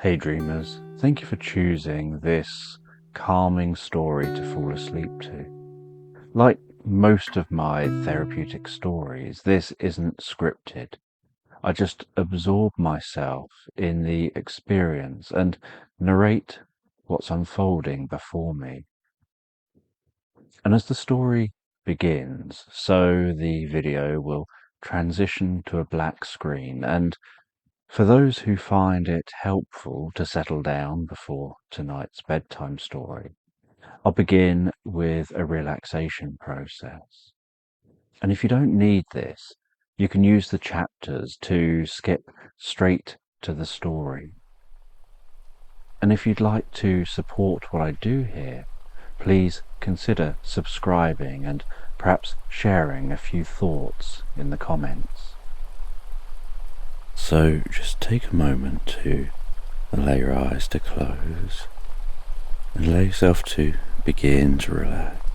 Hey dreamers, thank you for choosing this calming story to fall asleep to. Like most of my therapeutic stories, this isn't scripted. I just absorb myself in the experience and narrate what's unfolding before me. And as the story begins, so the video will transition to a black screen, and for those who find it helpful to settle down before tonight's bedtime story, I'll begin with a relaxation process. And if you don't need this, you can use the chapters to skip straight to the story. And if you'd like to support what I do here, please consider subscribing and perhaps sharing a few thoughts in the comments. So just take a moment to allow your eyes to close and allow yourself to begin to relax.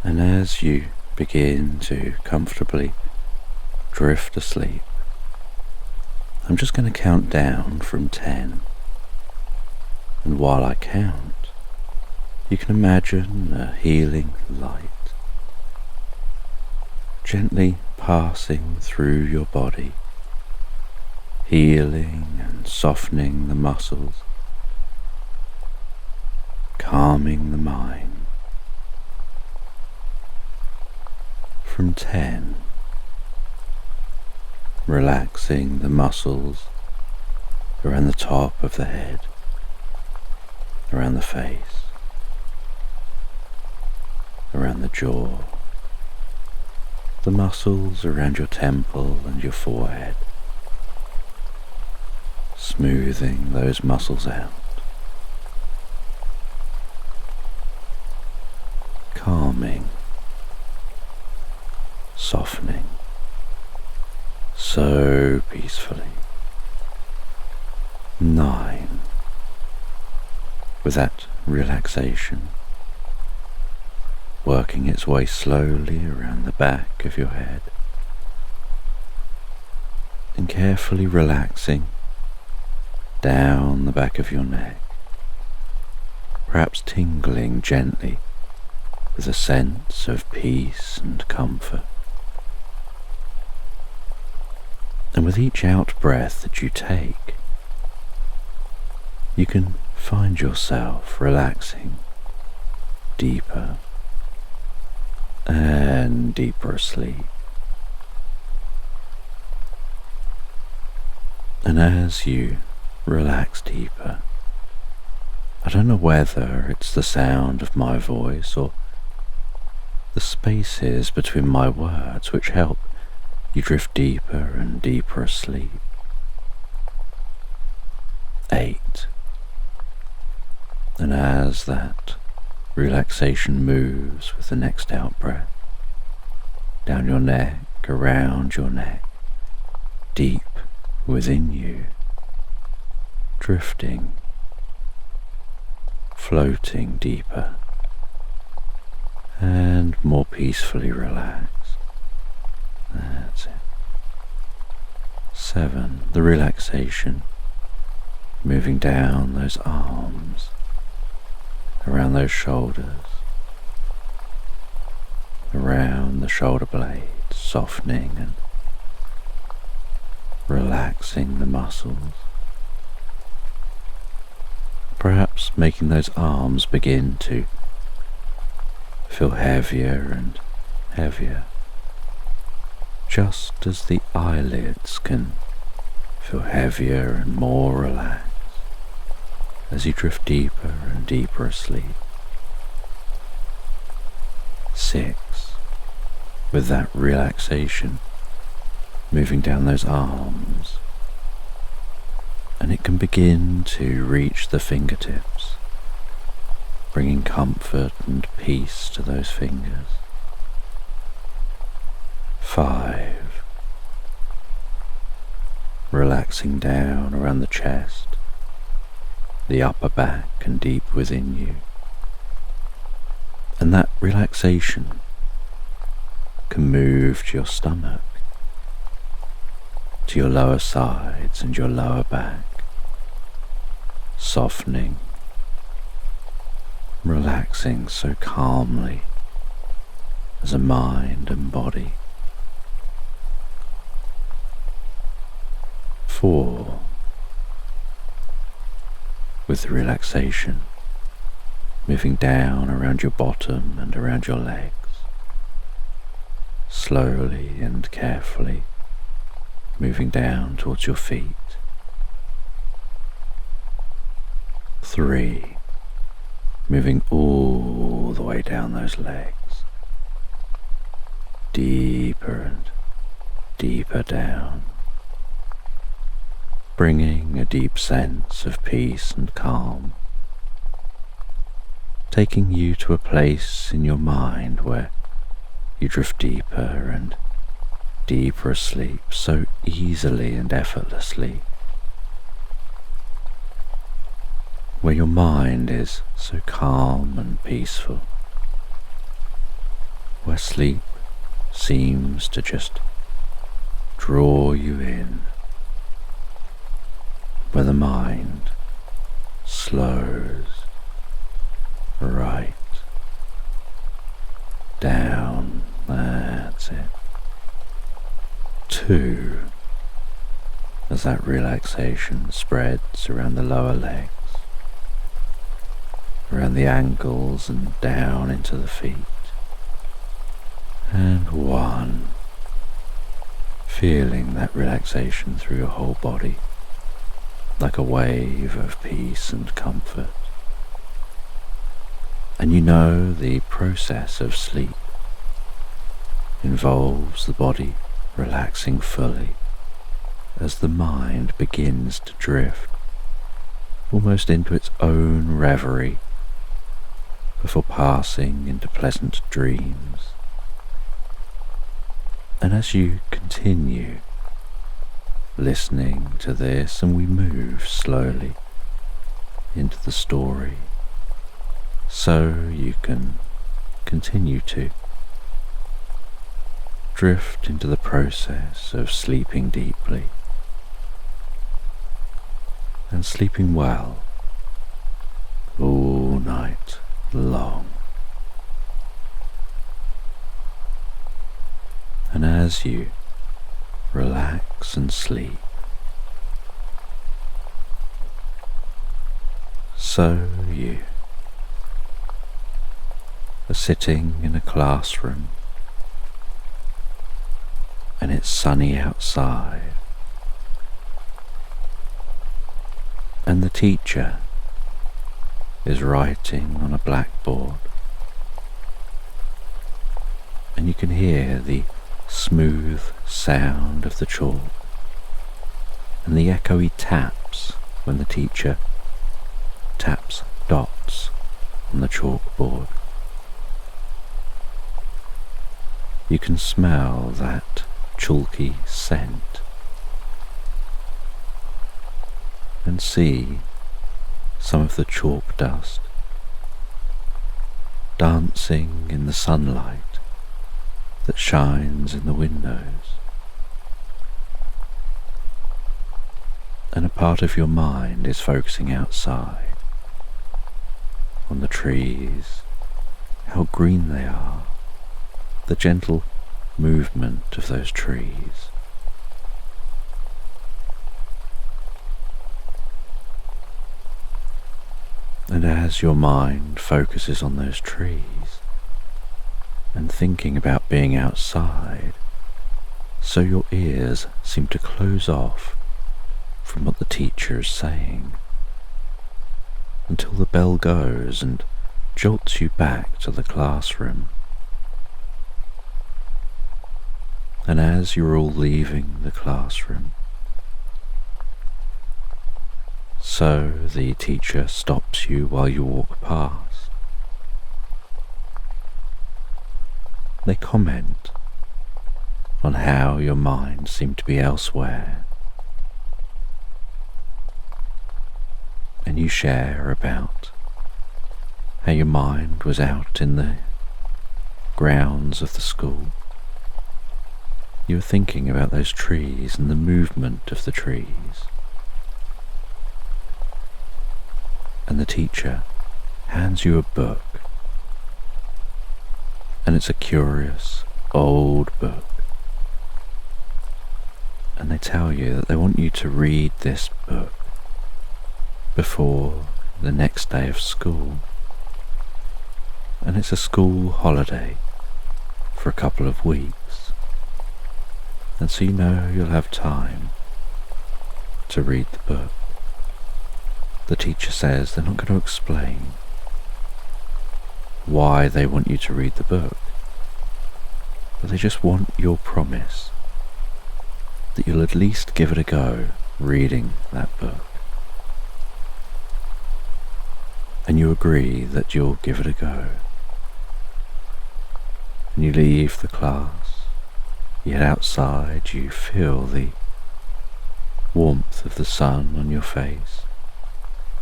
And as you begin to comfortably drift asleep, I'm just going to count down from 10. And while I count, you can imagine a healing light gently passing through your body, healing and softening the muscles, calming the mind. From 10, relaxing the muscles around the top of the head, around the face, around the jaw, the muscles around your temple and your forehead, smoothing those muscles out, calming, softening, so peacefully. 9. With that relaxation working its way slowly around the back of your head and carefully relaxing down the back of your neck, perhaps tingling gently with a sense of peace and comfort. And with each out-breath that you take, you can find yourself relaxing deeper and deeper asleep. And as you relax deeper, I don't know whether it's the sound of my voice or the spaces between my words which help you drift deeper and deeper asleep. 8. And as that relaxation moves with the next out-breath, down your neck, around your neck, deep within you, drifting, floating deeper and more peacefully relaxed. That's it. 7. The relaxation, moving down those arms, around those shoulders, around the shoulder blades, softening and relaxing the muscles, perhaps making those arms begin to feel heavier and heavier, just as the eyelids can feel heavier and more relaxed as you drift deeper and deeper asleep. 6. With that relaxation moving down those arms, and it can begin to reach the fingertips, bringing comfort and peace to those fingers. 5. Relaxing down around the chest, the upper back and deep within you. And that relaxation can move to your stomach, to your lower sides and your lower back, softening, relaxing so calmly as a mind and body. 4. With the relaxation moving down around your bottom and around your legs, slowly and carefully moving down towards your feet. 3. Moving all the way down those legs, deeper and deeper down, bringing a deep sense of peace and calm, taking you to a place in your mind where you drift deeper and deeper asleep so easily and effortlessly, where your mind is so calm and peaceful, where sleep seems to just draw you in, where the mind slows right down. That's it. 2. As that relaxation spreads around the lower legs, around the ankles and down into the feet. And 1. Feeling that relaxation through your whole body, like a wave of peace and comfort. And you know the process of sleep involves the body relaxing fully as the mind begins to drift almost into its own reverie before passing into pleasant dreams. And as you continue listening to this, and we move slowly into the story, so you can continue to drift into the process of sleeping deeply and sleeping well all night long. And as you relax and sleep, so you are sitting in a classroom and it's sunny outside, and the teacher is writing on a blackboard, and you can hear the smooth sound of the chalk and the echoey taps when the teacher taps dots on the chalkboard. You can smell that chalky scent and see some of the chalk dust dancing in the sunlight that shines in the windows. And a part of your mind is focusing outside on the trees, how green they are, the gentle movement of those trees. And as your mind focuses on those trees and thinking about being outside, so your ears seem to close off from what the teacher is saying until the bell goes and jolts you back to the classroom. And as you're all leaving the classroom, so the teacher stops you while you walk past. They comment on how your mind seemed to be elsewhere, and you share about how your mind was out in the grounds of the school. You were thinking about those trees and the movement of the trees. and the teacher hands you a book, and it's a curious old book, and they tell you that they want you to read this book before the next day of school, and it's a school holiday for a couple of weeks, and so you know you'll have time to read the book. The teacher says they're not going to explain why they want you to read the book, but they just want your promise that you'll at least give it a go reading that book. And you agree that you'll give it a go. And you leave the class, you head outside, you feel the warmth of the sun on your face,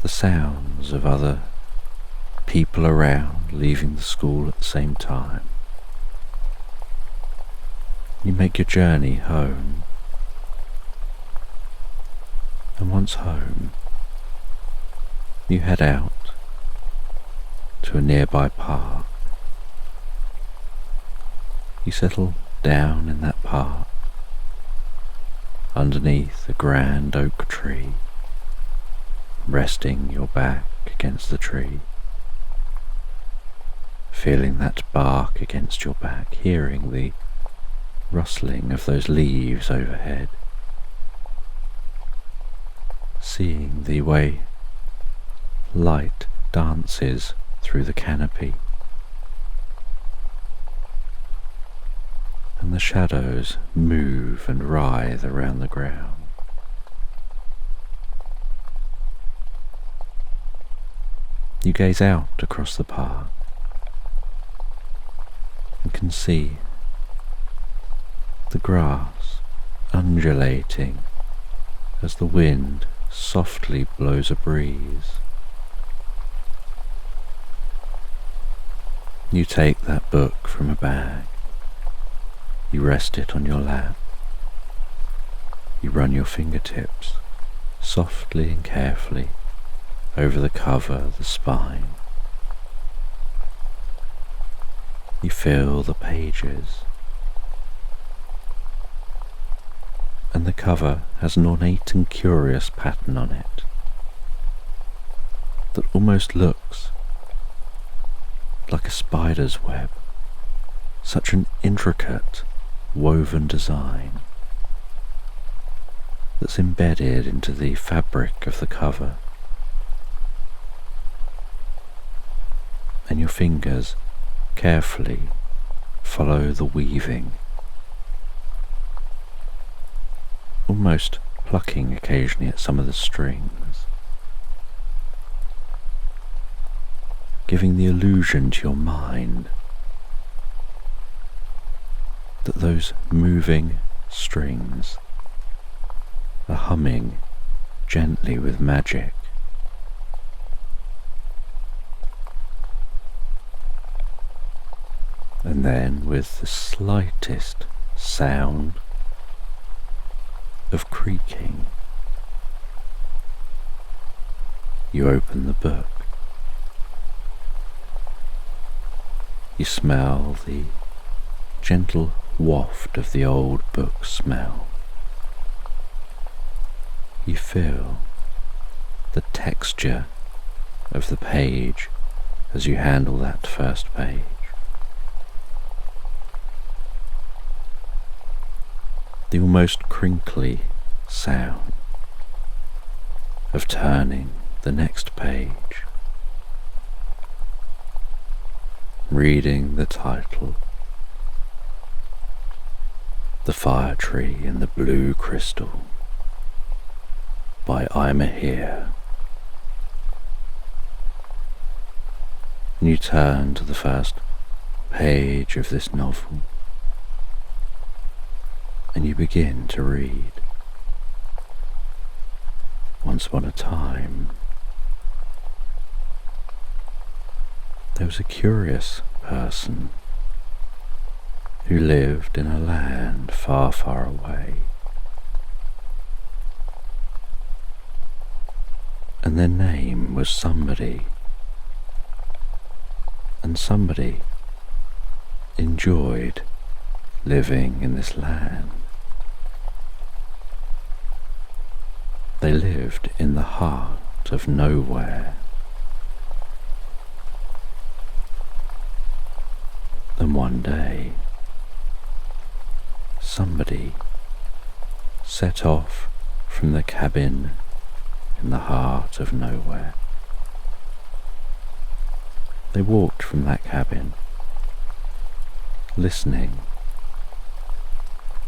the sounds of other people around leaving the school at the same time. You make your journey home, and once home, you head out to a nearby park. You settle down in that park underneath a grand oak tree, resting your back against the tree, feeling that bark against your back, hearing the rustling of those leaves overhead, seeing the way light dances through the canopy, and the shadows move and writhe around the ground. You gaze out across the park and can see the grass undulating as the wind softly blows a breeze. You take that book from a bag, you rest it on your lap, you run your fingertips softly and carefully over the cover, the spine. You feel the pages, and the cover has an ornate and curious pattern on it that almost looks like a spider's web, such an intricate woven design that's embedded into the fabric of the cover, and your fingers carefully follow the weaving, almost plucking occasionally at some of the strings, giving the illusion to your mind that those moving strings are humming gently with magic. And then, with the slightest sound of creaking, you open the book. You smell the gentle waft of the old book smell. You feel the texture of the page as you handle that first page. The almost crinkly sound of turning the next page, reading the title, The Fire Tree in the Blue Crystal by Ima Heya. And you turn to the first page of this novel, and you begin to read. Once upon a time, there was a curious person who lived in a land far, far away. and their name was somebody, and somebody enjoyed living in this land. They lived in the heart of nowhere. And one day, somebody set off from the cabin in the heart of nowhere. They walked from that cabin, listening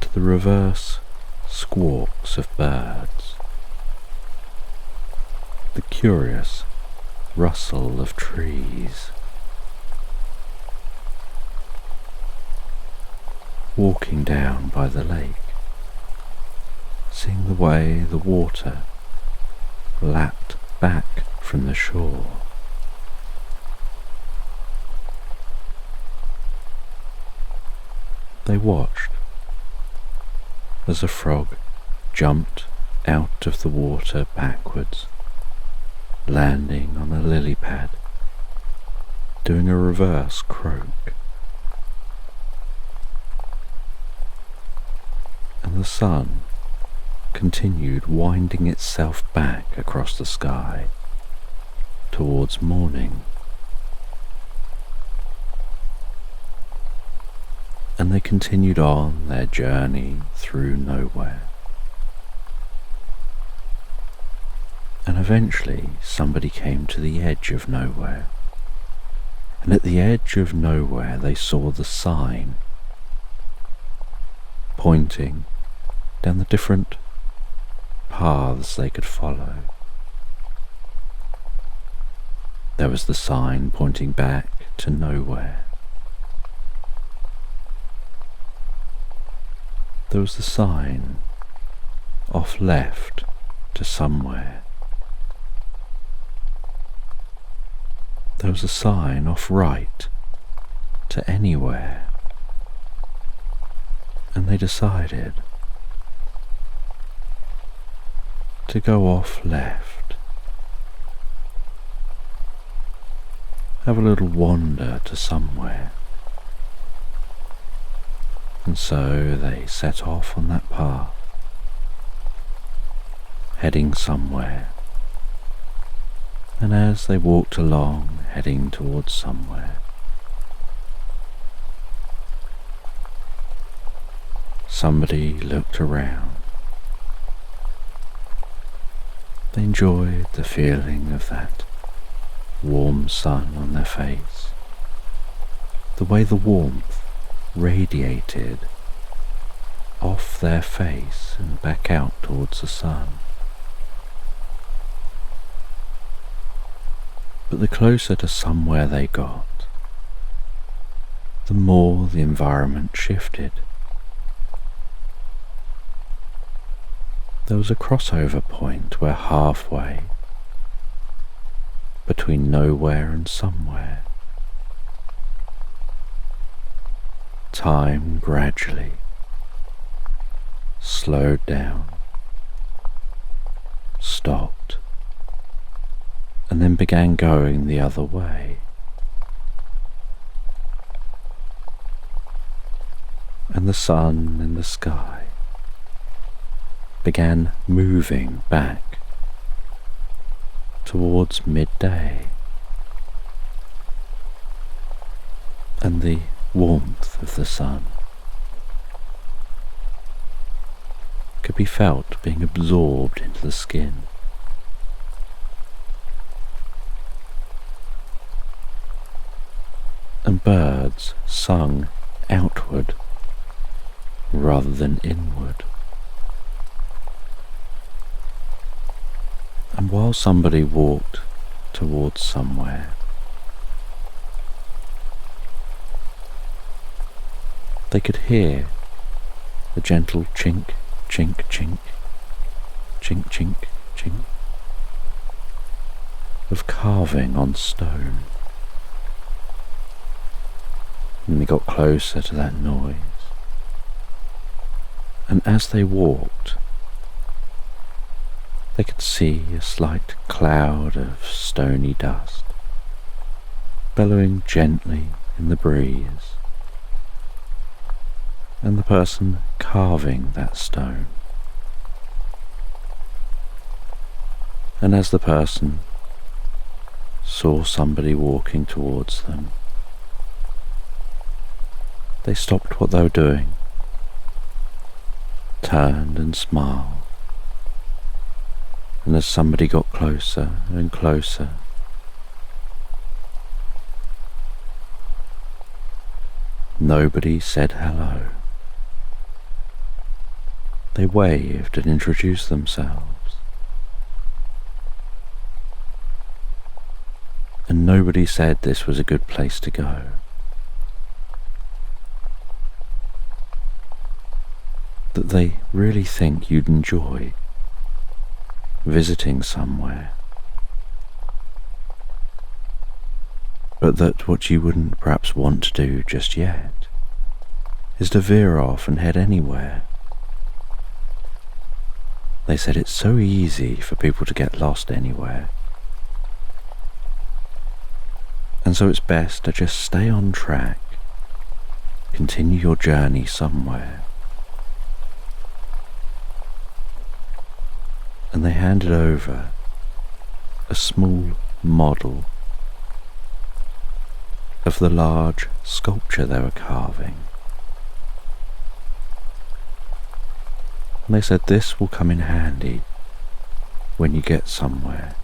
to the reverse squawks of birds, the curious rustle of trees, walking down by the lake, seeing the way the water lapped back from the shore. They watched as a frog jumped out of the water backwards, landing on a lily pad, doing a reverse croak. And the sun continued winding itself back across the sky towards morning. And they continued on their journey through nowhere. And eventually somebody came to the edge of nowhere. And at the edge of nowhere they saw the sign pointing down the different paths they could follow. There was the sign pointing back to nowhere. There was the sign off left to somewhere. There was a sign off right to anywhere. And they decided to go off left, have a little wander to somewhere. And so they set off on that path, heading somewhere. And as they walked along, heading towards somewhere, somebody looked around. They enjoyed the feeling of that warm sun on their face, the way the warmth radiated off their face and back out towards the sun. But the closer to somewhere they got, the more the environment shifted. There was a crossover point where halfway between nowhere and somewhere, time gradually slowed down, stopped, and then began going the other way. And the sun in the sky began moving back towards midday, and the warmth of the sun could be felt being absorbed into the skin. And birds sung outward rather than inward. And while somebody walked towards somewhere, they could hear the gentle chink, chink, chink, chink, chink, chink of carving on stone. And they got closer to that noise, and as they walked, They could see a slight cloud of stony dust bellowing gently in the breeze, and the person carving that stone. And as the person saw somebody walking towards them, they stopped what they were doing, turned and smiled, and as somebody got closer and closer, nobody said hello. They waved and introduced themselves, and nobody said this was a good place to go. That they really think you'd enjoy visiting somewhere, but that what you wouldn't perhaps want to do just yet is to veer off and head anywhere. They said it's so easy for people to get lost anywhere, and so it's best to just stay on track, continue your journey somewhere. And they handed over a small model of the large sculpture they were carving. And they said this will come in handy when you get somewhere.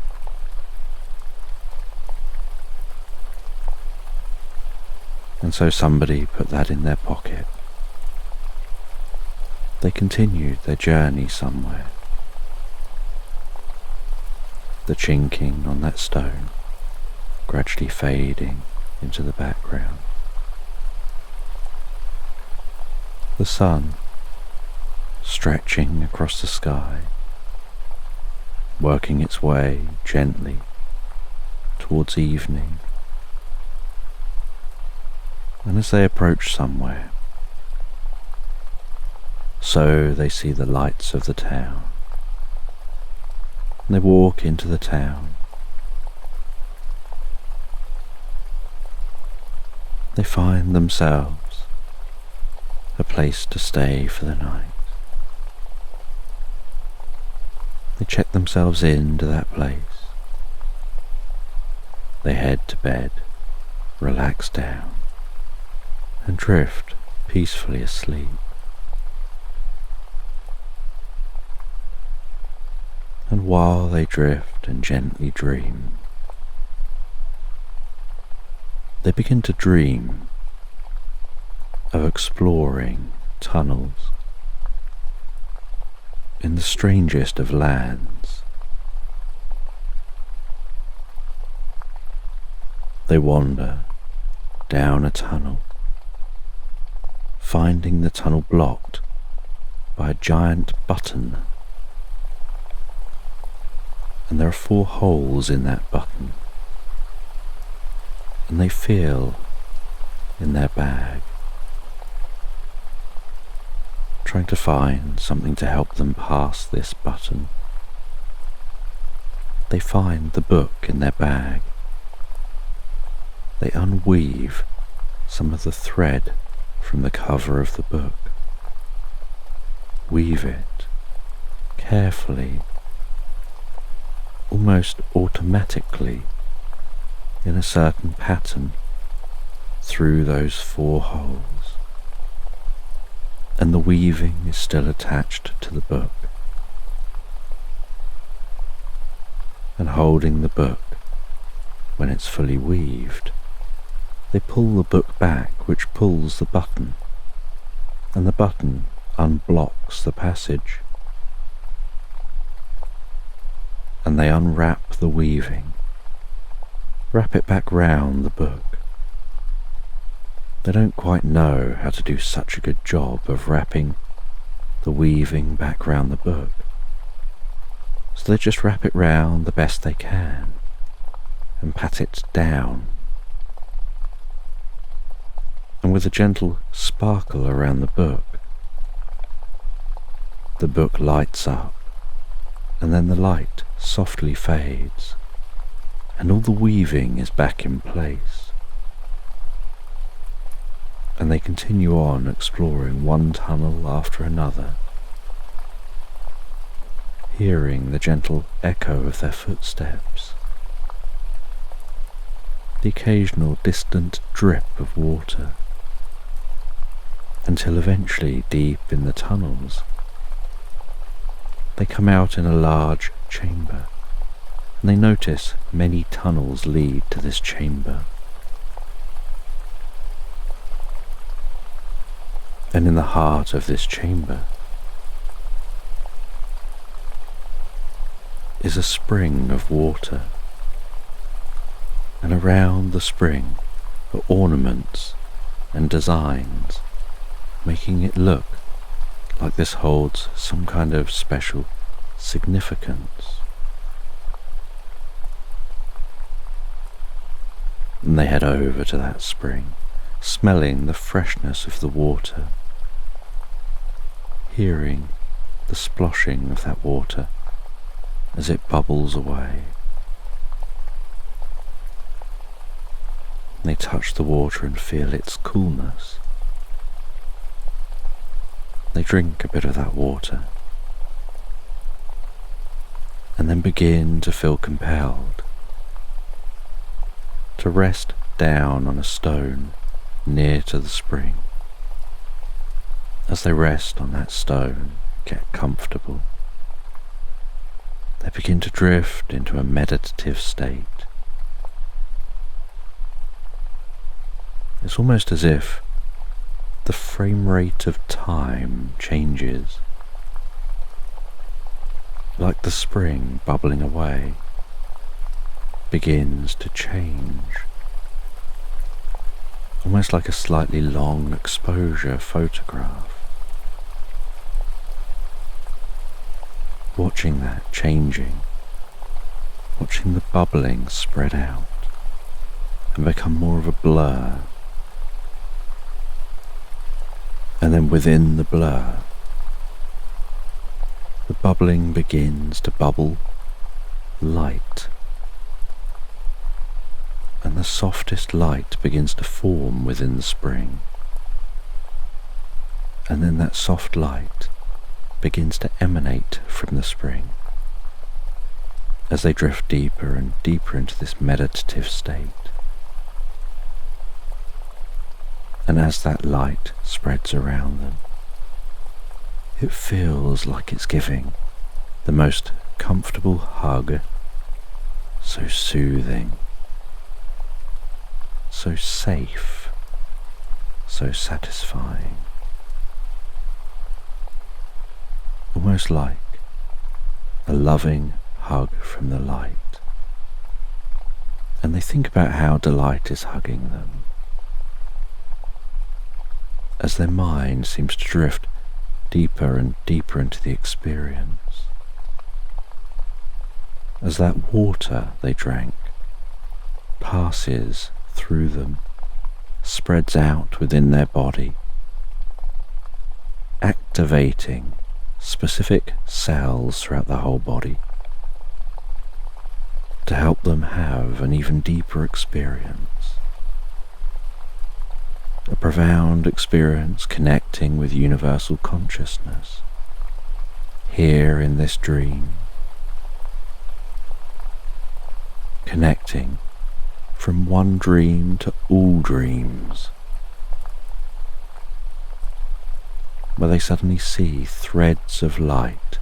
And so somebody put that in their pocket. They continued their journey somewhere. The chinking on that stone gradually fading into the background. The sun stretching across the sky, working its way gently towards evening. And as they approach somewhere, so they see the lights of the town. And they walk into the town. They find themselves a place to stay for the night. They check themselves into that place. They head to bed, relax down, and drift peacefully asleep. And while they drift and gently dream, they begin to dream of exploring tunnels in the strangest of lands. They wander down a tunnel, finding the tunnel blocked by a giant button. And there are 4 holes in that button, and they feel in their bag, trying to find something to help them pass this button. They find the book in their bag. They unweave some of the thread from the cover of the book, weave it carefully, almost automatically, in a certain pattern through those 4 holes, and the weaving is still attached to the book. And holding the book when it's fully weaved, they pull the book back, which pulls the button, and the button unblocks the passage. And they unwrap the weaving, wrap it back round the book. They don't quite know how to do such a good job of wrapping the weaving back round the book, so they just wrap it round the best they can and pat it down. And with a gentle sparkle around the book lights up and then the light softly fades, and all the weaving is back in place. And they continue on exploring one tunnel after another, hearing the gentle echo of their footsteps, the occasional distant drip of water, until eventually deep in the tunnels they come out in a large chamber, and they notice many tunnels lead to this chamber. And in the heart of this chamber is a spring of water, and around the spring are ornaments and designs, making it look like this holds some kind of special significance. And they head over to that spring, smelling the freshness of the water, hearing the sploshing of that water as it bubbles away. They touch the water and feel its coolness. They drink a bit of that water, and then begin to feel compelled to rest down on a stone near to the spring. As they rest on that stone, get comfortable, they begin to drift into a meditative state. It's almost as if the frame rate of time changes, like the spring bubbling away begins to change, almost like a slightly long exposure photograph. Watching that changing, watching the bubbling spread out and become more of a blur. And then within the blur, the bubbling begins to bubble light, and the softest light begins to form within the spring, and then that soft light begins to emanate from the spring as they drift deeper and deeper into this meditative state. And as that light spreads around them, it feels like it's giving the most comfortable hug, so soothing, so safe, so satisfying. Almost like a loving hug from the light. And they think about how delight is hugging them, as their mind seems to drift deeper and deeper into the experience. As that water they drank passes through them, spreads out within their body, activating specific cells throughout the whole body to help them have an even deeper experience. A profound experience connecting with universal consciousness here in this dream, connecting from one dream to all dreams, where they suddenly see threads of light,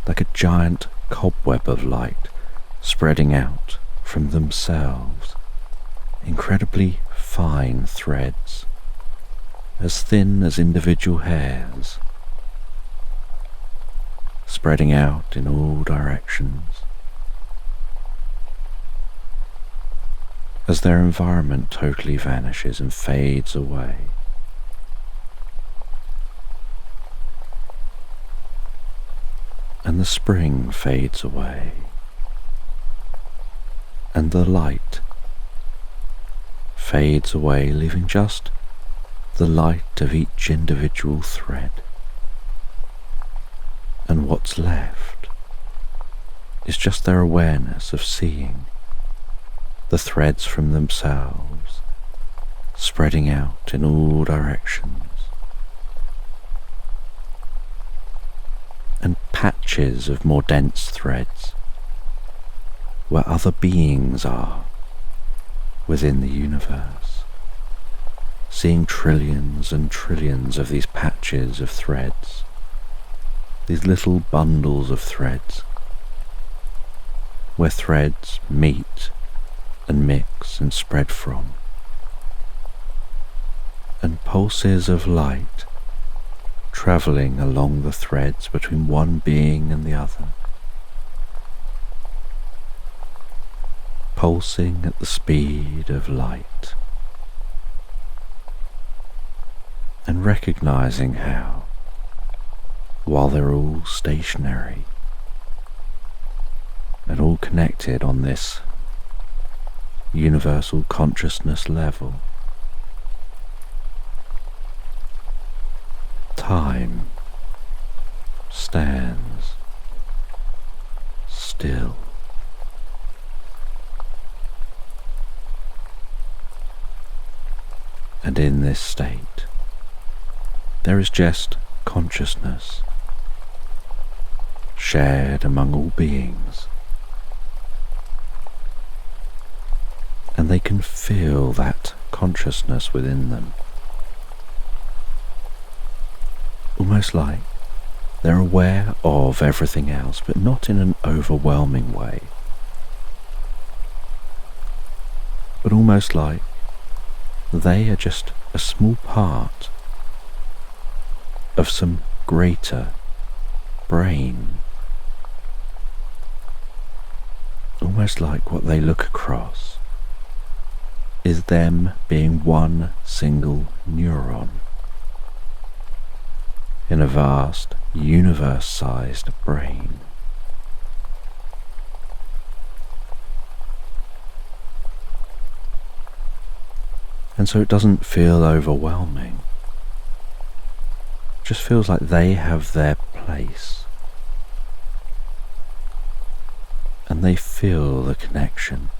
like a giant cobweb of light spreading out from themselves, incredibly fine threads, as thin as individual hairs, spreading out in all directions. As their environment totally vanishes and fades away, and the spring fades away, and the light fades away, leaving just the light of each individual thread. And what's left is just their awareness of seeing the threads from themselves spreading out in all directions, and patches of more dense threads where other beings are within the universe, seeing trillions and trillions of these patches of threads, these little bundles of threads, where threads meet and mix and spread from, and pulses of light travelling along the threads between one being and the other, pulsing at the speed of light, and recognizing how, while they're all stationary and all connected on this universal consciousness level, time stands still. And in this state, there is just consciousness shared among all beings, and they can feel that consciousness within them, almost like they're aware of everything else, but not in an overwhelming way, but almost like they are just a small part of some greater brain, almost like what they look across is them being one single neuron in a vast universe-sized brain. And so it doesn't feel overwhelming. It just feels like they have their place. And they feel the connection,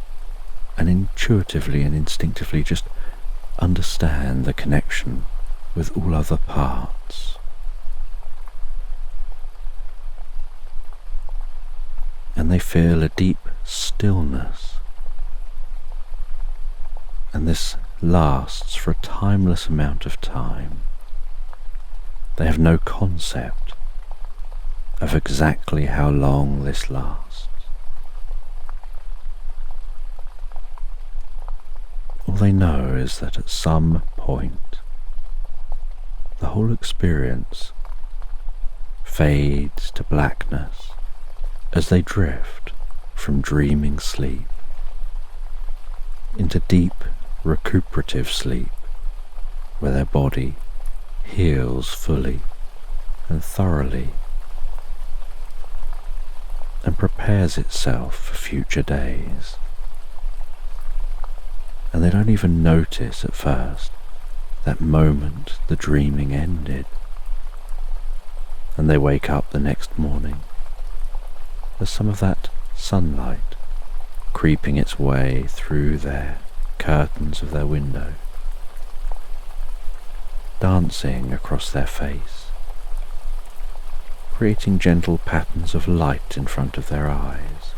and intuitively and instinctively just understand the connection with all other parts. And they feel a deep stillness. And this lasts for a timeless amount of time. They have no concept of exactly how long this lasts. All they know is that at some point, the whole experience fades to blackness as they drift from dreaming sleep into deep recuperative sleep, where their body heals fully and thoroughly and prepares itself for future days. And they don't even notice at first that moment the dreaming ended, and they wake up the next morning. There's some of that sunlight creeping its way through their curtains of their window, dancing across their face, creating gentle patterns of light in front of their eyes.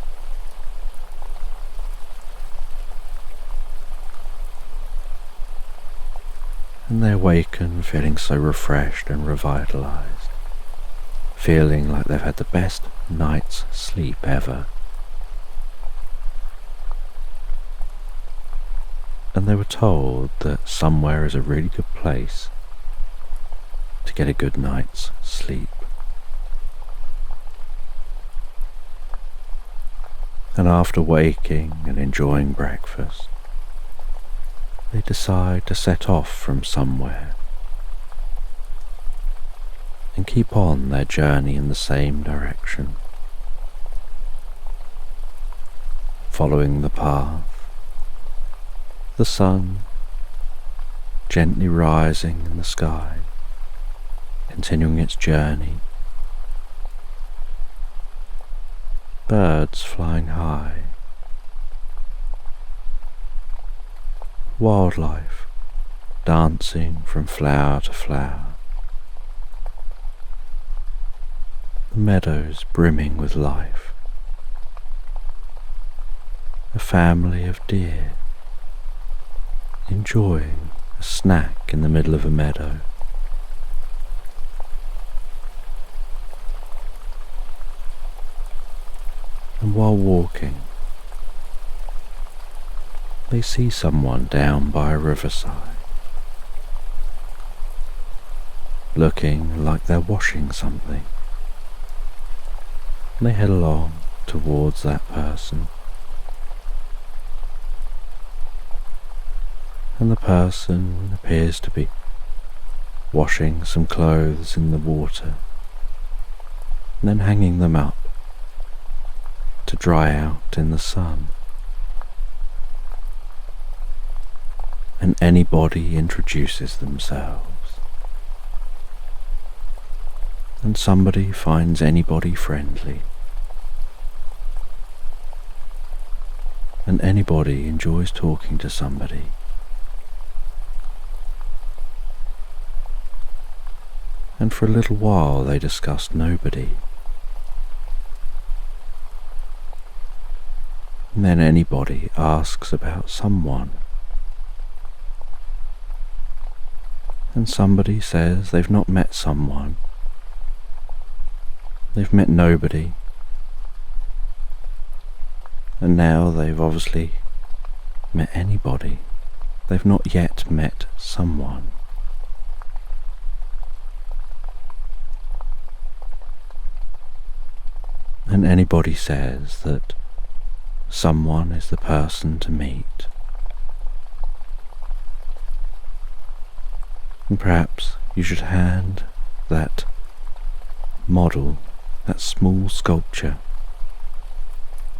And they awaken feeling so refreshed and revitalized, feeling like they've had the best night's sleep ever. And they were told that somewhere is a really good place to get a good night's sleep. And after waking and enjoying breakfast, they decide to set off from somewhere and keep on their journey in the same direction, following the path, the sun gently rising in the sky, continuing its journey birds flying high, wildlife dancing from flower to flower, the meadows brimming with life, a family of deer enjoying a snack in the middle of a meadow. And while walking, they see someone down by a riverside, looking like they're washing something. And they head along towards that person. And the person appears to be washing some clothes in the water, and then hanging them up to dry out in the sun. And anybody introduces themselves, and somebody finds anybody friendly, and anybody enjoys talking to somebody. And for a little while they discussed nobody. And then anybody asks about someone. And somebody says they've not met someone. They've met nobody. And now they've obviously met anybody. They've not yet met someone. And anybody says that someone is the person to meet. And perhaps you should hand that model, that small sculpture,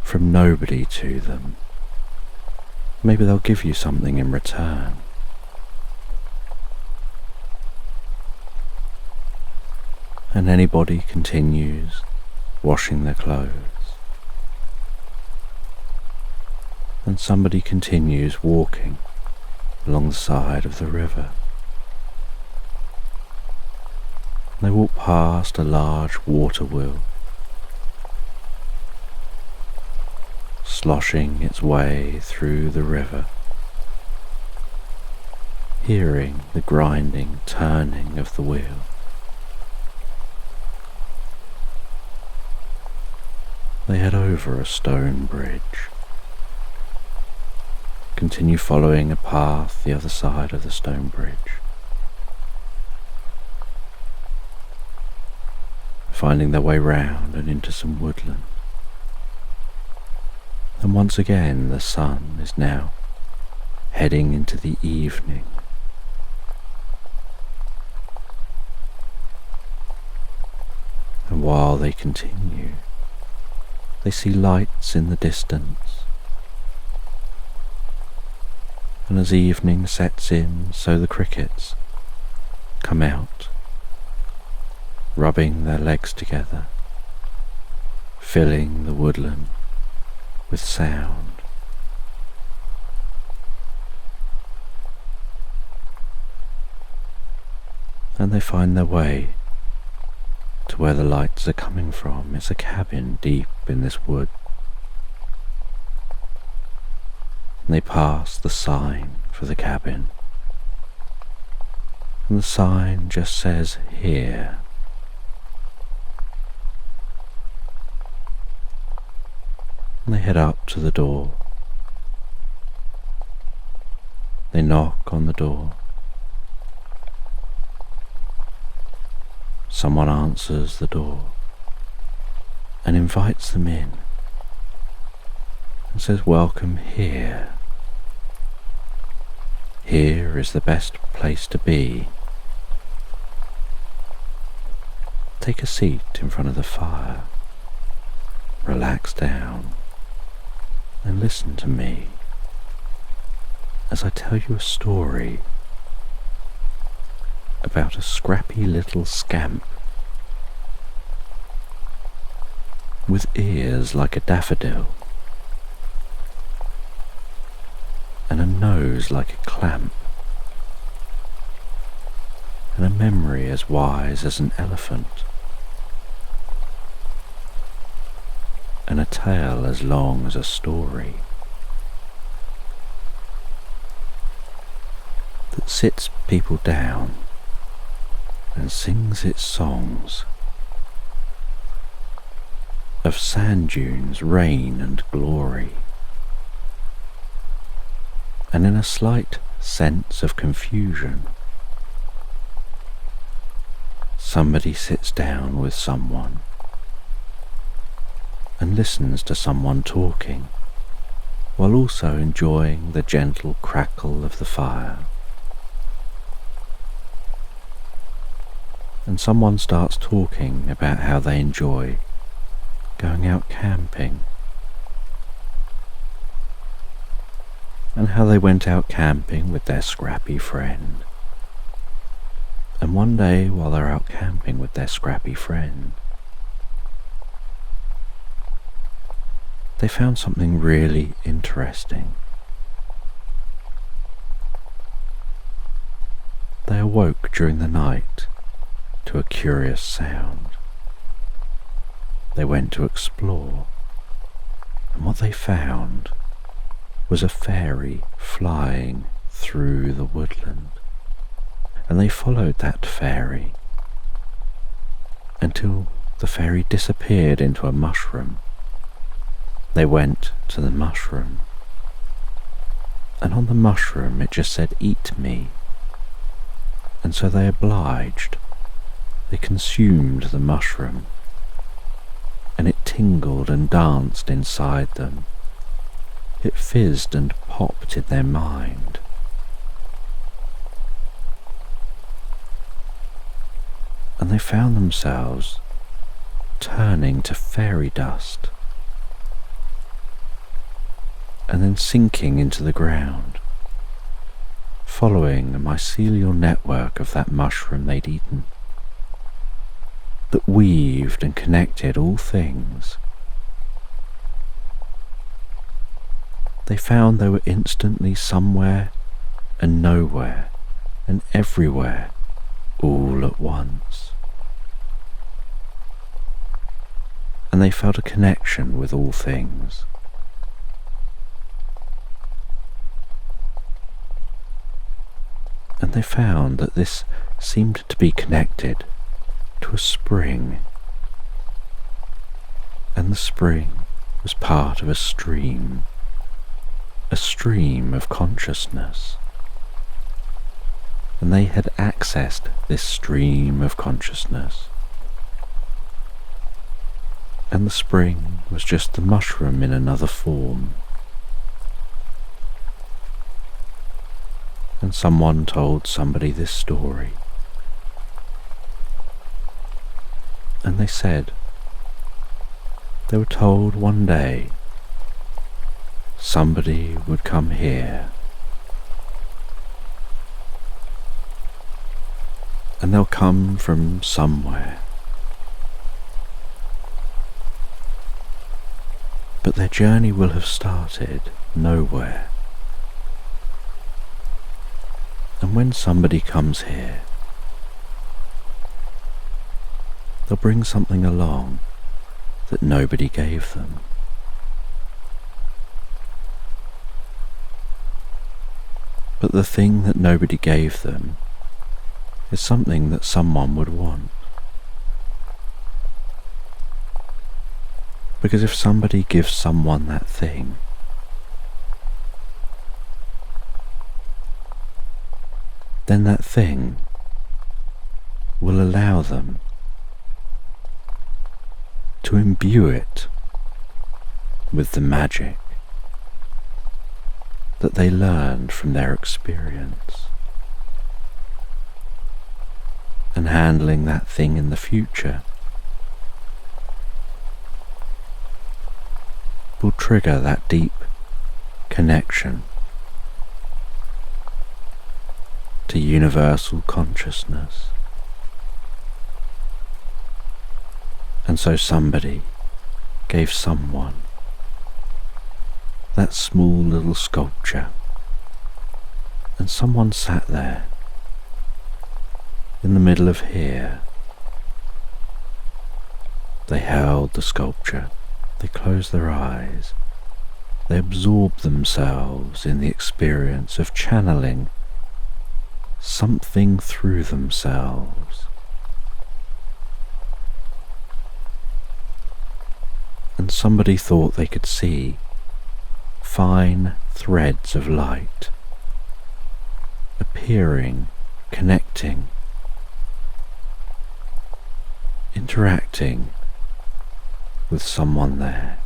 from nobody to them. Maybe they'll give you something in return. And anybody continues washing their clothes. And somebody continues walking along the side of the river. They walk past a large water wheel, sloshing its way through the river, hearing the grinding, turning of the wheel. They head over a stone bridge, continue following a path the other side of the stone bridge, finding their way round and into some woodland. And once again the sun is now heading into the evening. And while they continue, they see lights in the distance. And as evening sets in, so the crickets come out, rubbing their legs together, filling the woodland with sound. And they find their way to where the lights are coming from. It's a cabin deep in this wood. And they pass the sign for the cabin. And the sign just says, "Here." And they head up to the door. They knock on the door. Someone answers the door and invites them in and says, "Welcome here. Here is the best place to be. Take a seat in front of the fire, relax down, and listen to me as I tell you a story about a scrappy little scamp with ears like a daffodil, and a nose like a clamp, and a memory as wise as an elephant, and a tail as long as a story, that sits people down and sings its songs of sand dunes, rain and glory, and in a slight sense of confusion, somebody sits down with someone and listens to someone talking while also enjoying the gentle crackle of the fire. And someone starts talking about how they enjoy going out camping, and how they went out camping with their scrappy friend. And one day, while they're out camping with their scrappy friend, they found something really interesting. They awoke during the night to a curious sound. They went to explore, and what they found was a fairy flying through the woodland. And they followed that fairy until the fairy disappeared into a mushroom. They went to the mushroom, and on the mushroom it just said, "Eat me." And so they obliged. They consumed the mushroom, and it tingled and danced inside them. It fizzed and popped in their mind. And they found themselves turning to fairy dust, and then sinking into the ground, following a mycelial network of that mushroom they'd eaten, that weaved and connected all things. They found they were instantly somewhere and nowhere and everywhere all at once. And they felt a connection with all things. And they found that this seemed to be connected to a spring, and the spring was part of a stream of consciousness, and they had accessed this stream of consciousness, and the spring was just the mushroom in another form. And someone told somebody this story, and they said they were told one day somebody would come here, and they'll come from somewhere, but their journey will have started nowhere. And when somebody comes here, they'll bring something along that nobody gave them. But the thing that nobody gave them is something that someone would want. Because if somebody gives someone that thing, then that thing will allow them to imbue it with the magic that they learned from their experience. And handling that thing in the future will trigger that deep connection to universal consciousness. And so somebody gave someone that small little sculpture, and someone sat there in the middle of here. They held the sculpture, they closed their eyes, they absorbed themselves in the experience of channeling something through themselves. And somebody thought they could see fine threads of light appearing, connecting, interacting with someone there,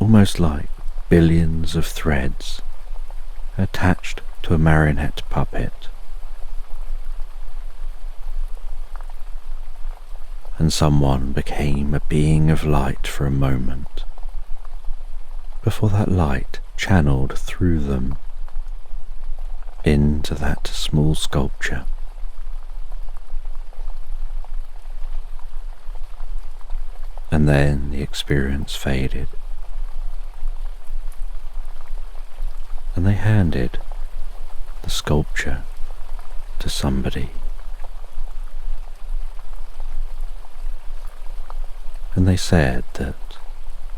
almost like billions of threads attached to a marionette puppet. And someone became a being of light for a moment, before that light channeled through them into that small sculpture. And then the experience faded, and they handed the sculpture to somebody. And they said that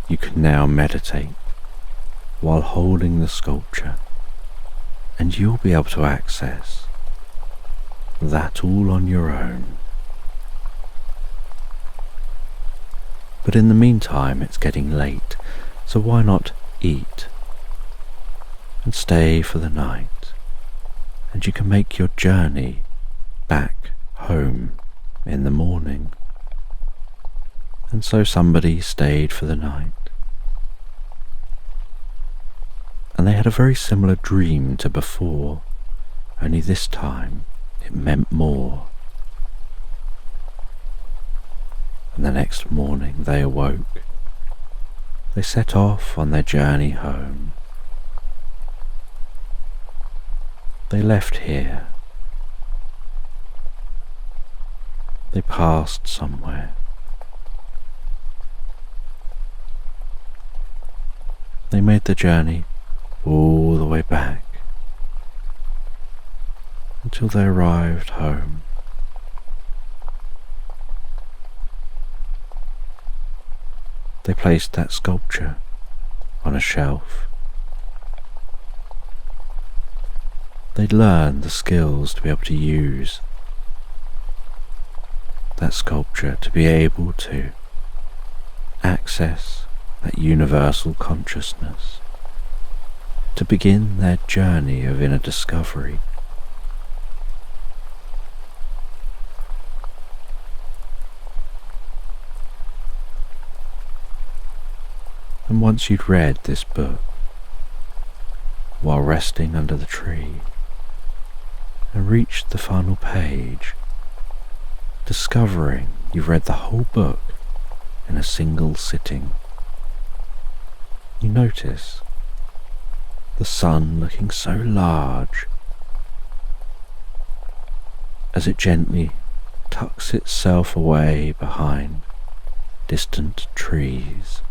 you can now meditate while holding the sculpture, and you'll be able to access that all on your own. But in the meantime, it's getting late, so why not eat and stay for the night, and you can make your journey back home in the morning. And so somebody stayed for the night, and they had a very similar dream to before, only this time it meant more. And the next morning they awoke. They set off on their journey home. They left here. They passed somewhere. They made the journey all the way back until they arrived home. They placed that sculpture on a shelf. They'd learned the skills to be able to use that sculpture, to be able to access that universal consciousness, to begin their journey of inner discovery. And once you'd read this book while resting under the tree and reached the final page, discovering you've read the whole book in a single sitting, you notice the sun looking so large as it gently tucks itself away behind distant trees,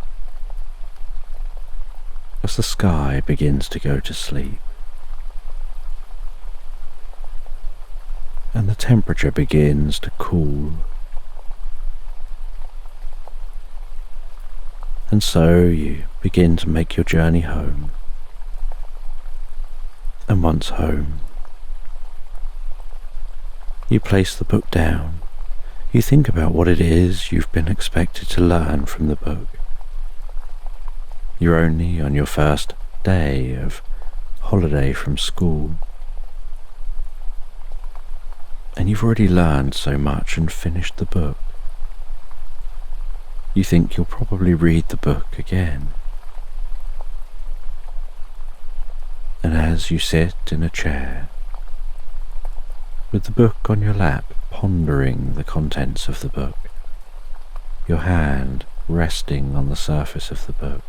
as the sky begins to go to sleep, and the temperature begins to cool. And so you begin to make your journey home. And once home, you place the book down. You think about what it is you've been expected to learn from the book. You're only on your first day of holiday from school, and you've already learned so much and finished the book. You think you'll probably read the book again. And as you sit in a chair, with the book on your lap, pondering the contents of the book, your hand resting on the surface of the book,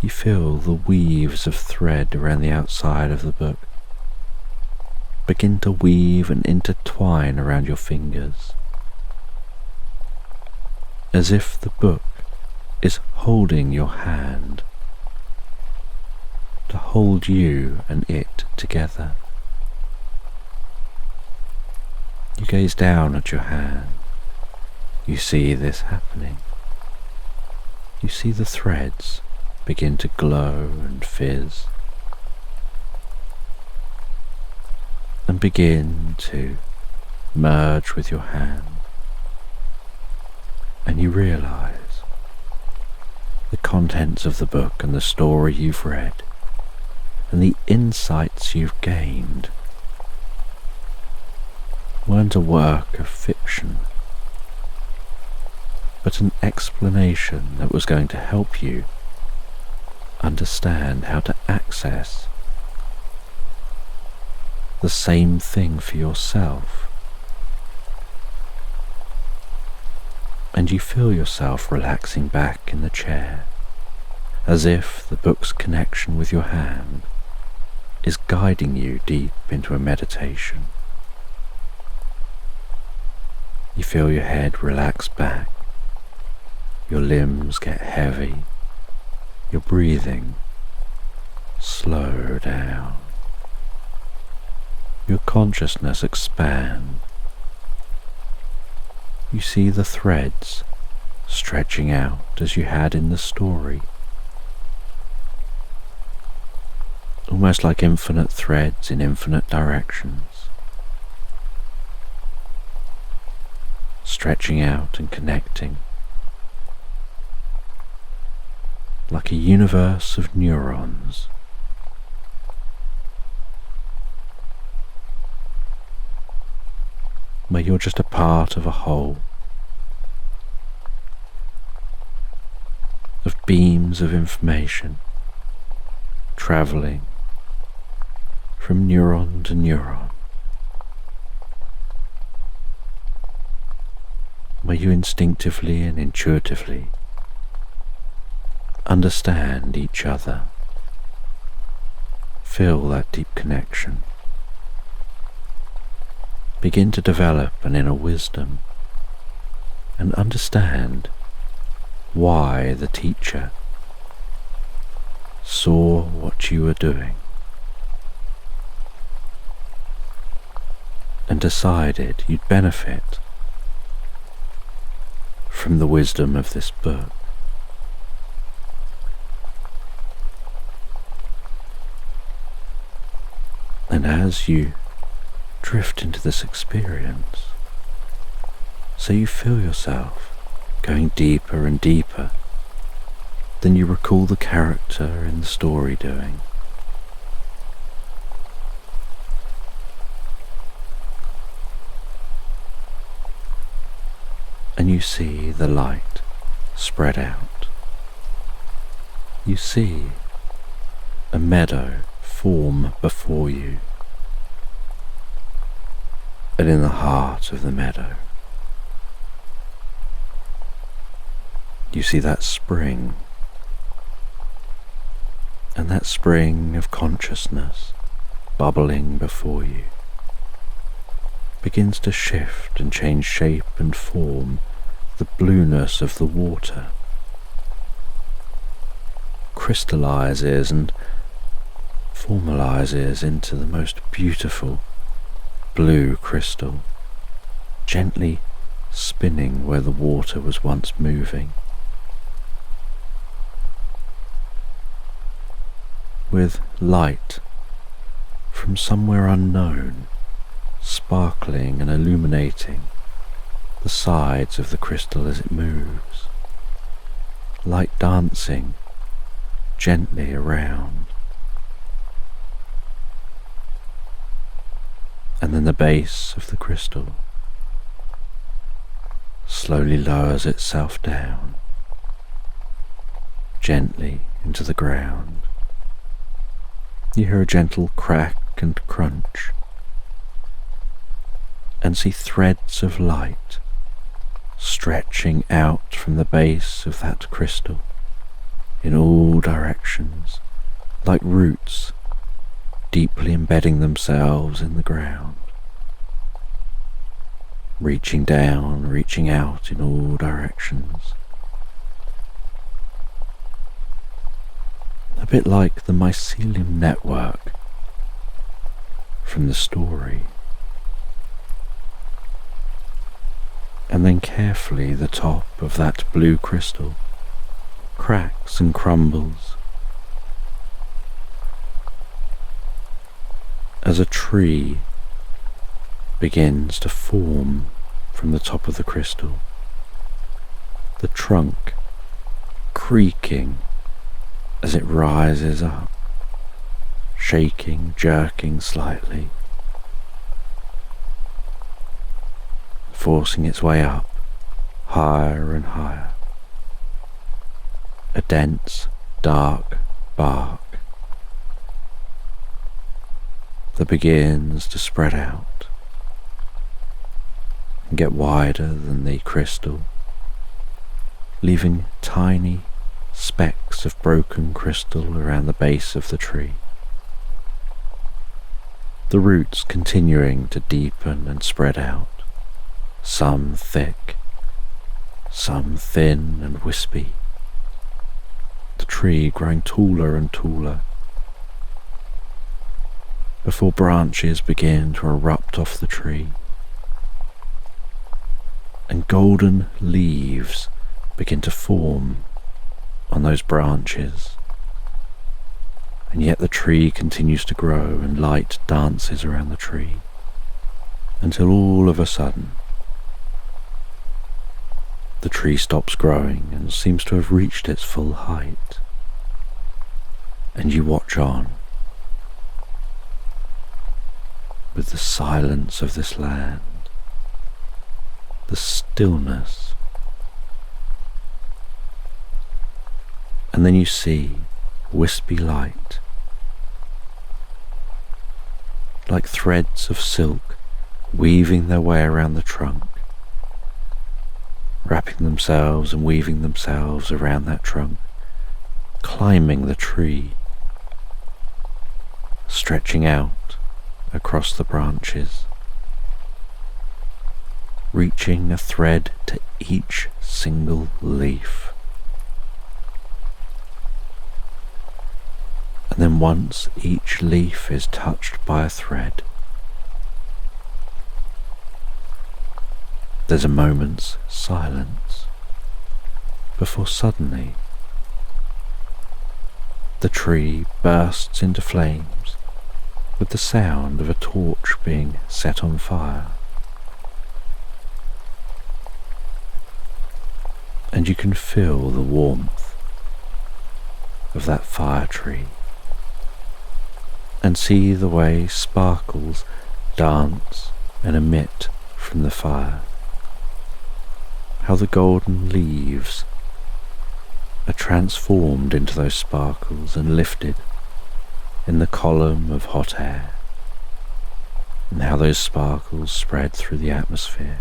you feel the weaves of thread around the outside of the book begin to weave and intertwine around your fingers. as if the book is holding your hand, to hold you and it together. You gaze down at your hand. You see this happening. You see the threads begin to glow and fizz, and begin to merge with your hand, and you realize the contents of the book and the story you've read and the insights you've gained weren't a work of fiction, but an explanation that was going to help you understand how to access the same thing for yourself. And you feel yourself relaxing back in the chair, as if the book's connection with your hand is guiding you deep into a meditation. You feel your head relax back, your limbs get heavy, your breathing slow down, your consciousness expand. You see the threads stretching out as you had in the story, almost like infinite threads in infinite directions, stretching out and connecting, like a universe of neurons. Where you're just a part of a whole, of beams of information travelling from neuron to neuron, where you instinctively and intuitively understand each other, feel that deep connection, begin to develop an inner wisdom, and understand why the teacher saw what you were doing and decided you'd benefit from the wisdom of this book. And as you drift into this experience, so you feel yourself going deeper and deeper than you recall the character in the story doing. And you see the light spread out. You see a meadow form before you. And in the heart of the meadow, you see that spring, and that spring of consciousness bubbling before you begins to shift and change shape and form. The blueness of the water crystallizes and formalizes into the most beautiful blue crystal, gently spinning where the water was once moving, with light from somewhere unknown sparkling and illuminating the sides of the crystal as it moves, light dancing gently around. And then the base of the crystal slowly lowers itself down, gently into the ground. You hear a gentle crack and crunch, and see threads of light stretching out from the base of that crystal in all directions, like roots deeply embedding themselves in the ground. reaching down, reaching out in all directions. A bit like the mycelium network from the story. And then carefully the top of that blue crystal cracks and crumbles as a tree begins to form from the top of the crystal, the trunk creaking as it rises up, shaking, jerking slightly, forcing its way up higher and higher. A dense, dark bark that begins to spread out and get wider than the crystal, leaving tiny specks of broken crystal around the base of the tree. The roots continuing to deepen and spread out, some thick, some thin and wispy. The tree growing taller and taller, before branches begin to erupt off the tree, and golden leaves begin to form on those branches, and yet the tree continues to grow and light dances around the tree, until all of a sudden the tree stops growing and seems to have reached its full height, and you watch on with the silence of this land, the stillness, and then you see wispy light, like threads of silk weaving their way around the trunk, wrapping themselves and weaving themselves around that trunk, climbing the tree, stretching out across the branches, reaching a thread to each single leaf. And then once each leaf is touched by a thread, there's a moment's silence before suddenly the tree bursts into flames with the sound of a torch being set on fire. And you can feel the warmth of that fire tree and see the way sparkles dance and emit from the fire, how the golden leaves are transformed into those sparkles and lifted in the column of hot air, and how those sparkles spread through the atmosphere,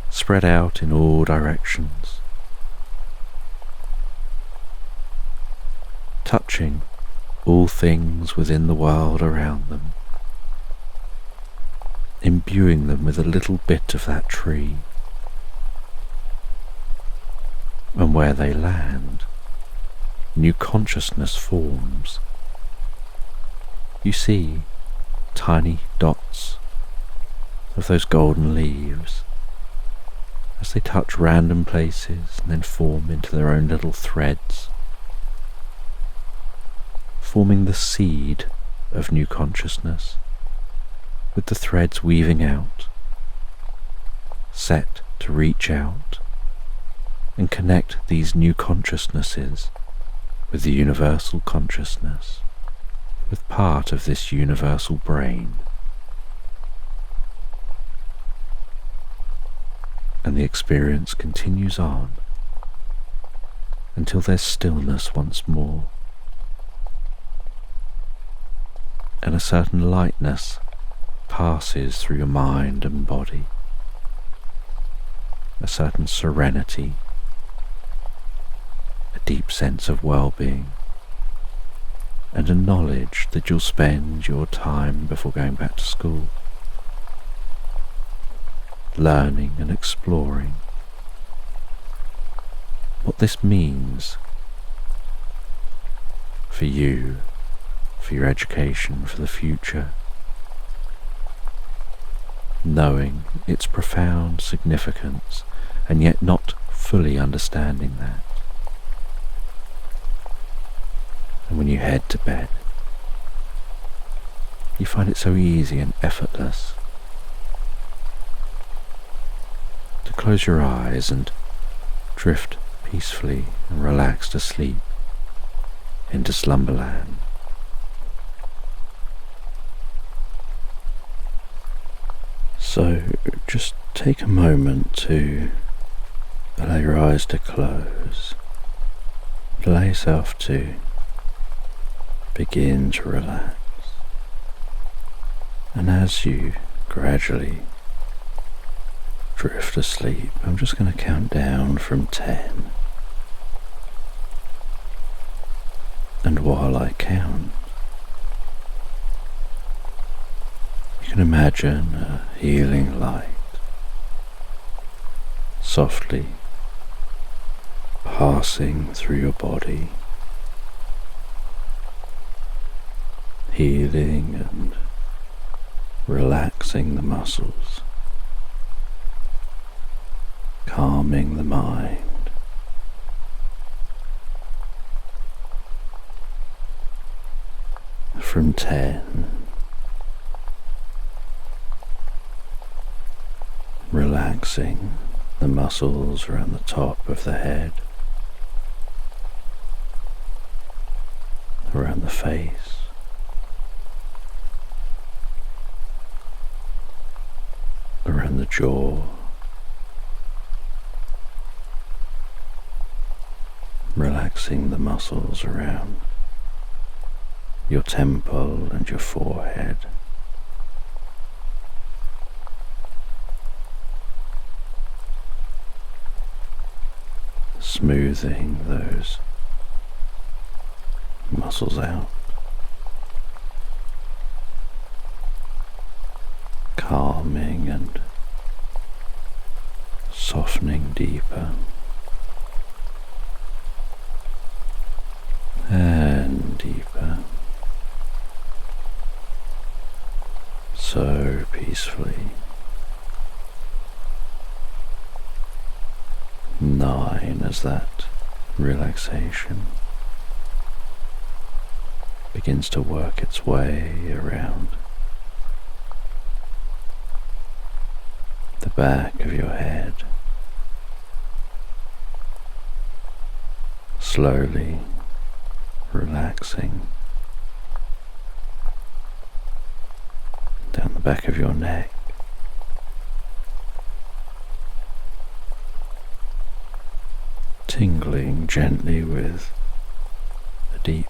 spread out in all directions, touching all things within the world around them, imbuing them with a little bit of that tree. And where they land, new consciousness forms. You see tiny dots of those golden leaves as they touch random places and then form into their own little threads, forming the seed of new consciousness, with the threads weaving out, set to reach out and connect these new consciousnesses with the universal consciousness, with part of this universal brain. And the experience continues on until there's stillness once more, and a certain lightness passes through your mind and body, a certain serenity, a deep sense of well-being, and a knowledge that you'll spend your time before going back to school learning and exploring what this means for you, for your education, for the future, knowing its profound significance and yet not fully understanding that. And when you head to bed, you find it so easy and effortless to close your eyes and drift peacefully and relaxed asleep into Slumberland. So just take a moment to allow your eyes to close, allow yourself to begin to relax, and as you gradually drift asleep, I'm just going to count down from 10, and while I count, you can imagine a healing light softly passing through your body, healing and relaxing the muscles, calming the mind, from 10, relaxing the muscles around the top of the head, around the face, around the jaw, relaxing the muscles around your temple and your forehead, smoothing those muscles out, calming and softening deeper and deeper, so peacefully. 9 as that relaxation begins to work its way around the back of your head, slowly relaxing down the back of your neck, tingling gently with a deep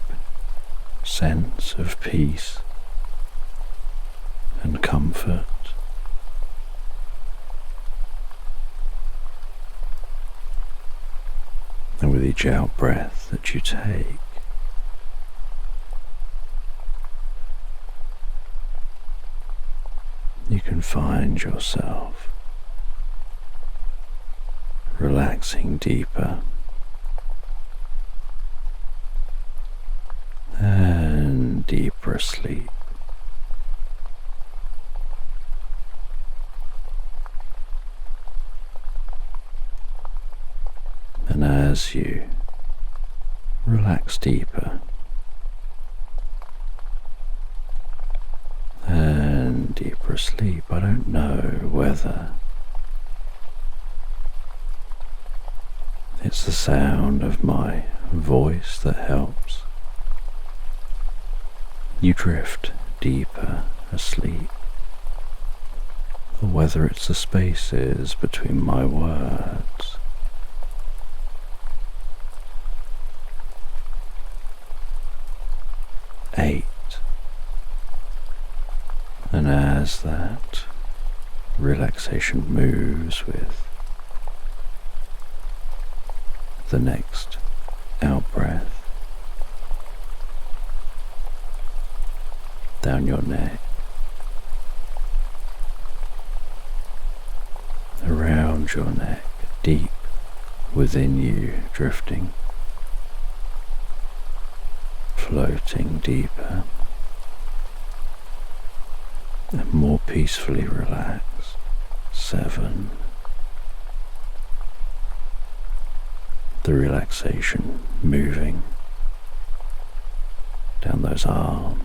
sense of peace and comfort. And with each out breath that you take, you can find yourself relaxing deeper and deeper asleep. And as you relax deeper and deeper asleep, I don't know whether it's the sound of my voice that helps you drift deeper asleep, or whether it's the spaces between my words. Eight. And as that relaxation moves with the next out breath down your neck, your neck, deep within you, drifting, floating deeper and more peacefully relaxed. 7. The relaxation moving down those arms,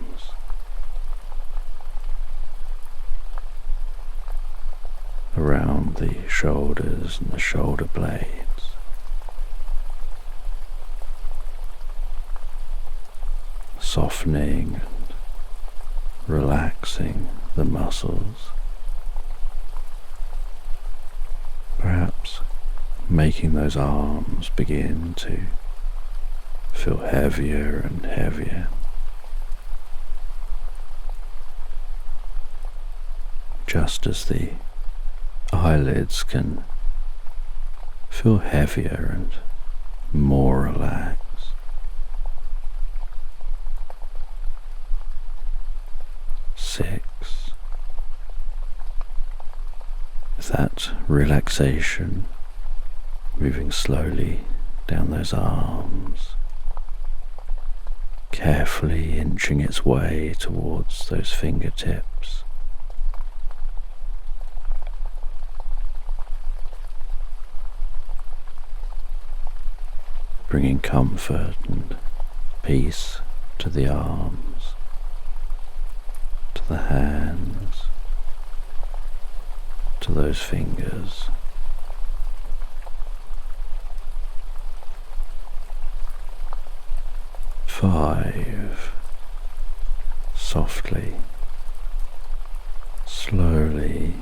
around the shoulders and the shoulder blades, softening and relaxing the muscles, perhaps making those arms begin to feel heavier and heavier, just as the eyelids can feel heavier and more relaxed. 6. With that relaxation moving slowly down those arms, carefully inching its way towards those fingertips, bringing comfort and peace to the arms, to the hands, to those fingers. 5. Softly, slowly,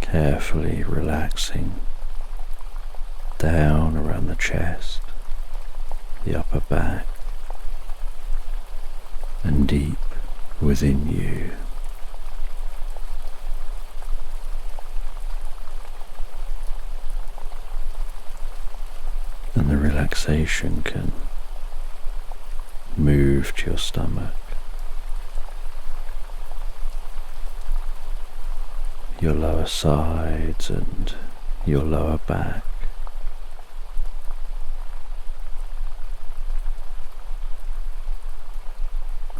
carefully relaxing down around the chest, the upper back, and deep within you. And the relaxation can move to your stomach, your lower sides and your lower back.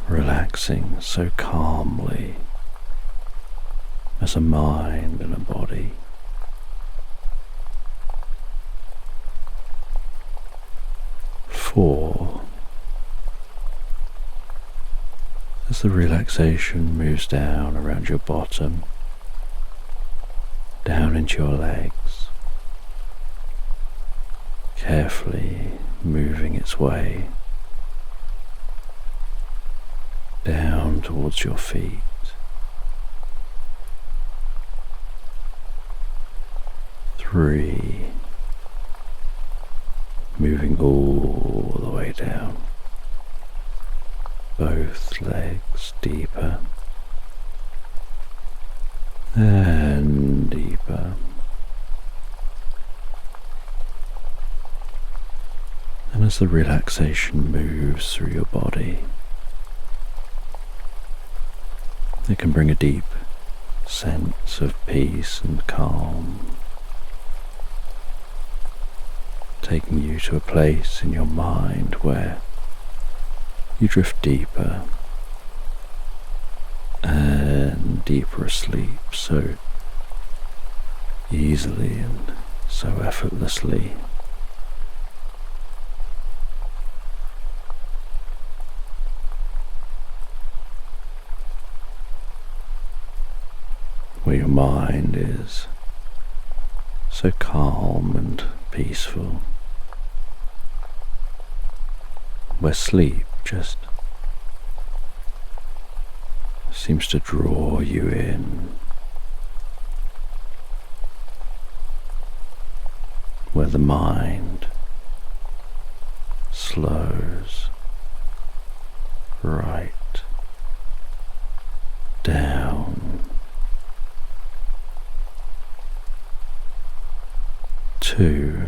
Relaxing so calmly as a mind and a body. 4. As the relaxation moves down around your bottom, down into your legs, carefully moving its way down towards your feet. 3. Moving all the way down, both legs deeper and deeper. And as the relaxation moves through your body, it can bring a deep sense of peace and calm, taking you to a place in your mind where you drift deeper and deeper asleep so easily and so effortlessly. Where your mind is so calm and peaceful, where sleep just seems to draw you in, where the mind slows right down to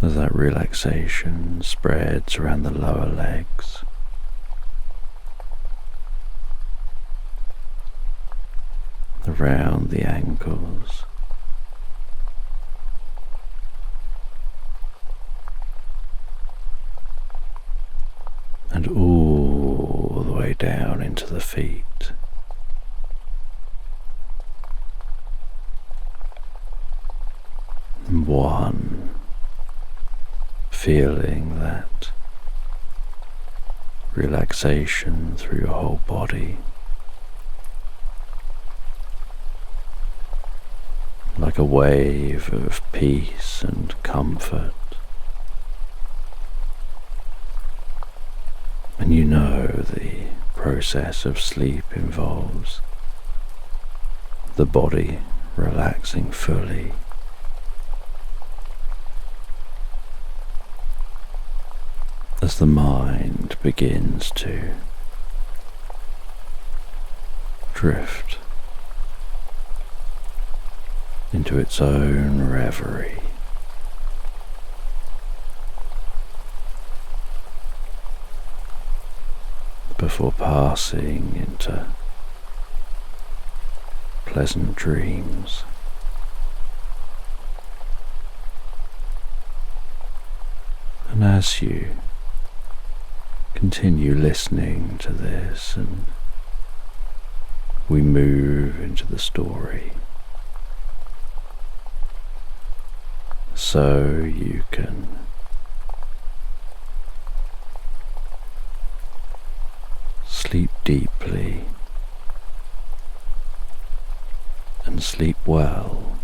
as that relaxation spreads around the lower legs, around the ankles, and all the way down into the feet. And one, feeling that relaxation through your whole body, like a wave of peace and comfort. And you know the process of sleep involves the body relaxing fully, as the mind begins to drift into its own reverie. Before passing into pleasant dreams. And as you continue listening to this and we move into the story, so you can sleep deeply and sleep well.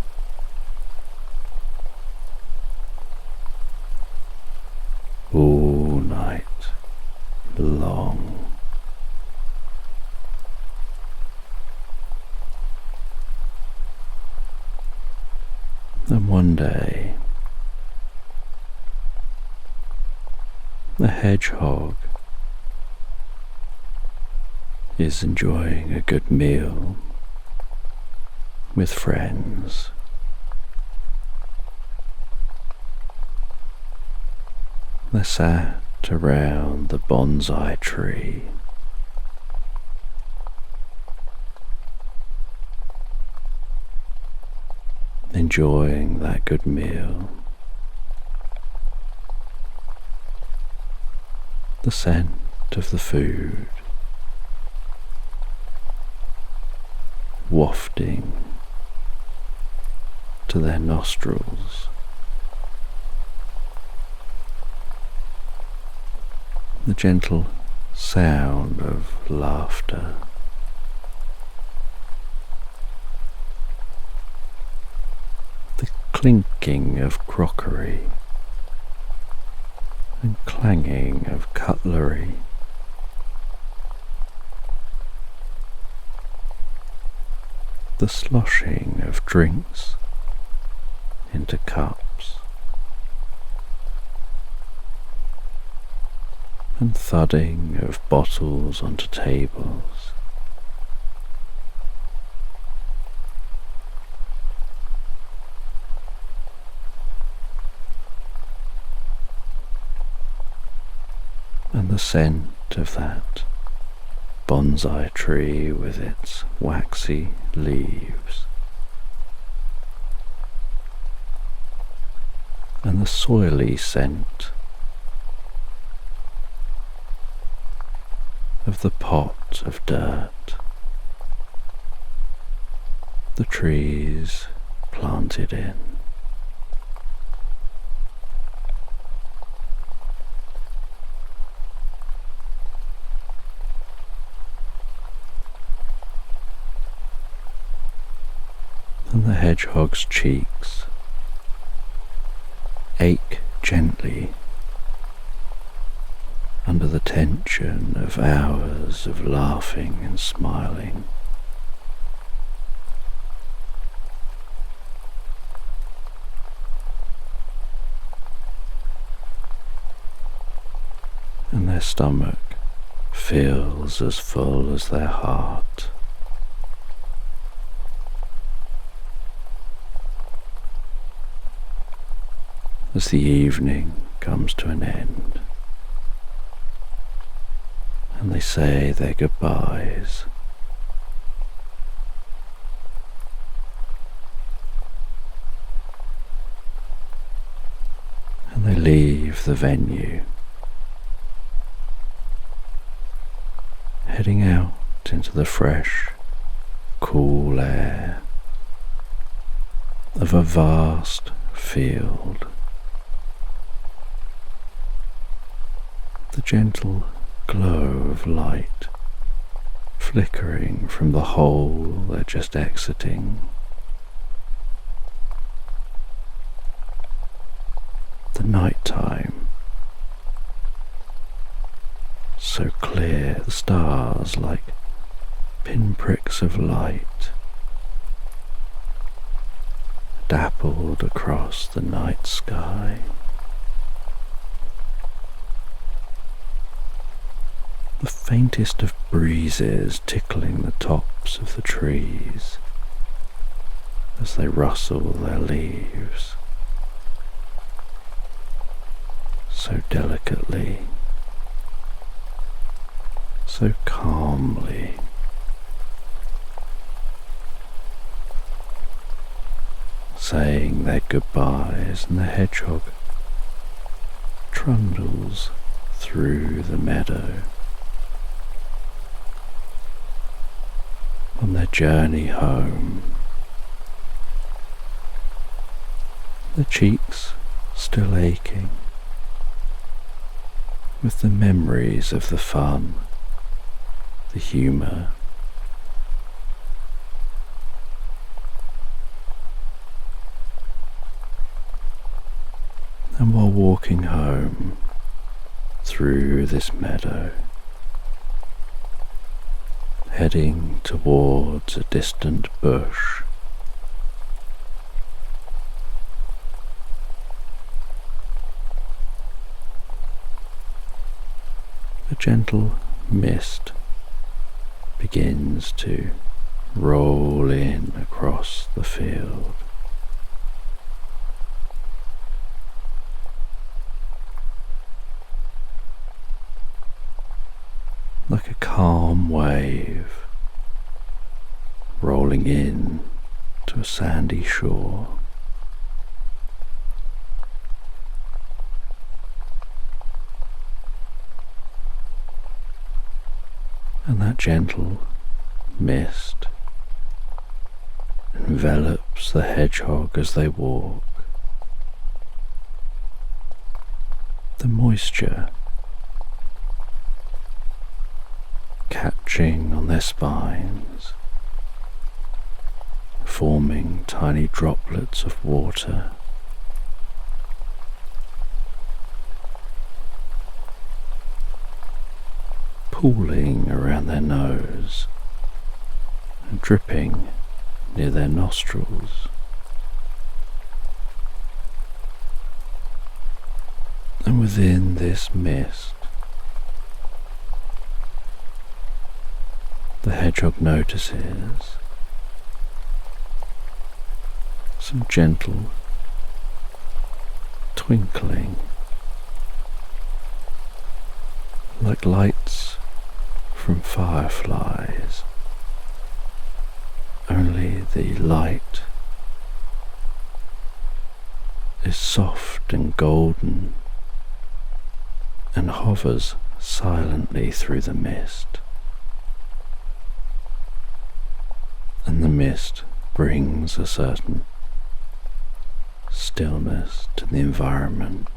All night long. And one day, the hedgehog is enjoying a good meal with friends. They sat around the bonsai tree, enjoying that good meal. The scent of the food wafting to their nostrils. The gentle sound of laughter. The clinking of crockery and clanging of cutlery. The sloshing of drinks into cups, and thudding of bottles onto tables. And the scent of that bonsai tree with its waxy leaves, and the soily scent of the pot of dirt the trees planted in. And the hedgehog's cheeks ache gently under the tension of hours of laughing and smiling. And their stomach feels as full as their heart. As the evening comes to an end, and they say their goodbyes, leave the venue, heading out into the fresh, cool air of a vast field. The gentle glow of light flickering from the hole they're just exiting. The night time, so clear, the stars like pinpricks of light dappled across the night sky. The faintest of breezes tickling the tops of the trees as they rustle their leaves so delicately, so calmly. Saying their goodbyes, and the hedgehog trundles through the meadow on their journey home, the cheeks still aching with the memories of the fun, the humour. And while walking home through this meadow, heading towards a distant bush, a gentle mist begins to roll in across the field. Like a calm wave rolling in to a sandy shore. And that gentle mist envelops the hedgehog as they walk. The moisture catching on their spines, forming tiny droplets of water. Pooling around their nose and dripping near their nostrils. And within this mist, the hedgehog notices some gentle twinkling, like lights from fireflies, only the light is soft and golden and hovers silently through the mist. And the mist brings a certain stillness to the environment.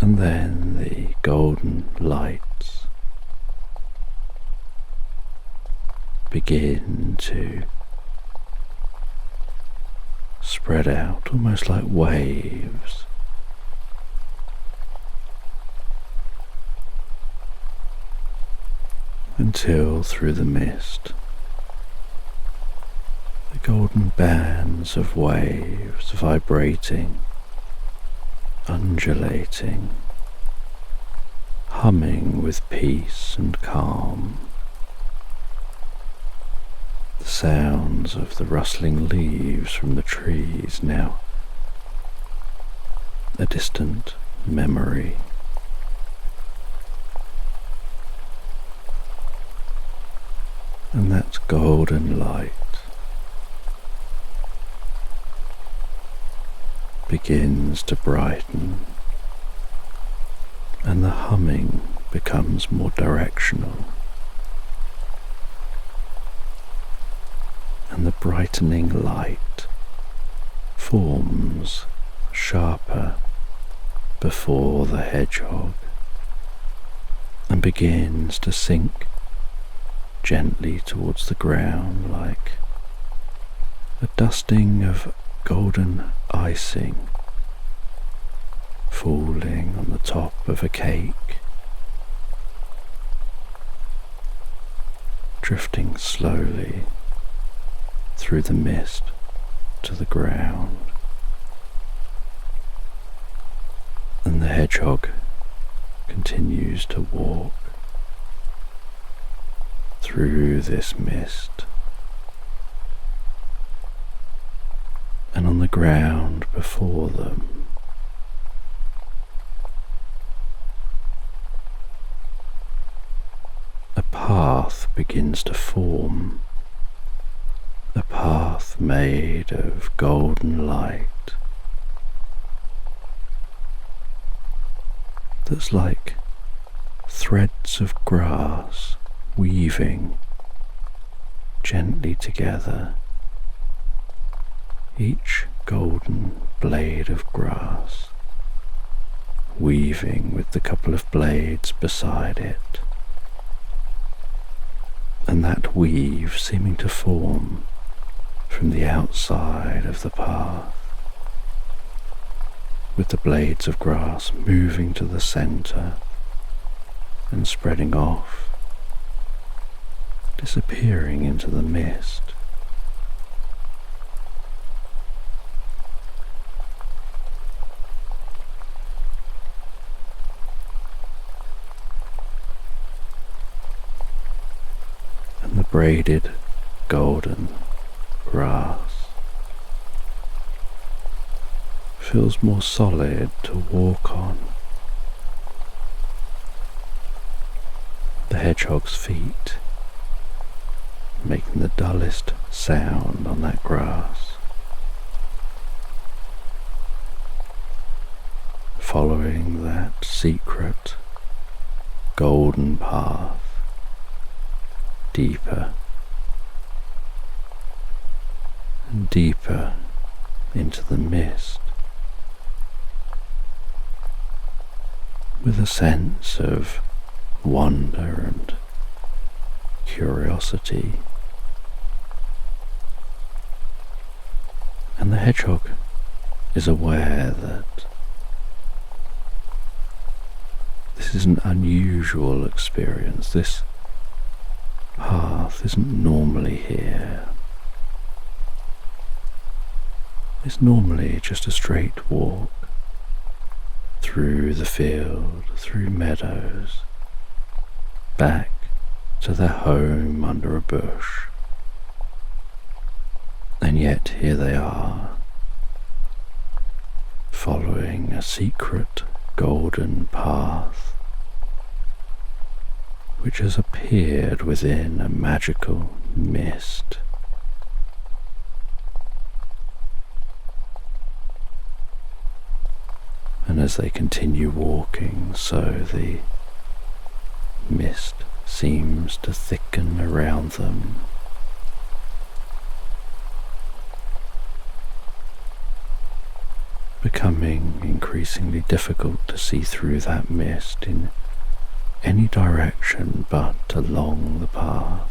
And then the golden lights begin to spread out almost like waves, until through the mist the golden bands of waves vibrating, undulating, humming with peace and calm. The sounds of the rustling leaves from the trees now a distant memory. And that golden light begins to brighten, and the humming becomes more directional, and the brightening light forms sharper before the hedgehog and begins to sink gently towards the ground like a dusting of golden icing falling on the top of a cake, drifting slowly through the mist to the ground. And the hedgehog continues to walk through this mist, and on the ground before them a path begins to form, a path made of golden light that's like threads of grass weaving gently together, each golden blade of grass weaving with the couple of blades beside it, and that weave seeming to form from the outside of the path, with the blades of grass moving to the centre and spreading off, disappearing into the mist. And the braided golden grass feels more solid to walk on. The hedgehog's feet making the dullest sound on that grass, following that secret golden path deeper and deeper into the mist, with a sense of wonder and curiosity. And the hedgehog is aware that this is an unusual experience. This path isn't normally here. It's normally just a straight walk through the field, through meadows, back to their home under a bush. And yet here they are, following a secret golden path which has appeared within a magical mist. And as they continue walking, so the mist seems to thicken around them, becoming increasingly difficult to see through that mist in any direction but along the path.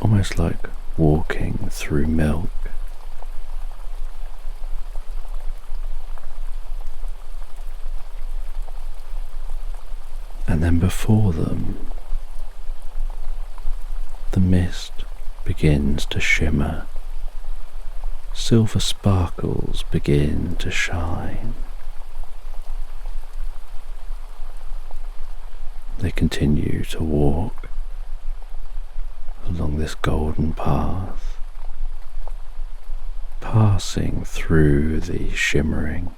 Almost like walking through milk. And then before them, the mist begins to shimmer. Silver sparkles begin to shine. They continue to walk along this golden path, passing through the shimmering,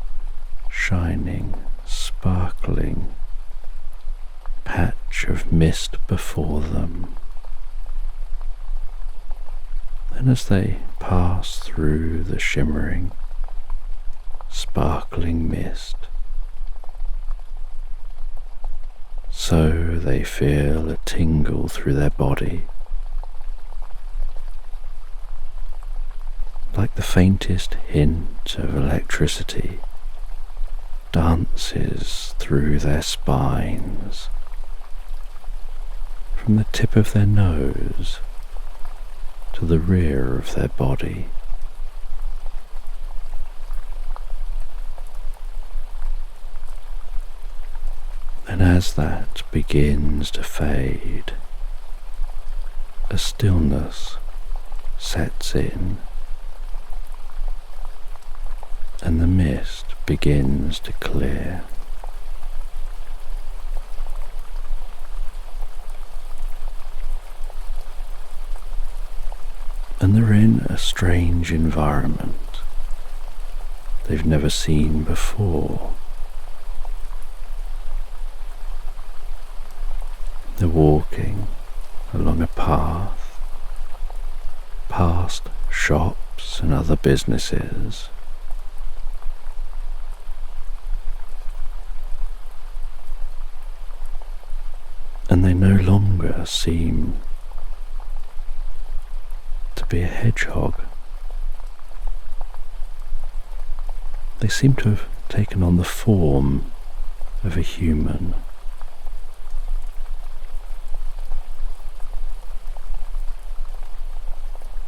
shining, sparkling sparkling patch of mist before them. And as they pass through the shimmering, sparkling mist, so they feel a tingle through their body, like the faintest hint of electricity dances through their spines, from the tip of their nose to the rear of their body. And as that begins to fade, a stillness sets in, and the mist begins to clear. And they're in a strange environment they've never seen before. They're walking along a path past shops and other businesses. And they no longer seem to be a hedgehog. They seem to have taken on the form of a human.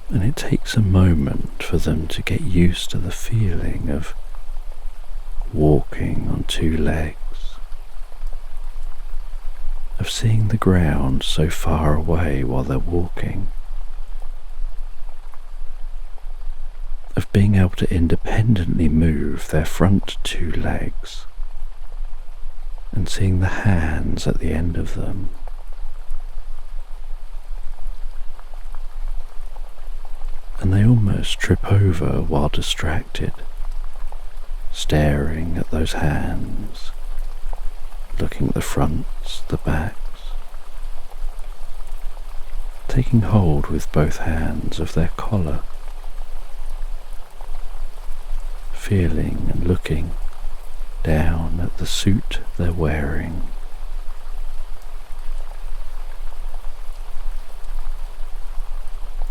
And it takes a moment for them to get used to the feeling of walking on two legs, of seeing the ground so far away while they're walking, of being able to independently move their front two legs and seeing the hands at the end of them. And they almost trip over while distracted, staring at those hands, looking at the fronts, the backs, taking hold with both hands of their collar, feeling and looking down at the suit they're wearing.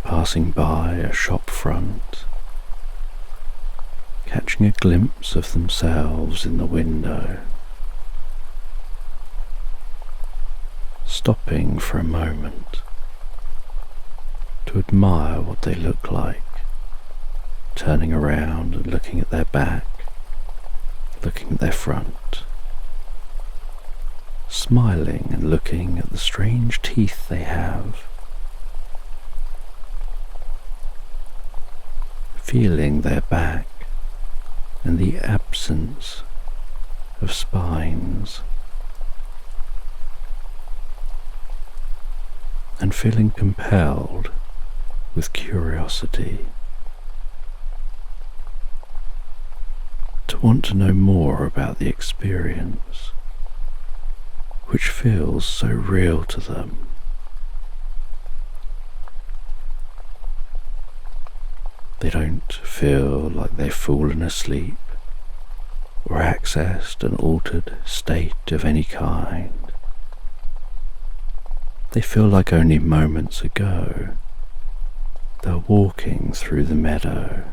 Passing by a shop front, catching a glimpse of themselves in the window, stopping for a moment to admire what they look like, turning around and looking at their back, looking at their front, smiling and looking at the strange teeth they have, feeling their back and the absence of spines, and feeling compelled with curiosity to want to know more about the experience, which feels so real to them. They don't feel like they've fallen asleep or accessed an altered state of any kind. They feel like only moments ago they're walking through the meadow.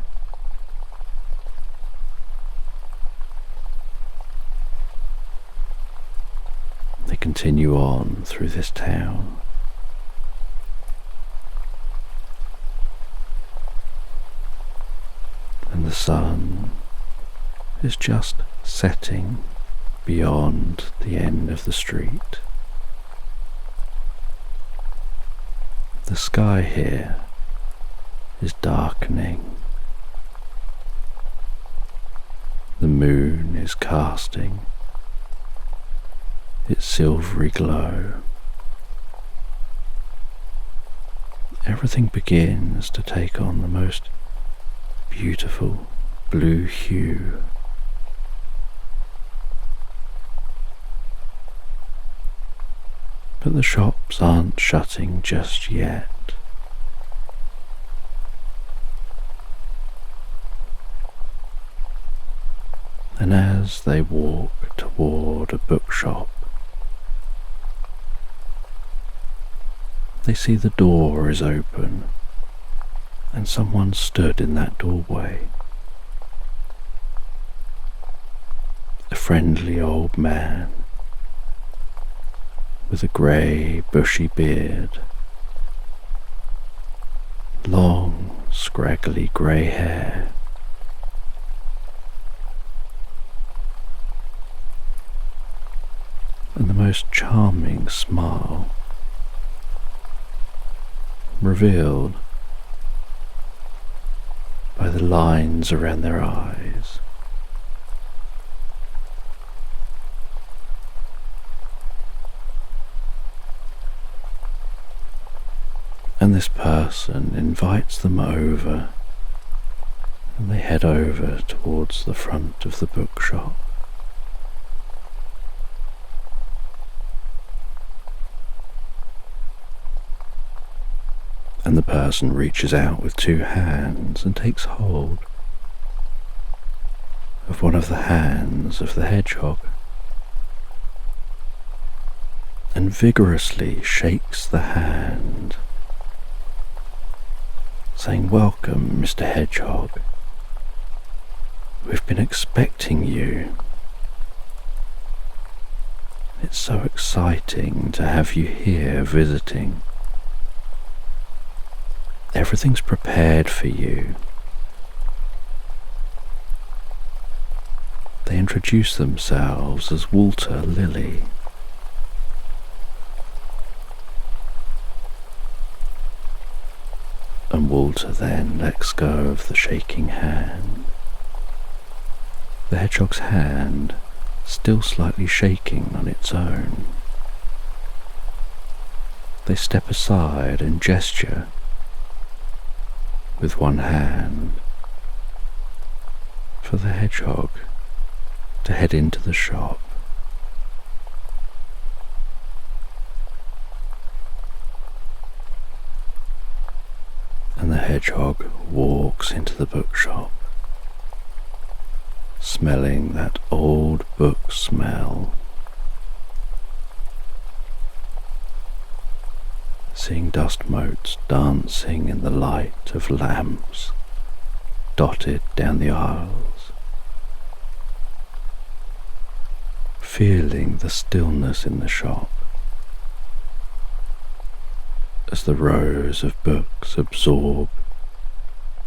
They continue on through this town. And the sun is just setting beyond the end of the street. The sky here is darkening. The moon is casting its silvery glow. Everything begins to take on the most beautiful blue hue. But the shops aren't shutting just yet. And as they walk toward a bookshop, they see the door is open and someone stood in that doorway. A friendly old man with a grey, bushy beard, long, scraggly grey hair, and the most charming smile, revealed by the lines around their eyes. And this person invites them over, and they head over towards the front of the bookshop. And the person reaches out with two hands and takes hold of one of the hands of the hedgehog and vigorously shakes the hand, saying, "Welcome, Mr. Hedgehog. We've been expecting you. It's so exciting to have you here visiting. Everything's prepared for you." They introduce themselves as Walter Lilly. And Walter then lets go of the shaking hand, the hedgehog's hand still slightly shaking on its own. They step aside and gesture with one hand for the hedgehog to head into the shop. And the hedgehog walks into the bookshop, smelling that old book smell, seeing dust motes dancing in the light of lamps dotted down the aisles, feeling the stillness in the shop as the rows of books absorb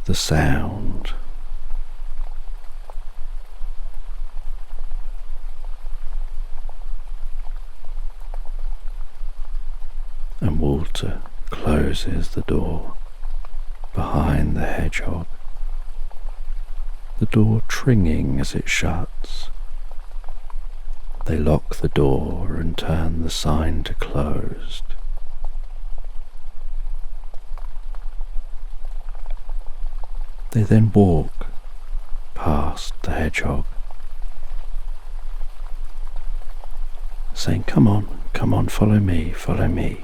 the sound. And Walter closes the door behind the hedgehog, the door tringing as it shuts. They lock the door and turn the sign to closed. They then walk past the hedgehog, saying, come on, follow me, follow me."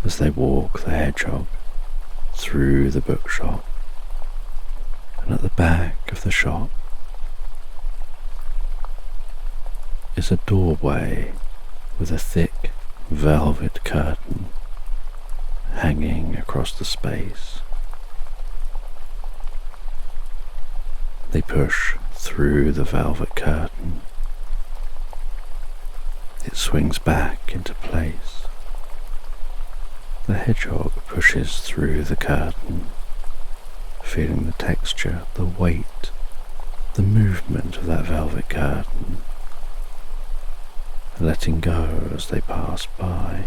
As they walk the hedgehog through the bookshop, and at the back of the shop is a doorway with a thick velvet curtain hanging across the space. They push through the velvet curtain. It swings back into place. The hedgehog pushes through the curtain, feeling the texture, the weight, the movement of that velvet curtain, letting go as they pass by.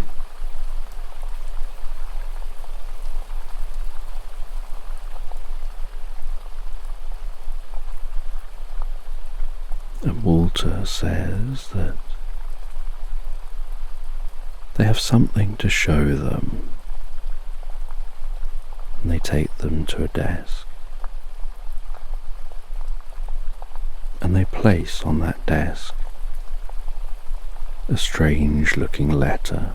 And Walter says that they have something to show them, and they take them to a desk, and they place on that desk a strange-looking letter.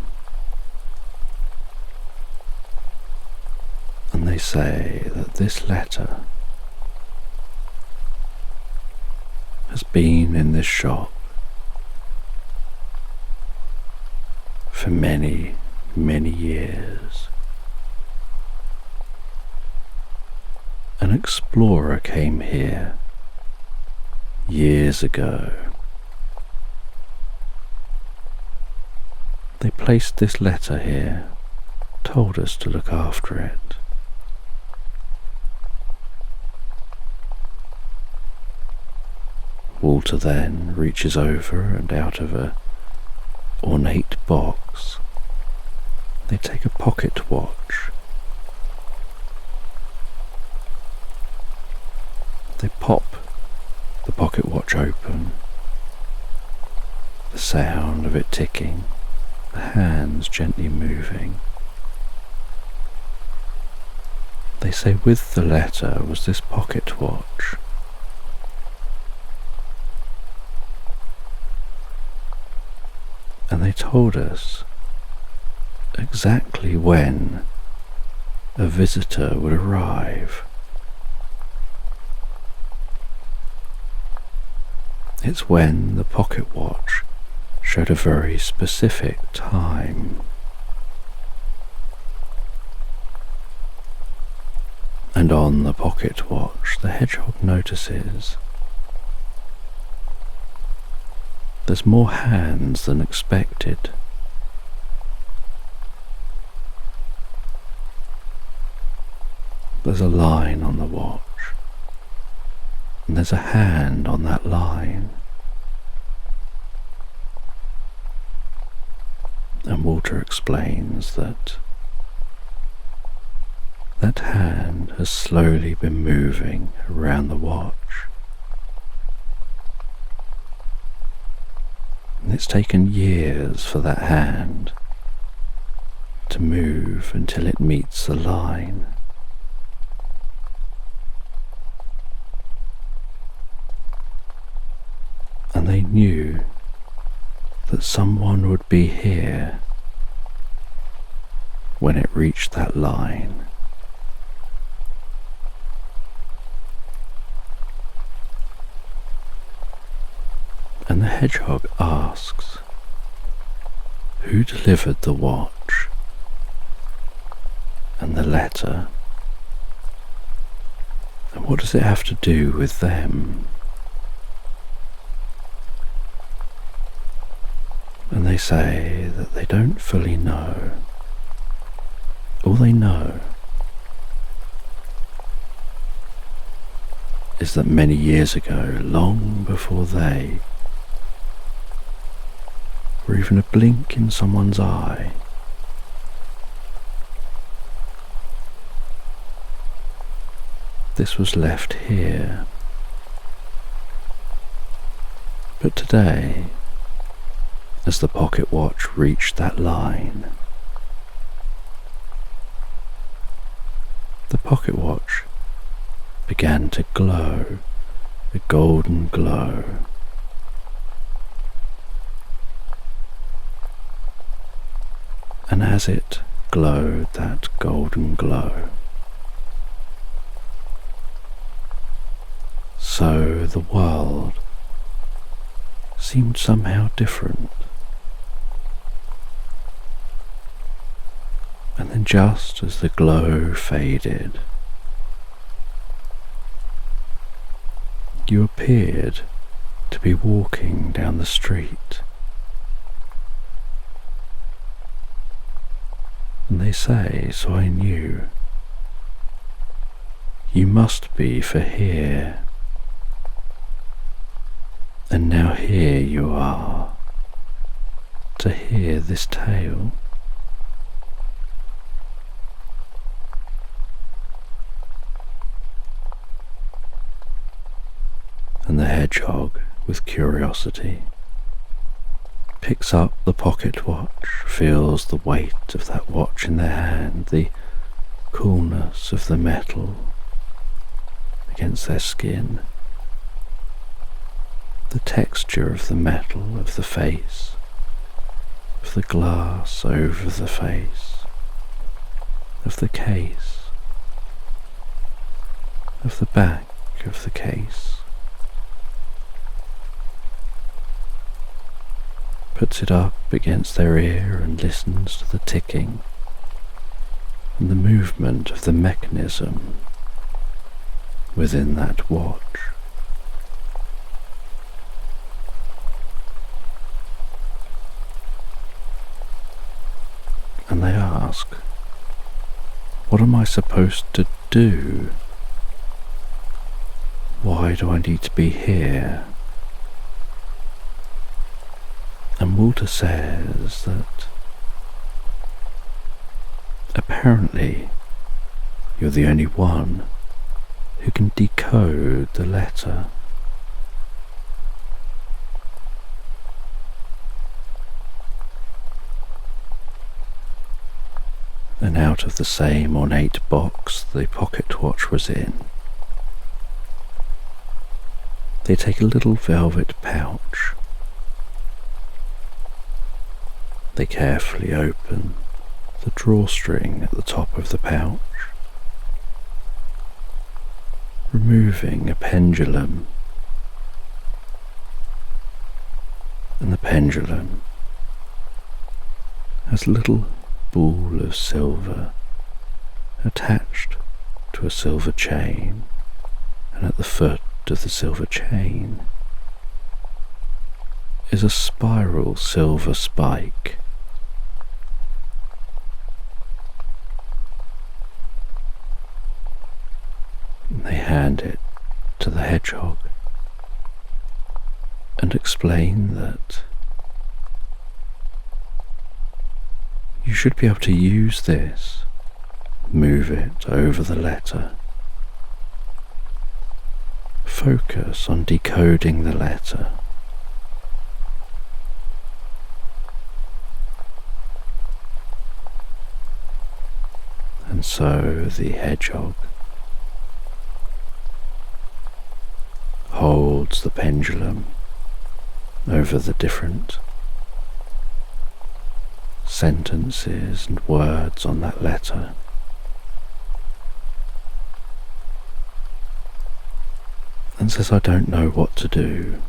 And they say that this letter has been in this shop for many, many years. An explorer came here years ago. They placed this letter here, told us to look after it. Walter then reaches over and out of a ornate box, they take a pocket watch. They pop the pocket watch open, the sound of it ticking, the hands gently moving. They say with the letter was this pocket watch. And they told us exactly when a visitor would arrive. It's when the pocket watch showed a very specific time. And on the pocket watch, the hedgehog notices there's more hands than expected. There's a line on the watch, and there's a hand on that line. And Walter explains that that hand has slowly been moving around the watch. And it's taken years for that hand to move until it meets the line. And they knew that someone would be here when it reached that line. And the hedgehog asks, who delivered the watch and the letter, and what does it have to do with them? And they say that they don't fully know. All they know is that many years ago, long before they or even a blink in someone's eye, this was left here. But today, as the pocket watch reached that line, the pocket watch began to glow, a golden glow. And as it glowed that golden glow, so the world seemed somehow different. And then just as the glow faded, you appeared to be walking down the street. And they say, so I knew, you must be for here. And now here you are, to hear this tale. And the hedgehog, with curiosity, picks up the pocket watch, feels the weight of that watch in their hand, the coolness of the metal against their skin, the texture of the metal of the face the glass over the face, of the case, of the back of the case, puts it up against their ear and listens to the ticking and the movement of the mechanism within that watch. And they ask, what am I supposed to do? Why do I need to be here? And Walter says that apparently you're the only one who can decode the letter. And out of the same ornate box the pocket watch was in, they take a little velvet pouch. They carefully open the drawstring at the top of the pouch, removing a pendulum, and the pendulum has a little ball of silver attached to a silver chain, and at the foot of the silver chain is a spiral silver spike. They hand it to the hedgehog and explain that you should be able to use this, move it over the letter, focus on decoding the letter, and so the hedgehog holds the pendulum over the different sentences and words on that letter, and says, I don't know what to do.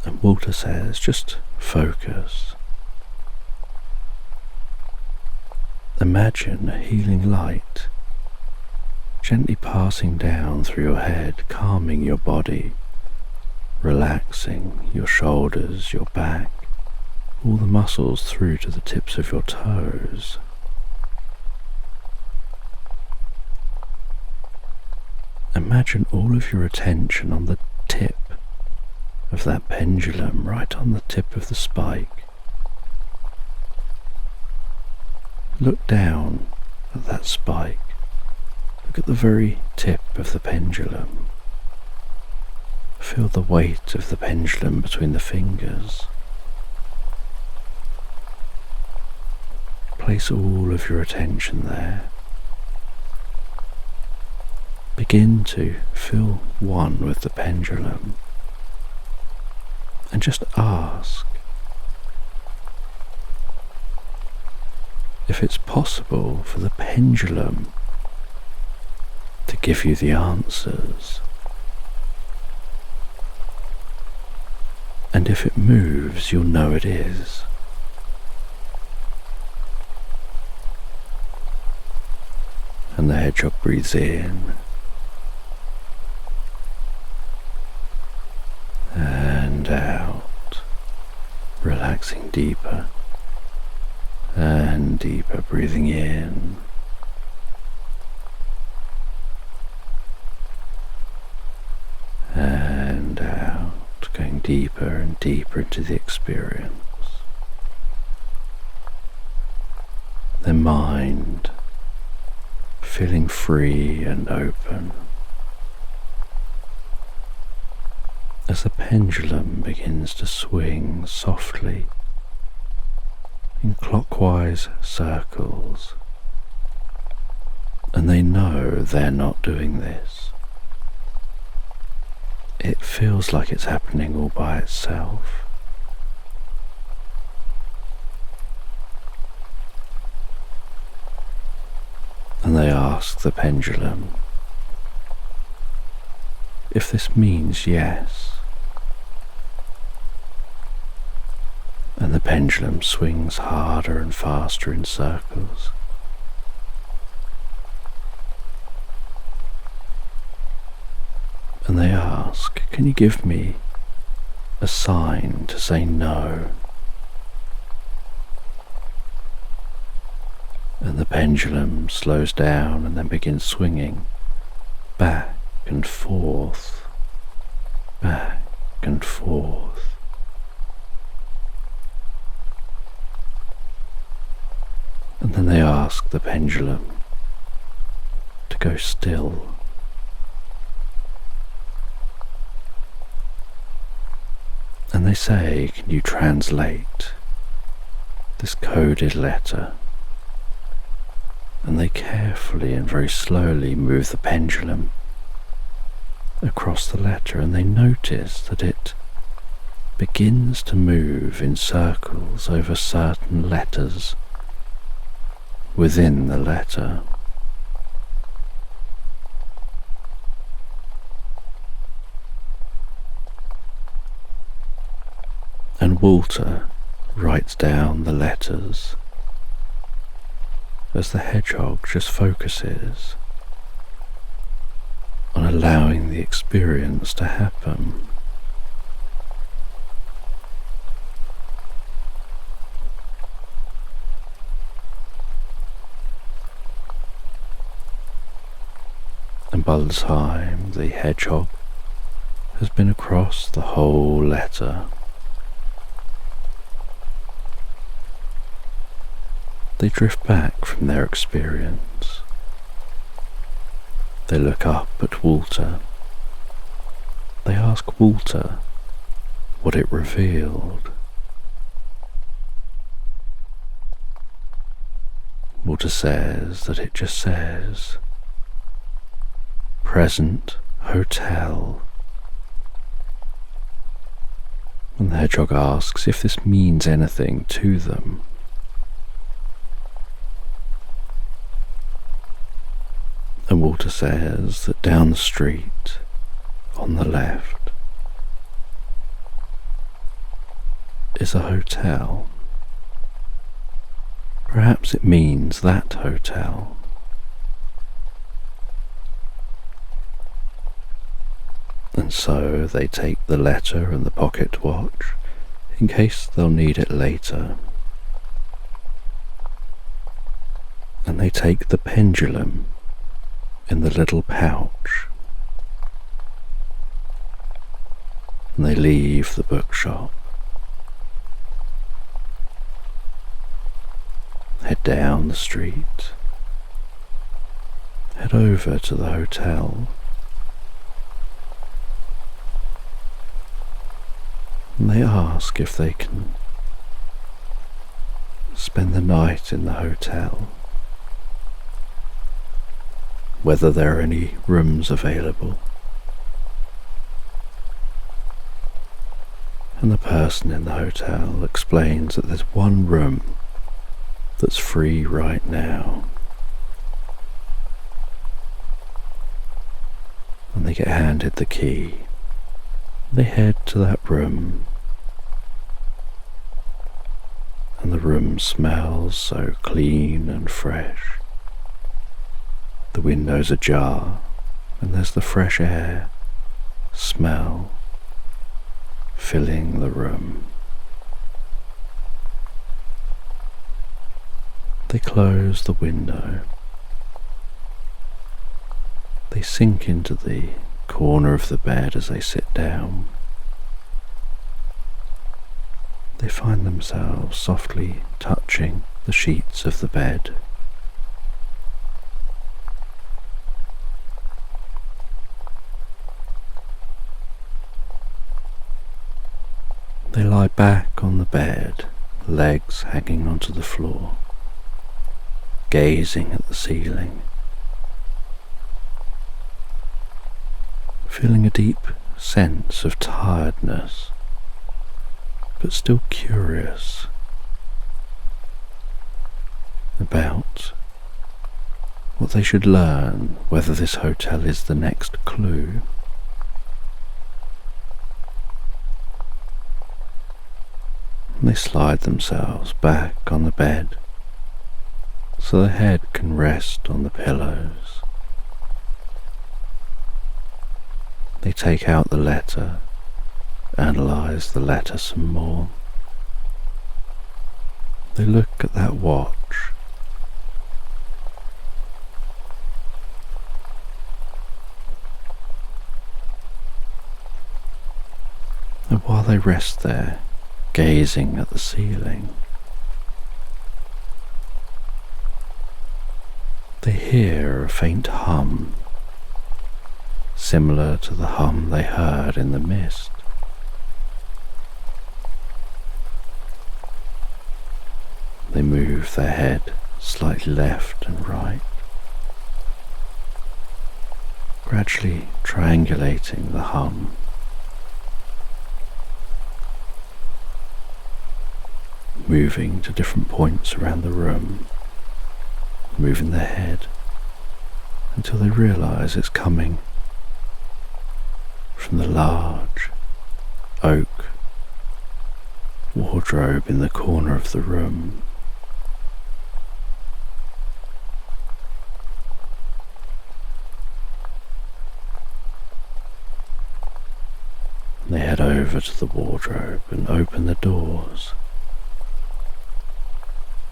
And Walter says, just focus. Imagine a healing light gently passing down through your head, calming your body, relaxing your shoulders, your back, all the muscles through to the tips of your toes. Imagine all of your attention on the tip of that pendulum, right on the tip of the spike. Look down at that spike. Look at the very tip of the pendulum. Feel the weight of the pendulum between the fingers. Place all of your attention there. Begin to feel one with the pendulum, and just ask if it's possible for the pendulum to give you the answers, and if it moves, you'll know it is. And the hedgehog breathes in and out, relaxing deeper and deeper, breathing in and out, going deeper and deeper into the experience. The mind feeling free and open as the pendulum begins to swing softly in clockwise circles, and they know they're not doing this. It feels like it's happening all by itself, And they ask the pendulum if this means yes. And the pendulum swings harder and faster in circles. And they ask, can you give me a sign to say no? And the pendulum slows down and then begins swinging back and forth, back and forth. And then they ask the pendulum to go still. And they say, can you translate this coded letter? And they carefully and very slowly move the pendulum across the letter, and they notice that it begins to move in circles over certain letters within the letter. And Walter writes down the letters as the hedgehog just focuses on allowing the experience to happen. And by the time the hedgehog has been across the whole letter, they drift back from their experience. They look up at Walter. They ask Walter what it revealed. Walter says that it just says, present hotel. And the hedgehog asks if this means anything to them. And Walter says that down the street, on the left, is a hotel. Perhaps it means that hotel. And so they take the letter and the pocket watch in case they'll need it later. And they take the pendulum in the little pouch, and they leave the bookshop, head down the street, head over to the hotel, and they ask if they can spend the night in the hotel, whether there are any rooms available. And the person in the hotel explains that there's one room that's free right now. And they get handed the key. They head to that room. And the room smells so clean and fresh. The windows are ajar, and there's the fresh air, smell, filling the room. They close the window. They sink into the corner of the bed as they sit down. They find themselves softly touching the sheets of the bed. They lie back on the bed, legs hanging onto the floor, gazing at the ceiling, feeling a deep sense of tiredness, but still curious about what they should learn, whether this hotel is the next clue. They slide themselves back on the bed so their head can rest on the pillows. They take out the letter, analyse the letter some more. They look at that watch. And while they rest there, gazing at the ceiling, they hear a faint hum, similar to the hum they heard in the mist. They move their head slightly left and right, gradually triangulating the hum. Moving to different points around the room, moving their head until they realise it's coming from the large oak wardrobe in the corner of the room. They head over to the wardrobe and open the doors.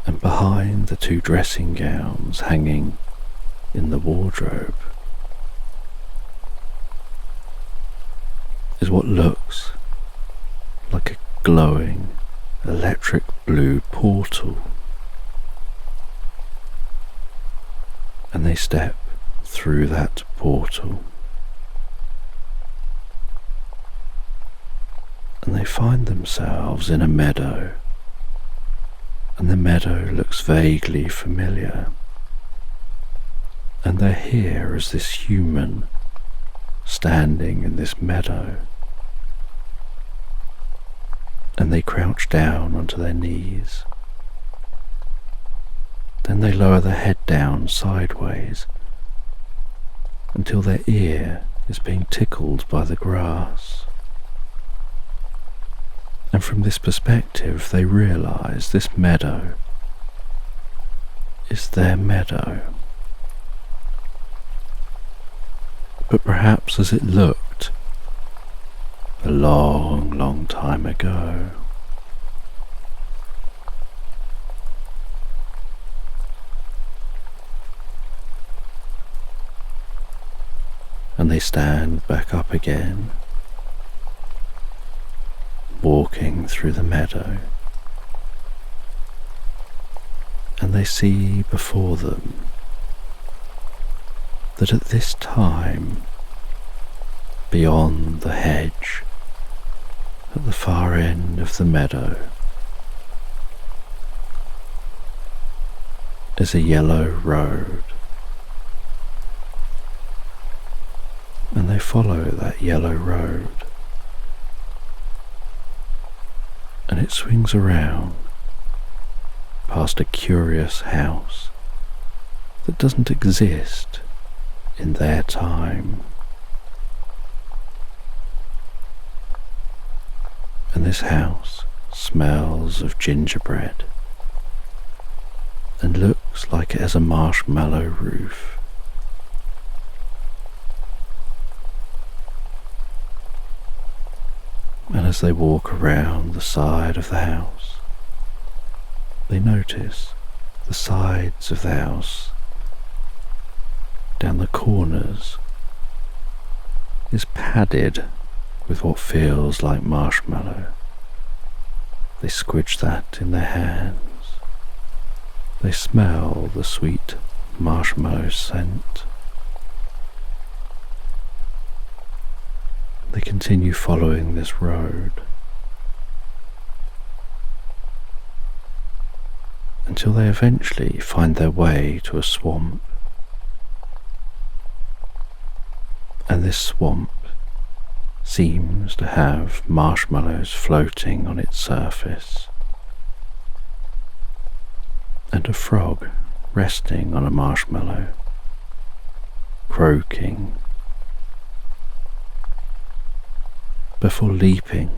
And behind the two dressing gowns hanging in the wardrobe is what looks like a glowing electric blue portal. And they step through that portal. And they find themselves in a meadow. And the meadow looks vaguely familiar, and they're here as this human standing in this meadow, and they crouch down onto their knees. Then they lower their head down sideways until their ear is being tickled by the grass. And from this perspective they realise this meadow is their meadow. But perhaps as it looked a long, long time ago. And they stand back up again, walking through the meadow, and they see before them that at this time, beyond the hedge, at the far end of the meadow, is a yellow road, and they follow that yellow road. And it swings around past a curious house that doesn't exist in their time. And this house smells of gingerbread and looks like it has a marshmallow roof. And as they walk around the side of the house, they notice the sides of the house, down the corners, is padded with what feels like marshmallow. They squidge that in their hands. They smell the sweet marshmallow scent. They continue following this road until they eventually find their way to a swamp. And this swamp seems to have marshmallows floating on its surface, and a frog resting on a marshmallow croaking before leaping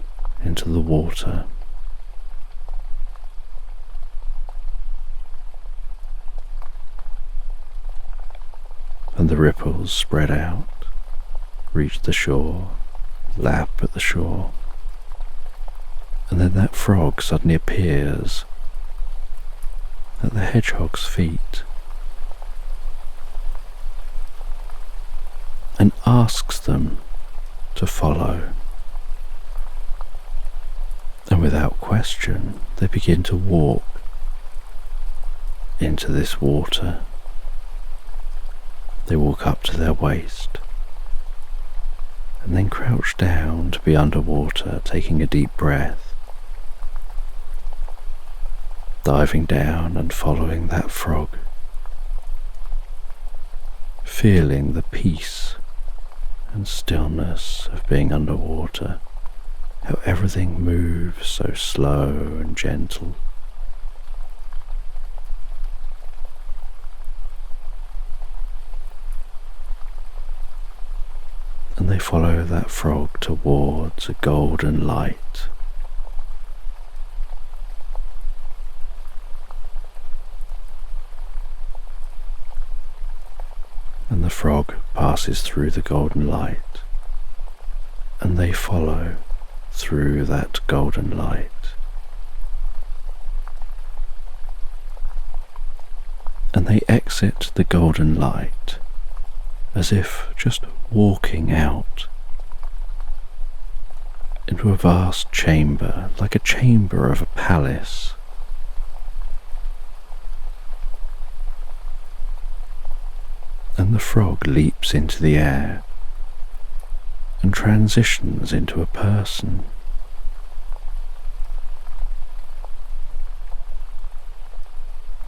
into the water. And the ripples spread out, reach the shore, lap at the shore, and then that frog suddenly appears at the hedgehog's feet and asks them to follow. And without question, they begin to walk into this water. They walk up to their waist and then crouch down to be underwater, taking a deep breath, diving down and following that frog, feeling the peace and stillness of being underwater, how everything moves so slow and gentle. And they follow that frog towards a golden light. And the frog passes through the golden light, and they follow through that golden light. And they exit the golden light as if just walking out into a vast chamber, like a chamber of a palace. And the frog leaps into the air and transitions into a person.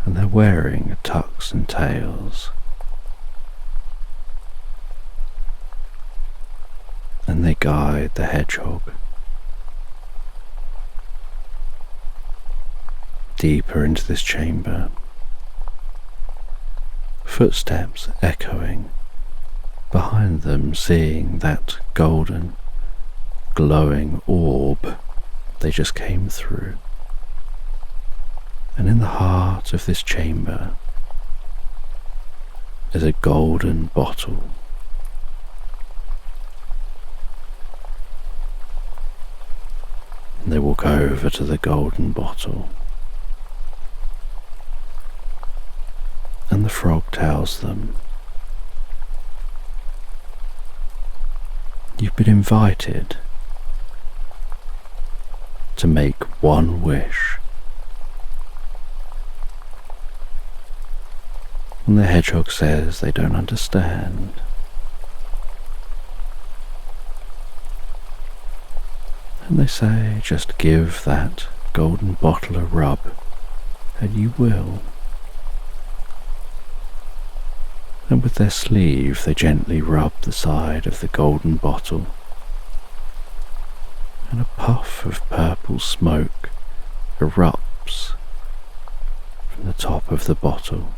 And they're wearing tucks and tails. And they guide the hedgehog deeper into this chamber, footsteps echoing behind them, seeing that golden, glowing orb they just came through. And in the heart of this chamber is a golden bottle. And they walk over to the golden bottle, and the frog tells them, "You've been invited to make one wish." And the hedgehog says they don't understand. And they say, "Just give that golden bottle a rub, and you will." And with their sleeve they gently rub the side of the golden bottle, and a puff of purple smoke erupts from the top of the bottle.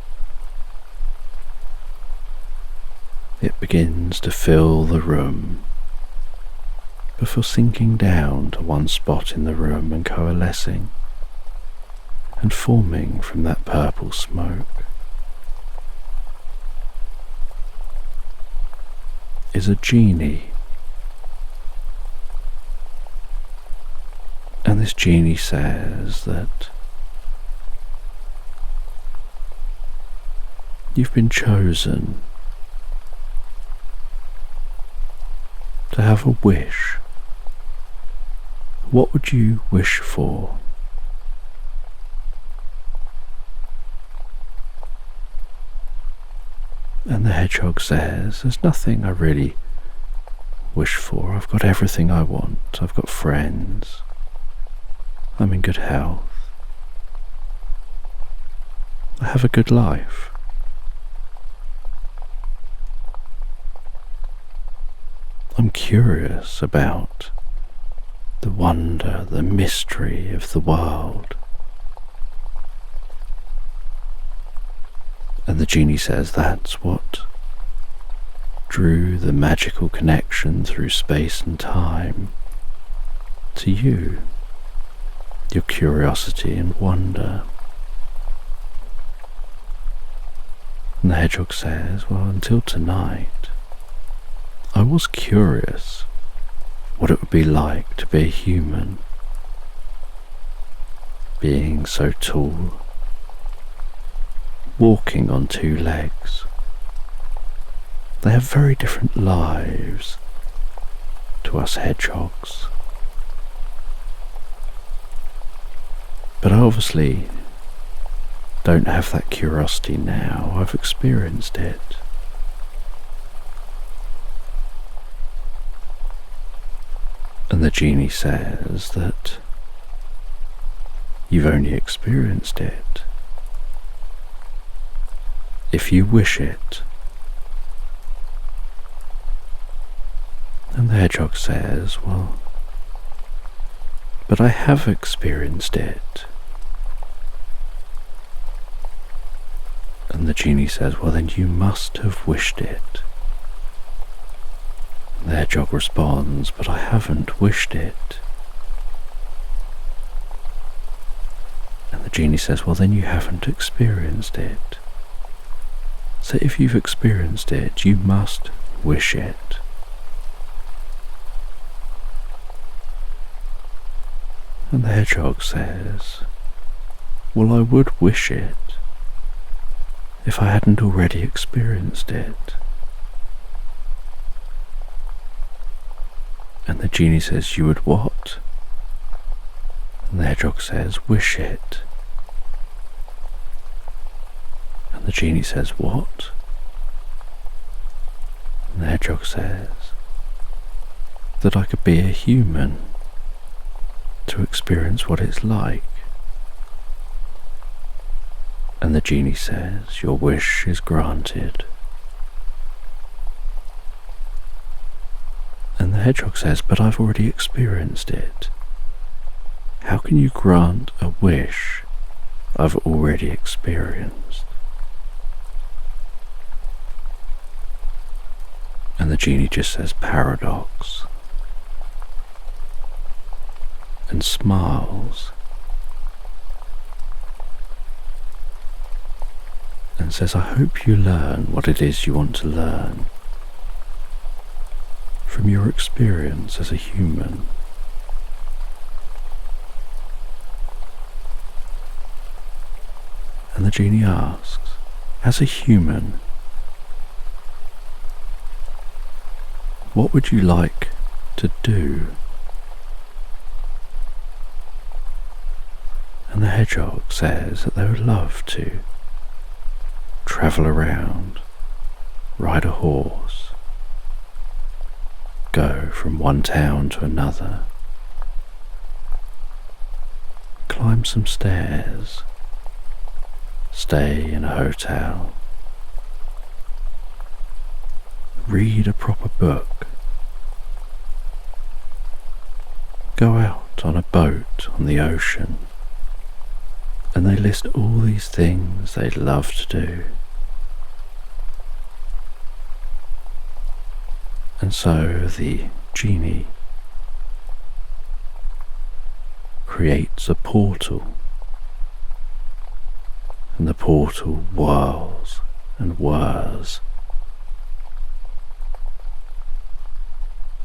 It begins to fill the room before sinking down to one spot in the room and coalescing and forming from that purple smoke is a genie. And this genie says that you've been chosen to have a wish. What would you wish for? And the hedgehog says, "There's nothing I really wish for. I've got everything I want. I've got friends. I'm in good health. I have a good life. I'm curious about the wonder, the mystery of the world." And the genie says, "That's what drew the magical connection through space and time to you, your curiosity and wonder. And the hedgehog says, well, until tonight, I was curious what it would be like to be a human, being so tall, walking on two legs. They have very different lives to us hedgehogs. But I obviously don't have that curiosity now. I've experienced it. And the genie says that you've only experienced it if you wish it. And the hedgehog says, well, but I have experienced it. And the genie says, well, then you must have wished it. And the hedgehog responds, but I haven't wished it. And the genie says, well, then you haven't experienced it. So if you've experienced it, you must wish it. And the hedgehog says, well, I would wish it if I hadn't already experienced it. And the genie says, you would what? And the hedgehog says, wish it. And the genie says, what? And the hedgehog says, that I could be a human to experience what it's like. And the genie says, your wish is granted. And the hedgehog says, but I've already experienced it. How can you grant a wish I've already experienced? And the genie just says, paradox, and smiles and says, I hope you learn what it is you want to learn from your experience as a human. And the genie asks, as a human, what would you like to do? And the hedgehog says that they would love to travel around, ride a horse, go from one town to another, climb some stairs, stay in a hotel, read a proper book, go out on a boat on the ocean. And they list all these things they'd love to do. And so the genie creates a portal, and the portal whirls and whirs,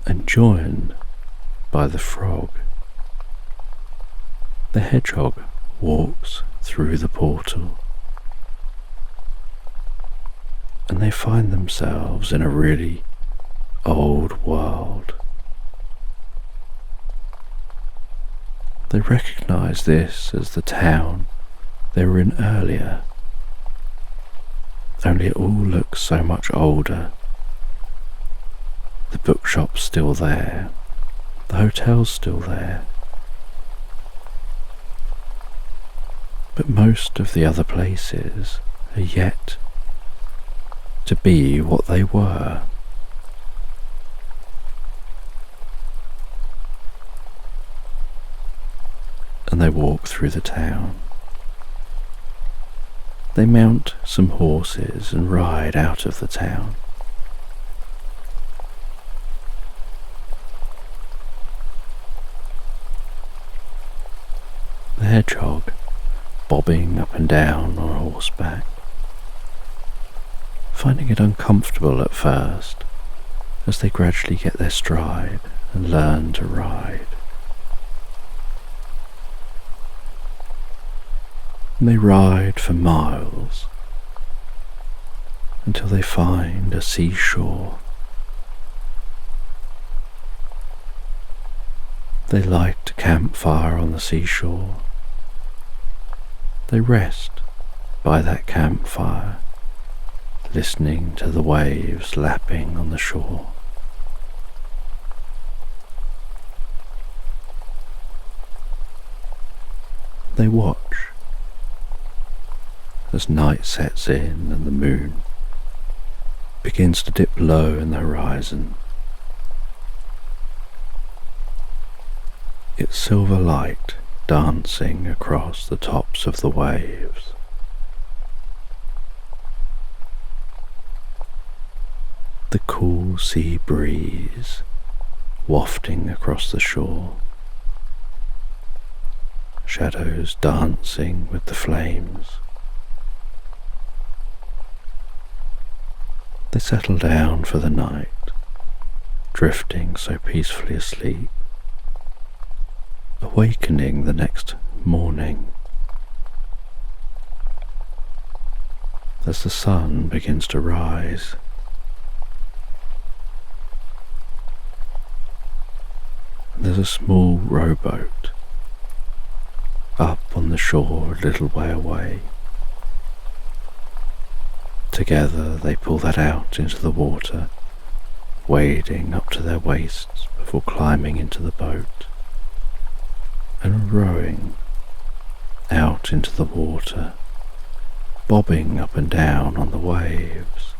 and joined by the frog, the hedgehog walks through the portal, and they find themselves in a really old world. They recognize this as the town they were in earlier, only it all looks so much older. The bookshop's still there, the hotel's still there, but most of the other places are yet to be what they were. And they walk through the town. They mount some horses and ride out of the town. hedgehog bobbing up and down on horseback, finding it uncomfortable at first as they gradually get their stride and learn to ride. And they ride for miles until they find a seashore. They light a campfire on the seashore. They rest by that campfire, listening to the waves lapping on the shore. They watch as night sets in and the moon begins to dip low in the horizon. Its silver light dancing across the tops of the waves. The cool sea breeze wafting across the shore. Shadows dancing with the flames. They settle down for the night, drifting so peacefully asleep, awakening the next morning as the sun begins to rise. There's a small rowboat up on the shore a little way away. Together they pull that out into the water, wading up to their waists before climbing into the boat and rowing out into the water, bobbing up and down on the waves.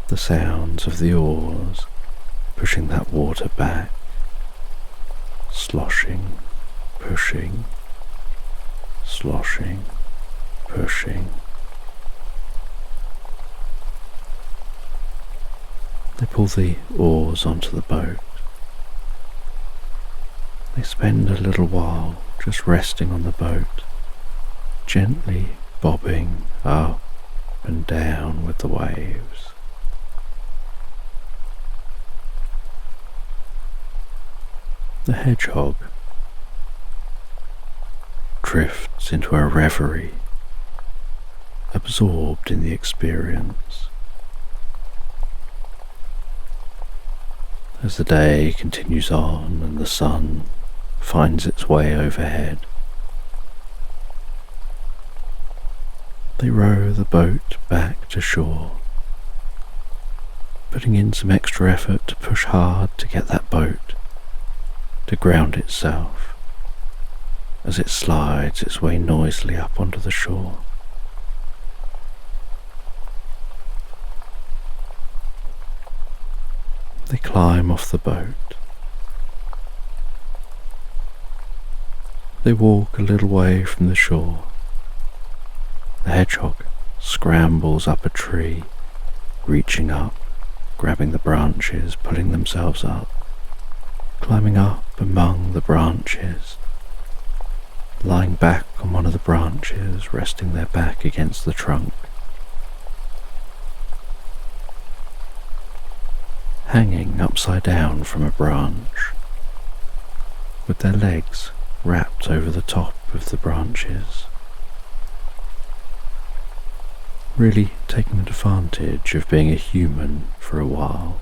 The sounds of the oars pushing that water back, sloshing, pushing, sloshing, pushing. They pull the oars onto the boat. They spend a little while just resting on the boat, gently bobbing up and down with the waves. The hedgehog drifts into a reverie, absorbed in the experience. As the day continues on and the sun finds its way overhead, they row the boat back to shore, putting in some extra effort to push hard to get that boat to ground itself as it slides its way noisily up onto the shore. They climb off the boat. They walk a little way from the shore. The hedgehog scrambles up a tree, reaching up, grabbing the branches, pulling themselves up, climbing up among the branches, lying back on one of the branches, resting their back against the trunk, hanging upside down from a branch, with their legs wrapped over the top of the branches, really taking advantage of being a human for a while.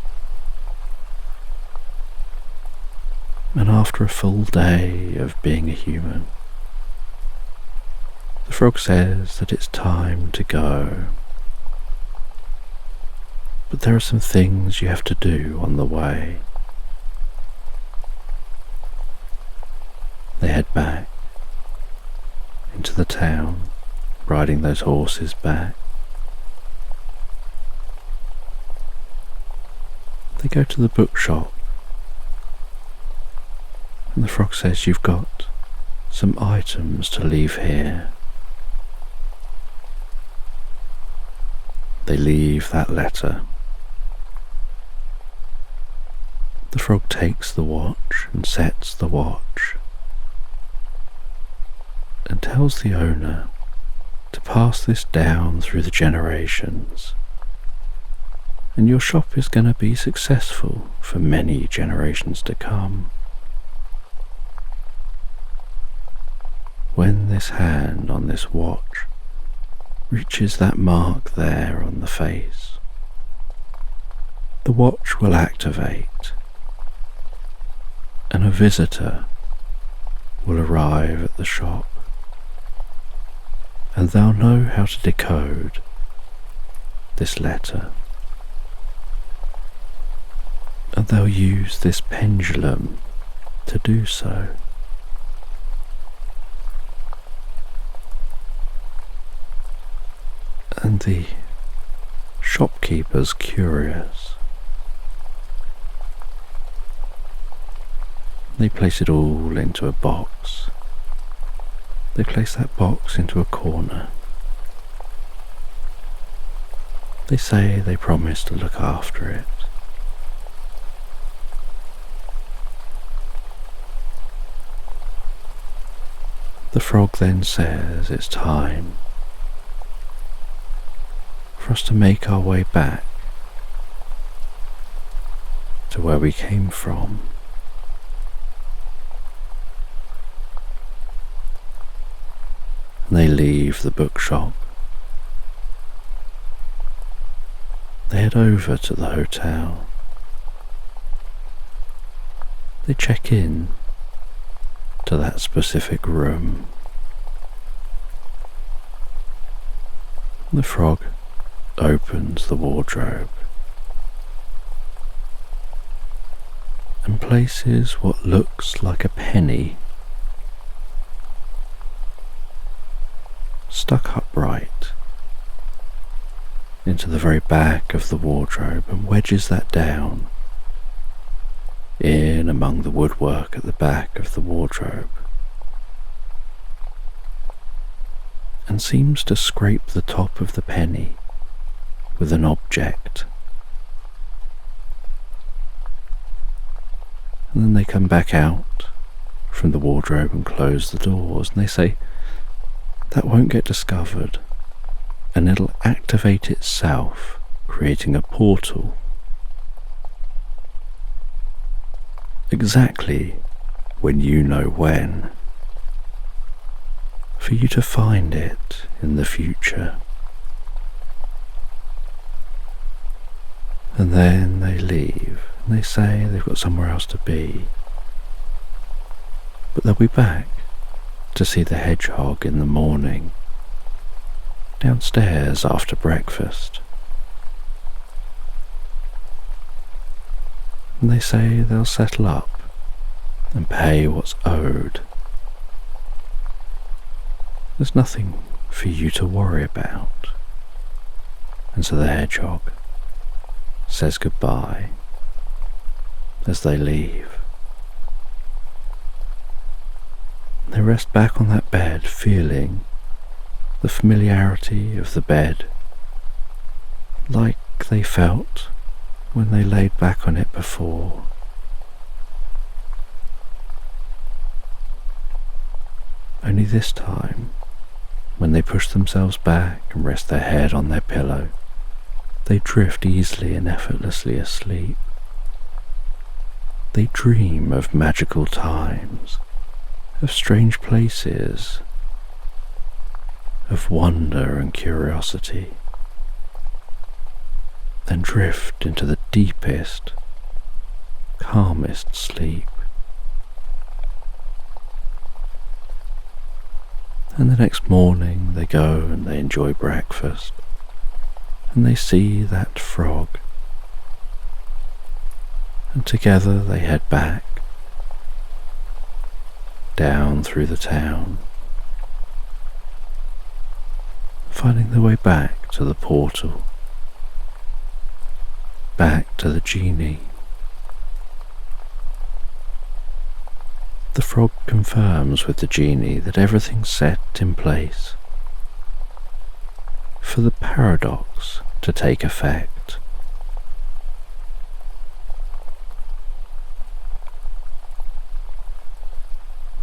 And after a full day of being a human, the frog says that it's time to go. But there are some things you have to do on the way. They head back into the town, riding those horses back. They go to the bookshop, and the frog says, "You've got some items to leave here." They leave that letter. The frog takes the watch and sets the watch and tells the owner to pass this down through the generations, and your shop is going to be successful for many generations to come. When this hand on this watch reaches that mark there on the face, the watch will activate, and a visitor will arrive at the shop, and they'll know how to decode this letter, and they'll use this pendulum to do so. And the shopkeeper's curious. They place it all into a box. They place that box into a corner. They say they promise to look after it. The frog then says it's time for us to make our way back to where we came from. And they leave the bookshop. They head over to the hotel. They check in to that specific room. The frog opens the wardrobe and places what looks like a penny stuck upright into the very back of the wardrobe, and wedges that down in among the woodwork at the back of the wardrobe, and seems to scrape the top of the penny with an object. And then they come back out from the wardrobe and close the doors, and they say, that won't get discovered, and it'll activate itself, creating a portal. Exactly when you know when, for you to find it in the future. And then they leave, and they say they've got somewhere else to be, but they'll be back to see the hedgehog in the morning, downstairs after breakfast. And they say they'll settle up and pay what's owed. There's nothing for you to worry about. And so the hedgehog says goodbye as they leave. They rest back on that bed, feeling the familiarity of the bed, like they felt when they laid back on it before. Only this time, when they push themselves back and rest their head on their pillow, they drift easily and effortlessly asleep. They dream of magical times, of strange places, of wonder and curiosity, then drift into the deepest, calmest sleep. And the next morning they go and they enjoy breakfast, and they see that frog, and together they head back down through the town, finding their way back to the portal, back to the genie. The frog confirms with the genie that everything's set in place for the paradox to take effect.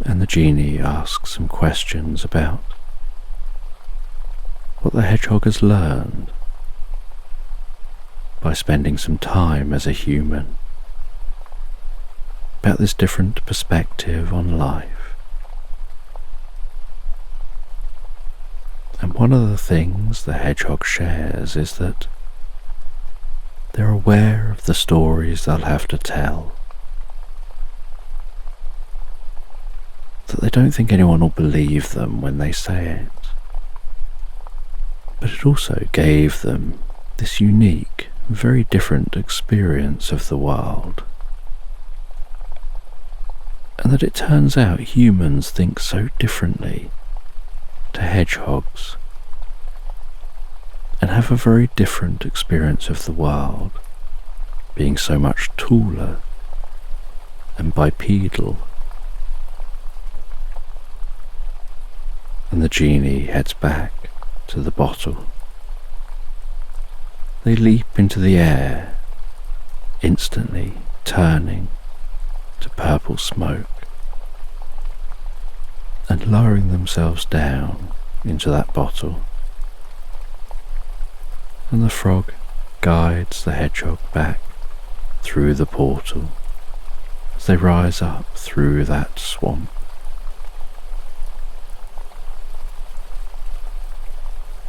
And the genie asks some questions about what the hedgehog has learned by spending some time as a human, about this different perspective on life. And one of the things the hedgehog shares is that they're aware of the stories they'll have to tell, that they don't think anyone will believe them when they say it. But it also gave them this unique, very different experience of the world. And that it turns out humans think so differently to hedgehogs and have a very different experience of the world, being so much taller and bipedal. And the genie heads back to the bottle. They leap into the air, instantly turning to purple smoke and lowering themselves down into that bottle. And the frog guides the hedgehog back through the portal as they rise up through that swamp.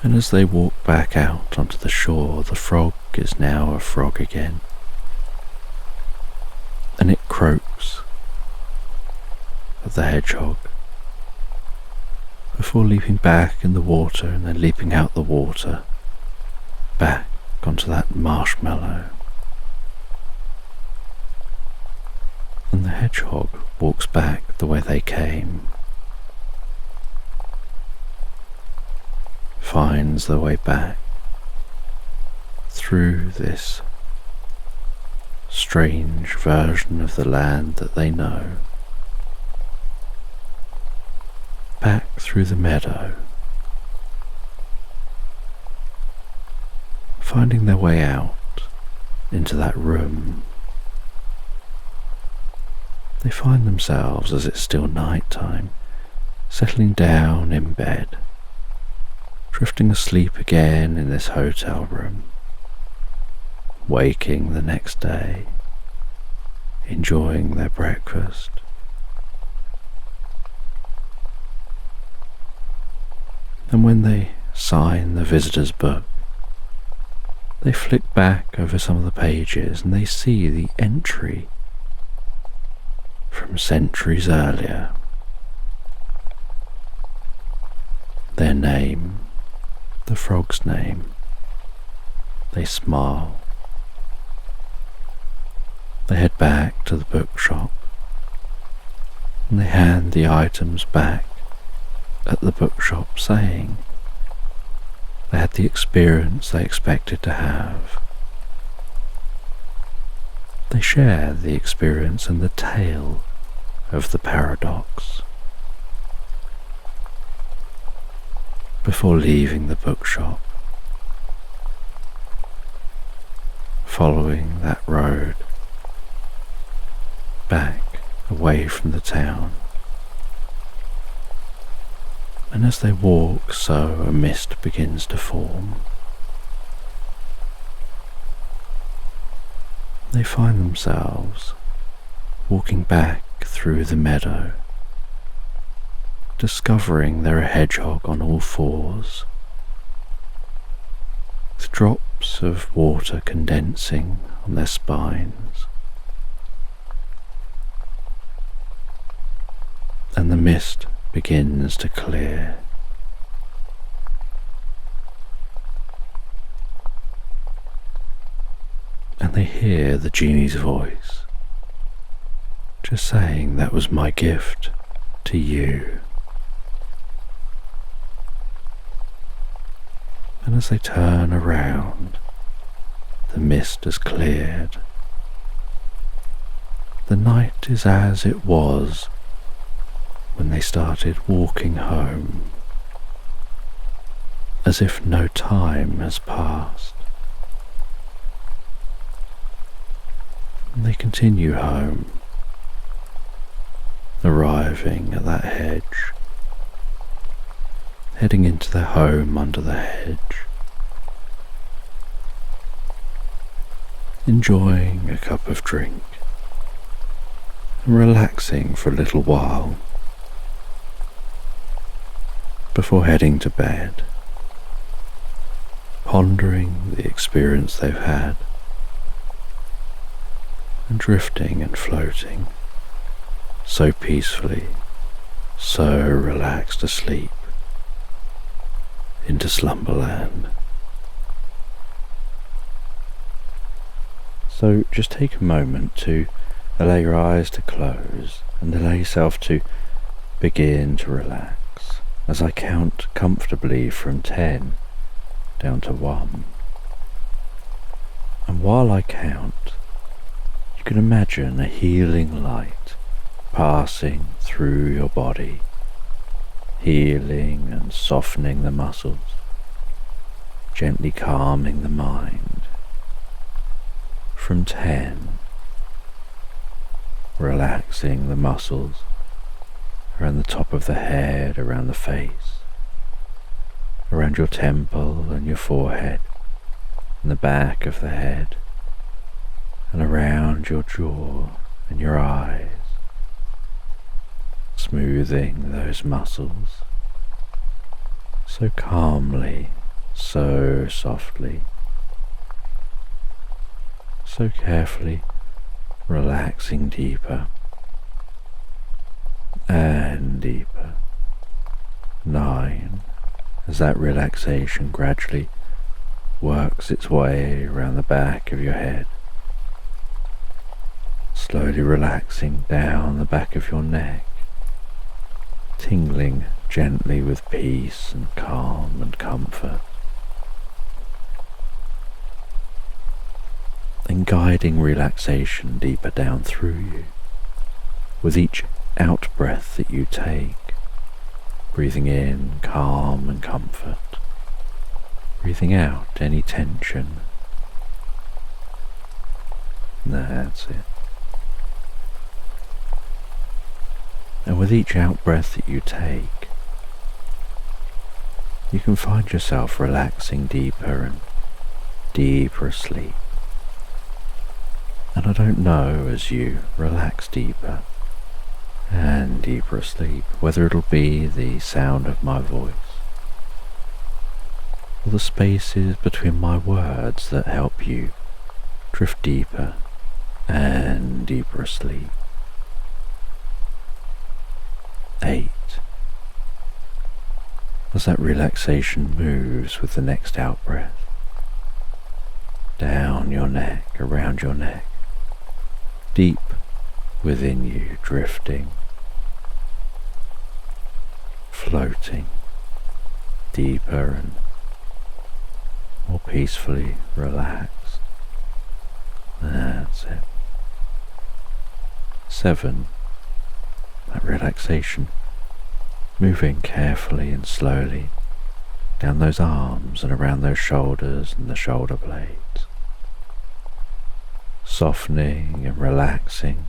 And as they walk back out onto the shore, the frog is now a frog again. And it croaks at the hedgehog before leaping back in the water and then leaping out the water back onto that marshmallow. And the hedgehog walks back the way they came, finds their way back through this strange version of the land that they know, back through the meadow, finding their way out into that room. They find themselves, as it's still night time, settling down in bed, drifting asleep again in this hotel room, waking the next day, enjoying their breakfast. And when they sign the visitor's book, they flick back over some of the pages and they see the entry from centuries earlier. Their name, the frog's name. They smile. They head back to the bookshop and they hand the items back at the bookshop, saying they had the experience they expected to have. They share the experience and the tale of the paradox before leaving the bookshop, following that road back away from the town. And as they walk, so a mist begins to form. They find themselves walking back through the meadow, discovering they're a hedgehog on all fours, with drops of water condensing on their spines. And the mist begins to clear. And they hear the genie's voice, just saying, "That was my gift to you." And as they turn around, the mist has cleared. The night is as it was when they started walking home, as if no time has passed. And they continue home, arrive arriving at that hedge, heading into their home under the hedge, enjoying a cup of drink and relaxing for a little while before heading to bed, pondering the experience they've had and drifting and floating so peacefully, so relaxed asleep into Slumberland. So just take a moment to allow your eyes to close and allow yourself to begin to relax as I count comfortably from 10 down to 1. And while I count, you can imagine a healing light passing through your body, healing and softening the muscles, gently calming the mind. From 10, relaxing the muscles around the top of the head, around the face, around your temple and your forehead, and the back of the head, and around your jaw and your eyes, smoothing those muscles so calmly, so softly, so carefully, relaxing deeper and deeper. 9, as that relaxation gradually works its way around the back of your head, slowly relaxing down the back of your neck, tingling gently with peace and calm and comfort, and guiding relaxation deeper down through you with each out-breath that you take, breathing in calm and comfort, breathing out any tension. That's it. And with each out-breath that you take, you can find yourself relaxing deeper and deeper asleep. And I don't know, as you relax deeper and deeper asleep, whether it'll be the sound of my voice or the spaces between my words that help you drift deeper and deeper asleep. 8. As that relaxation moves with the next out-breath, down your neck, around your neck, deep within you, drifting, floating deeper and more peacefully relaxed. That's it. 7. That relaxation moving carefully and slowly down those arms and around those shoulders and the shoulder blades, softening and relaxing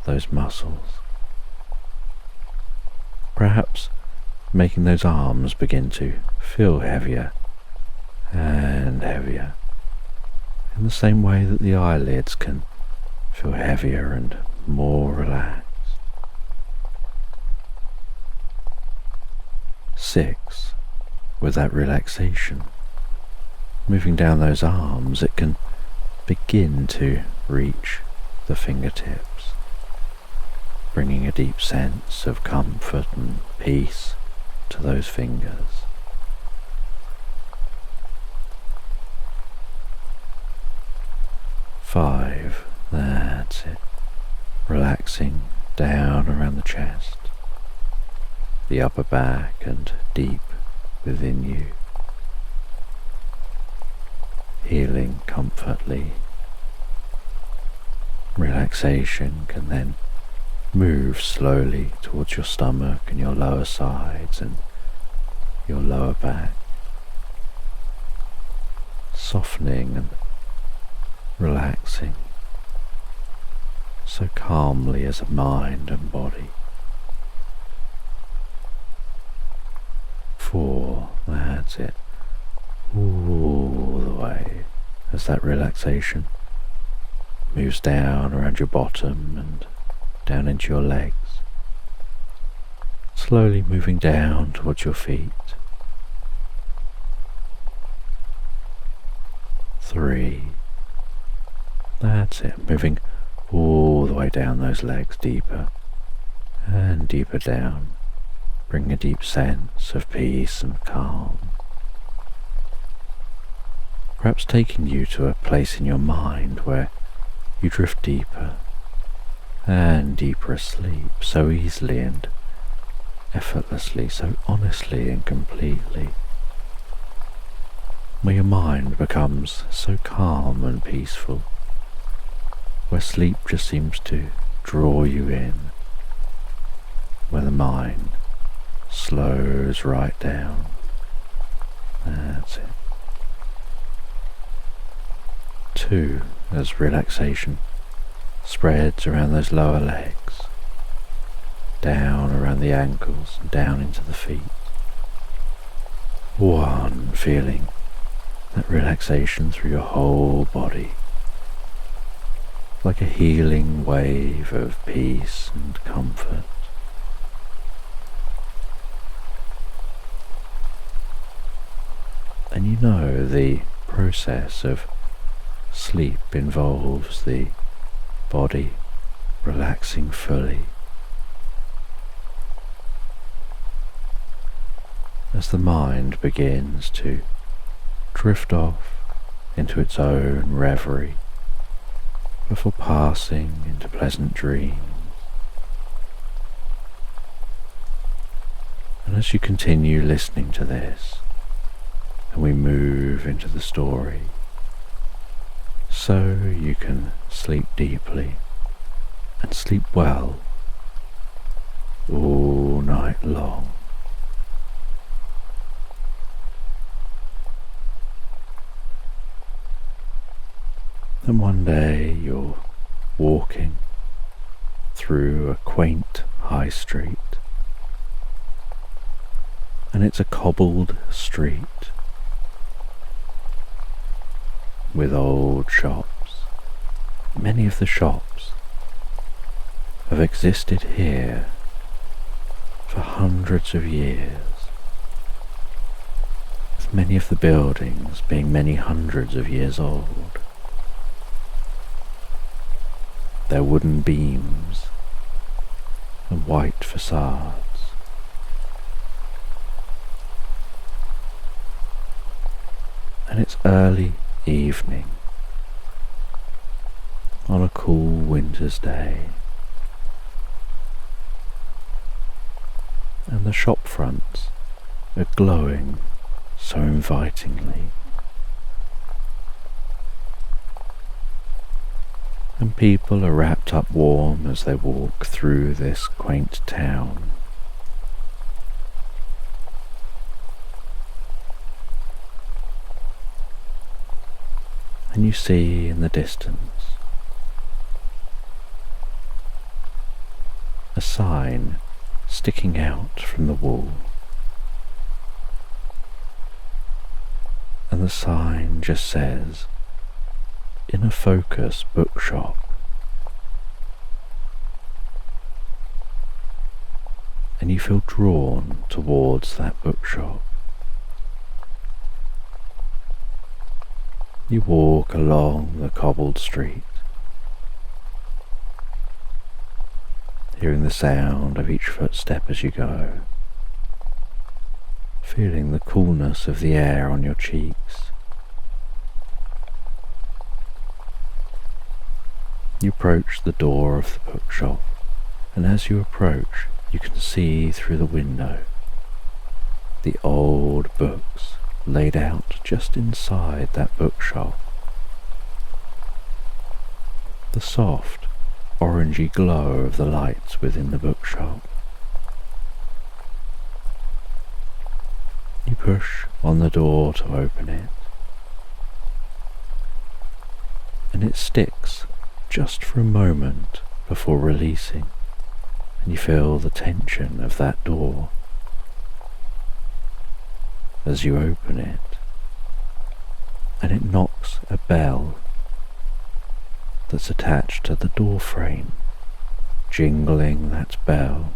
those muscles, perhaps making those arms begin to feel heavier and heavier, in the same way that the eyelids can feel heavier and more relaxed. 6. With that relaxation moving down those arms, it can begin to reach the fingertips, bringing a deep sense of comfort and peace to those fingers. 5. That's it. Relaxing down around the chest, the upper back and deep within you, healing comfortably. Relaxation can then move slowly towards your stomach and your lower sides and your lower back, softening and relaxing so calmly as a mind and body That's it. All the way as that relaxation moves down around your bottom and down into your legs, slowly moving down towards your feet. 3. That's it, moving all the way down those legs, deeper and deeper down, bringing a deep sense of peace and calm. Perhaps taking you to a place in your mind where you drift deeper and deeper asleep, so easily and effortlessly, so honestly and completely, where your mind becomes so calm and peaceful, where sleep just seems to draw you in, where the mind slows right down. That's it. 2, as relaxation spreads around those lower legs, down around the ankles and down into the feet. 1, feeling that relaxation through your whole body, like a healing wave of peace and comfort. And you know the process of sleep involves the body relaxing fully. As the mind begins to drift off into its own reverie before passing into pleasant dreams. And as you continue listening to this, and we move into the story, so you can sleep deeply and sleep well all night long. And one day you're walking through a quaint high street, and it's a cobbled street with old shops. Many of the shops have existed here for hundreds of years, with many of the buildings being many hundreds of years old. Their wooden beams and white facades. And it's early evening on a cool winter's day, and the shop fronts are glowing so invitingly, and people are wrapped up warm as they walk through this quaint town. And you see in the distance a sign sticking out from the wall, and the sign just says, "Inner Focus Bookshop." And you feel drawn towards that bookshop. You walk along the cobbled street, hearing the sound of each footstep as you go, feeling the coolness of the air on your cheeks. You approach the door of the bookshop, and as you approach, you can see through the window the old books laid out just inside that bookshop. The soft, orangey glow of the lights within the bookshop. You push on the door to open it, and it sticks just for a moment before releasing, and you feel the tension of that door as you open it, and it knocks a bell that's attached to the door frame, jingling that bell,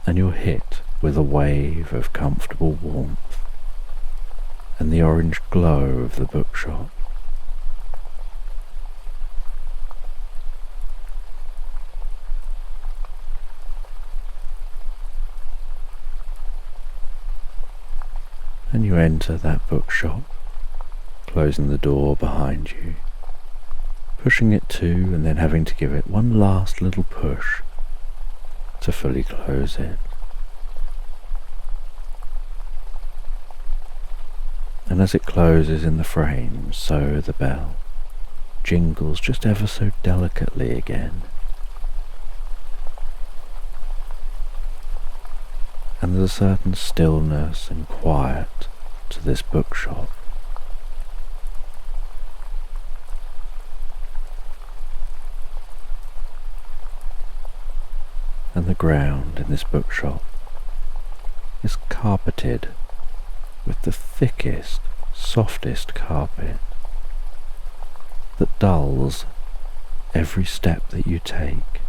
and you're hit with a wave of comfortable warmth and the orange glow of the bookshop. And you enter that bookshop, closing the door behind you, pushing it to and then having to give it one last little push to fully close it. And as it closes in the frame, so the bell jingles just ever so delicately again. And there's a certain stillness and quiet to this bookshop. And the ground in this bookshop is carpeted with the thickest, softest carpet that dulls every step that you take.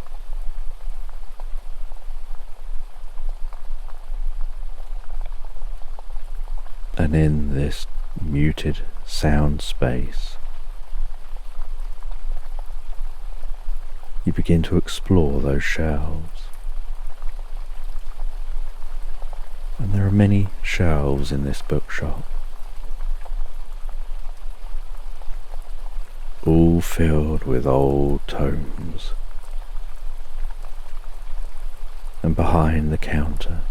And in this muted sound space, you begin to explore those shelves. And there are many shelves in this bookshop, all filled with old tomes. And behind the counter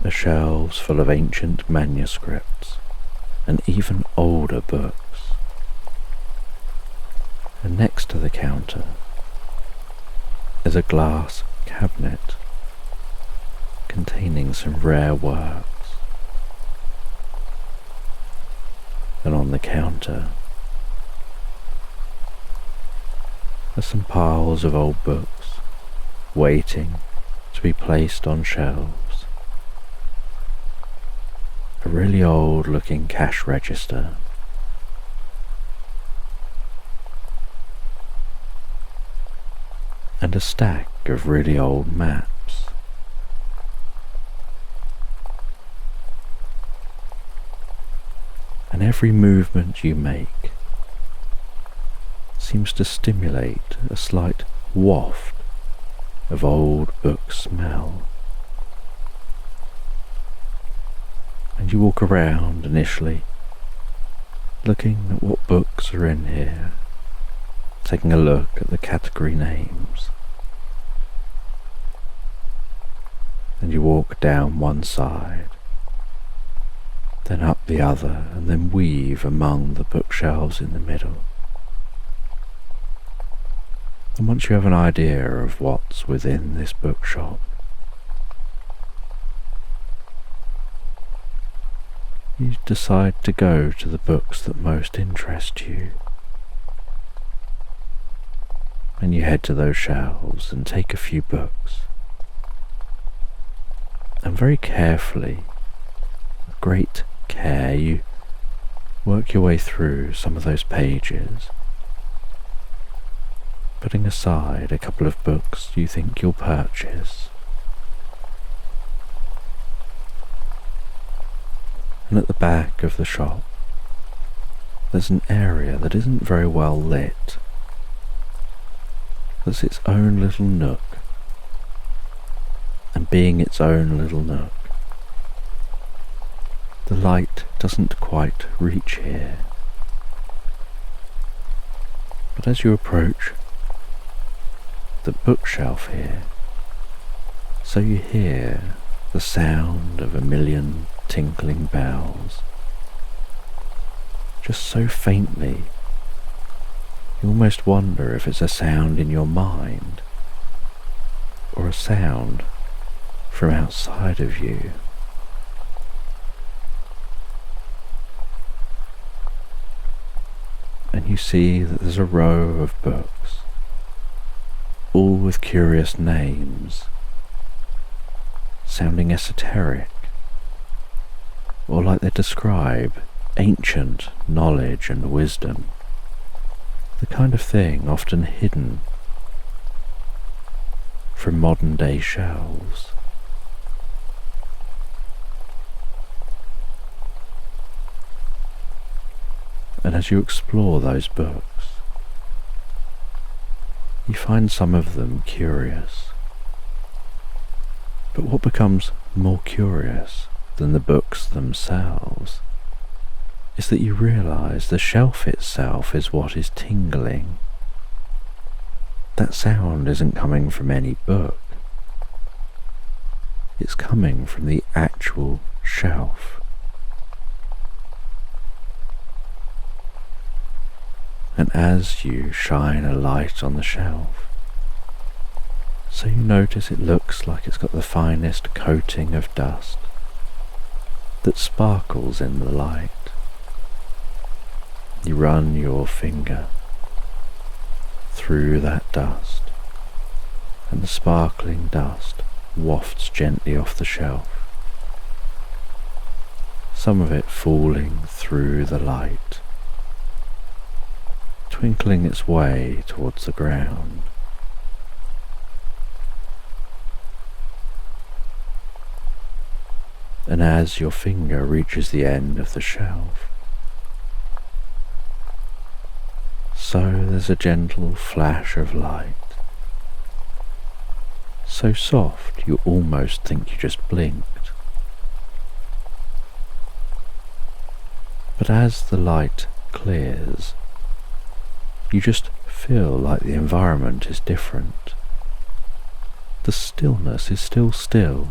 are shelves full of ancient manuscripts and even older books. And next to the counter is a glass cabinet containing some rare works. And on the counter are some piles of old books waiting to be placed on shelves. A really old looking cash register, and a stack of really old maps. And every movement you make seems to stimulate a slight waft of old book smell. And you walk around initially, looking at what books are in here, taking a look at the category names. And you walk down one side, then up the other, and then weave among the bookshelves in the middle. And once you have an idea of what's within this bookshop, you decide to go to the books that most interest you. And you head to those shelves and take a few books. And very carefully, with great care, you work your way through some of those pages, putting aside a couple of books you think you'll purchase. And at the back of the shop, there's an area that isn't very well lit. There's its own little nook, and being its own little nook, the light doesn't quite reach here. But as you approach the bookshelf here, so you hear the sound of a million tinkling bells, just so faintly you almost wonder if it's a sound in your mind or a sound from outside of you. And you see that there's a row of books all with curious names, sounding esoteric, or like they describe ancient knowledge and wisdom, the kind of thing often hidden from modern day shelves. And as you explore those books, you find some of them curious. But what becomes more curious than the books themselves is that you realize the shelf itself is what is tingling. That sound isn't coming from any book. It's coming from the actual shelf. And as you shine a light on the shelf, so you notice it looks like it's got the finest coating of dust that sparkles in the light. You run your finger through that dust, and the sparkling dust wafts gently off the shelf, some of it falling through the light, twinkling its way towards the ground. And as your finger reaches the end of the shelf, so there's a gentle flash of light, so soft you almost think you just blinked. But as the light clears, you just feel like the environment is different. The stillness is still still,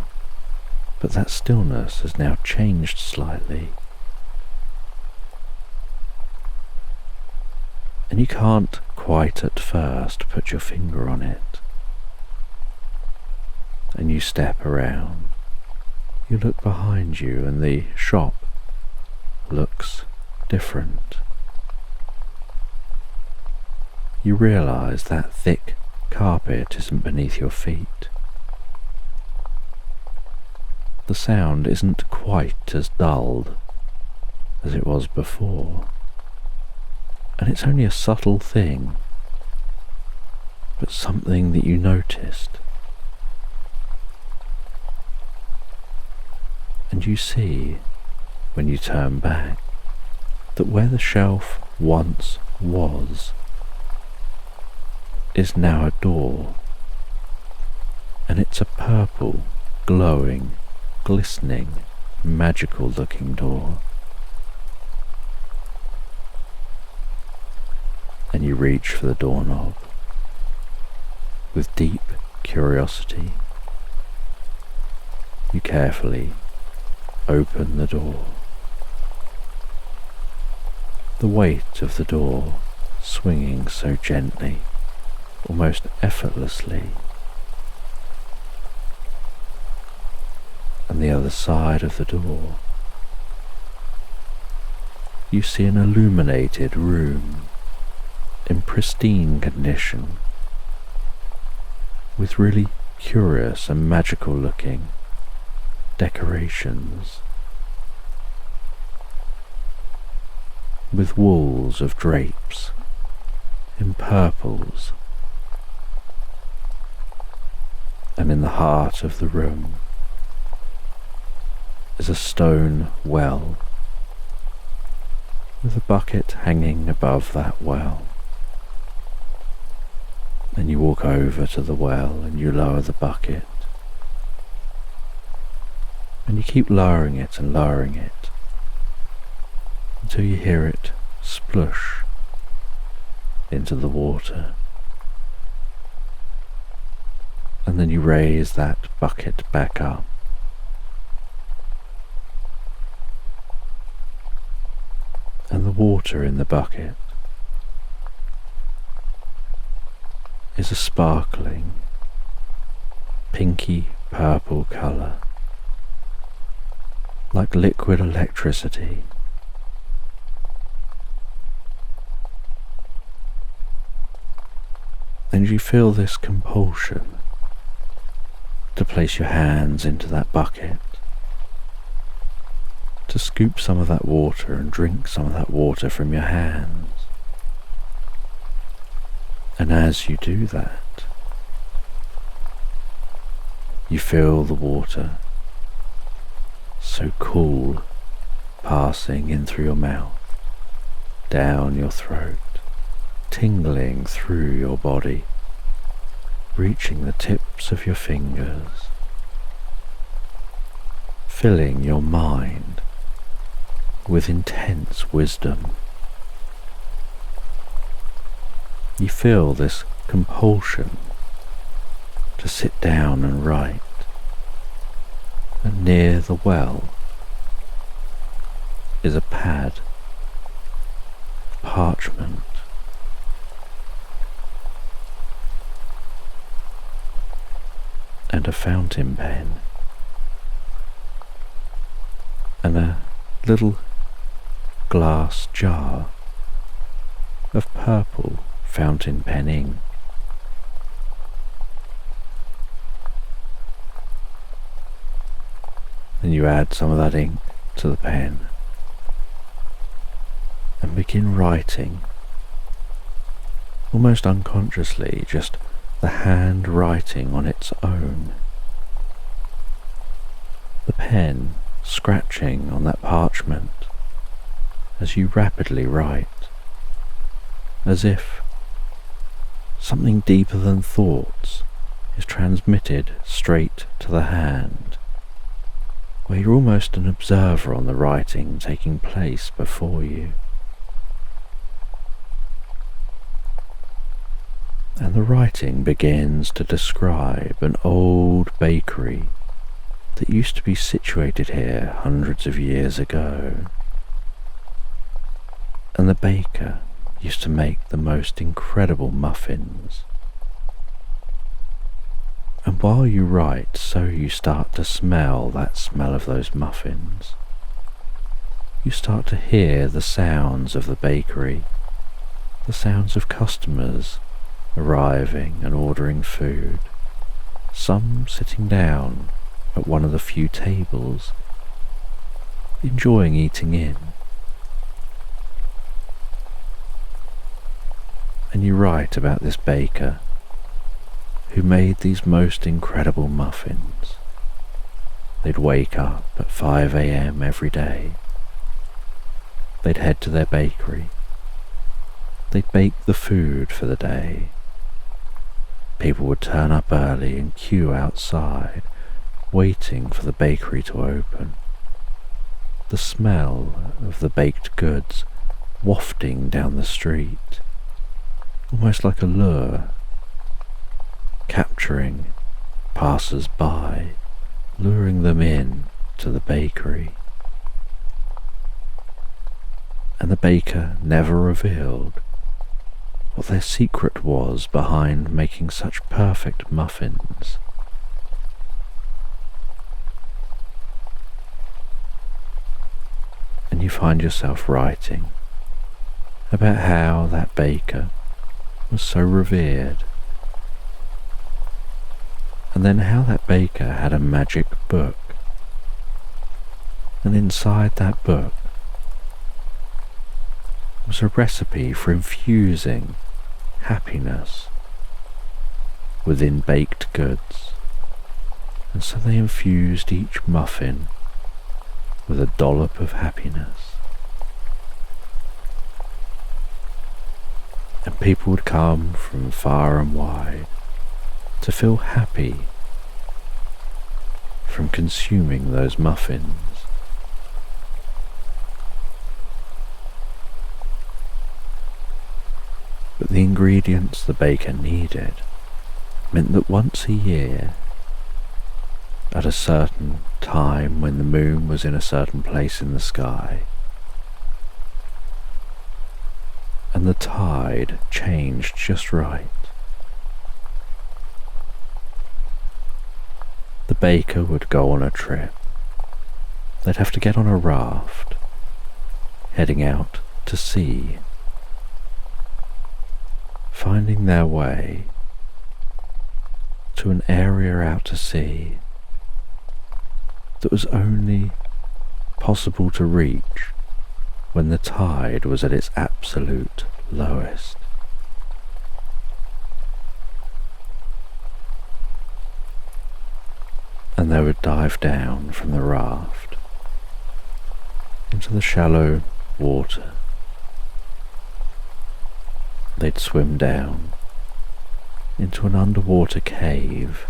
but that stillness has now changed slightly. And you can't quite at first put your finger on it. And you step around. You look behind you and the shop looks different. You realize that thick carpet isn't beneath your feet. The sound isn't quite as dulled as it was before, and it's only a subtle thing, but something that you noticed. And you see, when you turn back, that where the shelf once was is now a door, and it's a purple, glowing, glistening, magical looking door. And you reach for the doorknob with deep curiosity. You carefully open the door. The weight of the door swinging so gently, almost effortlessly. And the other side of the door, you see an illuminated room in pristine condition, with really curious and magical looking decorations, with walls of drapes in purples, and in the heart of the room is a stone well, with a bucket hanging above that well. And you walk over to the well and you lower the bucket, and you keep lowering it until you hear it splush into the water. And then you raise that bucket back up, and the water in the bucket is a sparkling pinky purple colour, like liquid electricity. and you feel this compulsion to place your hands into that bucket, to scoop some of that water and drink some of that water from your hands. And as you do that, you feel the water so cool passing in through your mouth, down your throat, tingling through your body, reaching the tips of your fingers, filling your mind with intense wisdom. You feel this compulsion to sit down and write, and near the well is a pad of parchment. And a fountain pen, and a little glass jar of purple fountain pen ink. And you add some of that ink to the pen and begin writing, almost unconsciously, just the hand writing on its own. The pen scratching on that parchment as you rapidly write, as if something deeper than thoughts is transmitted straight to the hand, where you're almost an observer on the writing taking place before you. And the writing begins to describe an old bakery that used to be situated here hundreds of years ago. And the baker used to make the most incredible muffins. And while you write, so you start to smell that smell of those muffins. You start to hear the sounds of the bakery, the sounds of customers arriving and ordering food, some sitting down at one of the few tables, enjoying eating in. And you write about this baker who made these most incredible muffins. They'd wake up at 5 a.m. every day. They'd head to their bakery. They'd bake the food for the day. People would turn up early and queue outside, waiting for the bakery to open. The smell of the baked goods wafting down the street, almost like a lure, capturing passers-by, luring them in to the bakery. And the baker never revealed what their secret was behind making such perfect muffins. And you find yourself writing about how that baker was so revered, and then how that baker had a magic book, and inside that book was a recipe for infusing happiness within baked goods. And so they infused each muffin with a dollop of happiness. And people would come from far and wide to feel happy from consuming those muffins. But the ingredients the baker needed meant that once a year, at a certain time when the moon was in a certain place in the sky, and the tide changed just right, the baker would go on a trip. They'd have to get on a raft, heading out to sea, finding their way to an area out to sea that was only possible to reach when the tide was at its absolute lowest. And they would dive down from the raft into the shallow water. They'd swim down into an underwater cave,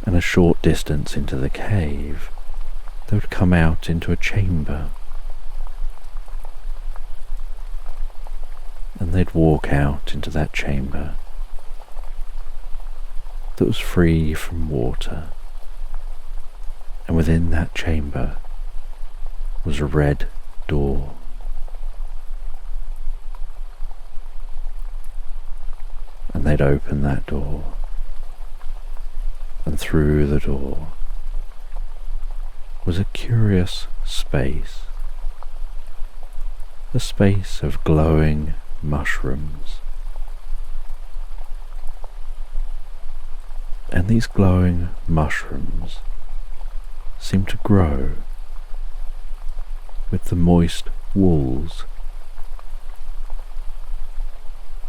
and a short distance into the cave they would come out into a chamber, and they'd walk out into that chamber that was free from water, and within that chamber was a red door. And they'd open that door, and through the door was a curious space, a space of glowing mushrooms. And these glowing mushrooms seemed to grow with the moist walls,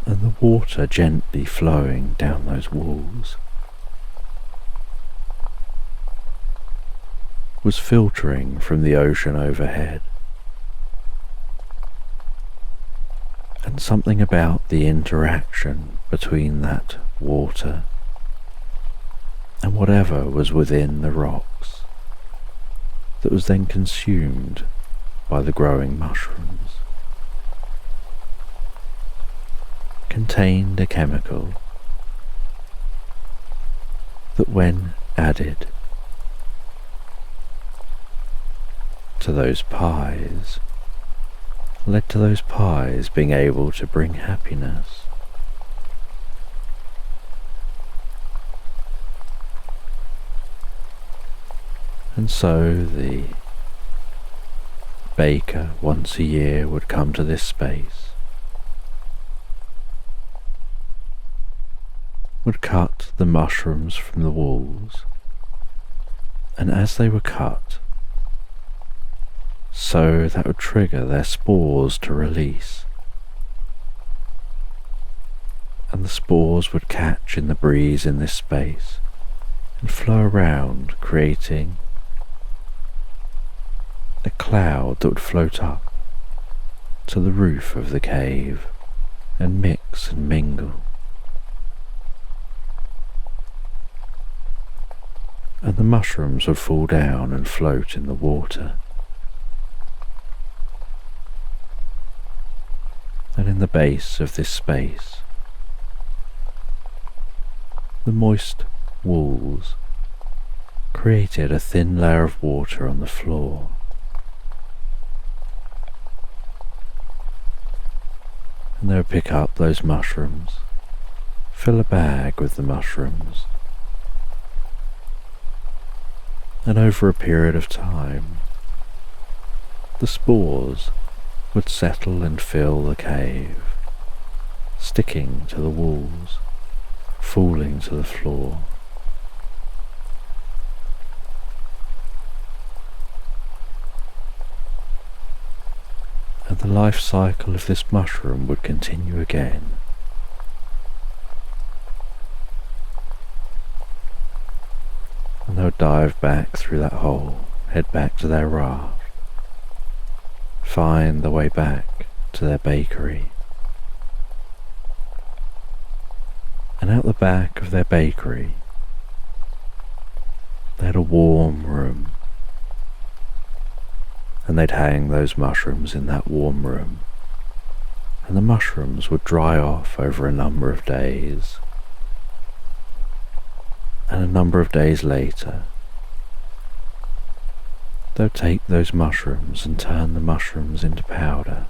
and the water gently flowing down those walls was filtering from the ocean overhead. And something about the interaction between that water and whatever was within the rocks that was then consumed by the growing mushrooms contained a chemical that, when added to those pies, led to those pies being able to bring happiness. And so the baker once a year would come to this space, would cut the mushrooms from the walls, and as they were cut, so that would trigger their spores to release, and the spores would catch in the breeze in this space and flow around, creating a cloud that would float up to the roof of the cave and mix and mingle. And the mushrooms would fall down and float in the water. And in the base of this space, the moist walls created a thin layer of water on the floor. And they would pick up those mushrooms, fill a bag with the mushrooms, and over a period of time, the spores would settle and fill the cave, sticking to the walls, falling to the floor. And the life cycle of this mushroom would continue again. And they would dive back through that hole, head back to their raft, find the way back to their bakery. And out the back of their bakery, they had a warm room, and they'd hang those mushrooms in that warm room, and the mushrooms would dry off over a number of days. And a number of days later, they'll take those mushrooms and turn the mushrooms into powder,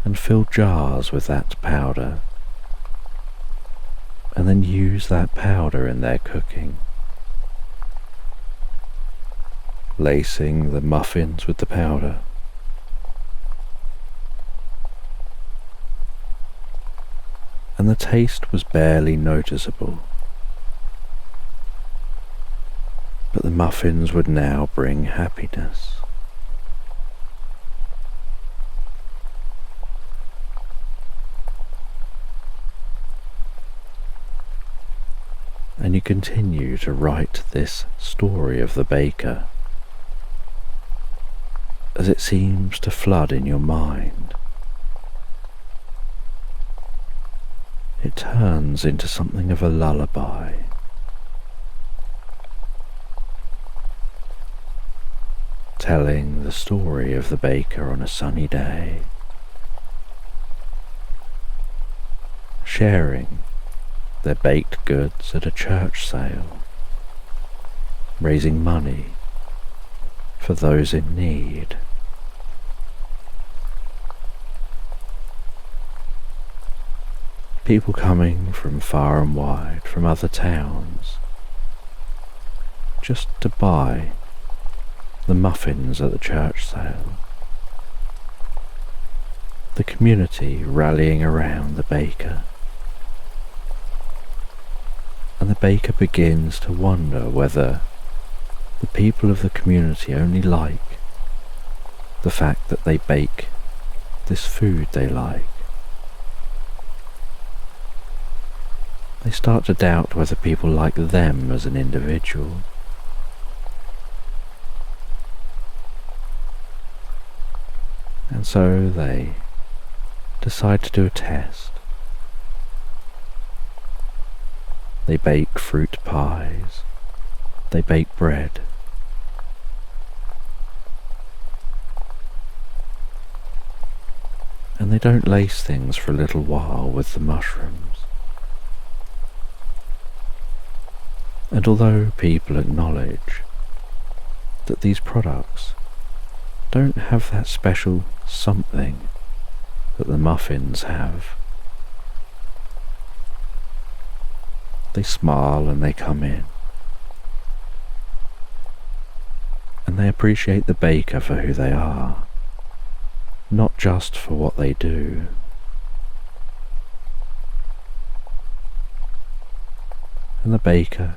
and fill jars with that powder, and then use that powder in their cooking, lacing the muffins with the powder, and the taste was barely noticeable. But the muffins would now bring happiness. And you continue to write this story of the baker as it seems to flood in your mind. It turns into something of a lullaby. Telling the story of the baker on a sunny day, sharing their baked goods at a church sale, raising money for those in need. People coming from far and wide, from other towns, just to buy the muffins at the church sale. The community rallying around the baker. And the baker begins to wonder whether the people of the community only like the fact that they bake this food they like. They start to doubt whether people like them as an individual. And so they decide to do a test. They bake fruit pies. They bake bread. And they don't lace things for a little while with the mushrooms. And although people acknowledge that these products don't have that special something that the muffins have, they smile and they come in. And they appreciate the baker for who they are, not just for what they do. And the baker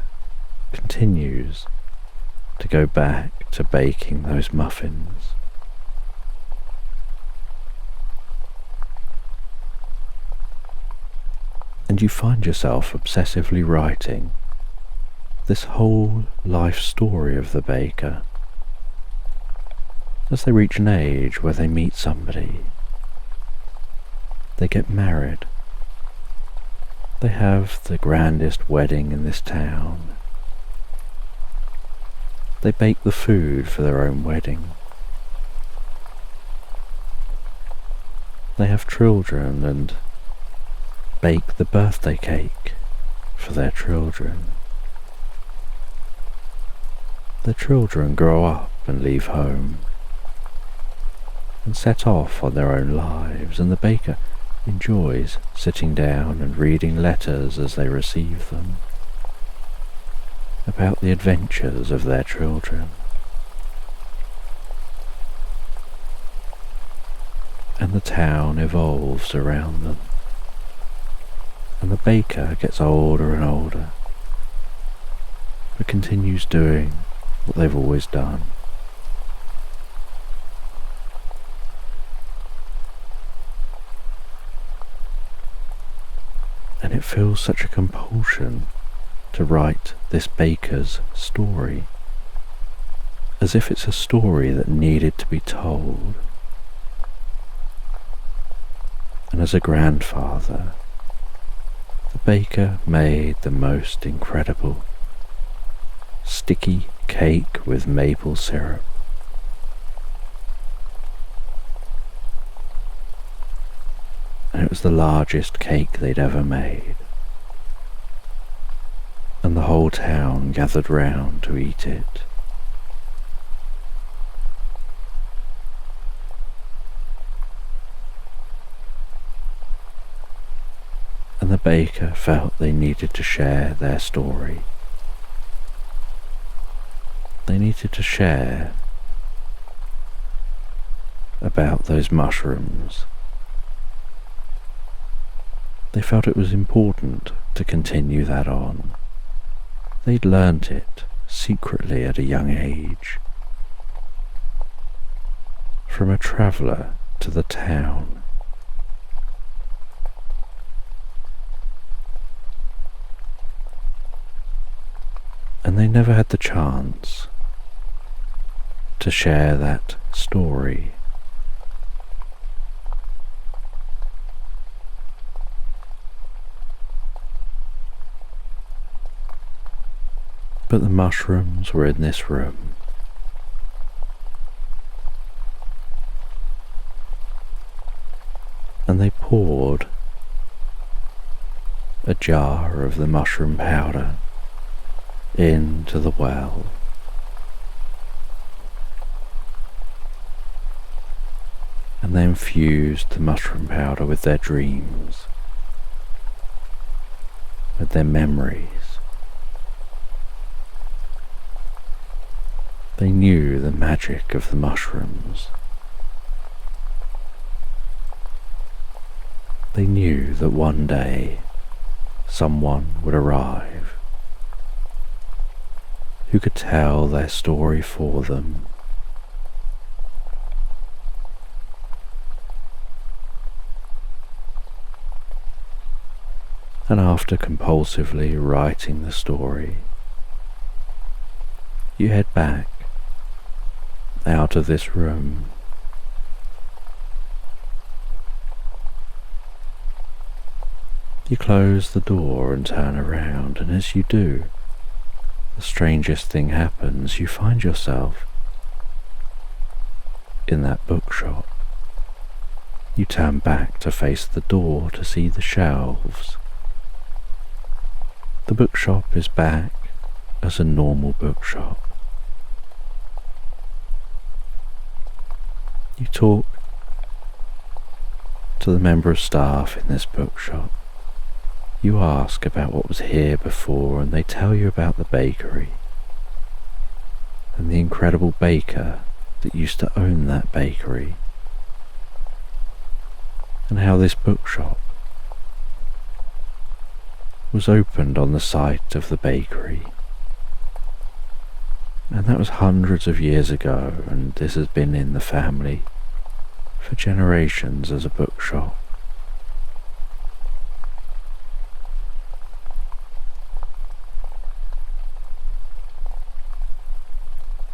continues to go back to baking those muffins. And you find yourself obsessively writing this whole life story of the baker. As they reach an age where they meet somebody, they get married, they have the grandest wedding in this town, they bake the food for their own wedding, they have children and bake the birthday cake for their children. The children grow up and leave home and set off on their own lives, and the baker enjoys sitting down and reading letters as they receive them about the adventures of their children. And the town evolves around them. And the baker gets older and older, but continues doing what they've always done. And it feels such a compulsion to write this baker's story, as if it's a story that needed to be told. And as a grandfather, the baker made the most incredible sticky cake with maple syrup. And it was the largest cake they'd ever made. And the whole town gathered round to eat it. And the baker felt they needed to share their story. They needed to share about those mushrooms They felt it was important to continue that on. They'd learnt it secretly at a young age. From a traveller to the town. And they never had the chance to share that story. But the mushrooms were in this room. And they poured a jar of the mushroom powder into the well. And they infused the mushroom powder with their dreams, with their memories. They knew the magic of the mushrooms. They knew that one day someone would arrive who could tell their story for them. And after compulsively writing the story, you head back out of this room. You close the door and turn around, and as you do, the strangest thing happens. You find yourself in that bookshop. You turn back to face the door to see the shelves. The bookshop is back as a normal bookshop. You talk to the member of staff in this bookshop. You ask about what was here before, and they tell you about the bakery and the incredible baker that used to own that bakery, and how this bookshop was opened on the site of the bakery. And that was hundreds of years ago, and this has been in the family for generations as a bookshop.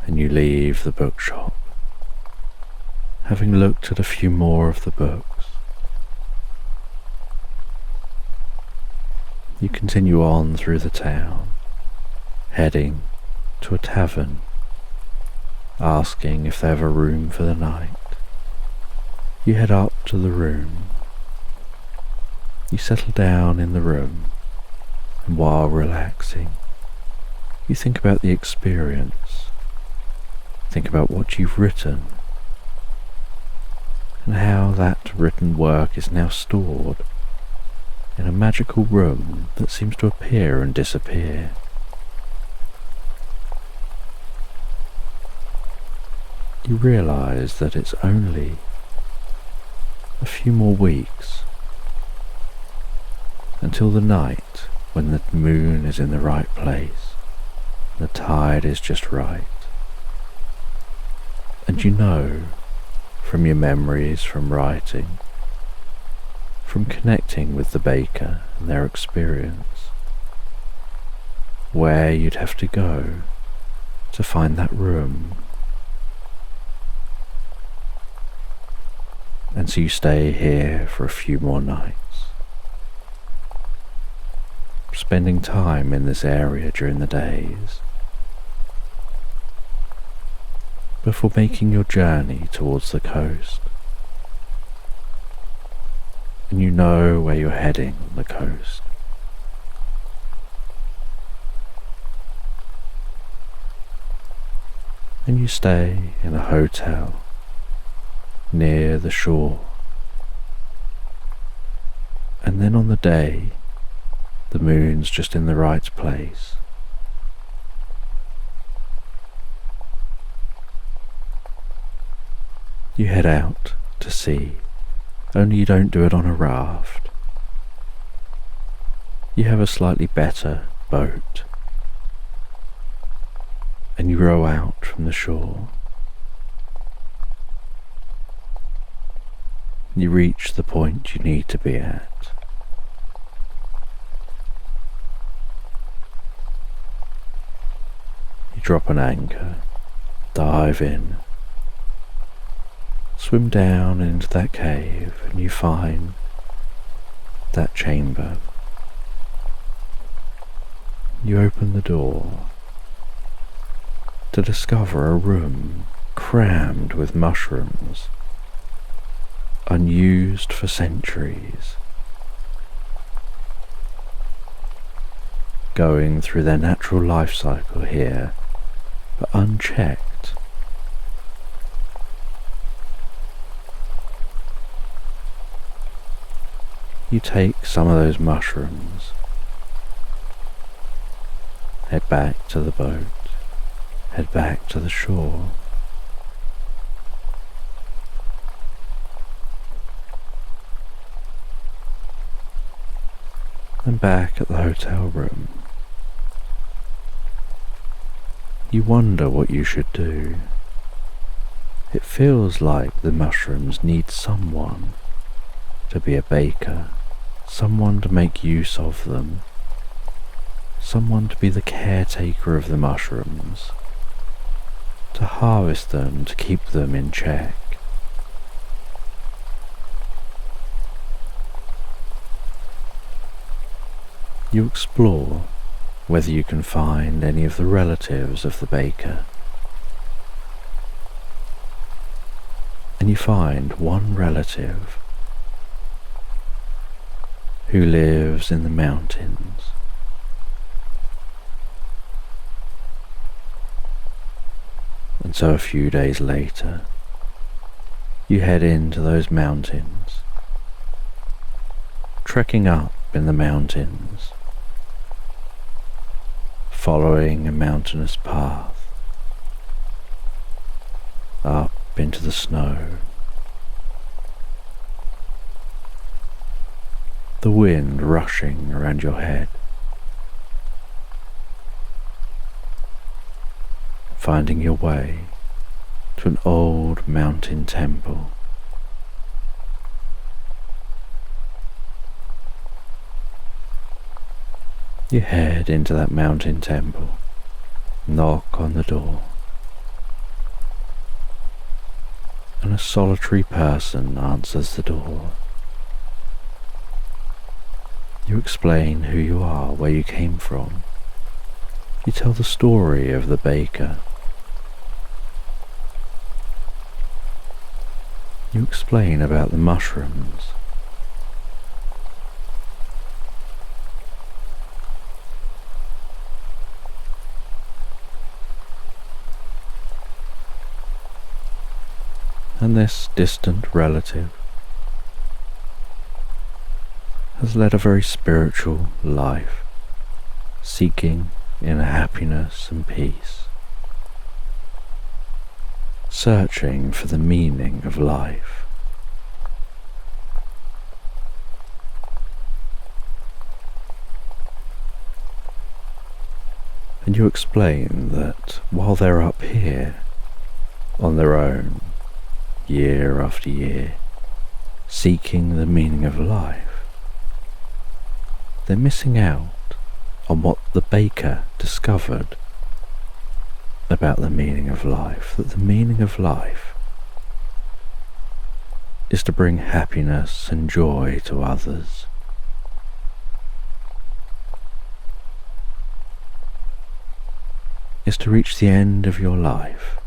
And you leave the bookshop, having looked at a few more of the books. You continue on through the town, heading to a tavern, asking if they have a room for the night. You head up to the room. You settle down in the room, and while relaxing, you think about the experience. Think about what you've written, and how that written work is now stored in a magical room that seems to appear and disappear. You realize that it's only a few more weeks until the night when the moon is in the right place and the tide is just right. And you know from your memories, from writing, from connecting with the baker and their experience, where you'd have to go to find that room. And so you stay here for a few more nights, spending time in this area during the days, before making your journey towards the coast. And you know where you're heading on the coast. And you stay in a hotel near the shore. And then on the day, the moon's just in the right place. You head out to sea, only you don't do it on a raft. you have a slightly better boat, and you row out from the shore. You reach the point you need to be at. You drop an anchor, dive in, swim down into that cave, and you find that chamber. You open the door to discover a room crammed with mushrooms, unused for centuries, going through their natural life cycle here, but unchecked. You take some of those mushrooms, head back to the boat, head back to the shore. And back at the hotel room, you wonder what you should do. It feels like the mushrooms need someone to be a baker, someone to make use of them, someone to be the caretaker of the mushrooms, to harvest them, to keep them in check. You explore whether you can find any of the relatives of the baker, and you find one relative who lives in the mountains. And so a few days later, you head into those mountains, trekking up in the mountains, following a mountainous path, up into the snow. The wind rushing around your head, finding your way to an old mountain temple. You head into that mountain temple, knock on the door, and a solitary person answers the door. You explain who you are, where you came from. You tell the story of the baker. You explain about the mushrooms. And this distant relative has led a very spiritual life, seeking inner happiness and peace, searching for the meaning of life. And you explain that while they're up here on their own, year after year, seeking the meaning of life, they're missing out on what the baker discovered about the meaning of life, that the meaning of life is to bring happiness and joy to others. Is to reach the end of your life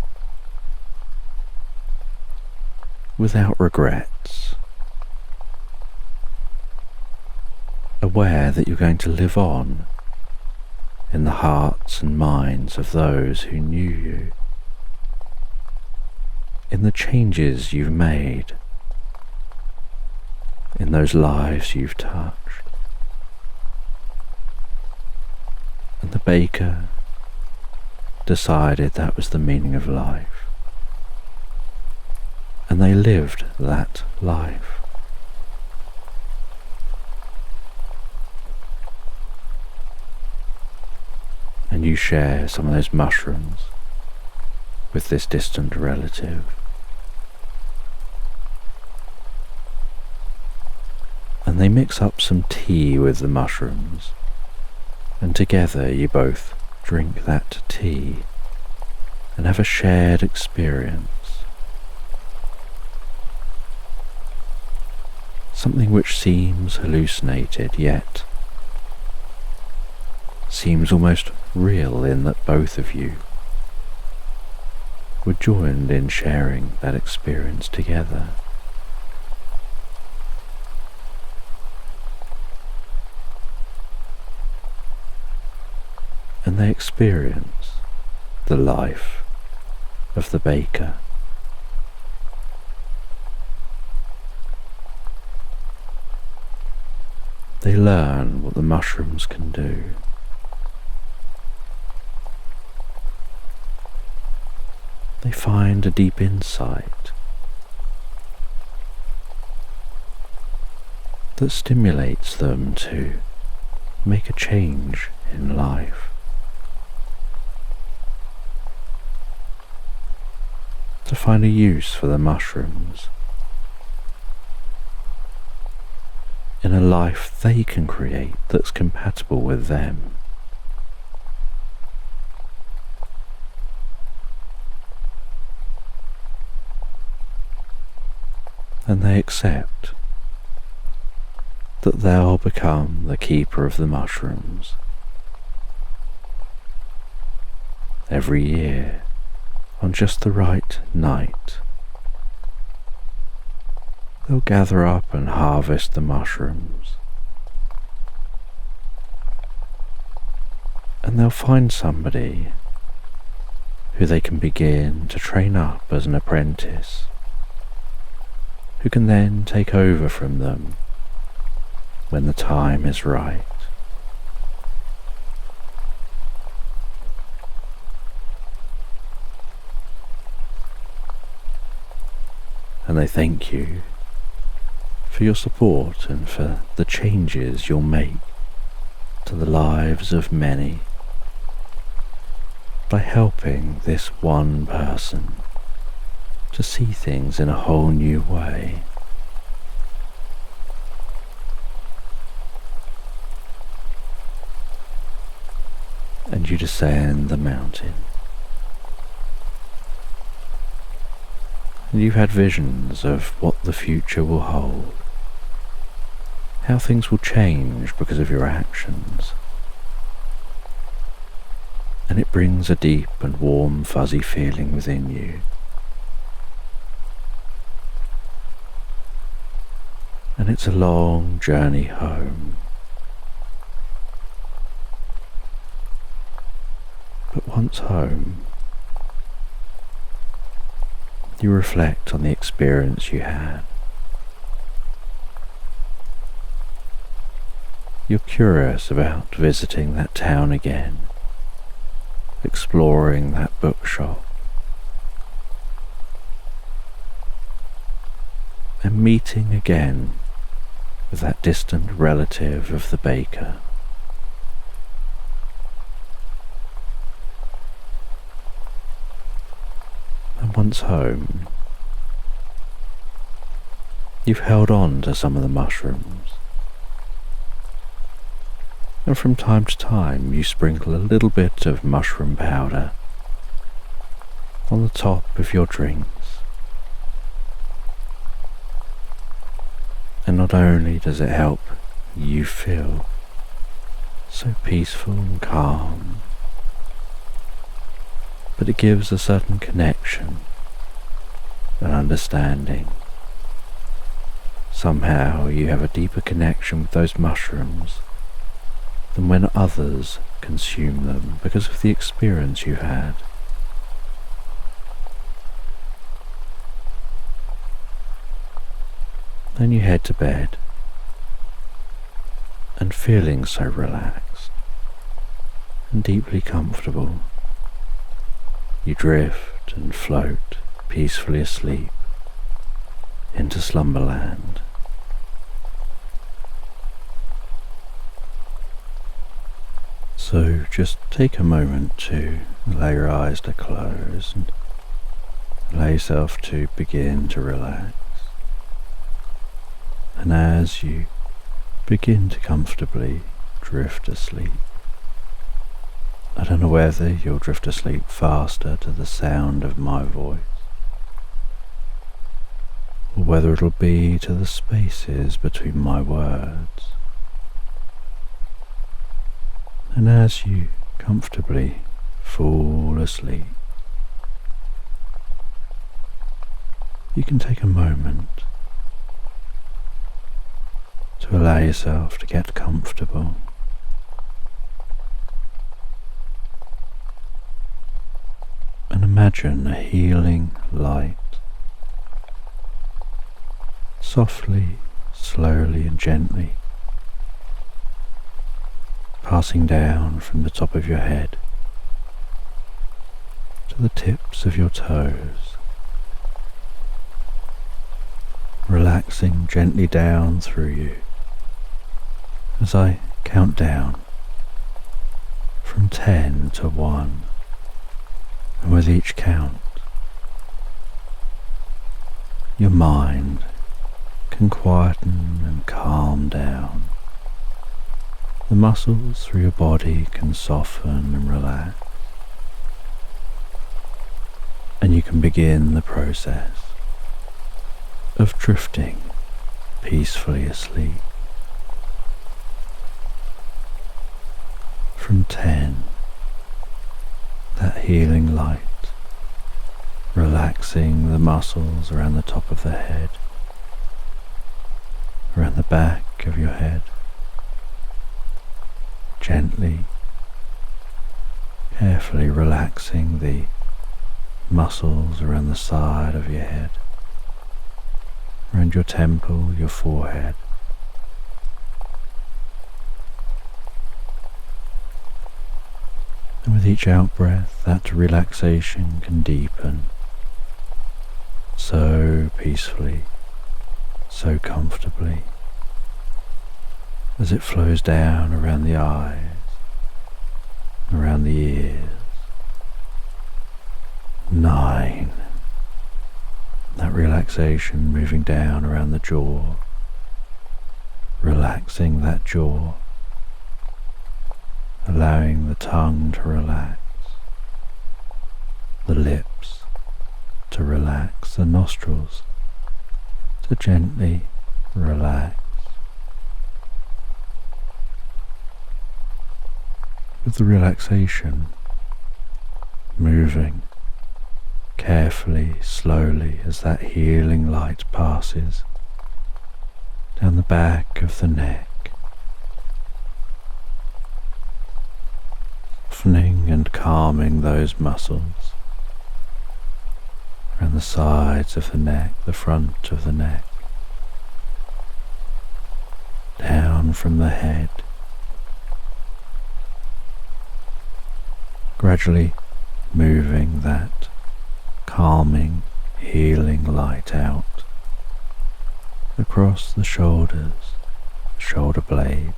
without regrets, aware that you're going to live on in the hearts and minds of those who knew you, in the changes you've made, in those lives you've touched. And the baker decided that was the meaning of life, and they lived that life. you share some of those mushrooms with this distant relative. And they mix up some tea with the mushrooms, and together you both drink that tea and have a shared experience. Something which seems hallucinated, yet seems almost real in that both of you were joined in sharing that experience together. And they experience the life of the baker. They learn what the mushrooms can do. They find a deep insight that stimulates them to make a change in life. To find a use for the mushrooms in a life they can create that's compatible with them. And they accept that they'll become the keeper of the mushrooms. Every year, on just the right night, they'll gather up and harvest the mushrooms, and they'll find somebody who they can begin to train up as an apprentice, who can then take over from them when the time is right. And they thank you for your support and for the changes you'll make to the lives of many by helping this one person to see things in a whole new way. And you descend the mountain. And you've had visions of what the future will hold, how things will change because of your actions. And it brings a deep and warm, fuzzy feeling within you. And it's a long journey home. But once home, you reflect on the experience you had. You're curious about visiting that town again, exploring that bookshop, and meeting again with that distant relative of the baker. And once home, you've held on to some of the mushrooms, and from time to time you sprinkle a little bit of mushroom powder on the top of your drinks. And not only does it help you feel so peaceful and calm, but it gives a certain connection and understanding. Somehow you have a deeper connection with those mushrooms than when others consume them because of the experience you had. Then you head to bed, and feeling so relaxed and deeply comfortable, you drift and float peacefully asleep into Slumberland. So just take a moment to allow your eyes to close and allow yourself to begin to relax. And as you begin to comfortably drift asleep, I don't know whether you'll drift asleep faster to the sound of my voice, or whether it'll be to the spaces between my words. And as you comfortably fall asleep, you can take a moment to allow yourself to get comfortable. And imagine a healing light softly, slowly and gently passing down from the top of your head to the tips of your toes, relaxing gently down through you as I count down from 10 to 1, and with each count your mind can quieten and calm down. The muscles through your body can soften and relax, and you can begin the process of drifting peacefully asleep. From 10, that healing light, relaxing the muscles around the top of the head, around the back of your head, gently, carefully relaxing the muscles around the side of your head, around your temple, your forehead. And with each out-breath, that relaxation can deepen so peacefully, so comfortably, as it flows down around the eyes, around the ears. 9. That relaxation moving down around the jaw, relaxing that jaw, allowing the tongue to relax, the lips to relax, the nostrils to gently relax. With the relaxation moving carefully, slowly, as that healing light passes down the back of the neck, softening and calming those muscles around the sides of the neck, the front of the neck, down from the head, gradually moving that calming, healing light out across the shoulders, the shoulder blades,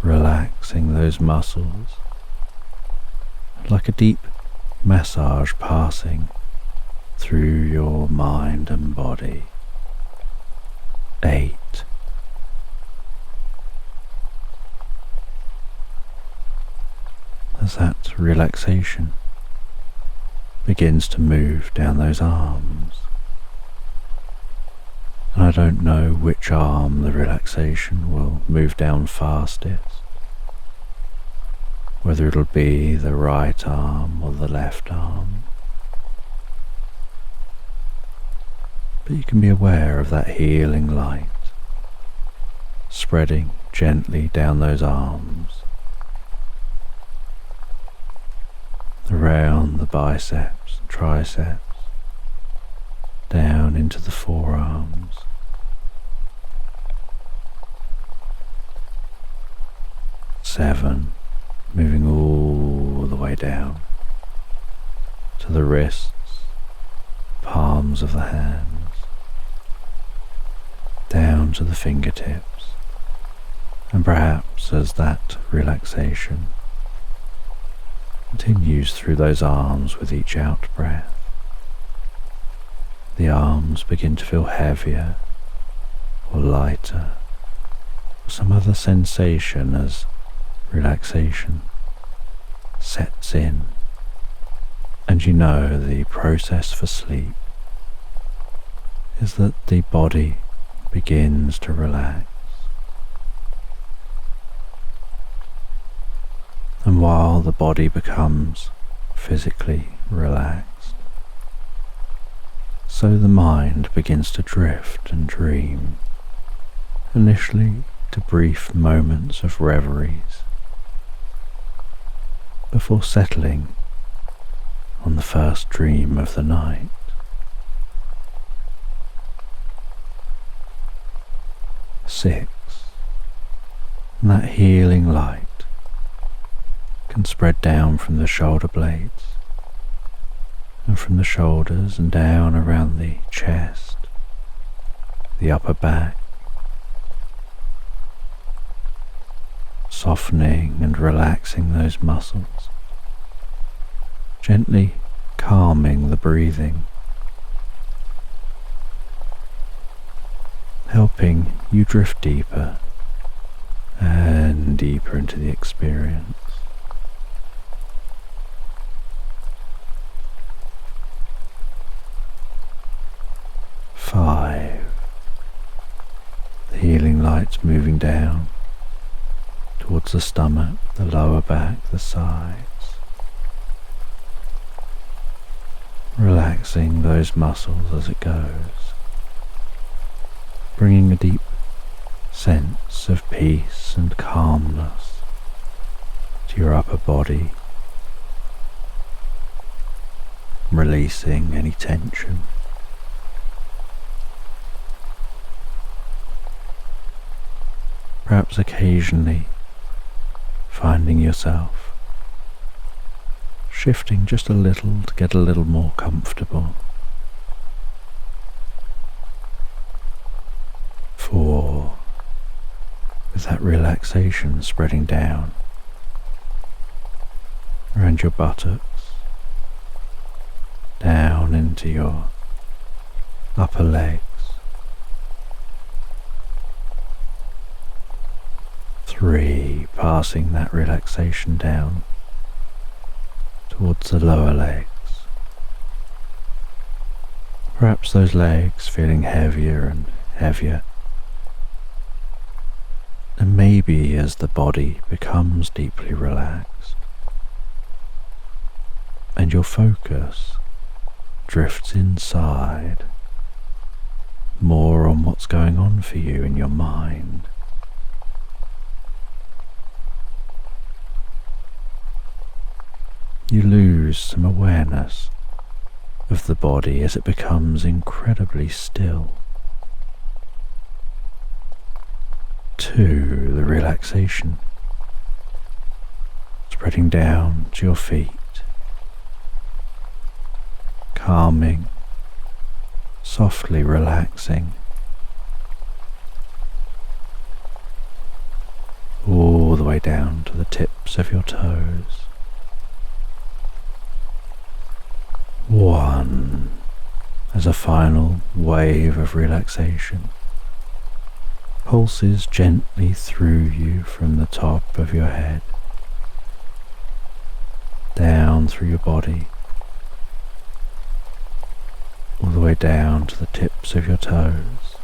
relaxing those muscles like a deep massage passing through your mind and body. 8. As that relaxation begins to move down those arms, and I don't know which arm the relaxation will move down fastest, whether it'll be the right arm or the left arm, but you can be aware of that healing light spreading gently down those arms, around the biceps and triceps, down into the forearms, 7, moving all the way down to the wrists, palms of the hands, down to the fingertips, And perhaps as that relaxation continues through those arms with each out-breath, the arms begin to feel heavier or lighter, or some other sensation as relaxation sets in, and you know the process for sleep is that the body begins to relax. And while the body becomes physically relaxed, so the mind begins to drift and dream, initially to brief moments of reveries, before settling on the first dream of the night. Six, and that healing light can spread down from the shoulder blades and from the shoulders and down around the chest, the upper back, softening and relaxing those muscles, gently calming the breathing, helping you drift deeper and deeper into the experience. Five, the healing lights moving down towards the stomach, the lower back, the sides, relaxing those muscles as it goes, bringing a deep sense of peace and calmness to your upper body, releasing any tension. Perhaps occasionally finding yourself shifting just a little to get a little more comfortable. 4, with that relaxation spreading down around your buttocks, down into your upper legs. 3, passing that relaxation down towards the lower legs. Perhaps those legs feeling heavier and heavier. And maybe as the body becomes deeply relaxed and your focus drifts inside, more on what's going on for you in your mind, you lose some awareness of the body as it becomes incredibly still. 2, the relaxation spreading down to your feet, calming, softly relaxing all the way down to the tips of your toes. 1, as a final wave of relaxation pulses gently through you from the top of your head, down through your body, all the way down to the tips of your toes,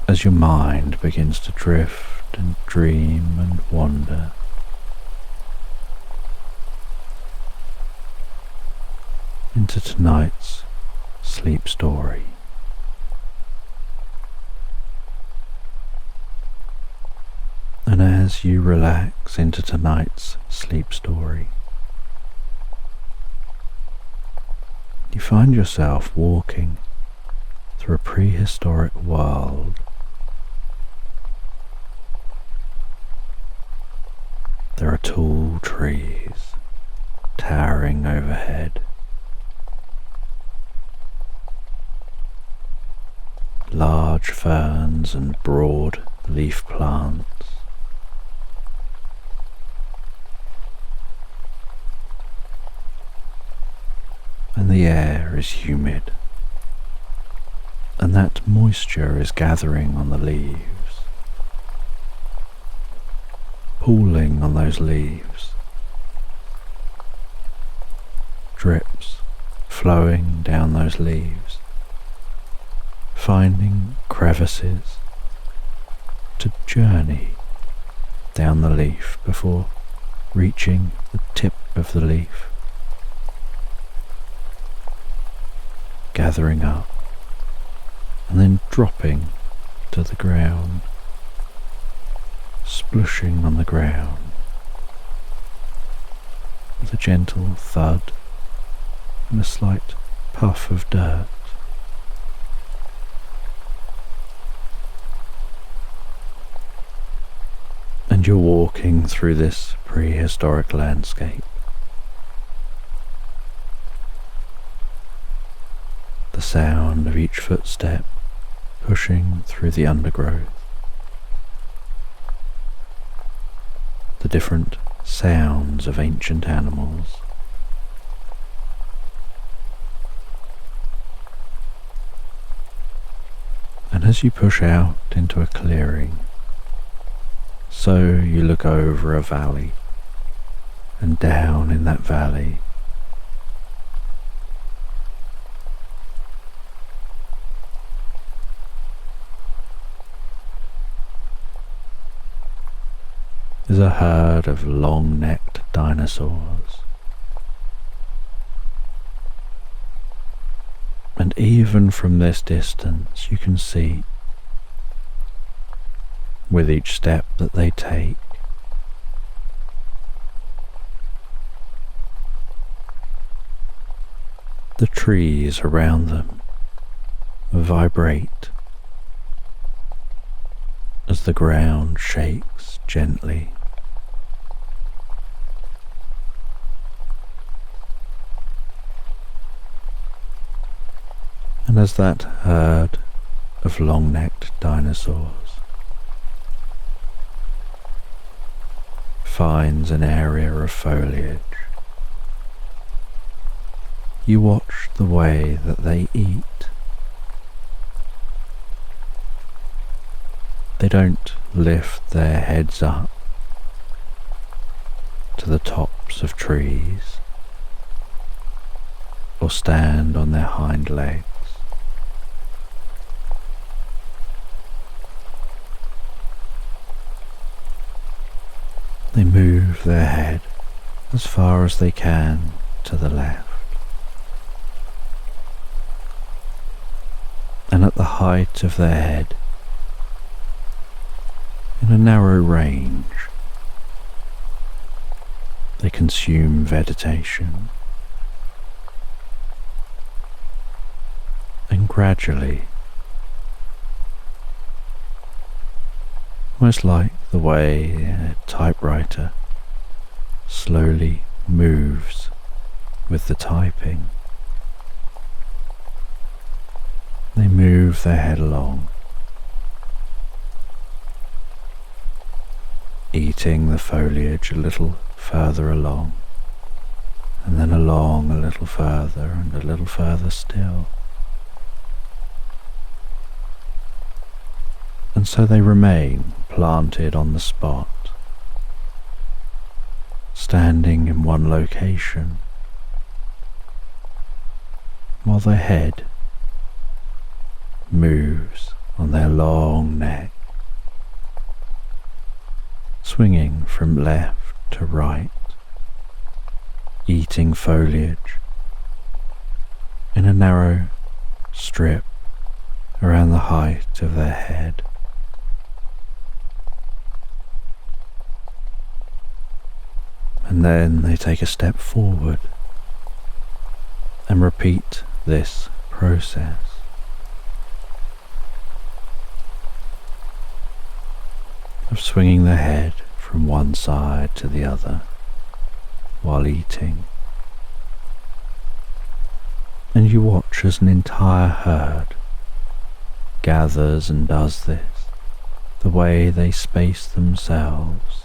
as your mind begins to drift and dream and wander. Into tonight's sleep story. And as you relax into tonight's sleep story, you find yourself walking through a prehistoric world. There are tall trees towering overhead, large ferns and broad leaf plants, and the air is humid, and that moisture is gathering on the leaves, pooling on those leaves, drips flowing down those leaves, finding crevices to journey down the leaf before reaching the tip of the leaf, gathering up and then dropping to the ground, splushing on the ground with a gentle thud and a slight puff of dirt. And you're walking through this prehistoric landscape. The sound of each footstep pushing through the undergrowth. The different sounds of ancient animals. And as you push out into a clearing, so you look over a valley, and down in that valley is a herd of long-necked dinosaurs. And even from this distance you can see, with each step that they take, the trees around them vibrate as the ground shakes gently. And as that herd of long-necked dinosaurs finds an area of foliage, you watch the way that they eat. They don't lift their heads up to the tops of trees or stand on their hind legs. They move their head as far as they can to the left, and at the height of their head, in a narrow range, they consume vegetation, and gradually, almost like the way a typewriter slowly moves with the typing, they move their head along, eating the foliage a little further along, and then along a little further and a little further still. And so they remain planted on the spot, standing in one location, while their head moves on their long neck, swinging from left to right, eating foliage in a narrow strip around the height of their head. And then they take a step forward and repeat this process. Of swinging their head from one side to the other while eating. And you watch as an entire herd gathers and does this the way they space themselves,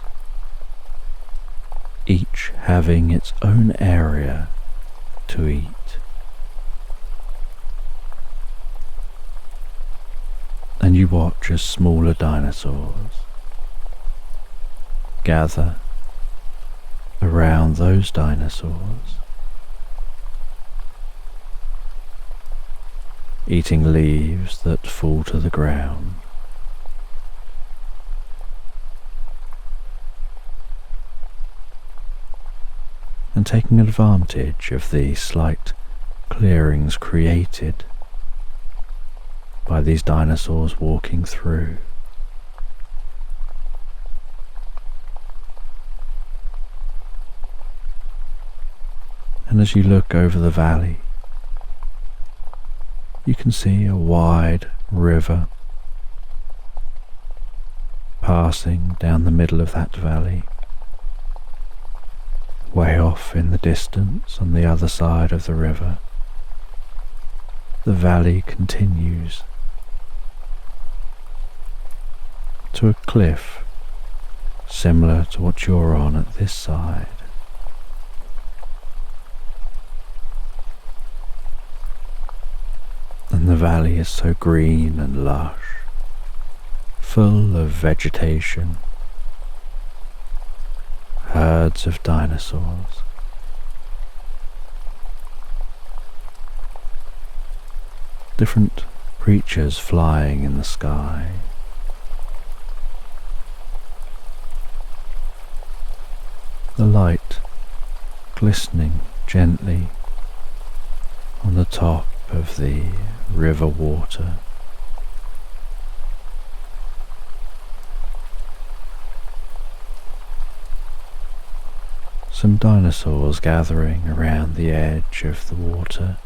each having its own area to eat. And you watch as smaller dinosaurs gather around those dinosaurs, eating leaves that fall to the ground. And taking advantage of the slight clearings created by these dinosaurs walking through. And as you look over the valley, you can see a wide river passing down the middle of that valley. Way off in the distance on the other side of the river, the valley continues to a cliff similar to what you're on at this side. And the valley is so green and lush, full of vegetation, herds of dinosaurs. Different creatures flying in the sky. The light glistening gently on the top of the river water. Some dinosaurs gathering around the edge of the water,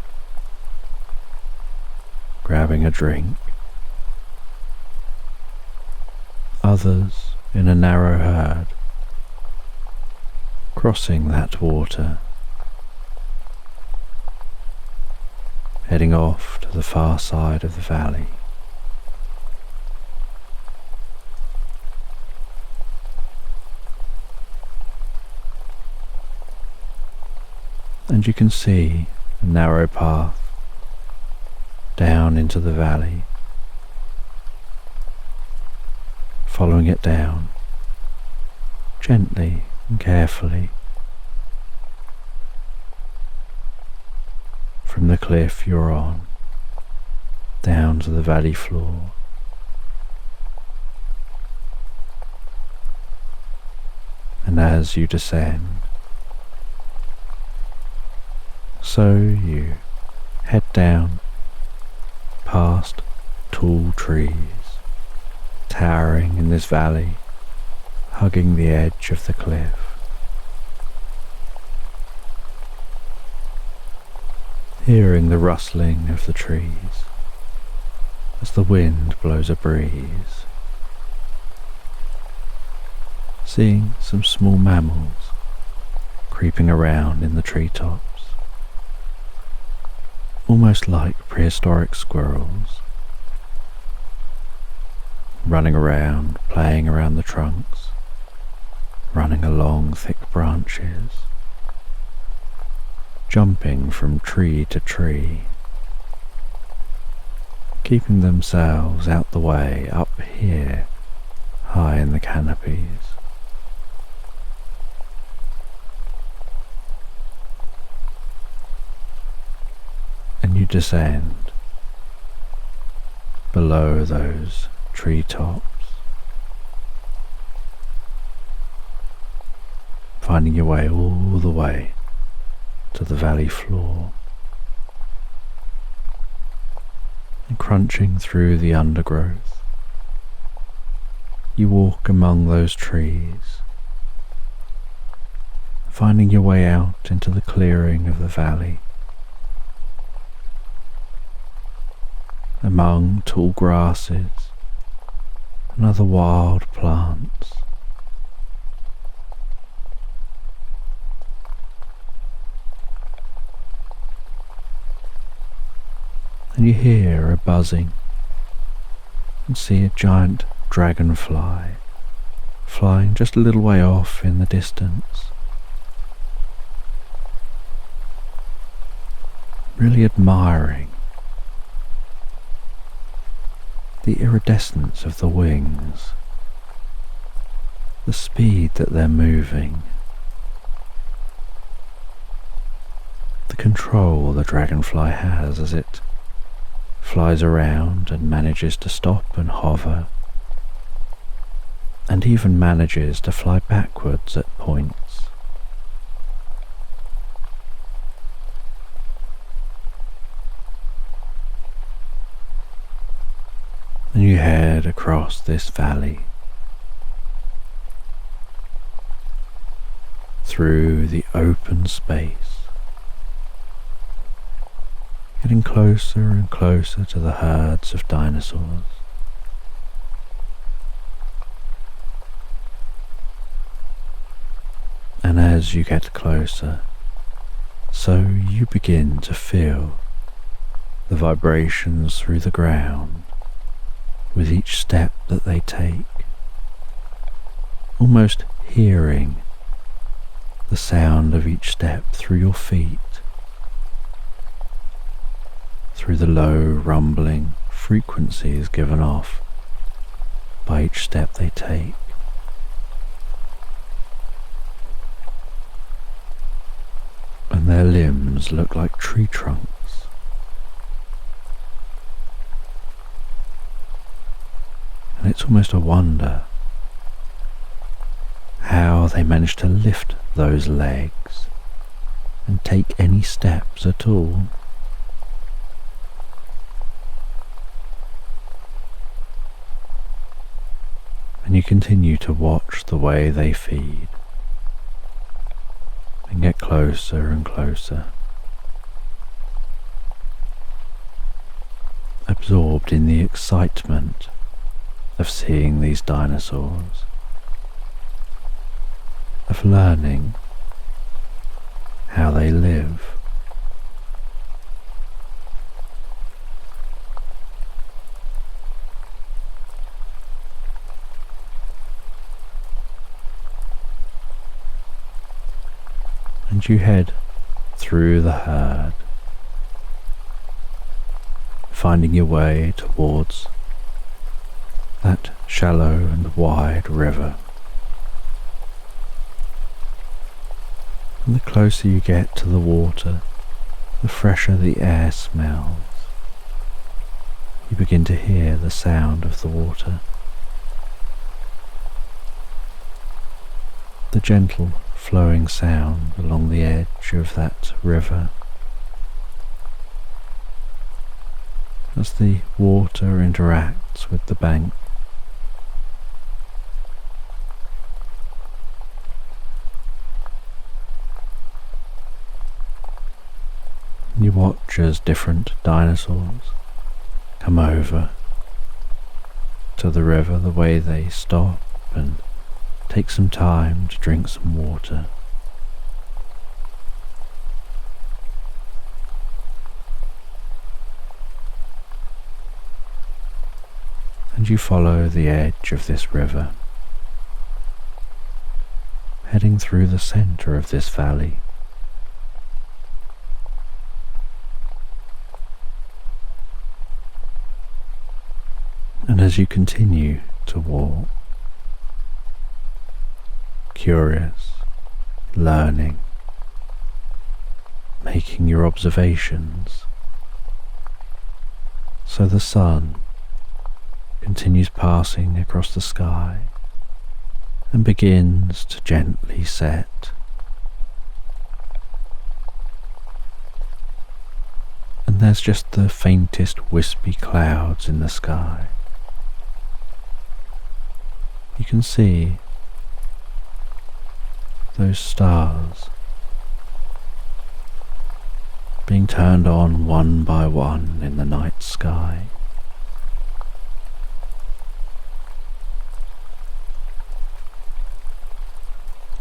grabbing a drink. Others in a narrow herd, crossing that water, heading off to the far side of the valley. And you can see a narrow path down into the valley, following it down gently and carefully from the cliff you're on down to the valley floor. And as you descend, so you head down past tall trees towering in this valley, hugging the edge of the cliff. Hearing the rustling of the trees as the wind blows a breeze. Seeing some small mammals creeping around in the treetops, almost like prehistoric squirrels, running around, playing around the trunks, running along thick branches, jumping from tree to tree, keeping themselves out the way up here, high in the canopies. And you descend below those treetops, finding your way all the way to the valley floor, and crunching through the undergrowth, you walk among those trees, finding your way out into the clearing of the valley, among tall grasses and other wild plants. And you hear a buzzing and see a giant dragonfly flying just a little way off in the distance, really admiring the iridescence of the wings, the speed that they're moving, the control the dragonfly has as it flies around and manages to stop and hover, and even manages to fly backwards at points. And you head across this valley, through the open space, getting closer and closer to the herds of dinosaurs. And as you get closer, so you begin to feel the vibrations through the ground with each step that they take, almost hearing the sound of each step through your feet, through the low rumbling frequencies given off by each step they take. And their limbs look like tree trunks. And it's almost a wonder how they manage to lift those legs and take any steps at all. And you continue to watch the way they feed and get closer and closer, absorbed in the excitement of seeing these dinosaurs, of learning how they live. And you head through the herd, finding your way towards that shallow and wide river. And the closer you get to the water, the fresher the air smells. You begin to hear the sound of the water, the gentle flowing sound along the edge of that river as the water interacts with the bank. You watch as different dinosaurs come over to the river, the way they stop and take some time to drink some water. And you follow the edge of this river, heading through the center of this valley. And as you continue to walk, curious, learning, making your observations, so the sun continues passing across the sky and begins to gently set. And there's just the faintest wispy clouds in the sky. You can see those stars being turned on one by one in the night sky.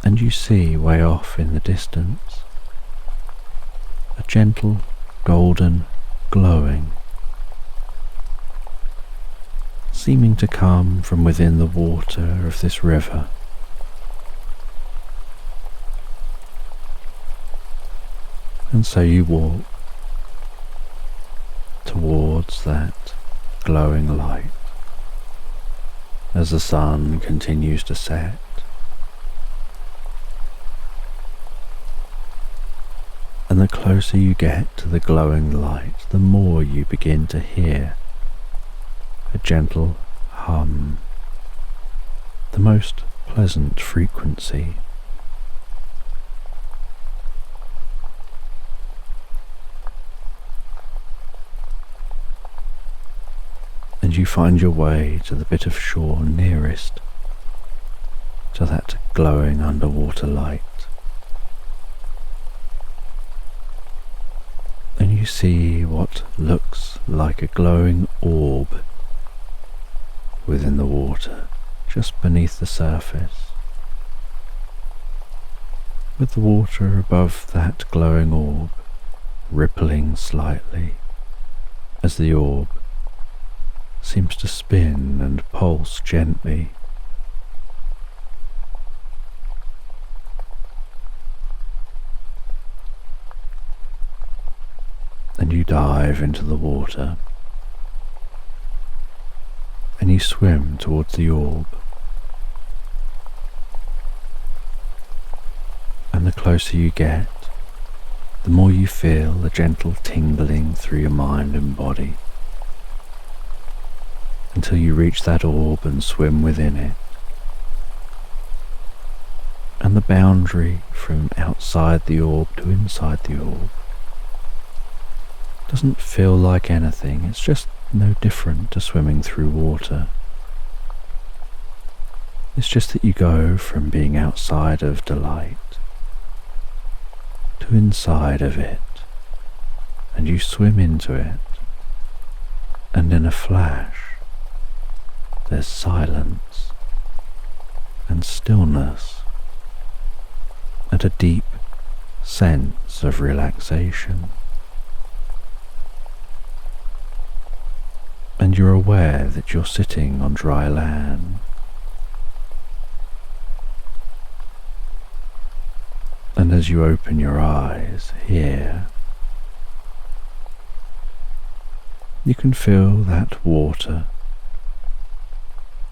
And you see way off in the distance a gentle golden glowing seeming to come from within the water of this river. And so you walk towards that glowing light as the sun continues to set. And the closer you get to the glowing light, the more you begin to hear a gentle hum, the most pleasant frequency. And you find your way to the bit of shore nearest to that glowing underwater light. And you see what looks like a glowing orb within the water, just beneath the surface, with the water above that glowing orb rippling slightly as the orb seems to spin and pulse gently. And you dive into the water and you swim towards the orb. And the closer you get, the more you feel a gentle tingling through your mind and body, until you reach that orb and swim within it. And the boundary from outside the orb to inside the orb doesn't feel like anything. It's just no different to swimming through water. It's just that you go from being outside of delight to inside of it, and you swim into it, and in a flash there's silence and stillness and a deep sense of relaxation. And you're aware that you're sitting on dry land. And as you open your eyes here, you can feel that water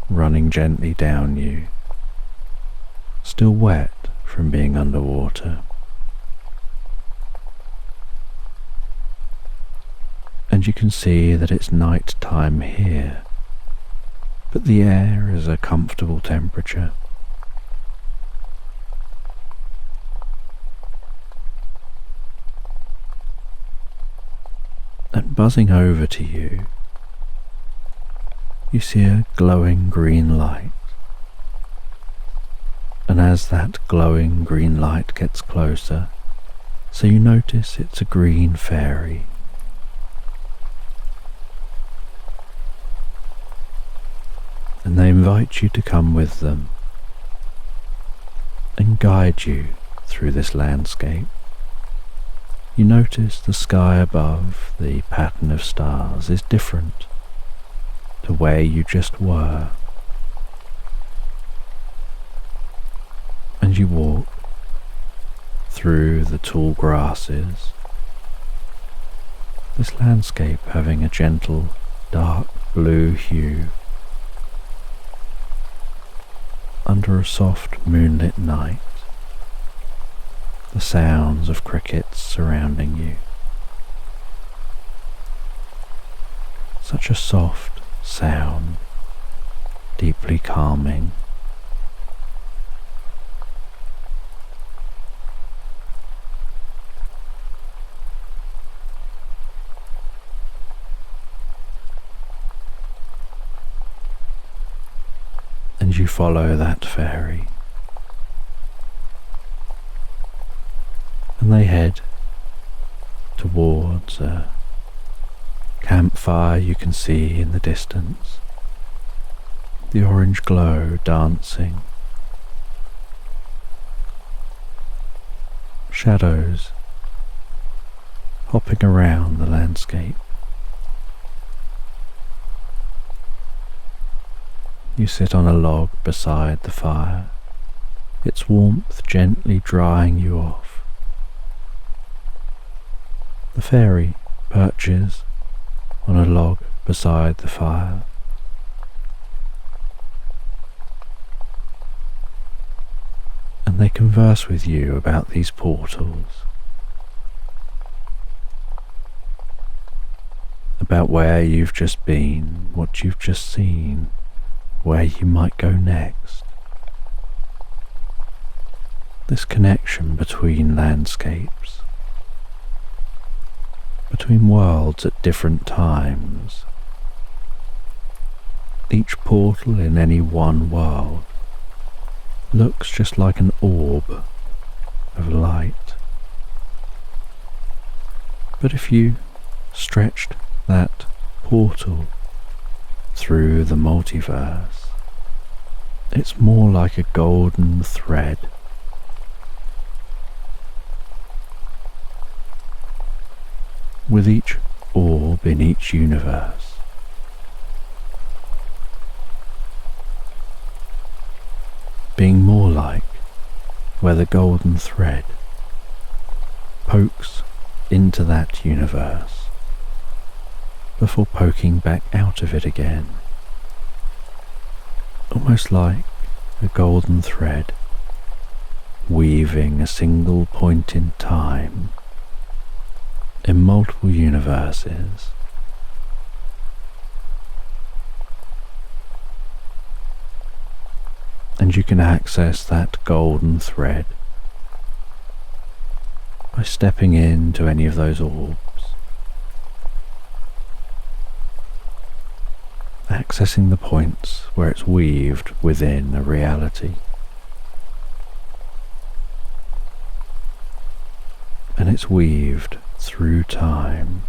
running gently down you, still wet from being underwater. And you can see that it's night time here, but the air is a comfortable temperature. And buzzing over to you, you see a glowing green light. And as that glowing green light gets closer, so you notice it's a green fairy. And they invite you to come with them and guide you through this landscape. You notice the sky above, the pattern of stars is different to where you just were. And you walk through the tall grasses, this landscape having a gentle dark blue hue under a soft moonlit night, the sounds of crickets surrounding you. Such a soft sound, deeply calming. And you follow that fairy, and they head towards a campfire you can see in the distance, the orange glow dancing, shadows hopping around the landscape. You sit on a log beside the fire, its warmth gently drying you off. The fairy perches on a log beside the fire. And they converse with you about these portals, about where you've just been, what you've just seen, where you might go next. This connection between landscapes, between worlds at different times, each portal in any one world looks just like an orb of light. But if you stretched that portal through the multiverse, it's more like a golden thread. With each orb in each universe, being more like where the golden thread pokes into that universe before poking back out of it again, almost like a golden thread weaving a single point in time in multiple universes. And you can access that golden thread by stepping into any of those orbs, accessing the points where it's weaved within a reality. And it's weaved through time.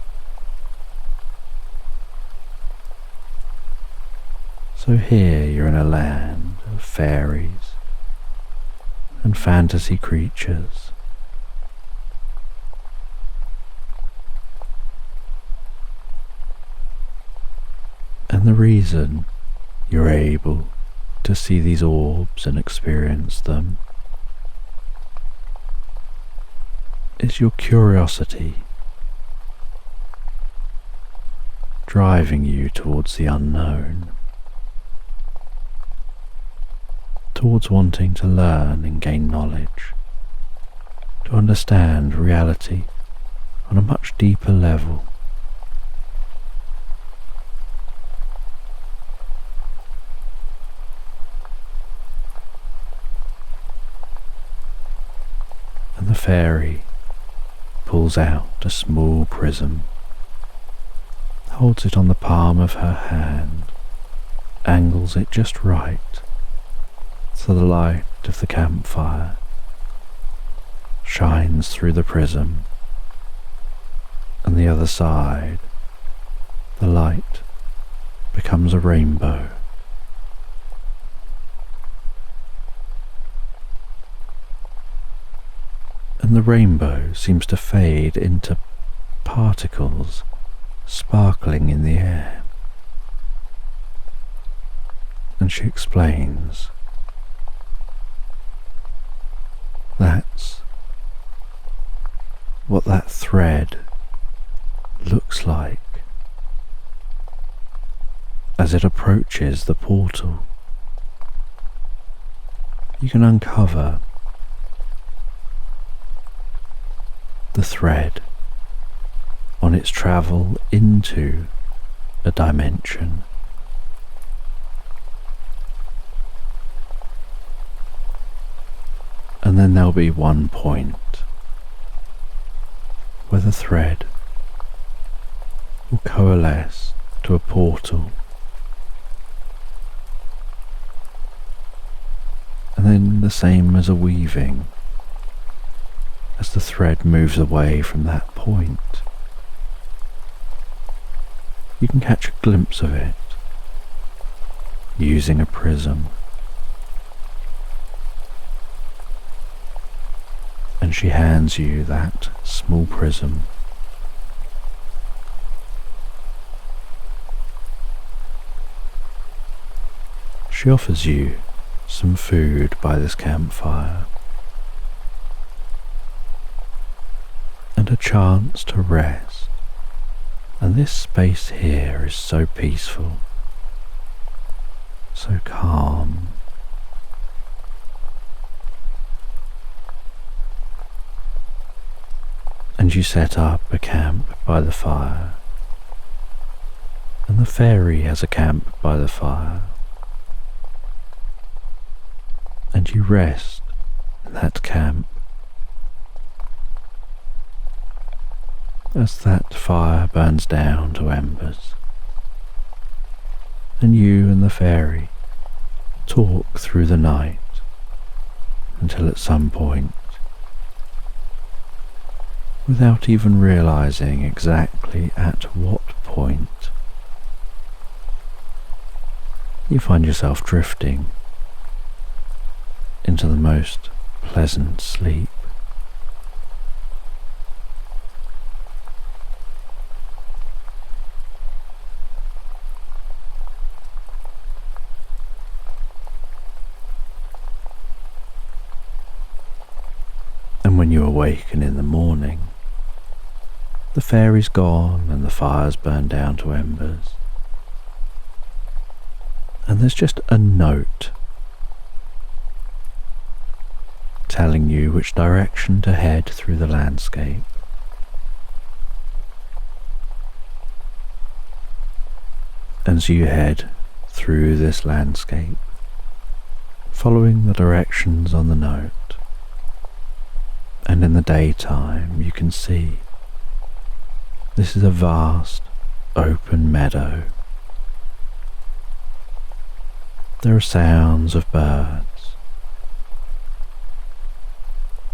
So here you're in a land of fairies and fantasy creatures. And the reason you're able to see these orbs and experience them is your curiosity driving you towards the unknown, towards wanting to learn and gain knowledge, to understand reality on a much deeper level. And the fairy pulls out a small prism, holds it on the palm of her hand, angles it just right so the light of the campfire shines through the prism, and the other side, the light becomes a rainbow. And the rainbow seems to fade into particles sparkling in the air. And she explains, that's what that thread looks like as it approaches the portal. You can uncover the thread on its travel into a dimension. And then there'll be one point where the thread will coalesce to a portal, and then the same as a weaving, as the thread moves away from that point, you can catch a glimpse of it using a prism. And she hands you that small prism. She offers you some food by this campfire and a chance to rest. And this space here is so peaceful, so calm. And you set up a camp by the fire, and the fairy has a camp by the fire, and you rest in that camp as that fire burns down to embers, and you and the fairy talk through the night until at some point, without even realizing exactly at what point, you find yourself drifting into the most pleasant sleep. And when you awaken in the morning, the fairy's gone and the fire's burned down to embers. And there's just a note telling you which direction to head through the landscape. And so you head through this landscape, following the directions on the note. And in the daytime you can see this is a vast open meadow. There are sounds of birds,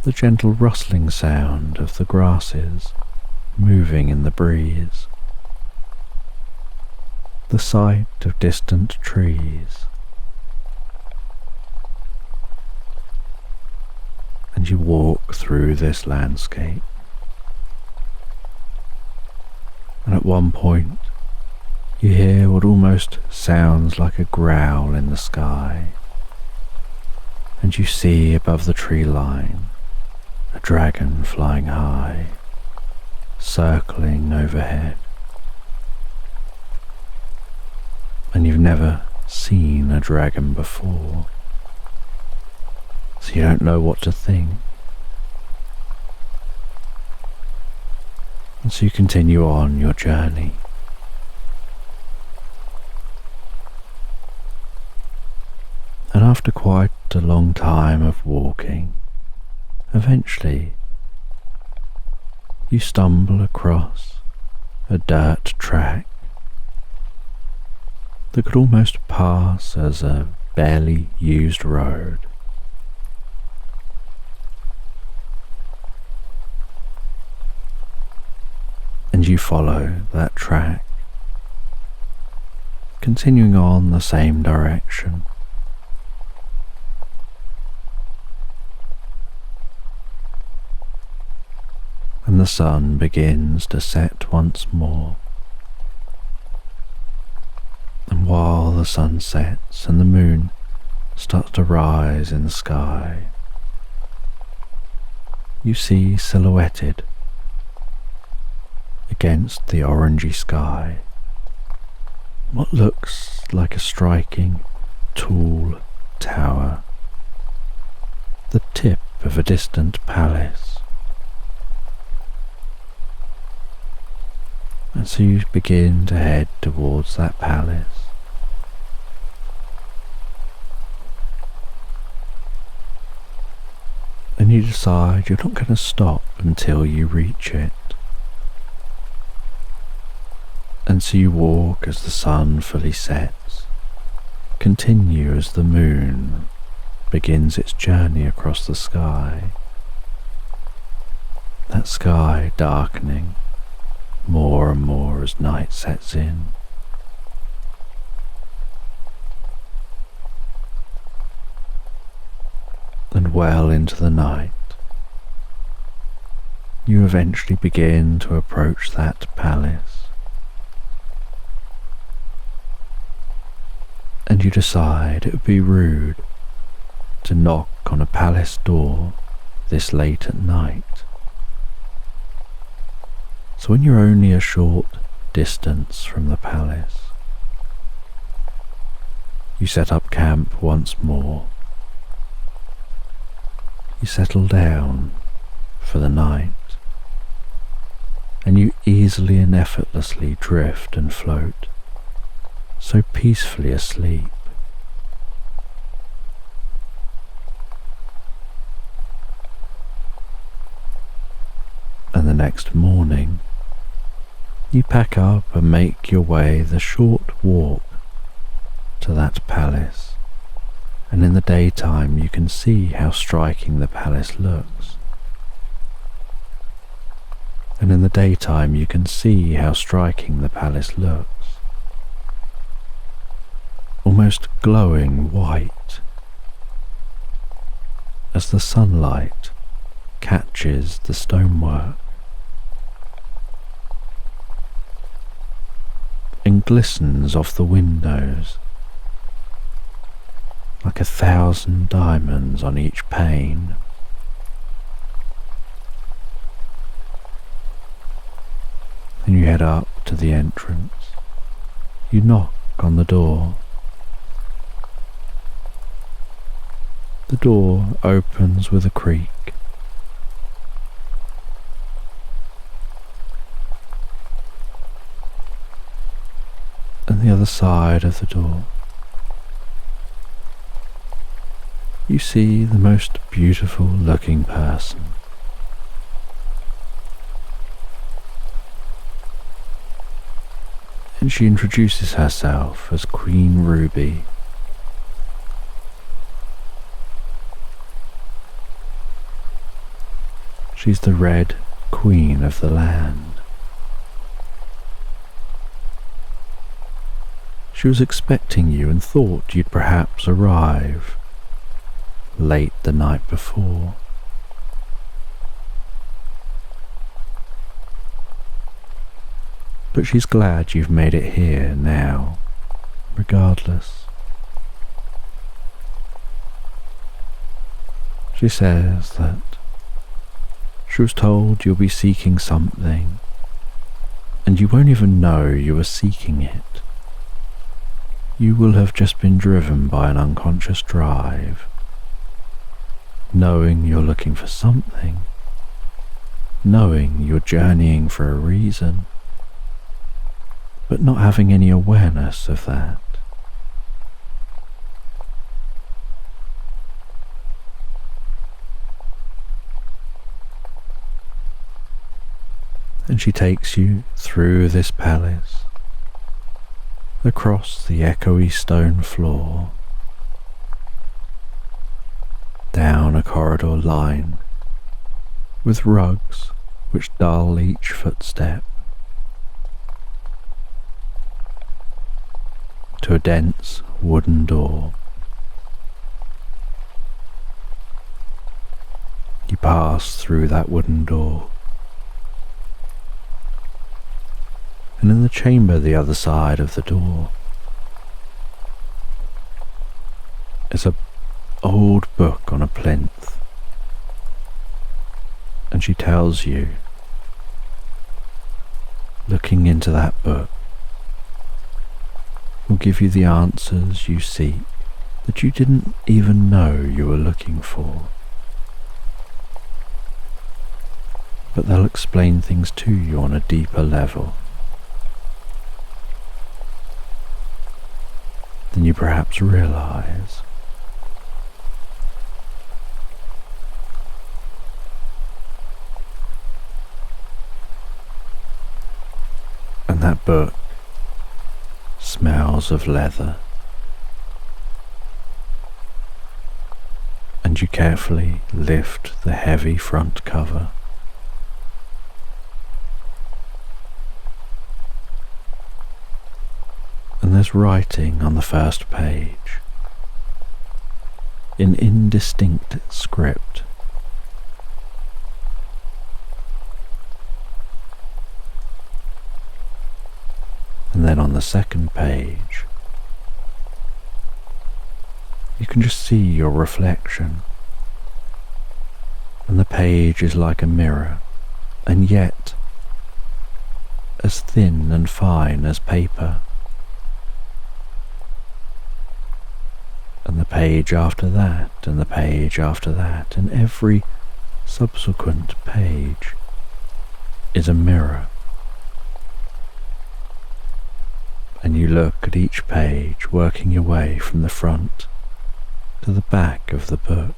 the gentle rustling sound of the grasses moving in the breeze, the sight of distant trees. And you walk through this landscape, and at one point you hear what almost sounds like a growl in the sky, and you see above the tree line a dragon flying high, circling overhead. And you've never seen a dragon before, so you don't know what to think. And so you continue on your journey. And after quite a long time of walking, eventually you stumble across a dirt track that could almost pass as a barely used road. And you follow that track, continuing on the same direction. And the sun begins to set once more. And while the sun sets and the moon starts to rise in the sky, you see silhouetted against the orangey sky what looks like a striking, tall tower, the tip of a distant palace. And so you begin to head towards that palace. And you decide you're not going to stop until you reach it. And so you walk as the sun fully sets, continue as the moon begins its journey across the sky, that sky darkening more and more as night sets in. And well into the night, you eventually begin to approach that palace. and you decide it would be rude to knock on a palace door this late at night. So when you're only a short distance from the palace, you set up camp once more. You settle down for the night, and you easily and effortlessly drift and float, so peacefully asleep. And the next morning, you pack up and make your way the short walk to that palace, and in the daytime you can see how striking the palace looks. Almost glowing white as the sunlight catches the stonework and glistens off the windows like 1,000 diamonds on each pane. Then you head up to the entrance. You knock on the door. The door opens with a creak. And the other side of the door, you see the most beautiful looking person. And she introduces herself as Queen Ruby. She's the Red Queen of the land. She was expecting you and thought you'd perhaps arrive late the night before. But she's glad you've made it here now, regardless. She says that she was told you'll be seeking something, and you won't even know you are seeking it. You will have just been driven by an unconscious drive, knowing you're looking for something, knowing you're journeying for a reason, but not having any awareness of that. And she takes you through this palace, across the echoey stone floor, down a corridor lined with rugs which dull each footstep, to a dense wooden door. You pass through that wooden door, and in the chamber the other side of the door is an old book on a plinth, and she tells you, looking into that book will give you the answers you seek that you didn't even know you were looking for. But they'll explain things to you on a deeper level than you perhaps realize. And that book smells of leather, and you carefully lift the heavy front cover. And there's writing on the first page in indistinct script. And then on the second page, You can just see your reflection, and the page is like a mirror, and yet as thin and fine as paper. And the page after that, and the page after that, and every subsequent page is a mirror. And you look at each page, working your way from the front to the back of the book.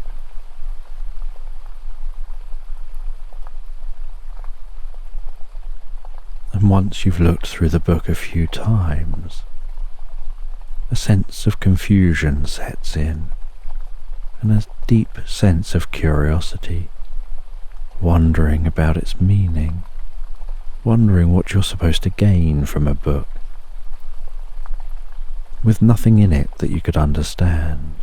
And once you've looked through the book a few times, a sense of confusion sets in, and a deep sense of curiosity, wondering about its meaning, wondering what you're supposed to gain from a book, with nothing in it that you could understand.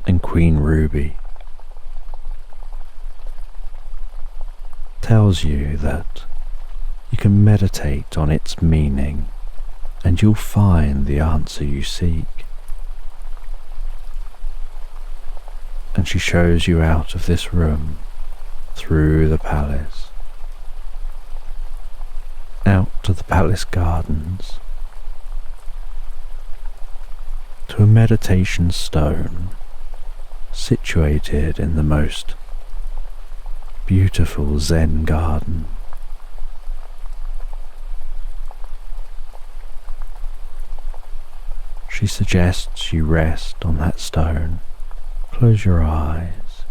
And Queen Ruby tells you that you can meditate on its meaning and you'll find the answer you seek. And she shows you out of this room, through the palace, out to the palace gardens, to a meditation stone situated in the most beautiful Zen garden. She suggests you rest on that stone, close your eyes,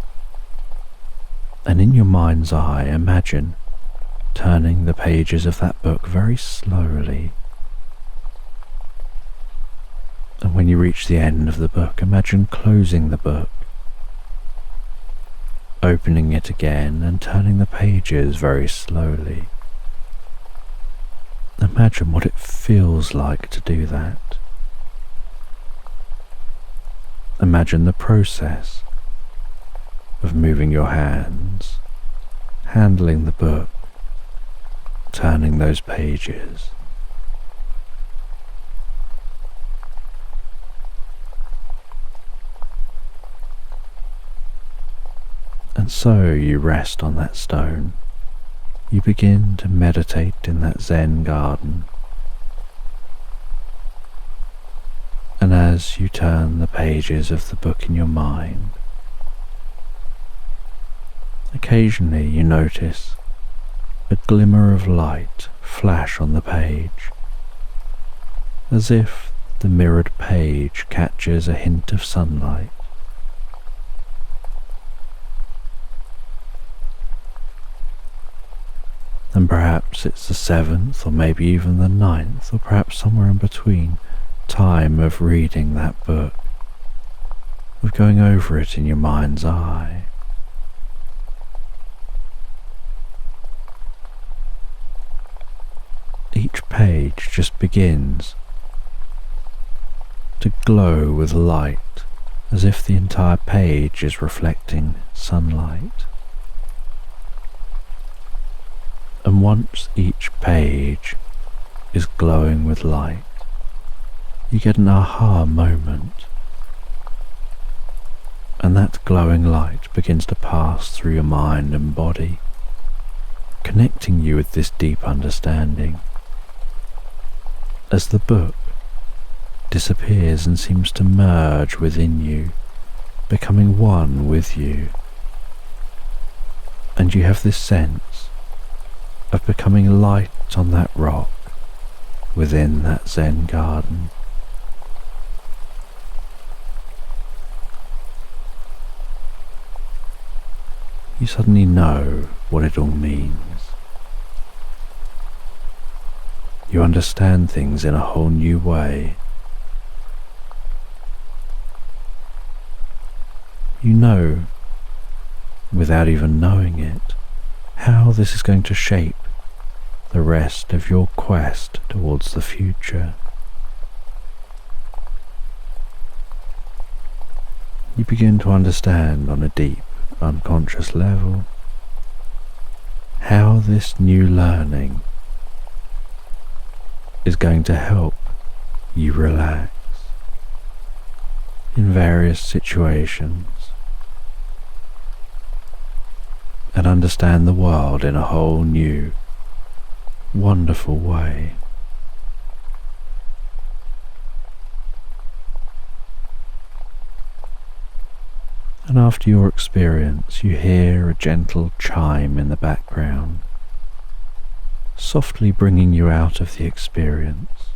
and in your mind's eye imagine turning the pages of that book very slowly. And when you reach the end of the book, imagine closing the book, opening it again and turning the pages very slowly. Imagine what it feels like to do that. Imagine the process of moving your hands, handling the book, turning those pages. And so you rest on that stone. You begin to meditate in that Zen garden. And as you turn the pages of the book in your mind, occasionally you notice a glimmer of light flash on the page, as if the mirrored page catches a hint of sunlight. And perhaps it's the 7th, or maybe even the 9th, or perhaps somewhere in between, time of reading that book, of going over it in your mind's eye. Each page just begins to glow with light, as if the entire page is reflecting sunlight. And once each page is glowing with light, you get an aha moment, and that glowing light begins to pass through your mind and body, connecting you with this deep understanding, as the book disappears and seems to merge within you, becoming one with you, and you have this sense of becoming light on that rock within that Zen garden. You suddenly know what it all means. You understand things in a whole new way. You know, without even knowing it, how this is going to shape the rest of your quest towards the future. You begin to understand on a deep, unconscious level how this new learning is going to help you relax in various situations and understand the world in a whole new, wonderful way. And after your experience, you hear a gentle chime in the background, softly bringing you out of the experience.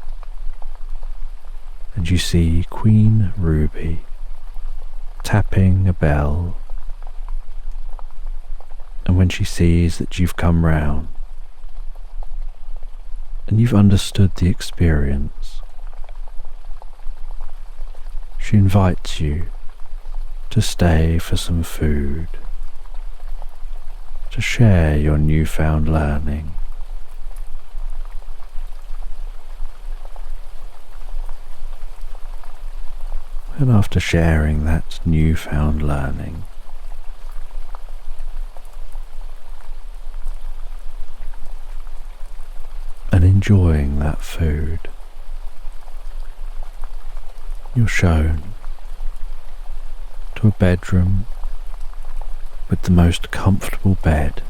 And you see Queen Ruby tapping a bell. And when she sees that you've come round and you've understood the experience, she invites you to stay for some food, to share your newfound learning. And after sharing that newfound learning, and enjoying that food, you're shown to a bedroom with the most comfortable bed.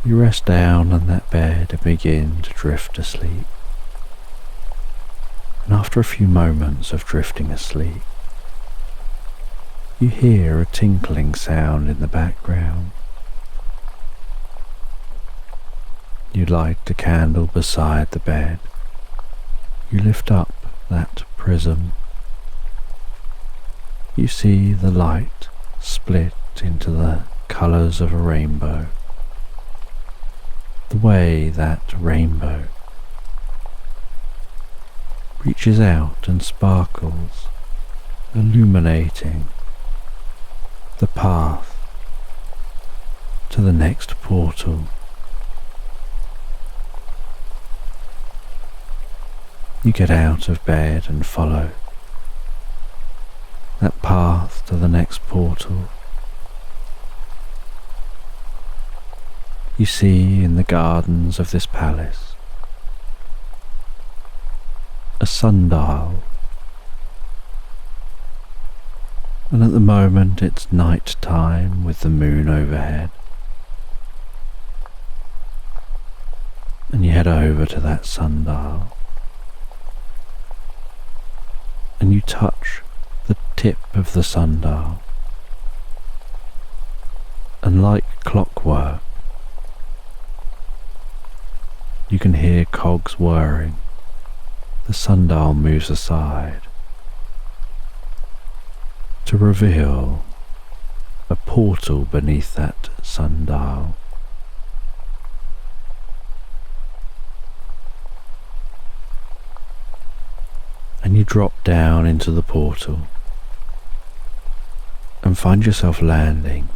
You rest down on that bed and begin to drift asleep. And after a few moments of drifting asleep, you hear a tinkling sound in the background. You light a candle beside the bed. You lift up that prism. You see the light split into the colours of a rainbow. The way that rainbow reaches out and sparkles, illuminating the path to the next portal. You get out of bed and follow that path to the next portal. You see in the gardens of this palace a sundial, and at the moment it's night time with the moon overhead. And you head over to that sundial and you touch the tip of the sundial, and like clockwork you can hear cogs whirring. The sundial moves aside to reveal a portal beneath that sundial. And you drop down into the portal and find yourself landing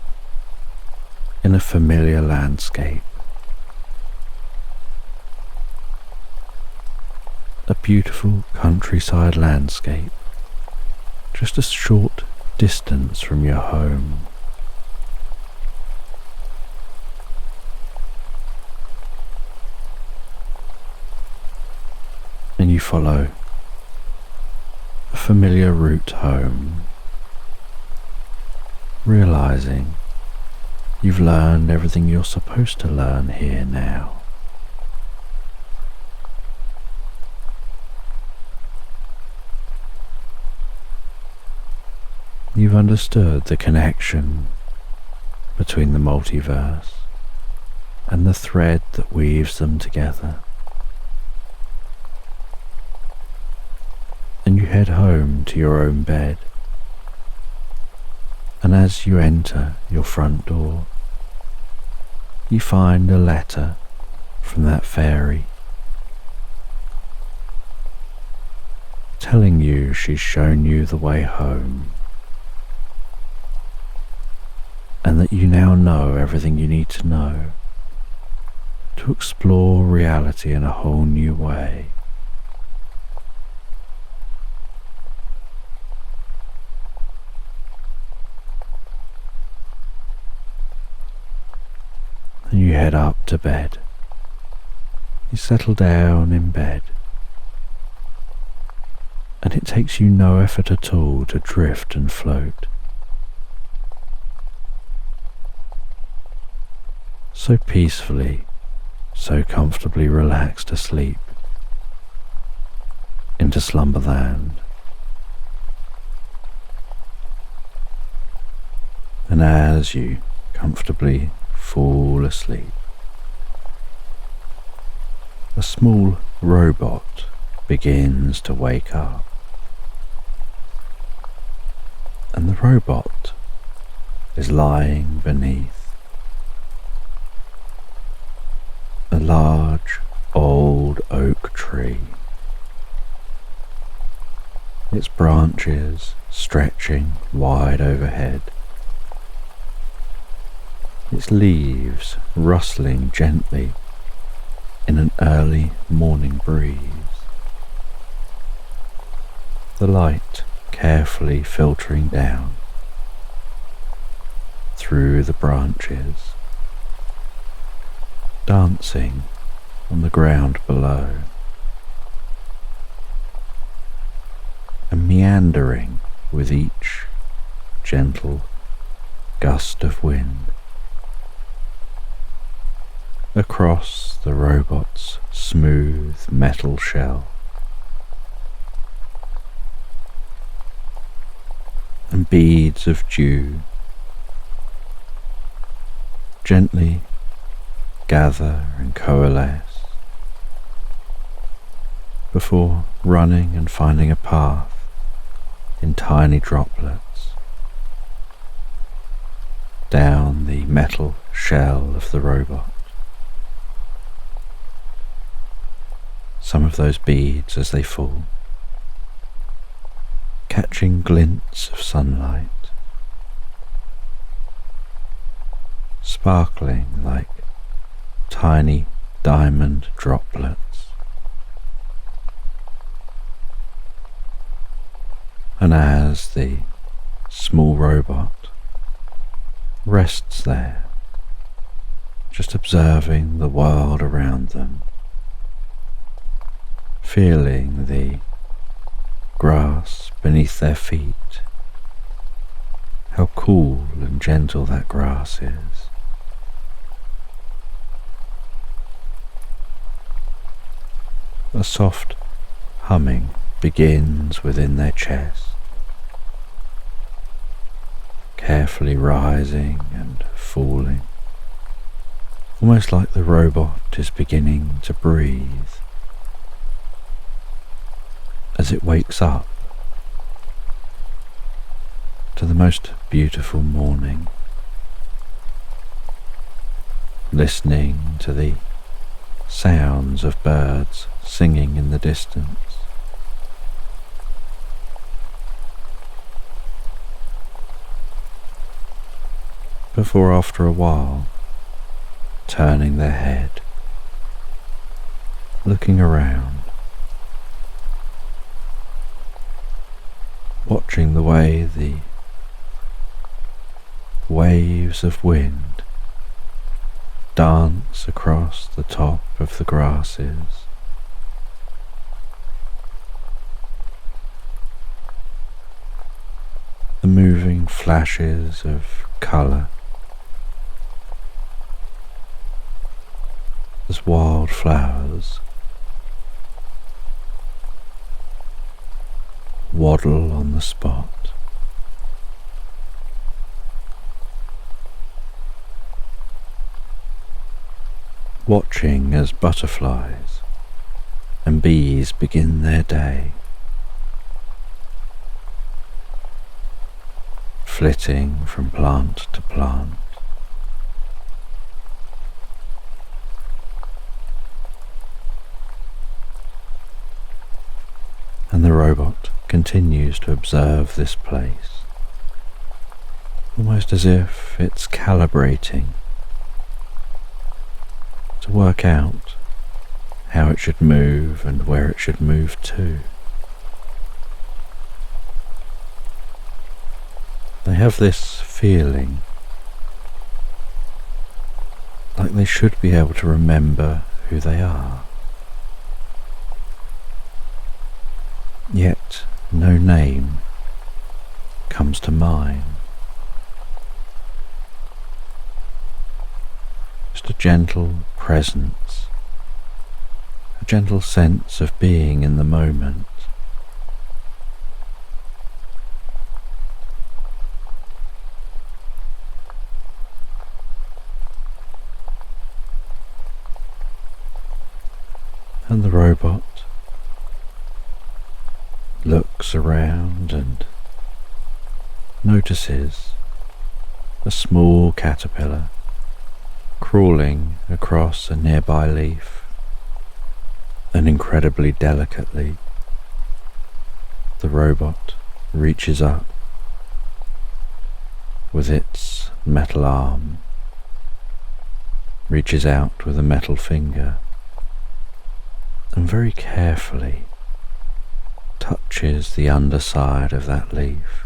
in a familiar landscape. A beautiful countryside landscape, just a short distance from your home. And you follow a familiar route home, realizing you've learned everything you're supposed to learn here now. You've understood the connection between the multiverse and the thread that weaves them together. And you head home to your own bed. And as you enter your front door, you find a letter from that fairy telling you she's shown you the way home, and that you now know everything you need to know to explore reality in a whole new way. And you head up to bed, You settle down in bed, and it takes you no effort at all to drift and float. So peacefully, so comfortably relaxed asleep into Slumberland. And as you comfortably fall asleep, a small robot begins to wake up. And the robot is lying beneath a large old oak tree, its branches stretching wide overhead, its leaves rustling gently in an early morning breeze, the light carefully filtering down through the branches, dancing on the ground below, and meandering with each gentle gust of wind across the robot's smooth metal shell. And beads of dew gently gather and coalesce before running and finding a path in tiny droplets down the metal shell of the robot. Some of those beads, as they fall, catching glints of sunlight, sparkling like tiny diamond droplets. And as the small robot rests there, just observing the world around them, feeling the grass beneath their feet, how cool and gentle that grass is. A soft humming begins within their chest, carefully rising and falling, almost like the robot is beginning to breathe as it wakes up to the most beautiful morning, listening to the sounds of birds singing in the distance, before after a while turning their head, looking around, watching the way the waves of wind dance across the top of the grasses, the moving flashes of colour as wildflowers waddle on the spot. Watching as butterflies and bees begin their day, flitting from plant to plant, and the robot continues to observe this place, almost as if it's calibrating to work out how it should move and where it should move to. They have this feeling like they should be able to remember who they are. No name comes to mind. Just a gentle presence, a gentle sense of being in the moment. And the robot looks around and notices a small caterpillar crawling across a nearby leaf, and incredibly delicately the robot reaches up with its metal arm, reaches out with a metal finger, and very carefully touches the underside of that leaf.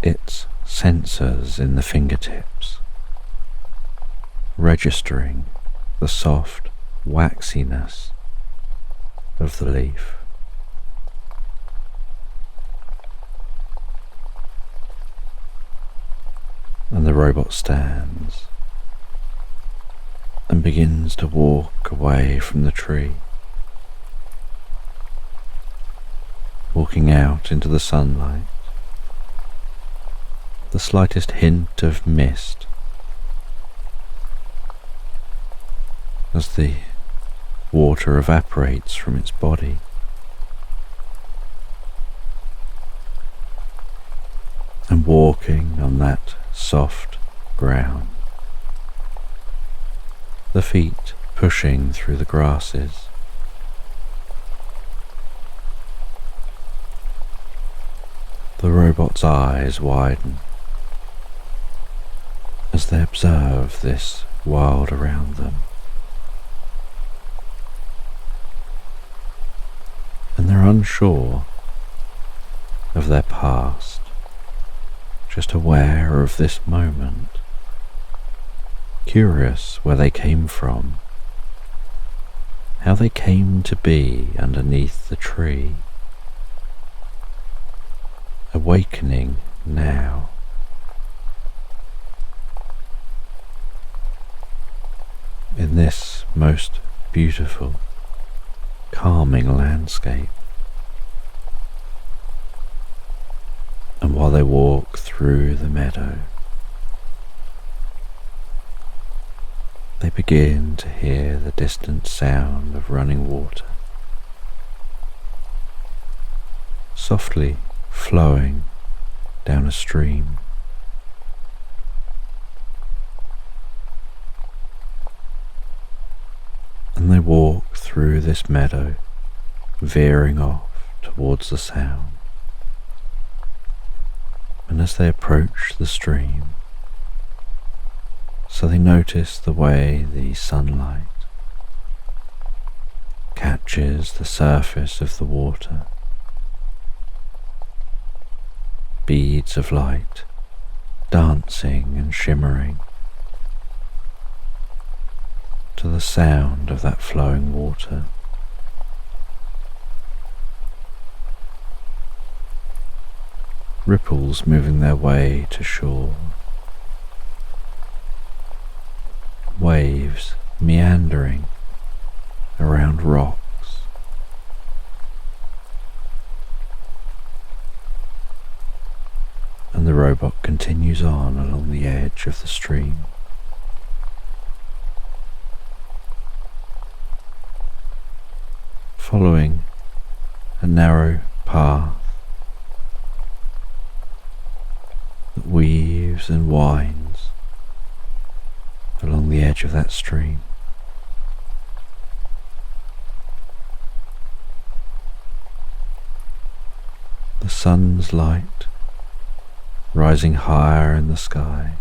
Its sensors in the fingertips registering the soft waxiness of the leaf. And the robot stands and begins to walk away from the tree, walking out into the sunlight. The slightest hint of mist as the water evaporates from its body. And walking on that soft ground, the feet pushing through the grasses. The robot's eyes widen as they observe this world around them. And they're unsure of their past, just aware of this moment, curious where they came from, how they came to be underneath the tree, awakening now. In this most beautiful, calming landscape. And while they walk through the meadow, they begin to hear the distant sound of running water, softly flowing down a stream. And they walk through this meadow, veering off towards the sound. And as they approach the stream, so they notice the way the sunlight catches the surface of the water, beads of light dancing and shimmering to the sound of that flowing water. Ripples moving their way to shore, waves meandering around rocks, and the robot continues on along the edge of the stream. Following a narrow path that weaves and winds along the edge of that stream. The sun's light rising higher in the sky,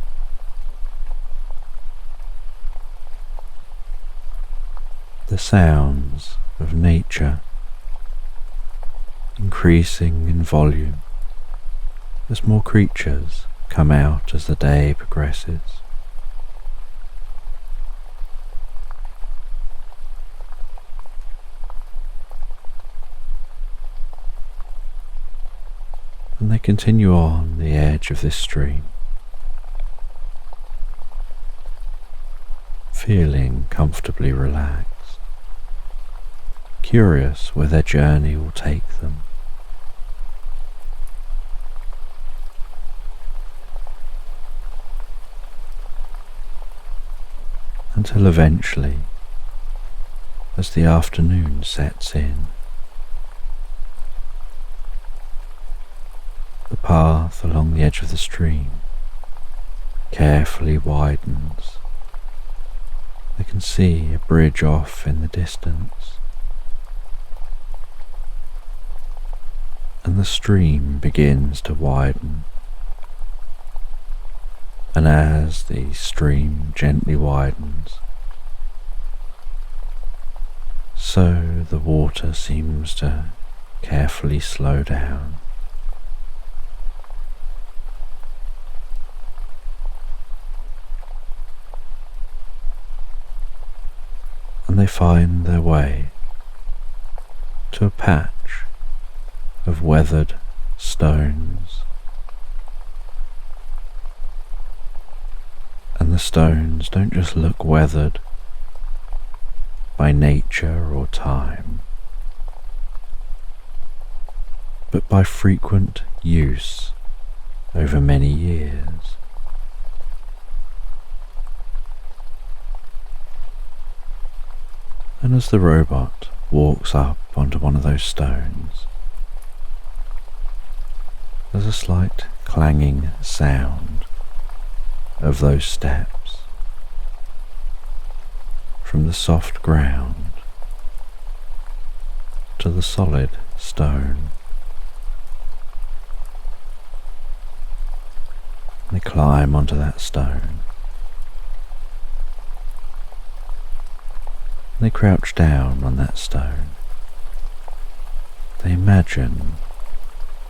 the sounds of nature increasing in volume as more creatures come out as the day progresses. And they continue on the edge of this stream, feeling comfortably relaxed, curious where their journey will take them. Until eventually, as the afternoon sets in, the path along the edge of the stream carefully widens. They can see a bridge off in the distance, and the stream begins to widen. And as the stream gently widens, so the water seems to carefully slow down. And they find their way to a patch of weathered stones. And the stones don't just look weathered by nature or time, but by frequent use over many years. And as the robot walks up onto one of those stones, there's a slight clanging sound of those steps from the soft ground to the solid stone. They climb onto that stone. They crouch down on that stone. They imagine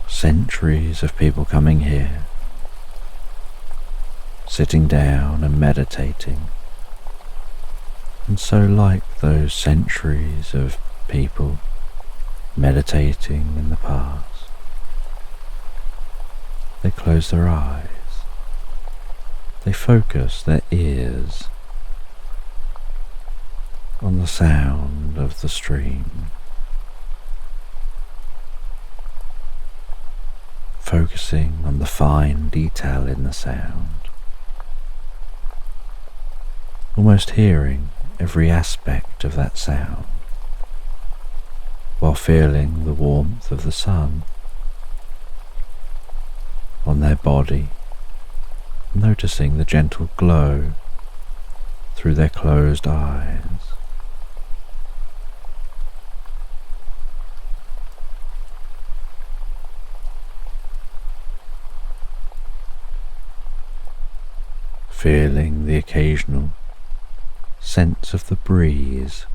centuries of people coming here, sitting down and meditating. And so, like those centuries of people meditating in the past, they close their eyes. They focus their ears on the sound of the stream, focusing on the fine detail in the sound, almost hearing every aspect of that sound, while feeling the warmth of the sun on their body, noticing the gentle glow through their closed eyes. Feeling the occasional sense of the breeze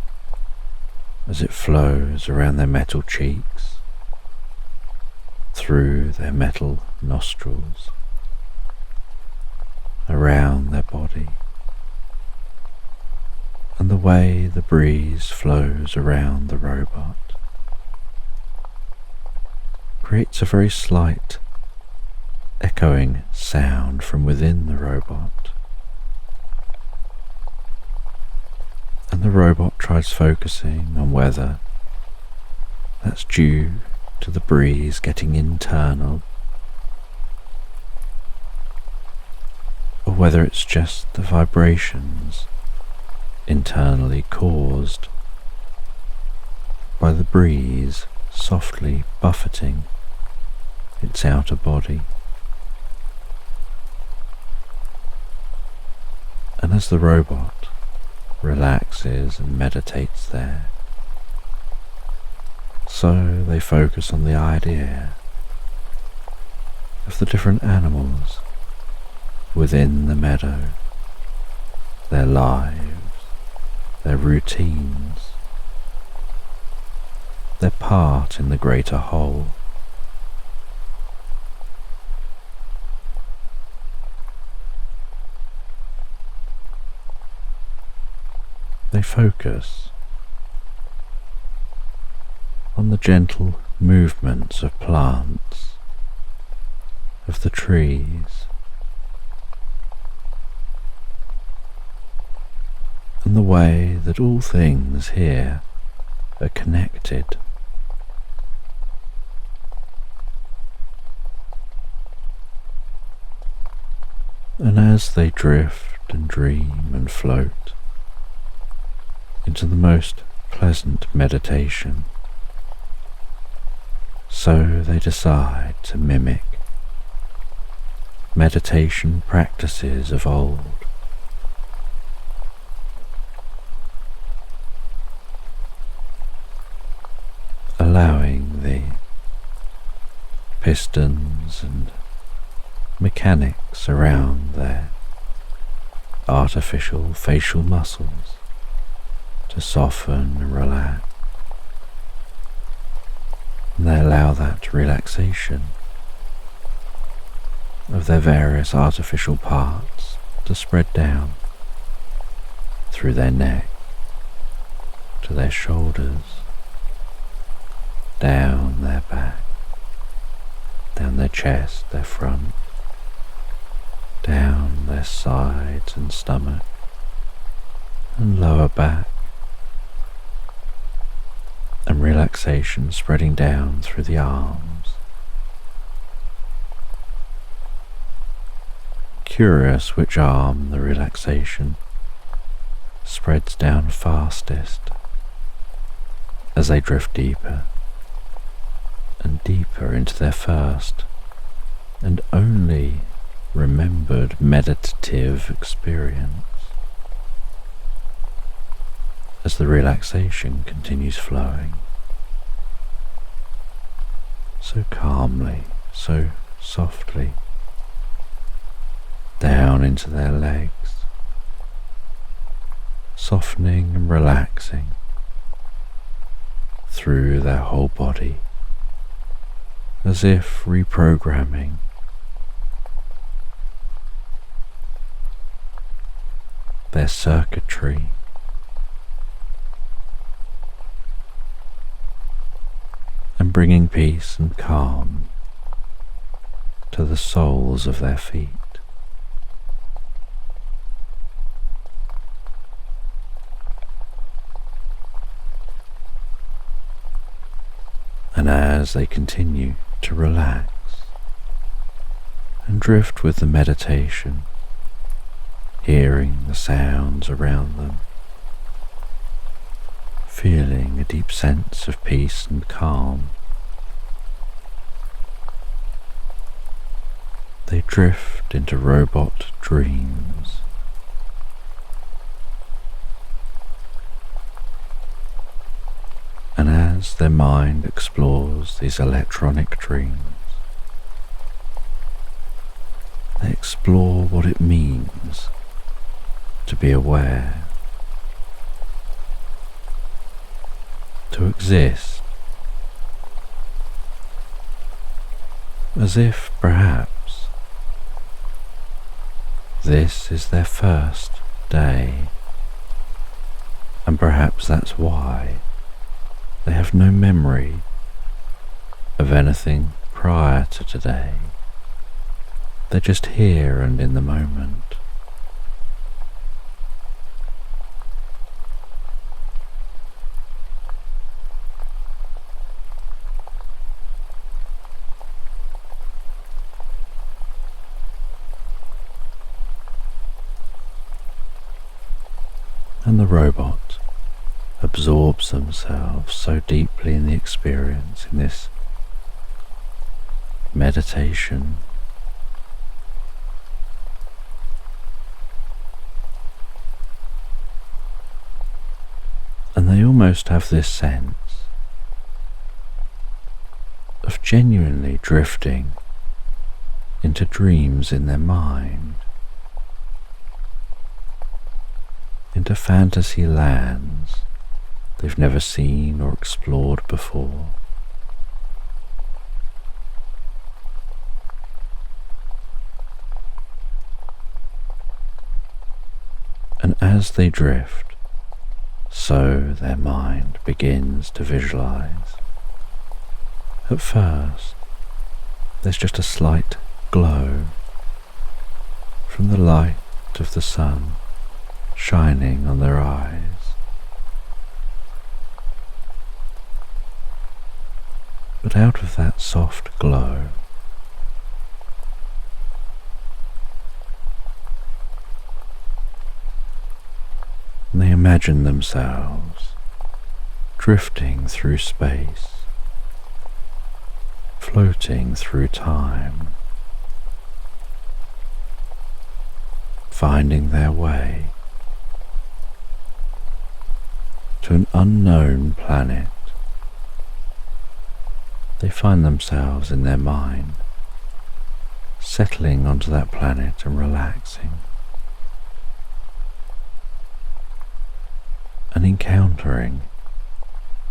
as it flows around their metal cheeks, through their metal nostrils, around their body, and the way the breeze flows around the robot creates a very slight echoing sound from within the robot. And the robot tries focusing on whether that's due to the breeze getting internal, or whether it's just the vibrations internally caused by the breeze softly buffeting its outer body. And as the robot relaxes and meditates there, so they focus on the idea of the different animals within the meadow, their lives, their routines, their part in the greater whole. They focus on the gentle movements of plants of the trees and the way that all things here are connected. And as they drift and dream and float into the most pleasant meditation, so they decide to mimic meditation practices of old. Allowing the pistons and mechanics around their artificial facial muscles to soften and relax. And they allow that relaxation of their various artificial parts to spread down through their neck to their shoulders, down their back, down their chest, their front, down their sides and stomach and lower back, and relaxation spreading down through the arms. Curious which arm the relaxation spreads down fastest as they drift deeper and deeper into their first and only remembered meditative experience, as the relaxation continues flowing so calmly, so softly, down into their legs, softening and relaxing through their whole body, as if reprogramming their circuitry and bringing peace and calm to the soles of their feet. And as they continue to relax and drift with the meditation, hearing the sounds around them, feeling a deep sense of peace and calm, they drift into robot dreams. And as their mind explores these electronic dreams, they explore what it means to be aware, to exist, as if perhaps this is their first day, and perhaps that's why they have no memory of anything prior to today. They're just here and in the moment. And the robot absorbs themselves so deeply in the experience, in this meditation, and they almost have this sense of genuinely drifting into dreams in their mind, into fantasy lands they've never seen or explored before. And as they drift, so their mind begins to visualize. At first, there's just a slight glow from the light of the sun shining on their eyes. But out of that soft glow, they imagine themselves drifting through space, floating through time, finding their way to an unknown planet. They find themselves in their mind, settling onto that planet and relaxing, and encountering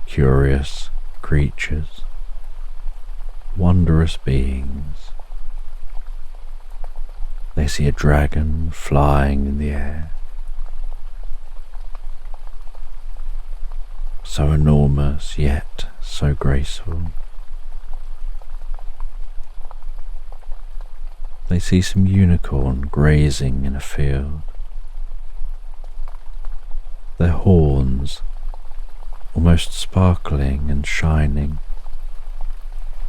curious creatures, wondrous beings. They see a dragon flying in the air, so enormous yet so graceful. They see some unicorn grazing in a field, their horns almost sparkling and shining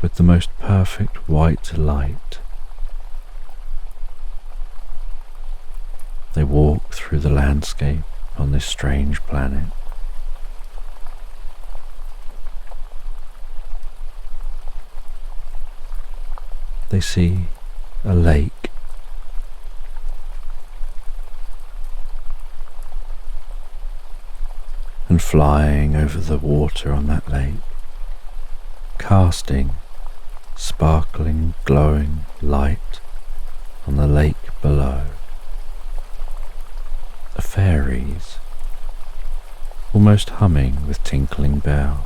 with the most perfect white light. They walk through the landscape on this strange planet. They see a lake, and flying over the water on that lake, casting sparkling, glowing light on the lake below, are fairies, almost humming with tinkling bells.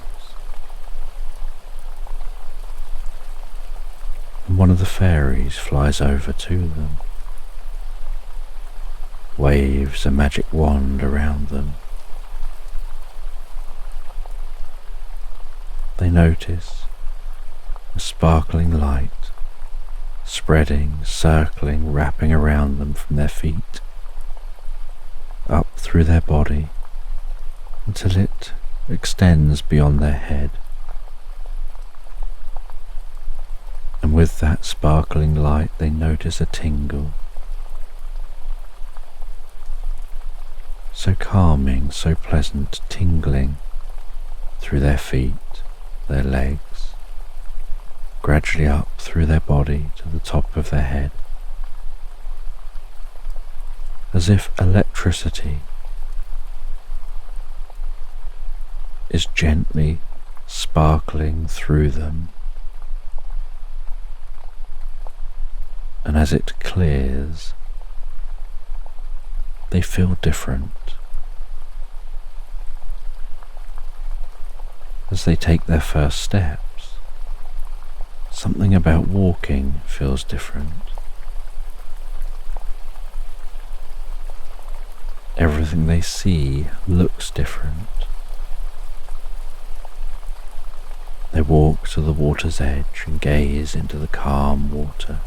And one of the fairies flies over to them, waves a magic wand around them. They notice a sparkling light spreading, circling, wrapping around them from their feet, up through their body, until it extends beyond their head. And with that sparkling light they notice a tingle, so calming, so pleasant, tingling through their feet, their legs, gradually up through their body to the top of their head, as if electricity is gently sparkling through them. And as it clears, they feel different. As they take their first steps, something about walking feels different. Everything they see looks different. They walk to the water's edge and gaze into the calm water.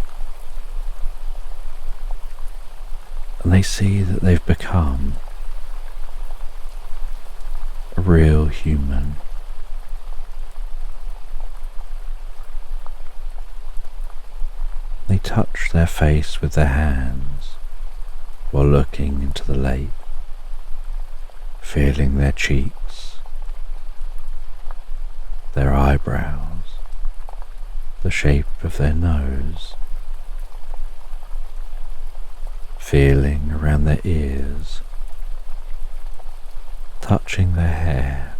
And they see that they've become a real human. They touch their face with their hands while looking into the lake, feeling their cheeks, their eyebrows, the shape of their nose, feeling around their ears, touching their hair,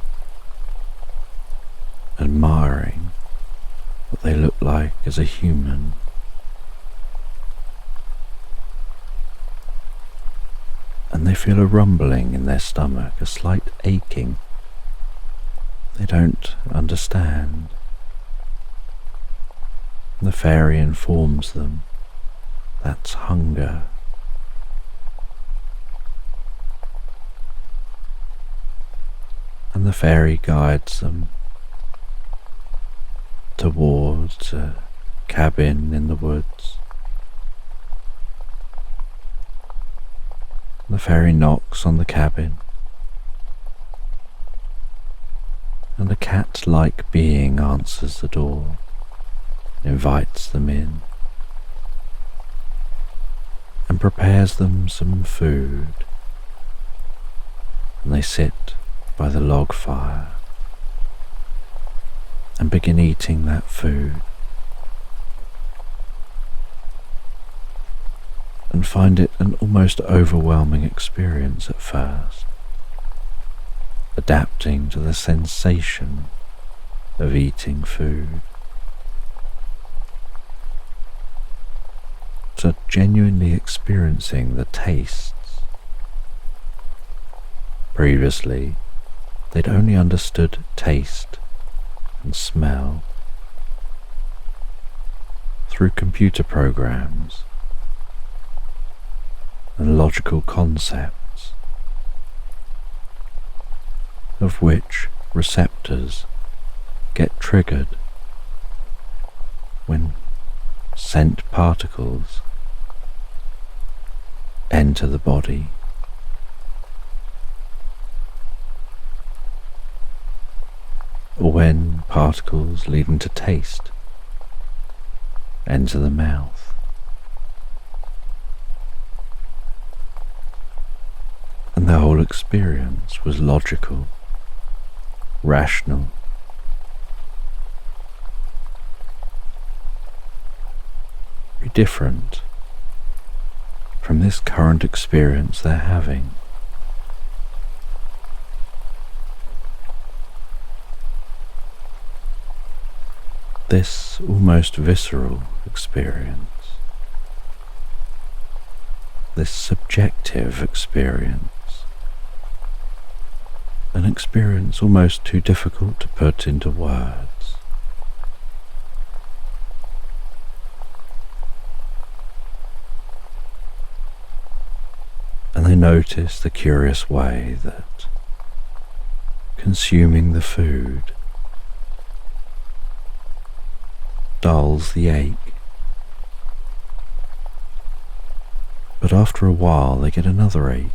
admiring what they look like as a human. And they feel a rumbling in their stomach, a slight aching. They don't understand. The fairy informs them that's hunger. And the fairy guides them towards a cabin in the woods, The fairy knocks on the cabin, and a cat-like being answers the door, invites them in, and prepares them some food, and they sit by the log fire and begin eating that food, and find it an almost overwhelming experience at first, adapting to the sensation of eating food, to genuinely experiencing the tastes. Previously, they'd only understood taste and smell through computer programs and logical concepts, of which receptors get triggered when scent particles enter the body. Or when particles leading to taste enter the mouth. And the whole experience was logical, rational, very different from this current experience they're having. This almost visceral experience, this subjective experience, an experience almost too difficult to put into words. And they notice the curious way that consuming the food dulls the ache, but after a while they get another ache,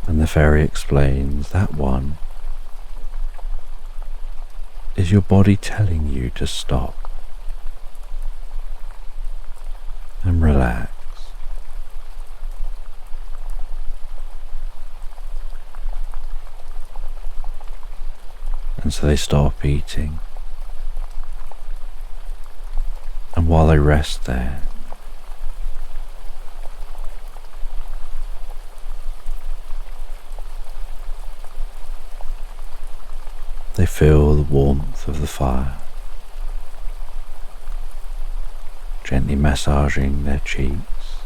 and the fairy explains that one is your body telling you to stop and relax. And so they stop eating, and while they rest there, they feel the warmth of the fire, gently massaging their cheeks,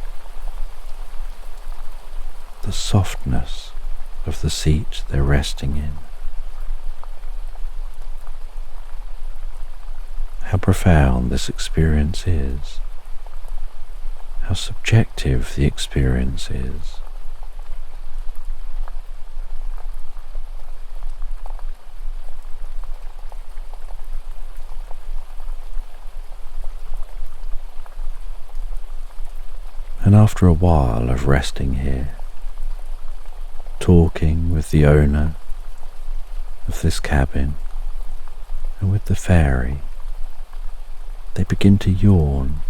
the softness of the seat they're resting in. How profound this experience is, how subjective the experience is. And after a while of resting here, talking with the owner of this cabin and with the fairy, they begin to yawn,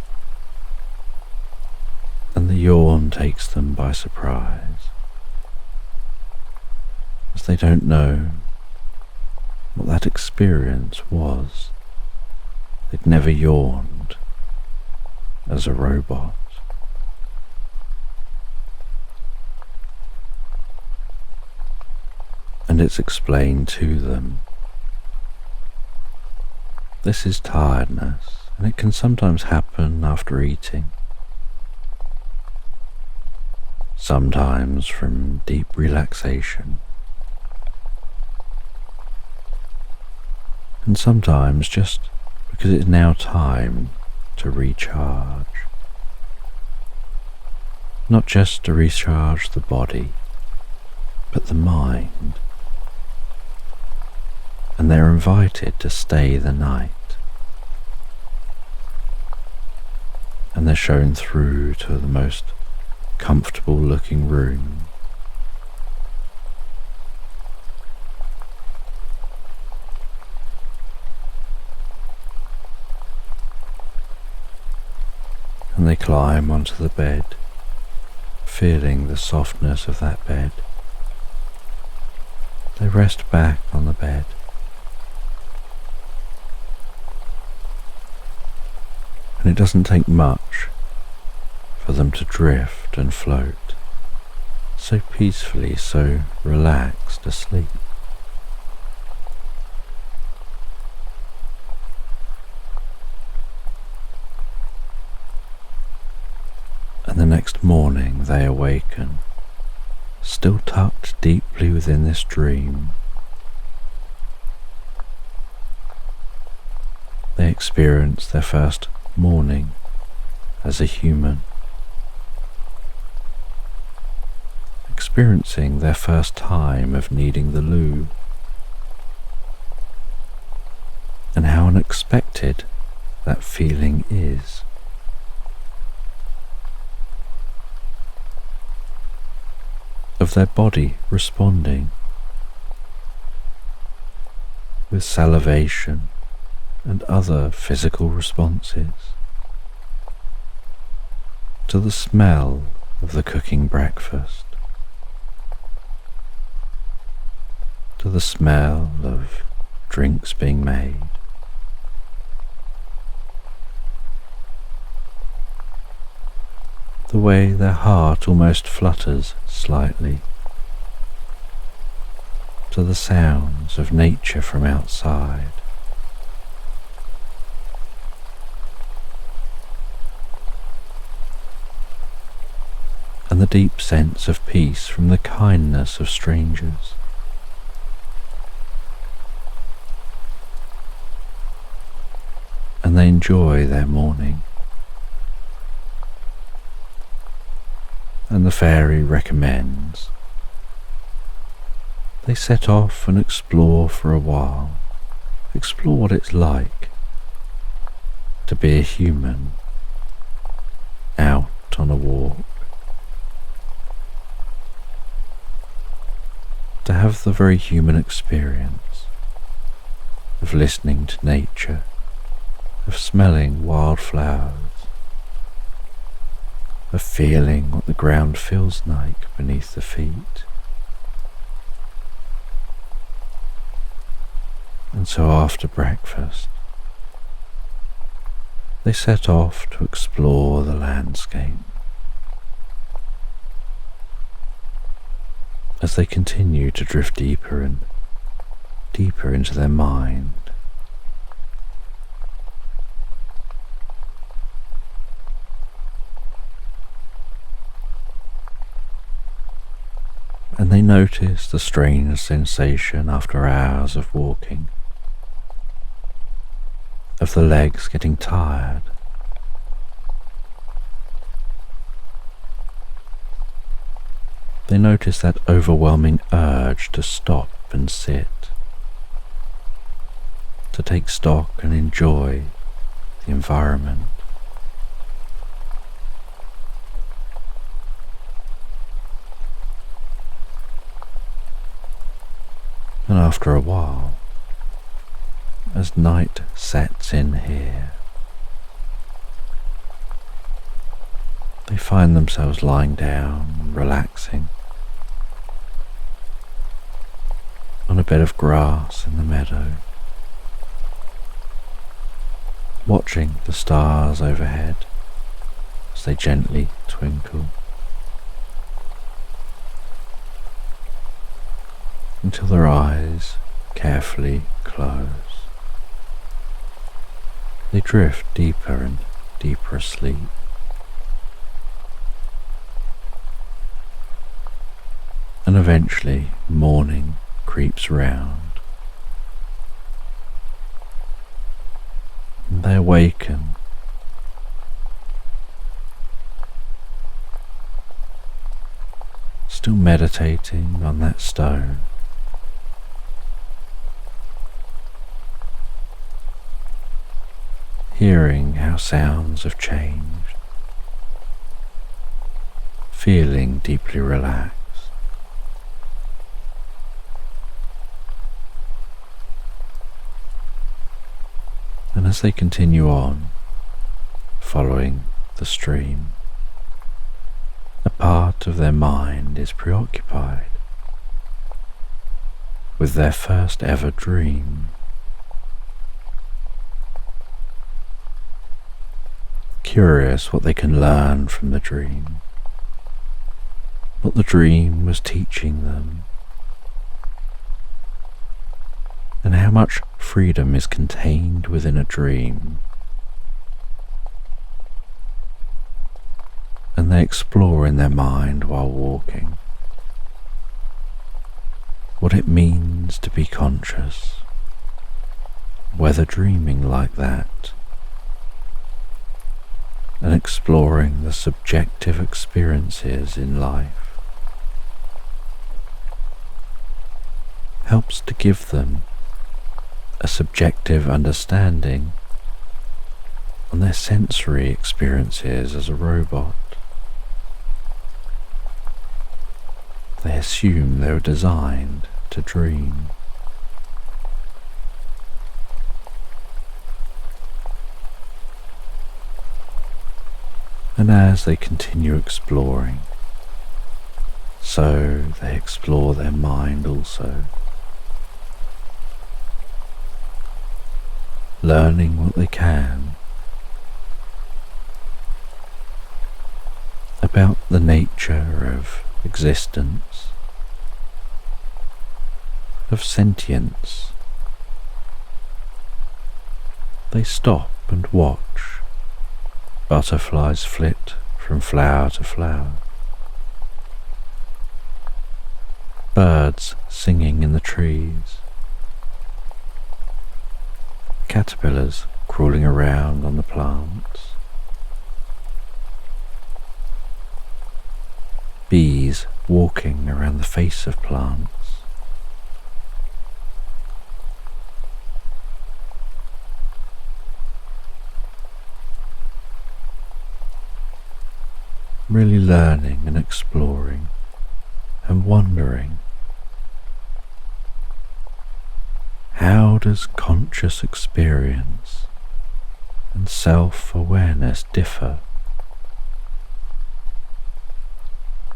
and the yawn takes them by surprise, as they don't know what that experience was. They'd never yawned as a robot. And it's explained to them. This is tiredness, and it can sometimes happen after eating. Sometimes from deep relaxation, and sometimes just because it's now time to recharge. Not just to recharge the body, but the mind. And they're invited to stay the night. and they're shown through to the most comfortable looking room. And they climb onto the bed, feeling the softness of that bed. They rest back on the bed. And it doesn't take much for them to drift and float so peacefully, so relaxed asleep. And the next morning they awaken, still tucked deeply within this dream. They experience their first morning as a human, experiencing their first time of needing the loo, and how unexpected that feeling is. Of their body responding with salivation and other physical responses to the smell of the cooking breakfast, to the smell of drinks being made, the way their heart almost flutters slightly, to the sounds of nature from outside, and the deep sense of peace from the kindness of strangers. And they enjoy their morning. And the fairy recommends they set off and explore for a while, explore what it's like to be a human out on a walk, to have the very human experience of listening to nature, of smelling wildflowers, of feeling what the ground feels like beneath the feet. And so after breakfast, they set off to explore the landscape. As they continue to drift deeper and deeper into their mind, and they notice the strange sensation after hours of walking, of the legs getting tired, they notice that overwhelming urge to stop and sit, to take stock and enjoy the environment. And after a while, as night sets in here, they find themselves lying down, relaxing, on a bed of grass in the meadow, watching the stars overhead as they gently twinkle, until their eyes carefully close. They drift deeper and deeper asleep. And eventually morning creeps round. And they awaken. Still meditating on that stone. Hearing how sounds have changed, feeling deeply relaxed. And as they continue on, following the stream, a part of their mind is preoccupied with their first ever dream. Curious what they can learn from the dream, what the dream was teaching them, and how much freedom is contained within a dream. And they explore in their mind while walking what it means to be conscious, whether dreaming like that, and exploring the subjective experiences in life helps to give them a subjective understanding on their sensory experiences as a robot. They assume they were designed to dream. And as they continue exploring, so they explore their mind also, learning what they can about the nature of existence, of sentience. They stop and watch butterflies flit from flower to flower, birds singing in the trees, caterpillars crawling around on the plants, bees walking around the face of plants, really learning and exploring and wondering, how does conscious experience and self-awareness differ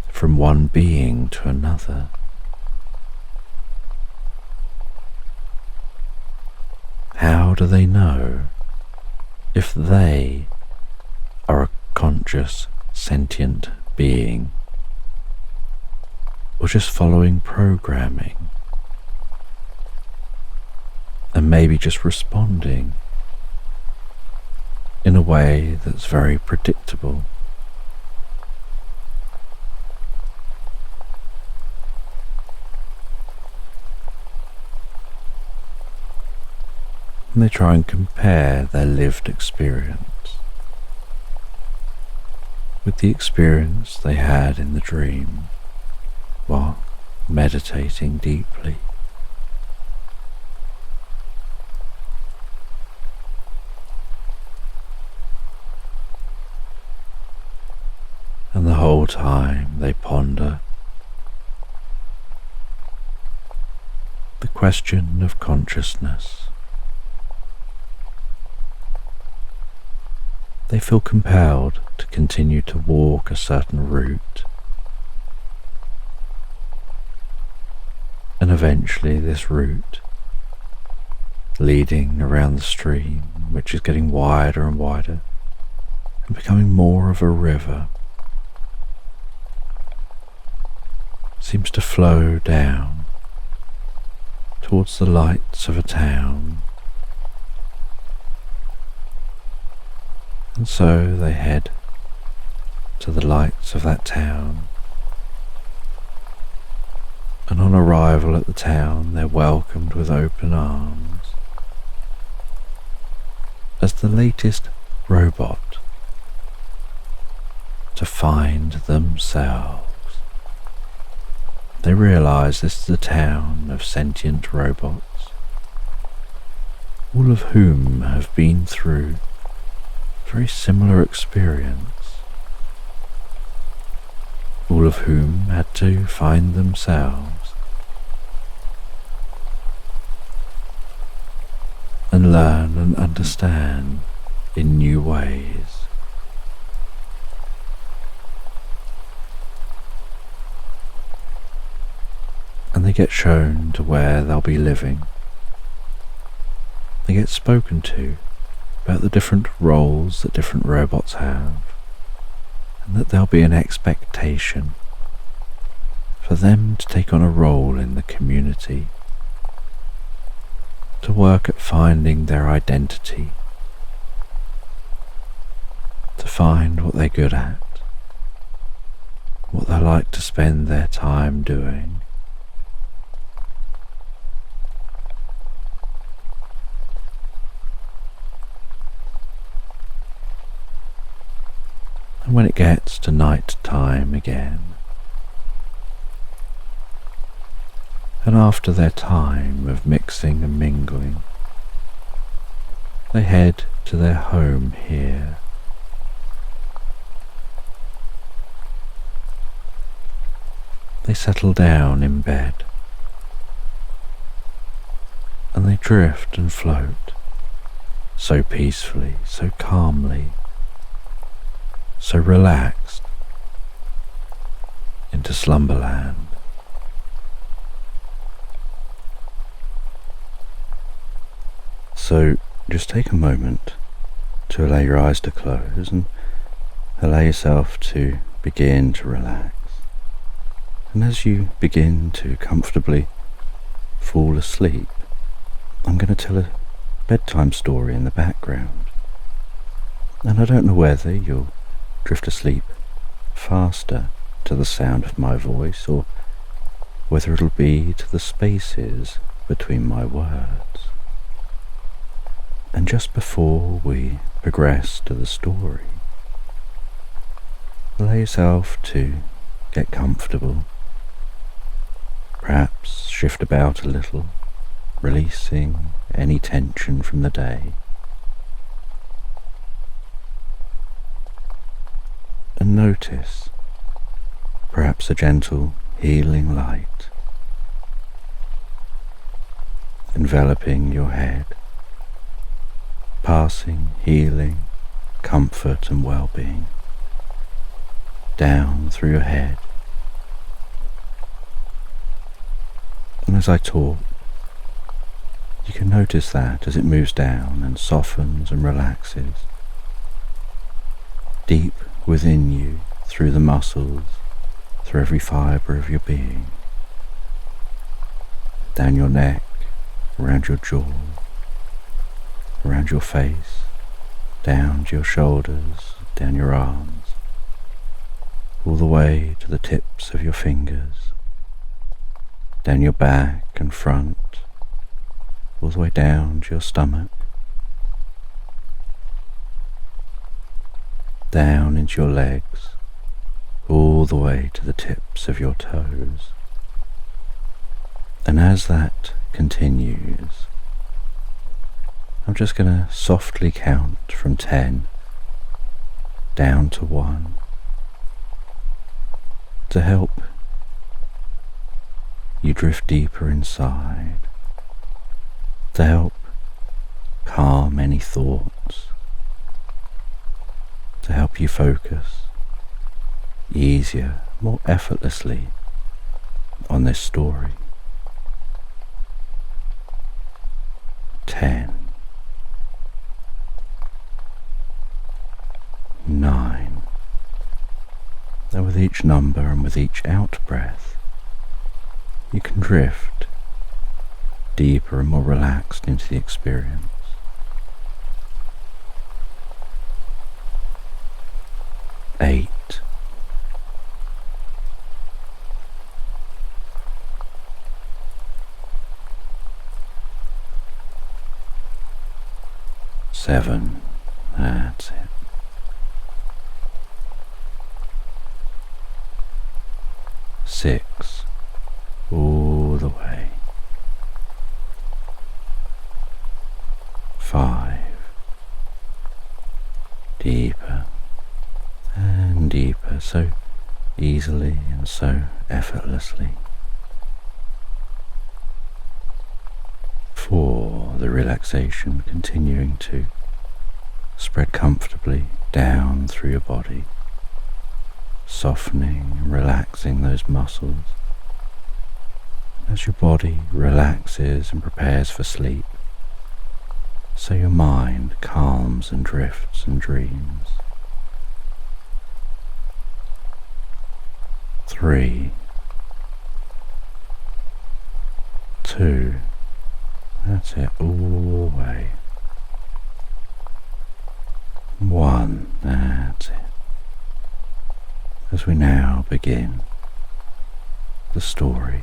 from one being to another? How do they know if they are a conscious, sentient being, or just following programming and maybe just responding in a way that's very predictable? And they try and compare their lived experience with the experience they had in the dream while meditating deeply. And the whole time they ponder the question of consciousness. They feel compelled to continue to walk a certain route, and eventually this route, leading around the stream, which is getting wider and wider and becoming more of a river, seems to flow down towards the lights of a town. And so they head to the lights of that town, and on arrival at the town they're welcomed with open arms as the latest robot to find themselves. They realise this is a town of sentient robots, all of whom have been through very similar experience, all of whom had to find themselves and learn and understand in new ways. And they get shown to where they'll be living. They get spoken to about the different roles that different robots have, and that there'll be an expectation for them to take on a role in the community, to work at finding their identity, to find what they're good at, what they like to spend their time doing. And when it gets to night time again, and after their time of mixing and mingling, they head to their home here. They settle down in bed, and they drift and float so peacefully, so calmly, so relaxed into Slumberland. So just take a moment to allow your eyes to close and allow yourself to begin to relax. And as you begin to comfortably fall asleep, I'm going to tell a bedtime story in the background. And I don't know whether you'll drift asleep faster to the sound of my voice, or whether it'll be to the spaces between my words. And just before we progress to the story, allow yourself to get comfortable, perhaps shift about a little, releasing any tension from the day. And notice perhaps a gentle healing light enveloping your head, passing healing, comfort and well-being down through your head. And as I talk, you can notice that as it moves down and softens and relaxes deep within you, through the muscles, through every fibre of your being, down your neck, around your jaw, around your face, down to your shoulders, down your arms, all the way to the tips of your fingers, down your back and front, all the way down to your stomach, down into your legs, all the way to the tips of your toes. And as that continues, I'm just going to softly count from 10 down to 1 to help you drift deeper inside, to help calm any thoughts, to help you focus easier, more effortlessly on this story. 10, 9, and with each number and with each out breath, you can drift deeper and more relaxed into the experience. 8, 7, that's it. 6, all the way. 5, deeper and deeper, so easily and so effortlessly. 4. The relaxation continuing to spread comfortably down through your body, softening and relaxing those muscles. As your body relaxes and prepares for sleep, so your mind calms and drifts and dreams. 3, 2, that's it, all the way. 1, that's it. As we now begin the story.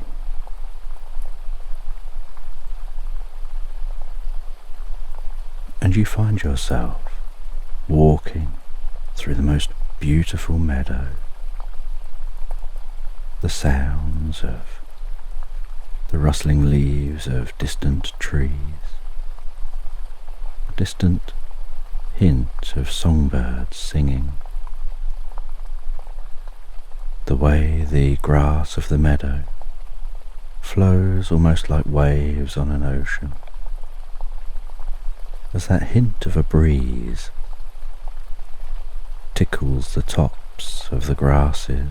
And you find yourself walking through the most beautiful meadow. The sounds of the rustling leaves of distant trees, a distant hint of songbirds singing, the way the grass of the meadow flows almost like waves on an ocean, as that hint of a breeze tickles the tops of the grasses,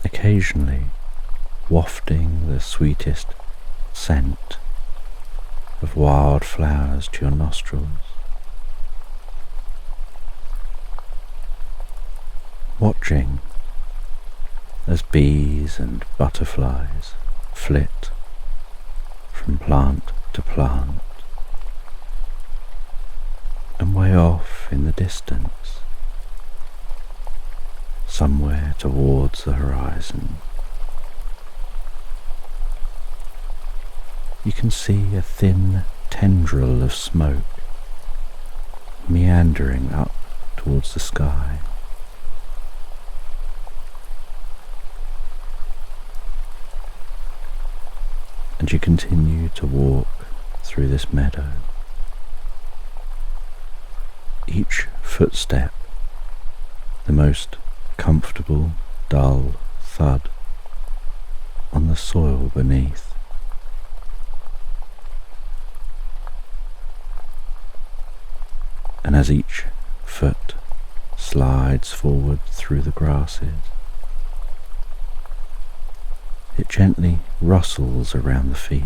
occasionally wafting the sweetest scent of wild flowers to your nostrils. Watching as bees and butterflies flit from plant to plant, and way off in the distance, somewhere towards the horizon, you can see a thin tendril of smoke meandering up towards the sky. And you continue to walk through this meadow. Each footstep, the most comfortable, dull thud on the soil beneath. And as each foot slides forward through the grasses, it gently rustles around the feet,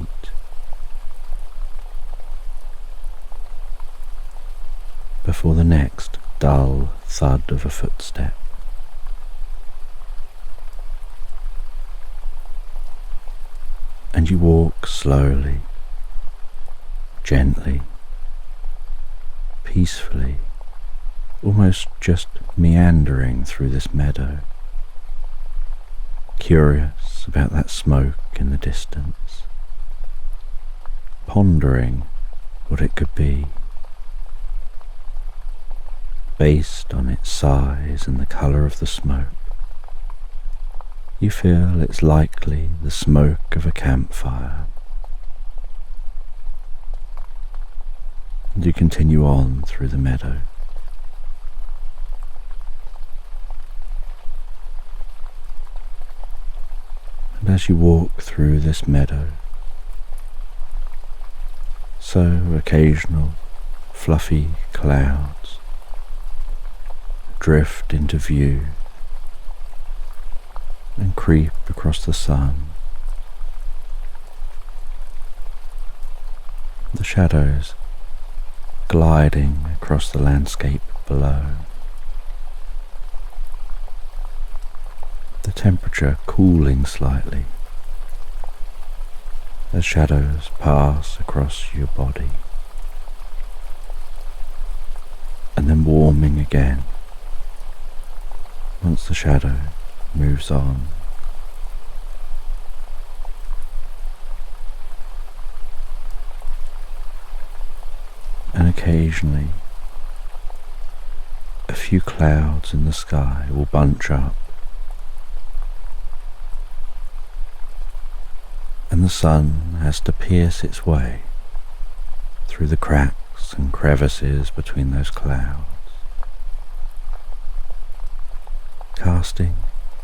before the next dull thud of a footstep. And you walk slowly, gently, peacefully, almost just meandering through this meadow, curious about that smoke in the distance, pondering what it could be, based on its size and the colour of the smoke. You feel it's likely the smoke of a campfire. And you continue on through the meadow. And as you walk through this meadow, so occasional fluffy clouds drift into view and creep across the sun. The shadows gliding across the landscape below. The temperature cooling slightly as shadows pass across your body, and then warming again once the shadow moves on. And occasionally a few clouds in the sky will bunch up, and the sun has to pierce its way through the cracks and crevices between those clouds, casting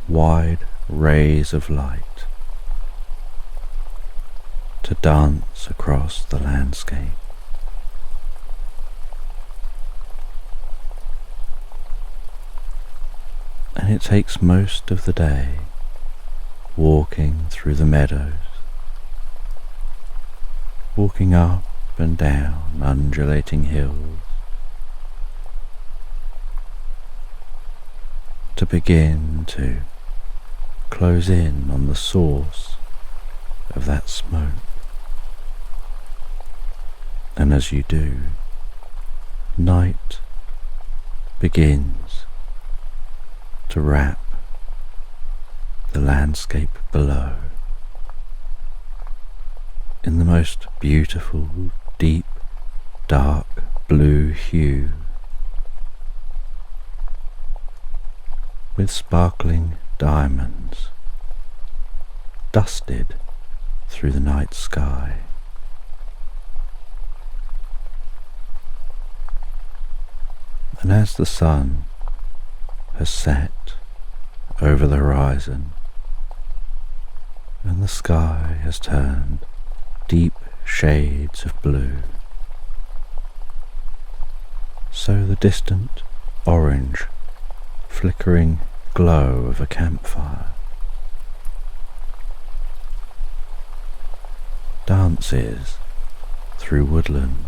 wide rays of light to dance across the landscape. And it takes most of the day walking through the meadows, walking up and down undulating hills, to begin to close in on the source of that smoke. And as you do, night begins to wrap the landscape below in the most beautiful, deep, dark blue hue, with sparkling diamonds dusted through the night sky. And as the sun has set over the horizon and the sky has turned deep shades of blue, so the distant orange flickering glow of a campfire dances through woodland,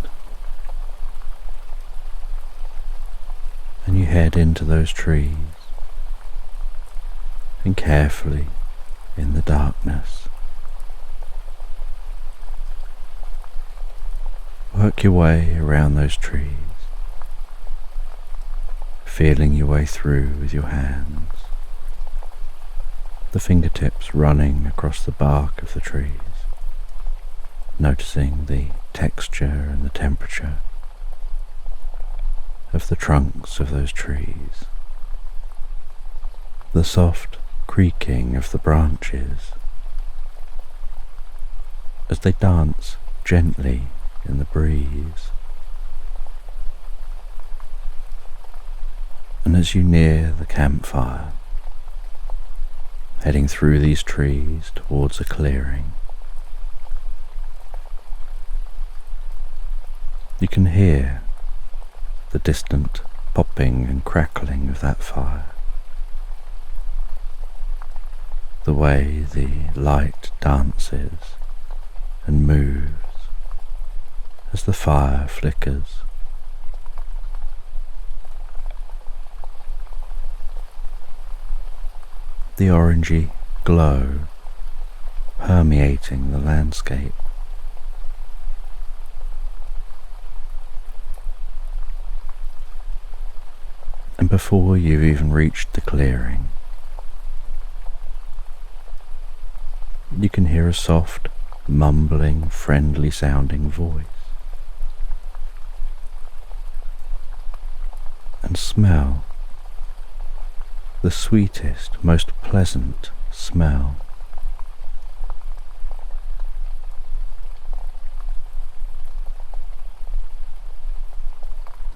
and you head into those trees, and carefully in the darkness work your way around those trees, feeling your way through with your hands, the fingertips running across the bark of the trees, noticing the texture and the temperature of the trunks of those trees, the soft creaking of the branches as they dance gently in the breeze. And as you near the campfire, heading through these trees towards a clearing, you can hear the distant popping and crackling of that fire, the way the light dances and moves as the fire flickers. The orangey glow permeating the landscape. And before you've even reached the clearing, you can hear a soft, mumbling, friendly sounding voice, and smell the sweetest, most pleasant smell.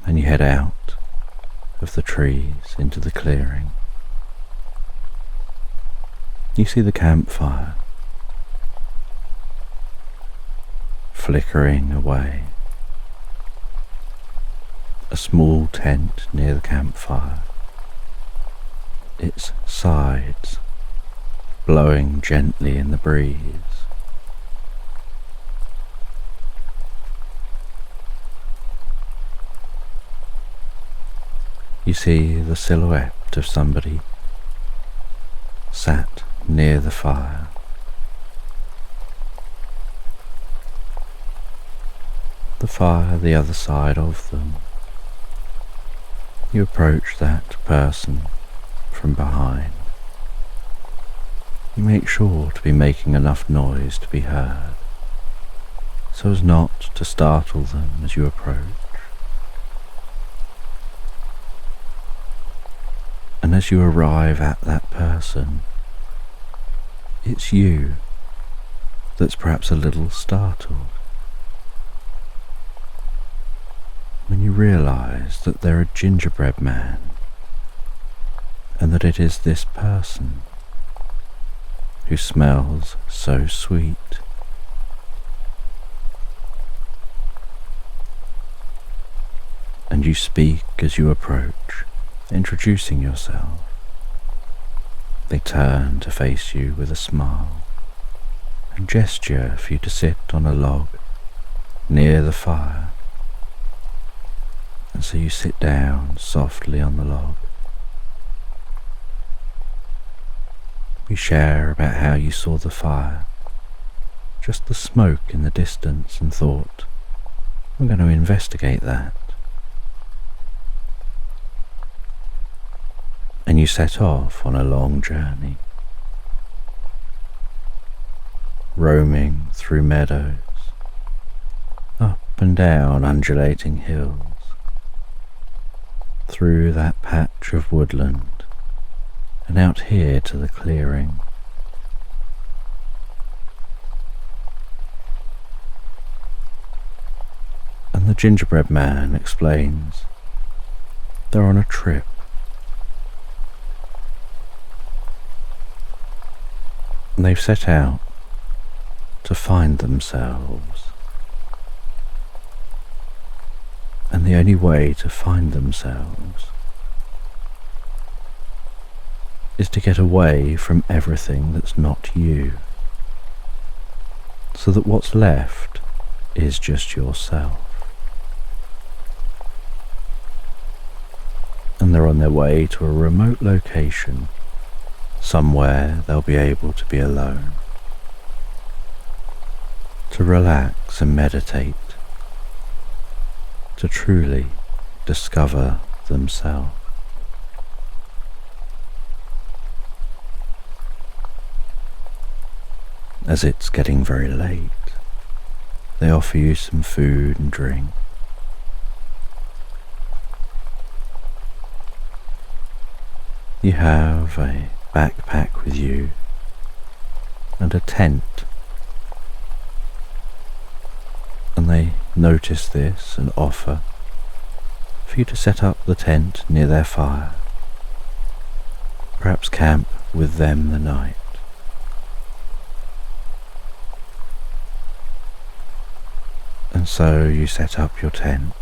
And you head out of the trees into the clearing. You see the campfire flickering away, a small tent near the campfire, its sides blowing gently in the breeze. You see the silhouette of somebody sat near the fire, the fire the other side of them. You approach that person from behind. You make sure to be making enough noise to be heard, so as not to startle them as you approach. And as you arrive at that person, it's you that's perhaps a little startled when you realise that they're a gingerbread man, and that it is this person who smells so sweet. And you speak as you approach, introducing yourself. They turn to face you with a smile and gesture for you to sit on a log near the fire. And so you sit down softly on the log. You share about how you saw the fire, just the smoke in the distance, and thought, I'm going to investigate that. And you set off on a long journey, roaming through meadows, up and down undulating hills, through that patch of woodland, and out here to the clearing. And the gingerbread man explains they're on a trip. And they've set out to find themselves. And the only way to find themselves is to get away from everything that's not you, so that what's left is just yourself. And they're on their way to a remote location, somewhere they'll be able to be alone, to relax and meditate, to truly discover themselves. As it's getting very late, they offer you some food and drink. You have a backpack with you and a tent, and they notice this and offer for you to set up the tent near their fire, perhaps camp with them the night. And so you set up your tent,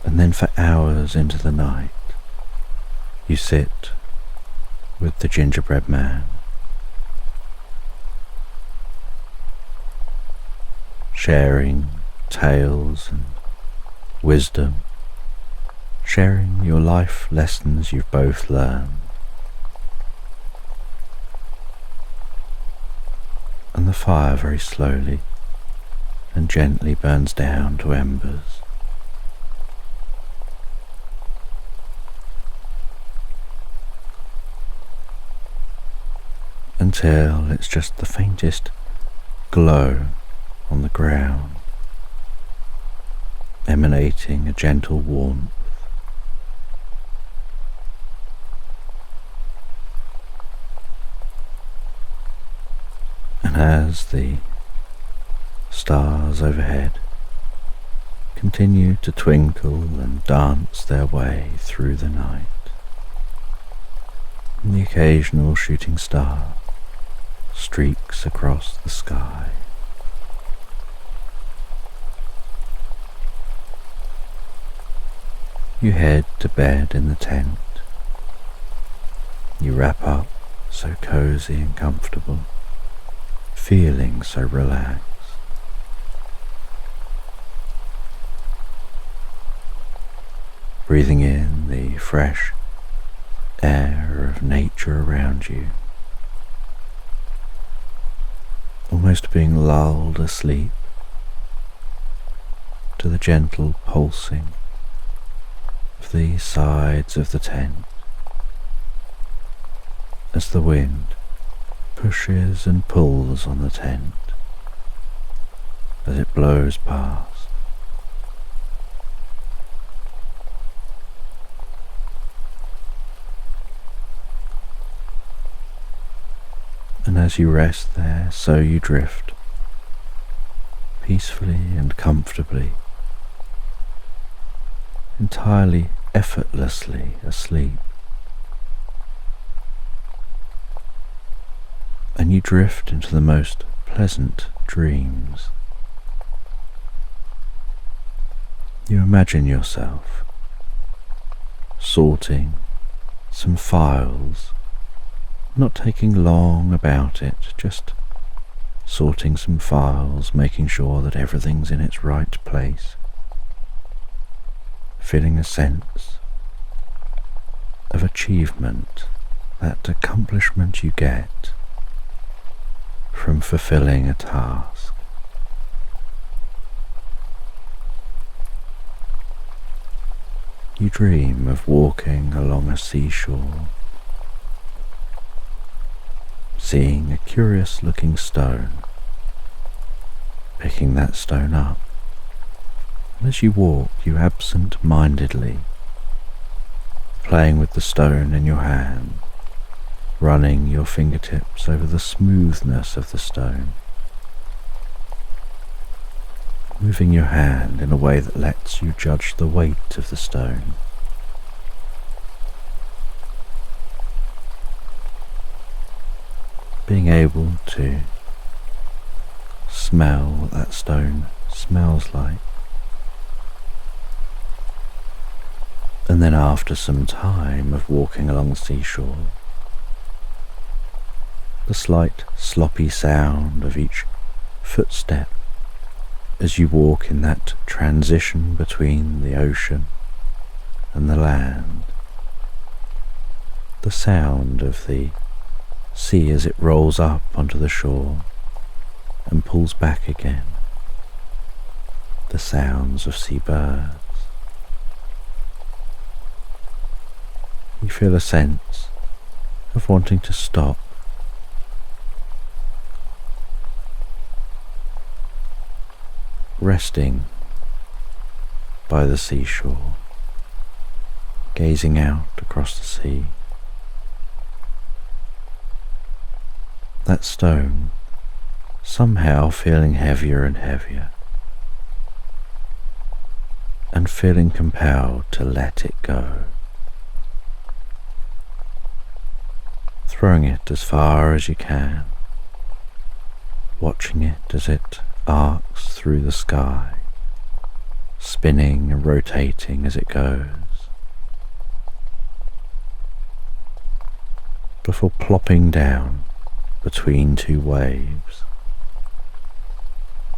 and then for hours into the night you sit with the gingerbread man, sharing tales and wisdom, sharing your life lessons you've both learned. And the fire very slowly and gently burns down to embers. Until it's just the faintest glow on the ground, emanating a gentle warmth. And as the stars overhead continue to twinkle and dance their way through the night, and the occasional shooting star streaks across the sky, you head to bed in the tent. You wrap up so cozy and comfortable, feeling so relaxed. Breathing in the fresh air of nature around you, almost being lulled asleep to the gentle pulsing of the sides of the tent as the wind pushes and pulls on the tent as it blows past. And as you rest there, so you drift, peacefully and comfortably, entirely effortlessly asleep. And you drift into the most pleasant dreams. You imagine yourself sorting some files, not taking long about it, just sorting some files, making sure that everything's in its right place, feeling a sense of achievement, that accomplishment you get from fulfilling a task. You dream of walking along a seashore, seeing a curious-looking stone, picking that stone up, and as you walk, you absent-mindedly, playing with the stone in your hand, running your fingertips over the smoothness of the stone, moving your hand in a way that lets you judge the weight of the stone. Being able to smell what that stone smells like. And then after some time of walking along the seashore, the slight sloppy sound of each footstep as you walk in that transition between the ocean and the land, the sound of the sea as it rolls up onto the shore and pulls back again, the sounds of seabirds. You feel a sense of wanting to stop, resting by the seashore, gazing out across the sea. That stone somehow feeling heavier and heavier, and feeling compelled to let it go, throwing it as far as you can, watching it as it arcs through the sky, spinning and rotating as it goes, before plopping down between two waves,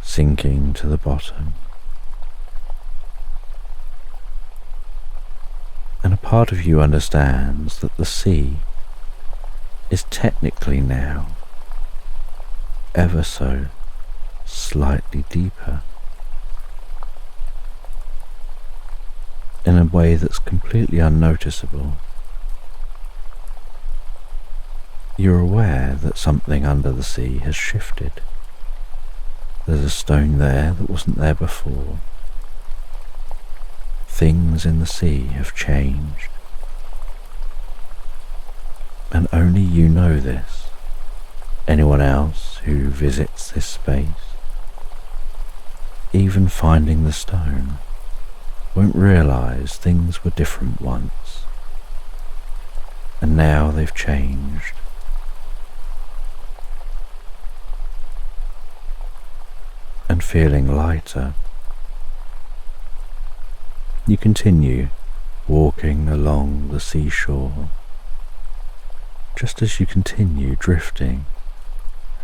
sinking to the bottom. And a part of you understands that the sea is technically now ever so slightly deeper, in a way that's completely unnoticeable. You're aware that something under the sea has shifted. There's a stone there that wasn't there before. Things in the sea have changed. And only you know this. Anyone else who visits this space, even finding the stone, won't realize things were different once, and now they've changed. And feeling lighter, you continue walking along the seashore, just as you continue drifting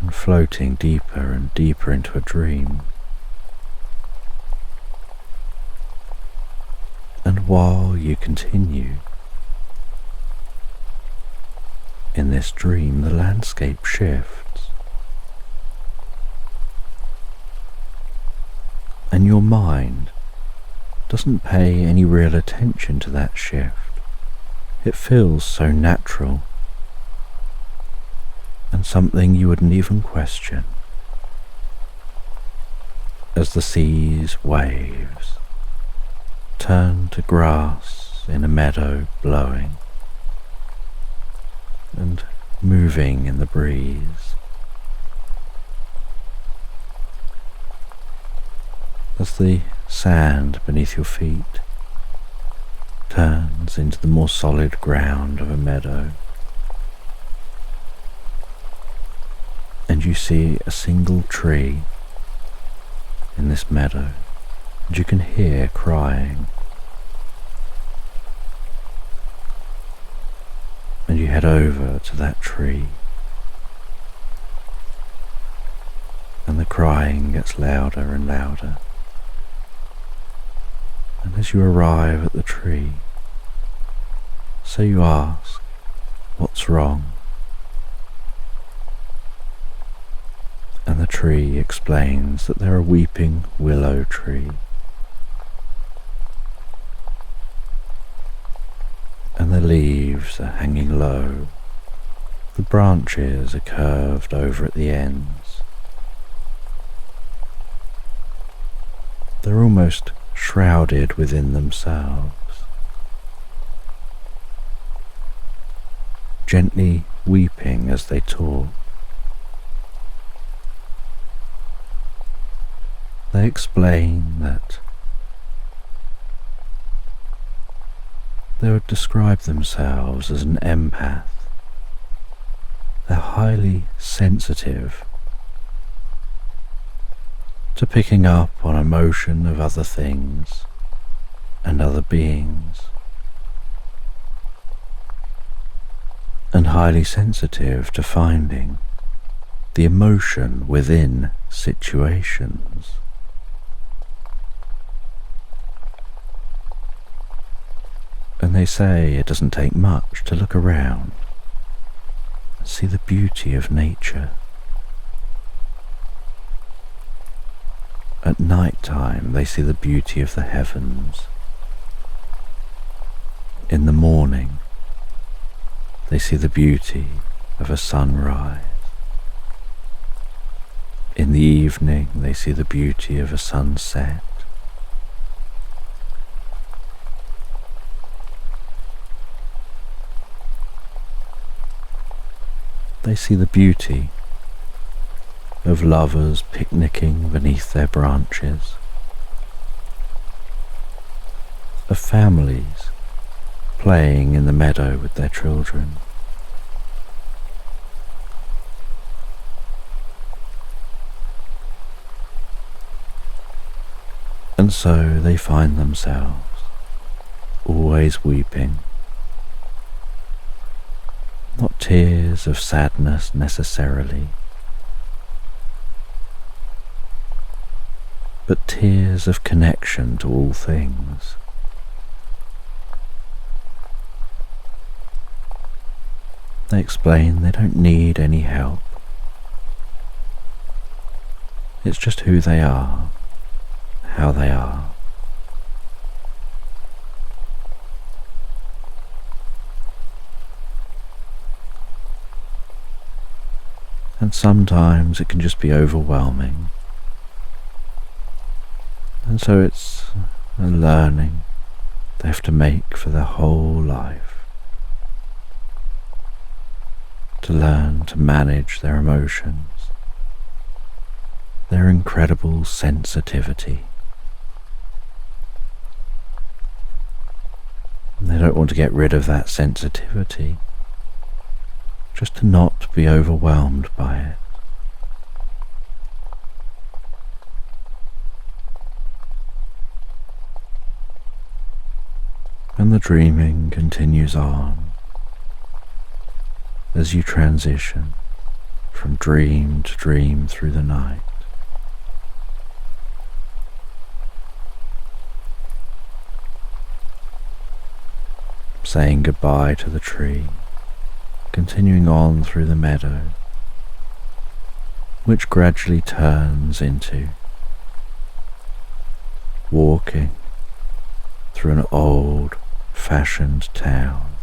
and floating deeper and deeper into a dream. And while you continue in this dream, the landscape shifts, and your mind doesn't pay any real attention to that shift. It feels so natural, and something you wouldn't even question, as the sea's waves turn to grass in a meadow blowing and moving in the breeze, as the sand beneath your feet turns into the more solid ground of a meadow, and you see a single tree in this meadow, and you can hear crying. And you head over to that tree, and the crying gets louder and louder. And as you arrive at the tree, so you ask, "What's wrong?" And the tree explains that they're a weeping willow tree, and the leaves are hanging low, the branches are curved over at the ends. They're almost shrouded within themselves, gently weeping as they talk. They explain that they would describe themselves as an empath. They're highly sensitive to picking up on emotion of other things and other beings, and highly sensitive to finding the emotion within situations. And they say it doesn't take much to look around and see the beauty of nature. At night time they see the beauty of the heavens. In the morning they see the beauty of a sunrise. In the evening they see the beauty of a sunset. They see the beauty of lovers picnicking beneath their branches, of families playing in the meadow with their children. And so they find themselves always weeping. Not tears of sadness necessarily, but tears of connection to all things. They explain they don't need any help. It's just who they are, how they are. And sometimes it can just be overwhelming. And so it's a learning they have to make for their whole life, to learn to manage their emotions, their incredible sensitivity. And they don't want to get rid of that sensitivity, just to not be overwhelmed by it. And the dreaming continues on as you transition from dream to dream through the night. Saying goodbye to the tree, continuing on through the meadow, which gradually turns into walking through an old-fashioned town.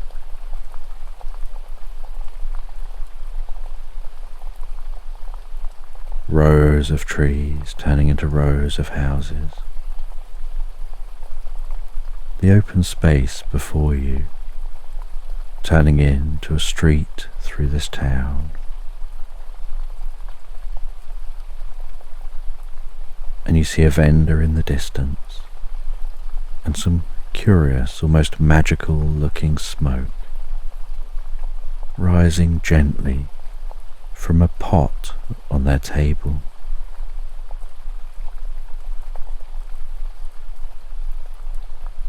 Rows of trees turning into rows of houses. The open space before you turning into a street through this town. And you see a vendor in the distance and some curious, almost magical looking smoke rising gently from a pot on their table.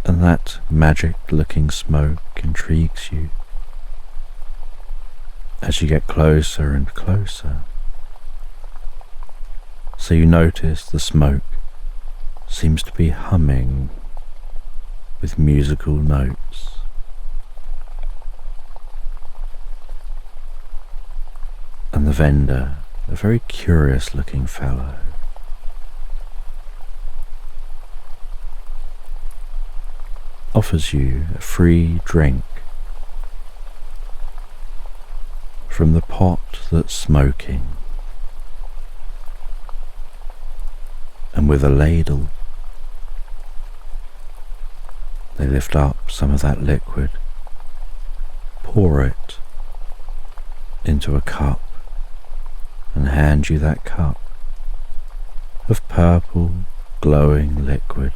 And that magic-looking smoke intrigues you as you get closer and closer. So you notice the smoke seems to be humming with musical notes. And the vendor, a very curious-looking fellow, offers you a free drink from the pot that's smoking, and with a ladle they lift up some of that liquid, pour it into a cup, and hand you that cup of purple glowing liquid,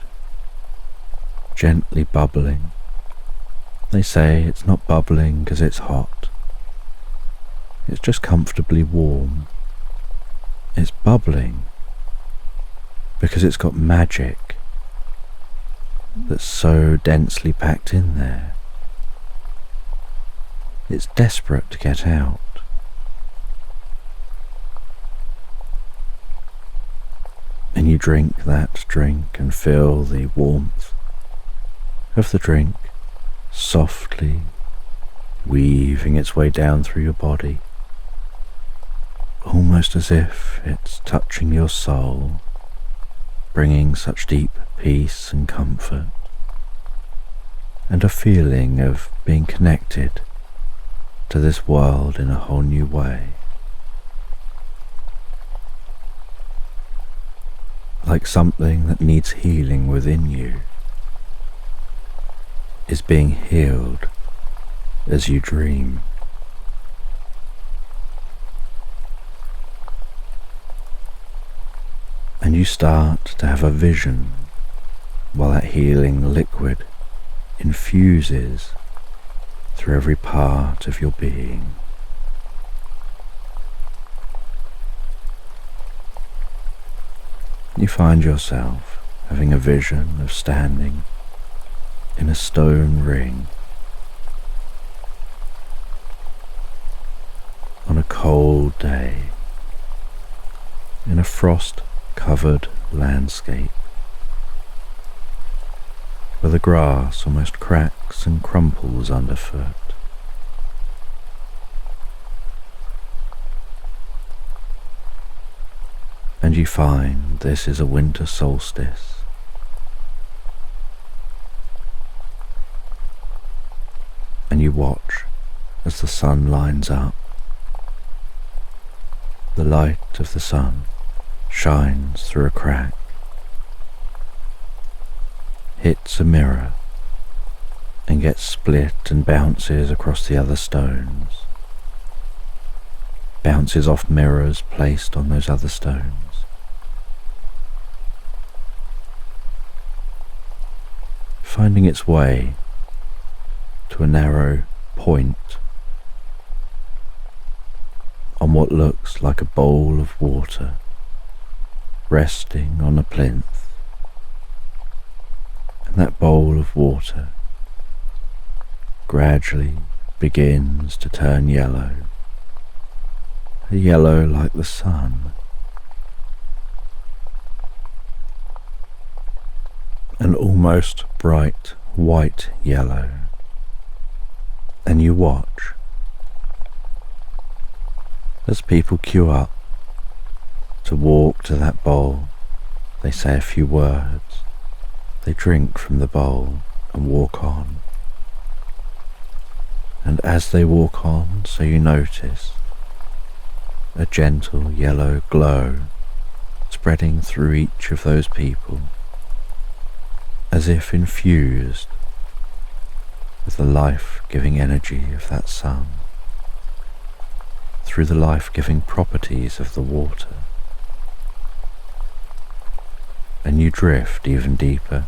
gently bubbling. They say it's not bubbling because it's hot. It's just comfortably warm. It's bubbling because it's got magic that's so densely packed in there. It's desperate to get out. And you drink that drink and feel the warmth of the drink softly weaving its way down through your body, almost as if it's touching your soul, bringing such deep peace and comfort, and a feeling of being connected to this world in a whole new way. Like something that needs healing within you is being healed as you dream. And you start to have a vision while that healing liquid infuses through every part of your being. You find yourself having a vision of standing in a stone ring on a cold day in a frost-covered landscape where the grass almost cracks and crumples underfoot. And you find this is a winter solstice. And you watch as the sun lines up. The light of the sun shines through a crack, hits a mirror, and gets split and bounces across the other stones, bounces off mirrors placed on those other stones. Finding its way to a narrow point on what looks like a bowl of water resting on a plinth. And that bowl of water gradually begins to turn yellow, a yellow like the sun. An almost bright white yellow, and you watch as people queue up to walk to that bowl. They say a few words, they drink from the bowl and walk on. And as they walk on, so you notice a gentle yellow glow spreading through each of those people, as if infused with the life-giving energy of that sun, through the life-giving properties of the water. And you drift even deeper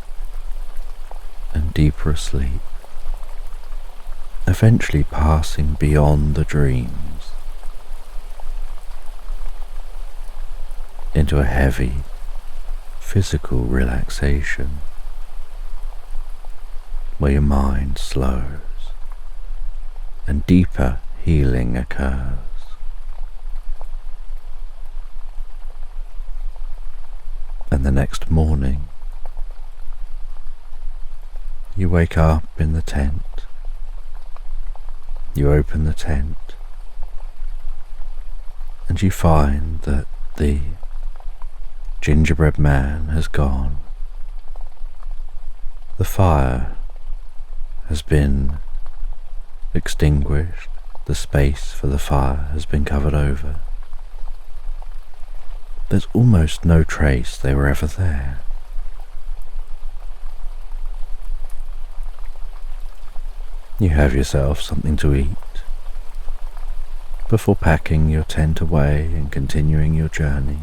and deeper asleep, eventually passing beyond the dreams into a heavy physical relaxation where your mind slows and deeper healing occurs. And the next morning, you wake up in the tent. You open the tent and you find that the gingerbread man has gone. The fire has been extinguished. The space for the fire has been covered over. There's almost no trace they were ever there. You have yourself something to eat before packing your tent away and continuing your journey,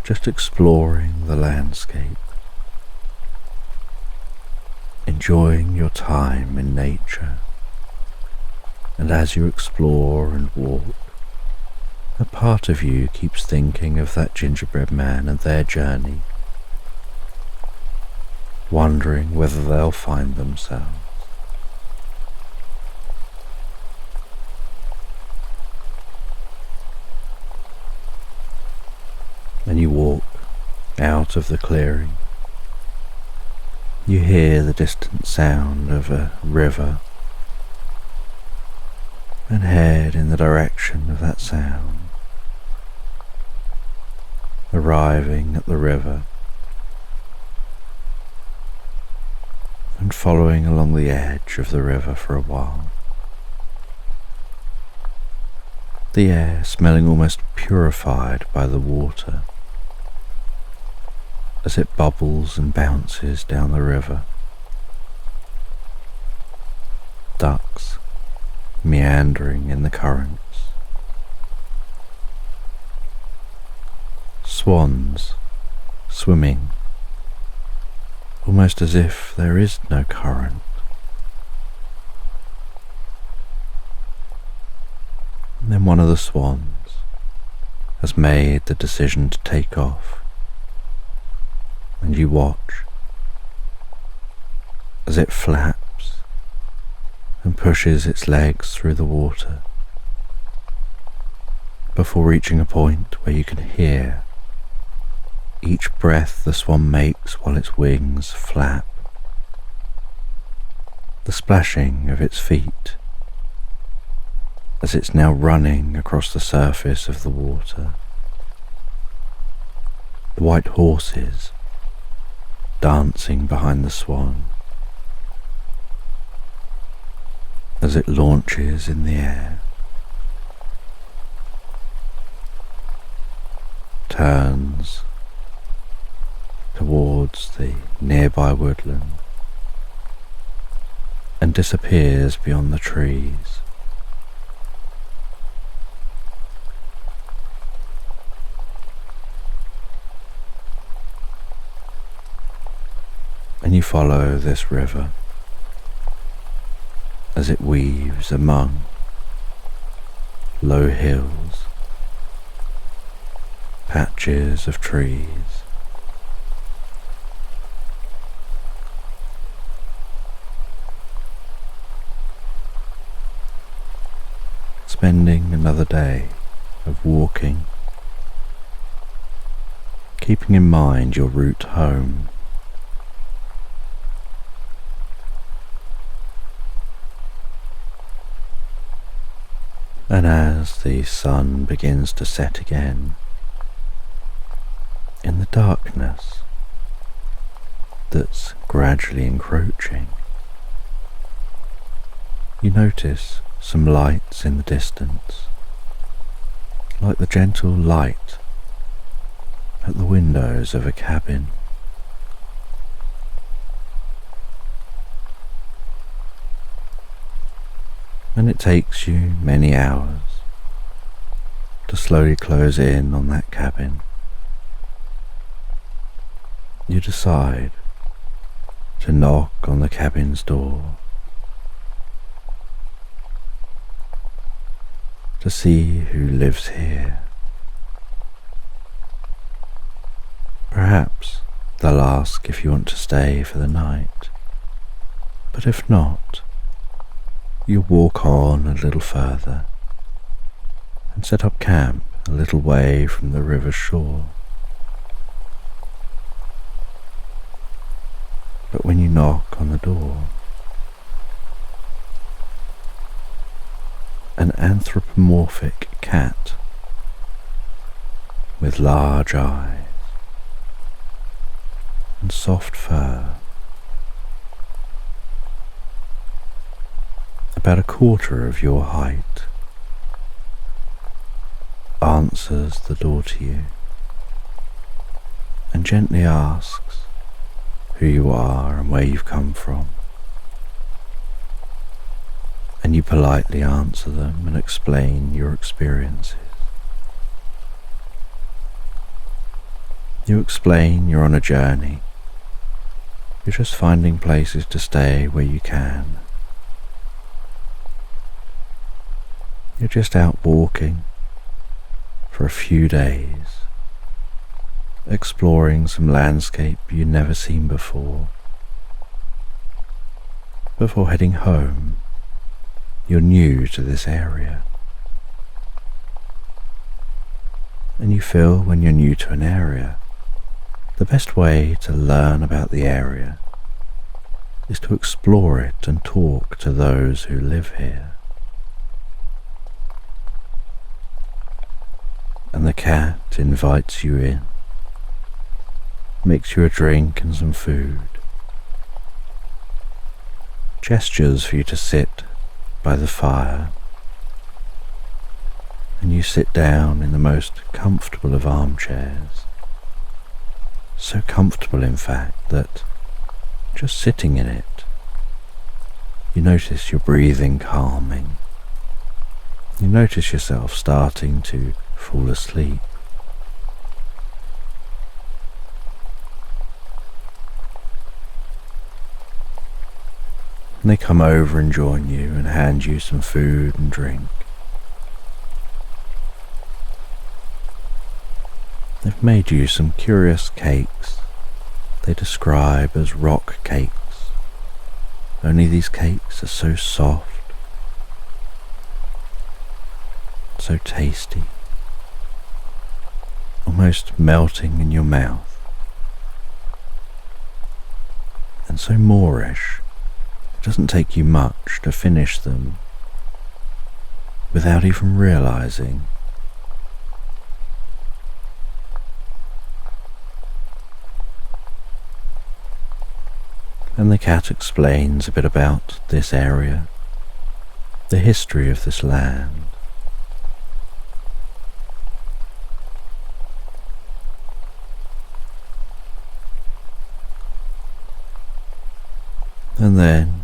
just exploring the landscape, enjoying your time in nature. And as you explore and walk, a part of you keeps thinking of that gingerbread man and their journey, wondering whether they'll find themselves. And you walk out of the clearing. You hear the distant sound of a river and head in the direction of that sound. Arriving at the river and following along the edge of the river for a while. The air smelling almost purified by the water as it bubbles and bounces down the river. Ducks meandering in the currents. Swans swimming, almost as if there is no current. And then one of the swans has made the decision to take off, and you watch as it flaps and pushes its legs through the water before reaching a point where you can hear each breath the swan makes while its wings flap, the splashing of its feet as it's now running across the surface of the water, the white horses dancing behind the swan as it launches in the air, turns towards the nearby woodland and disappears beyond the trees. And you follow this river as it weaves among low hills, patches of trees, spending another day of walking, keeping in mind your route home. And as the sun begins to set again, in the darkness that's gradually encroaching, you notice some lights in the distance, like the gentle light at the windows of a cabin. And it takes you many hours to slowly close in on that cabin. You decide to to knock on the cabin's door, to see who lives here. Perhaps they'll ask if you want to stay for the night, but if not, you'll walk on a little further and set up camp a little way from the river's shore. But when you knock on the door, an anthropomorphic cat with large eyes and soft fur, about a quarter of your height, answers the door to you and gently asks who you are and where you've come from. And you politely answer them and explain your experiences. You explain you're on a journey. You're just finding places to stay where you can. You're just out walking for a few days, exploring some landscape you've never seen before heading home. You're new to this area, and you feel when you're new to an area, the best way to learn about the area is to explore it and talk to those who live here. And the cat invites you in, makes you a drink and some food, gestures for you to sit by the fire, and you sit down in the most comfortable of armchairs, so comfortable in fact that just sitting in it, you notice your breathing calming, you notice yourself starting to fall asleep. And they come over and join you and hand you some food and drink. They've made you some curious cakes they describe as rock cakes, only these cakes are so soft, so tasty, almost melting in your mouth, and so Moorish. It doesn't take you much to finish them without even realizing. And the cat explains a bit about this area, the history of this land. And then,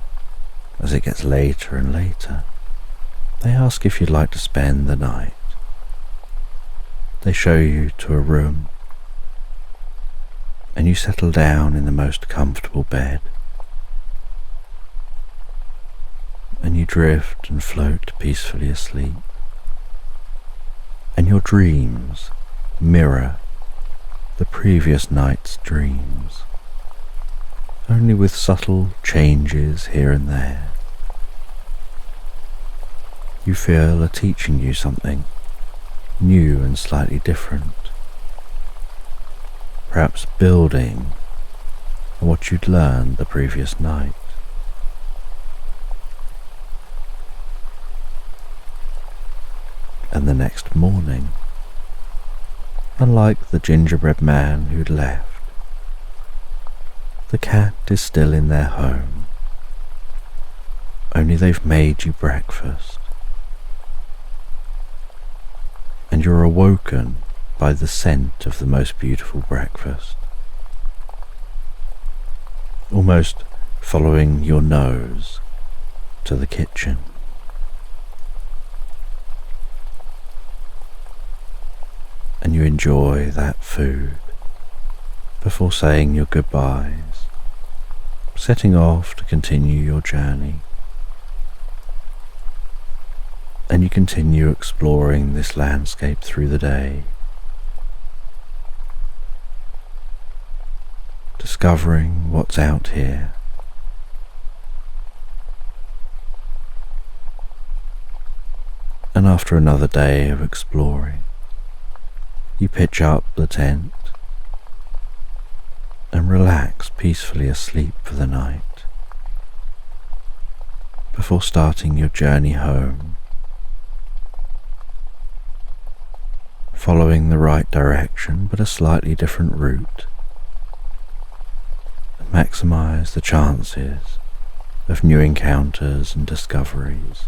as it gets later and later, they ask if you'd like to spend the night. They show you to a room, and you settle down in the most comfortable bed, and you drift and float peacefully asleep, and your dreams mirror the previous night's dreams, only with subtle changes here and there. You feel are teaching you something new and slightly different, perhaps building on what you'd learned the previous night. And the next morning, unlike the gingerbread man who'd left, the cat is still in their home, only they've made you breakfast, and you're awoken by the scent of the most beautiful breakfast, almost following your nose to the kitchen. And you enjoy that food before saying your goodbyes, setting off to continue your journey. And you continue exploring this landscape through the day, discovering what's out here. And after another day of exploring, you pitch up the tent and relax peacefully asleep for the night before starting your journey home, following the right direction but a slightly different route to maximize the chances of new encounters and discoveries,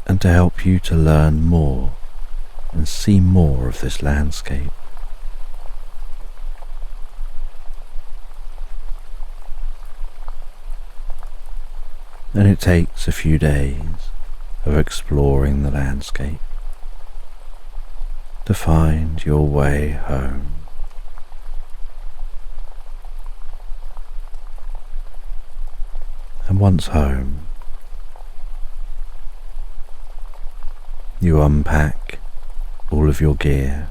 and to help you to learn more and see more of this landscape. And it takes a few days of exploring the landscape to find your way home. And once home, you unpack all of your gear.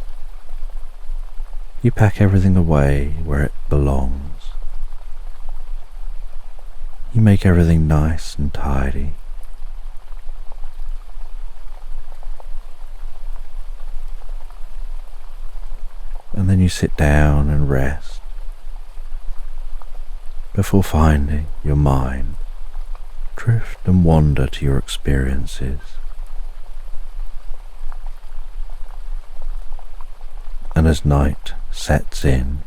You pack everything away where it belongs. You make everything nice and tidy. And then you sit down and rest before finding your mind drift and wander to your experiences. And as night sets in,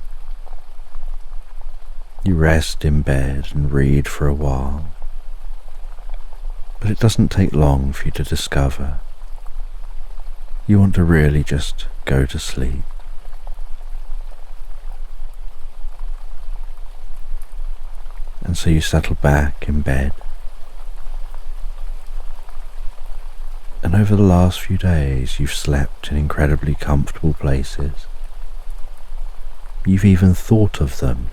you rest in bed and read for a while. But it doesn't take long for you to discover you want to really just go to sleep. And so you settle back in bed. And over the last few days, you've slept in incredibly comfortable places. You've even thought of them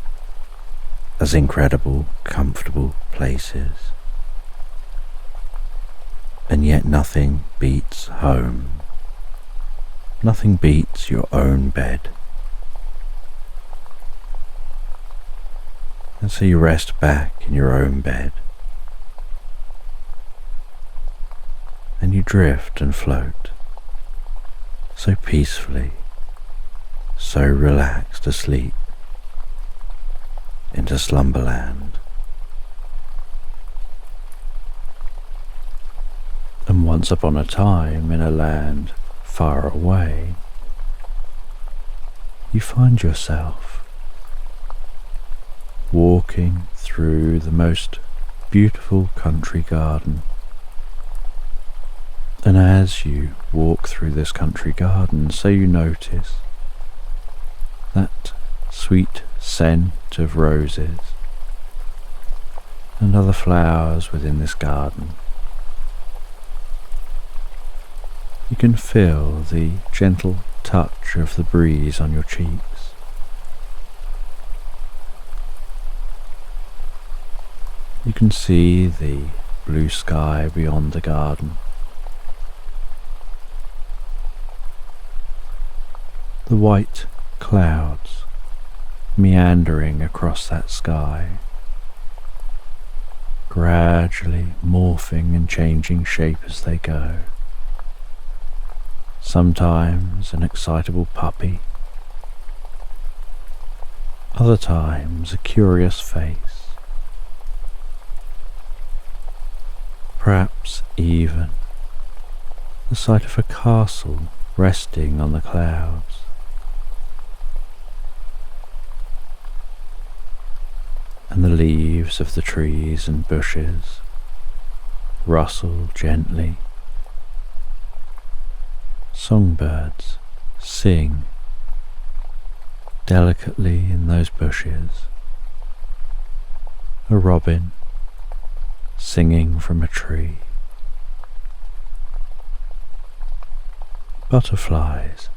as incredible, comfortable places. And yet nothing beats home. Nothing beats your own bed. And so you rest back in your own bed. And you drift and float so peacefully, so relaxed asleep into Slumberland. And once upon a time, in a land far away, you find yourself walking through the most beautiful country garden. And as you walk through this country garden, so you notice that sweet scent of roses and other flowers within this garden. You can feel the gentle touch of the breeze on your cheeks. You can see the blue sky beyond the garden. The white clouds meandering across that sky, gradually morphing and changing shape as they go. Sometimes an excitable puppy, other times a curious face, perhaps even the sight of a castle resting on the clouds. And the leaves of the trees and bushes rustle gently. Songbirds sing delicately in those bushes. A robin singing from a tree. Butterflies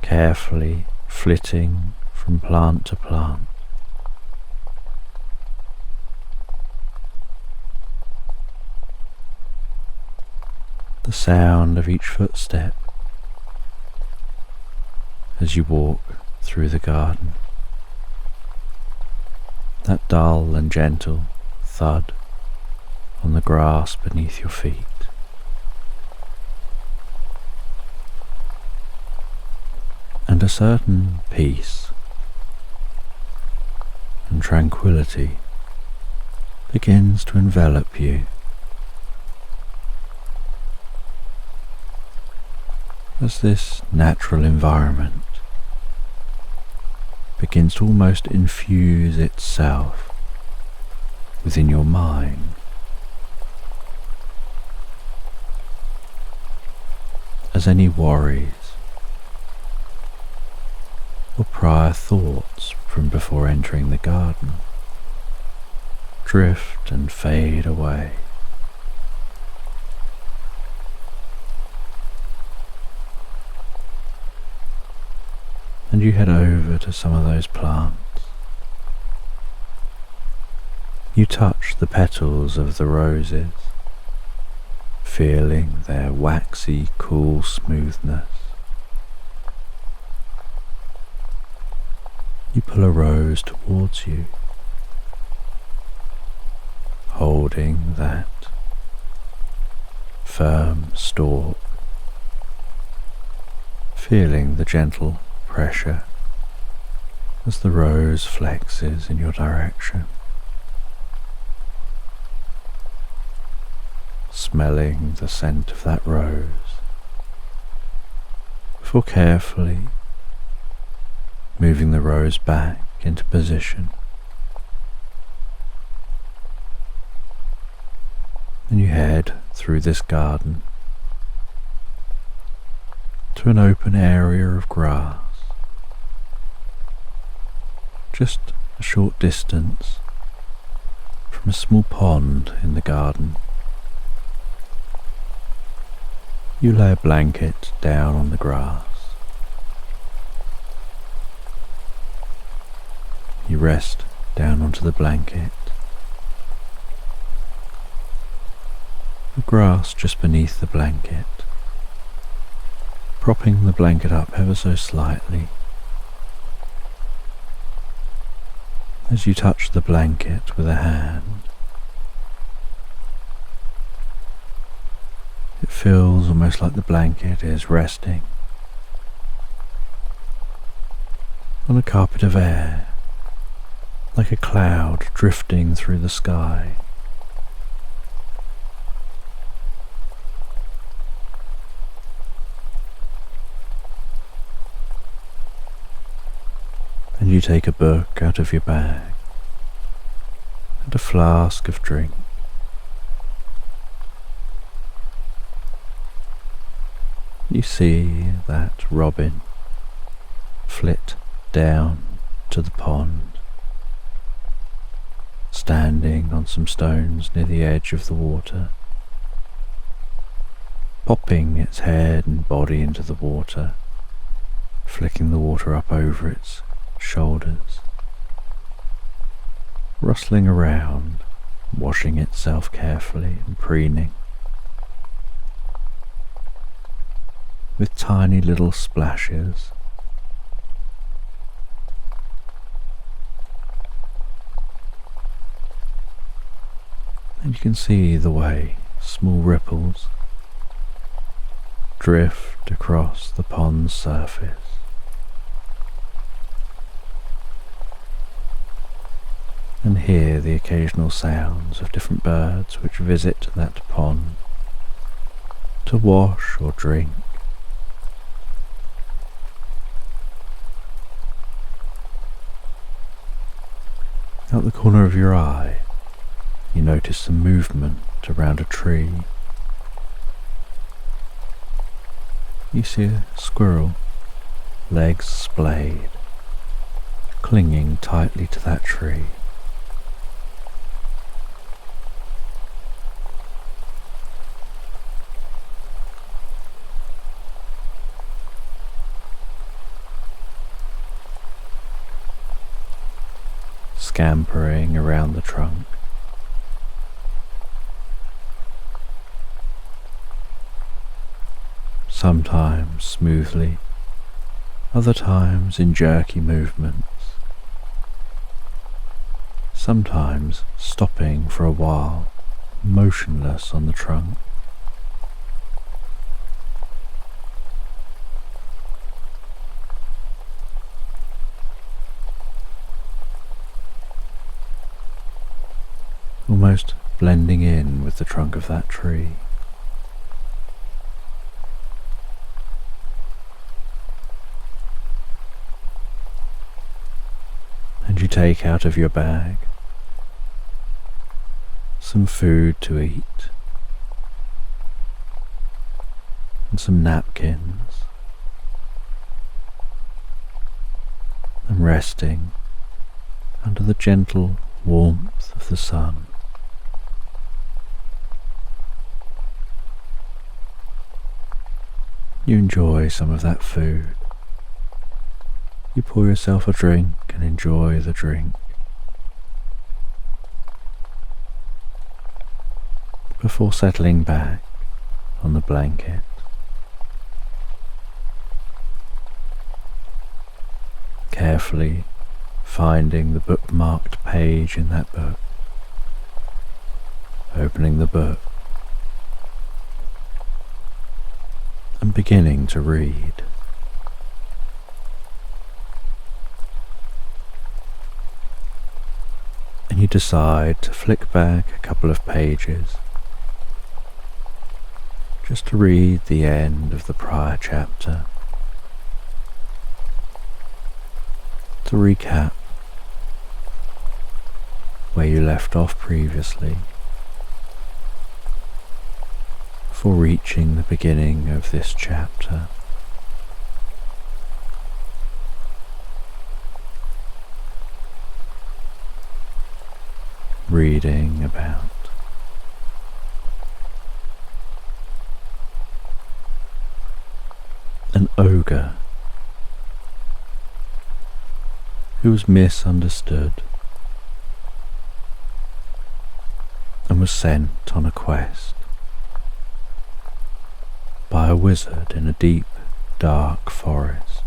carefully flitting from plant to plant. The sound of each footstep as you walk through the garden. That dull and gentle thud on the grass beneath your feet. And a certain peace and tranquility begins to envelop you as this natural environment begins to almost infuse itself within your mind, as any worries or prior thoughts from before entering the garden drift and fade away. And you head over to some of those plants. You touch the petals of the roses, feeling their waxy, cool smoothness. You pull a rose towards you, holding that firm stalk, feeling the gentle pressure as the rose flexes in your direction, smelling the scent of that rose before carefully moving the rose back into position. And you head through this garden to an open area of grass, just a short distance from a small pond in the garden. You lay a blanket down on the grass. You rest down onto the blanket. The grass just beneath the blanket, propping the blanket up ever so slightly. As you touch the blanket with a hand, it feels almost like the blanket is resting on a carpet of air, like a cloud drifting through the sky. And you take a book out of your bag and a flask of drink. You see that robin flit down to the pond, standing on some stones near the edge of the water, popping its head and body into the water, flicking the water up over its shoulders, rustling around, washing itself carefully and preening, with tiny little splashes. And you can see the way small ripples drift across the pond's surface. And hear the occasional sounds of different birds which visit that pond to wash or drink. Out the corner of your eye, you notice some movement around a tree. You see a squirrel, legs splayed, clinging tightly to that tree. scampering around the trunk. Sometimes smoothly, other times in jerky movements, sometimes stopping for a while, motionless on the trunk. Almost blending in with the trunk of that tree. And you take out of your bag some food to eat and some napkins, and resting under the gentle warmth of the sun. You enjoy some of that food. You pour yourself a drink and enjoy the drink before settling back on the blanket. Carefully finding the bookmarked page in that book, opening the book and beginning to read. And you decide to flick back a couple of pages just to read the end of the prior chapter, to recap where you left off previously, before reaching the beginning of this chapter. Reading about an ogre who was misunderstood and was sent on a quest by a wizard in a deep, dark forest.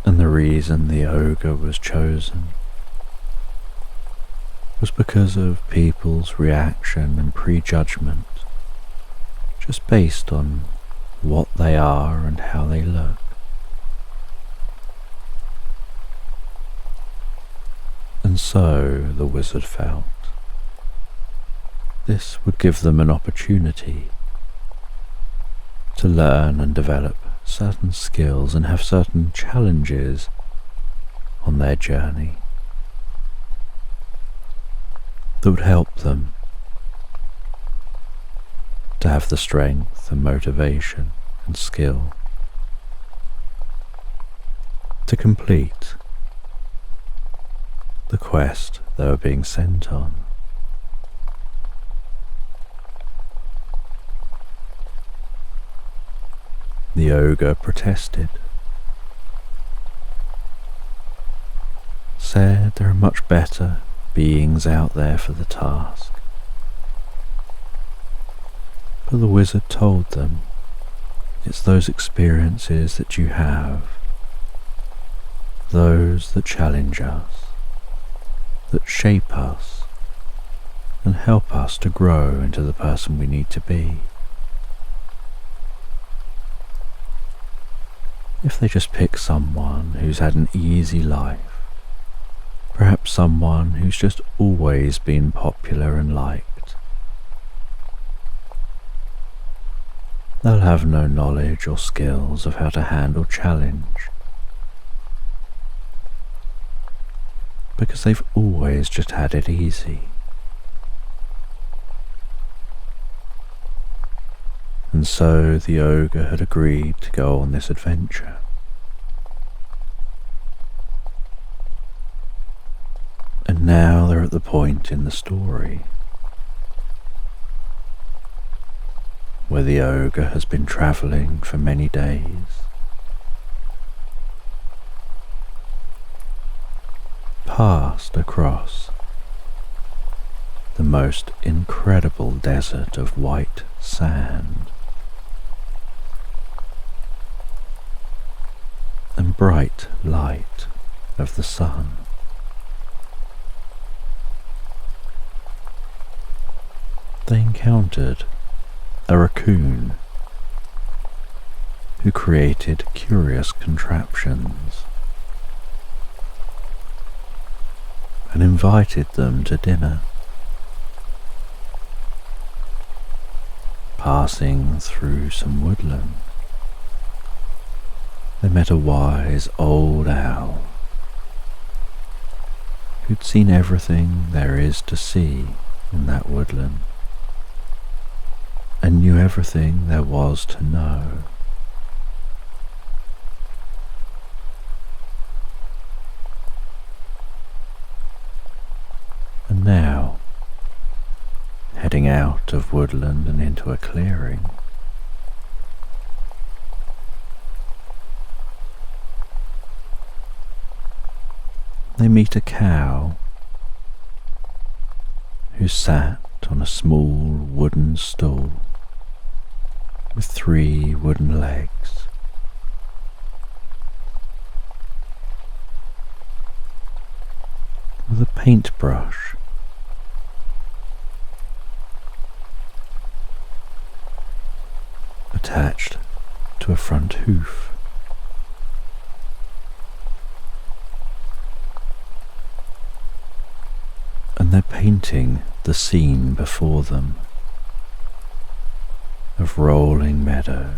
And the reason the ogre was chosen was because of people's reaction and prejudgment, just based on what they are and how they look. And so, the wizard felt, this would give them an opportunity to learn and develop certain skills and have certain challenges on their journey that would help them to have the strength and motivation and skill to complete the quest they were being sent on. The ogre protested, said there are much better beings out there for the task. But the wizard told them, it's those experiences that you have, those that challenge us, that shape us and help us to grow into the person we need to be. If they just pick someone who's had an easy life, perhaps someone who's just always been popular and liked, they'll have no knowledge or skills of how to handle challenge, because they've always just had it easy. And so the ogre had agreed to go on this adventure. And now they're at the point in the story where the ogre has been travelling for many days, passed across the most incredible desert of white sand and bright light of the sun. They encountered a raccoon who created curious contraptions and invited them to dinner. Passing through some woodland, they met a wise old owl who'd seen everything there is to see in that woodland and knew everything there was to know. And now, heading out of woodland and into a clearing, they meet a cow who sat on a small wooden stool with 3 wooden legs. With a paintbrush attached to a front hoof. And they're painting the scene before them of rolling meadows,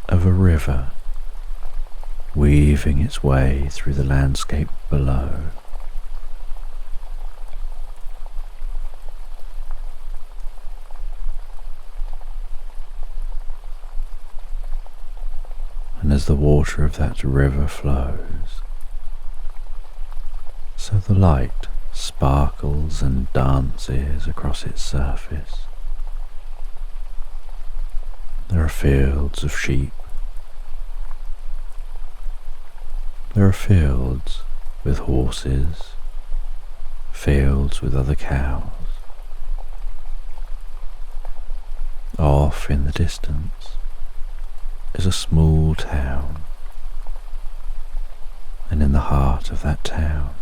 of a river weaving its way through the landscape below. And as the water of that river flows, so the light sparkles and dances across its surface. There are fields of sheep. There are fields with horses, fields with other cows. Off in the distance is a small town, and in the heart of that town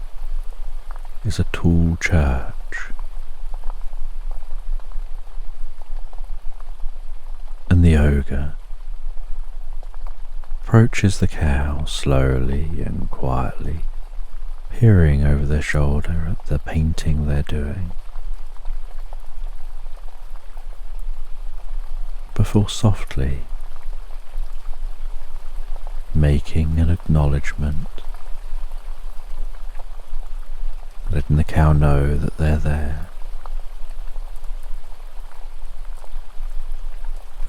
is a tall church. And the ogre approaches the cow slowly and quietly, peering over their shoulder at the painting they're doing, before softly making an acknowledgement, letting the cow know that they're there.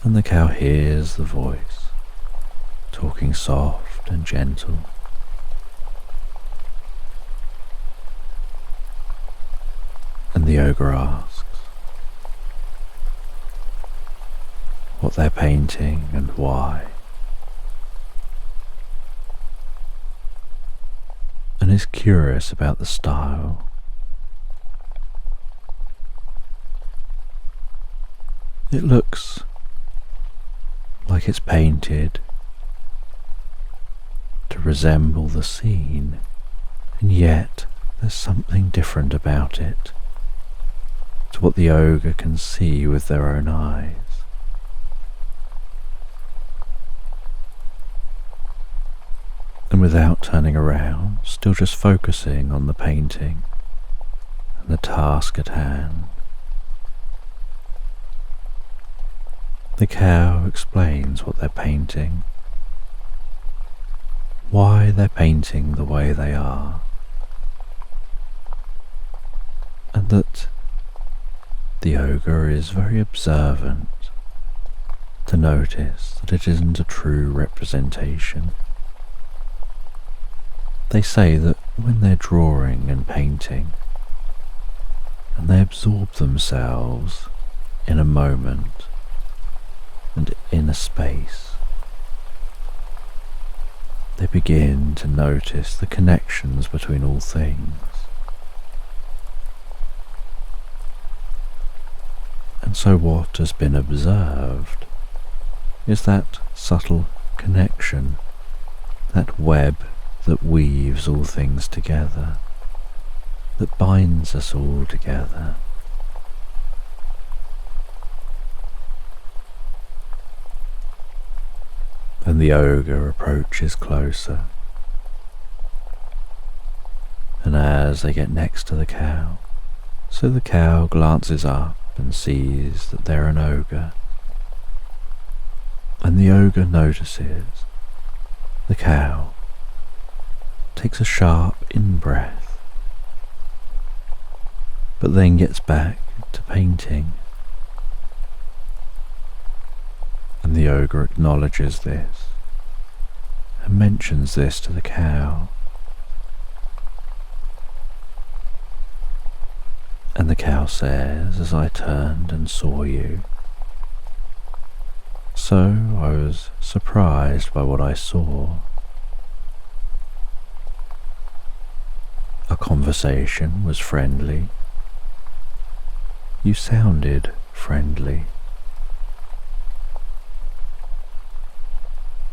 And the cow hears the voice, talking soft and gentle. And the ogre asks what they're painting and why, and is curious about the style. It looks like it's painted to resemble the scene, and yet there's something different about it to what the ogre can see with their own eyes. And without turning around, still just focusing on the painting and the task at hand, the cow explains what they're painting, why they're painting the way they are, and that the ogre is very observant to notice that it isn't a true representation. They say that when they're drawing and painting, and they absorb themselves in a moment and in a space, they begin to notice the connections between all things. And so what has been observed is that subtle connection, that web that weaves all things together, that binds us all together. And the ogre approaches closer, and as they get next to the cow, so the cow glances up and sees that they're an ogre, and the ogre notices the cow takes a sharp in-breath, but then gets back to painting. And the ogre acknowledges this and mentions this to the cow. And the cow says, as I turned and saw you, so I was surprised by what I saw. Our conversation was friendly. You sounded friendly.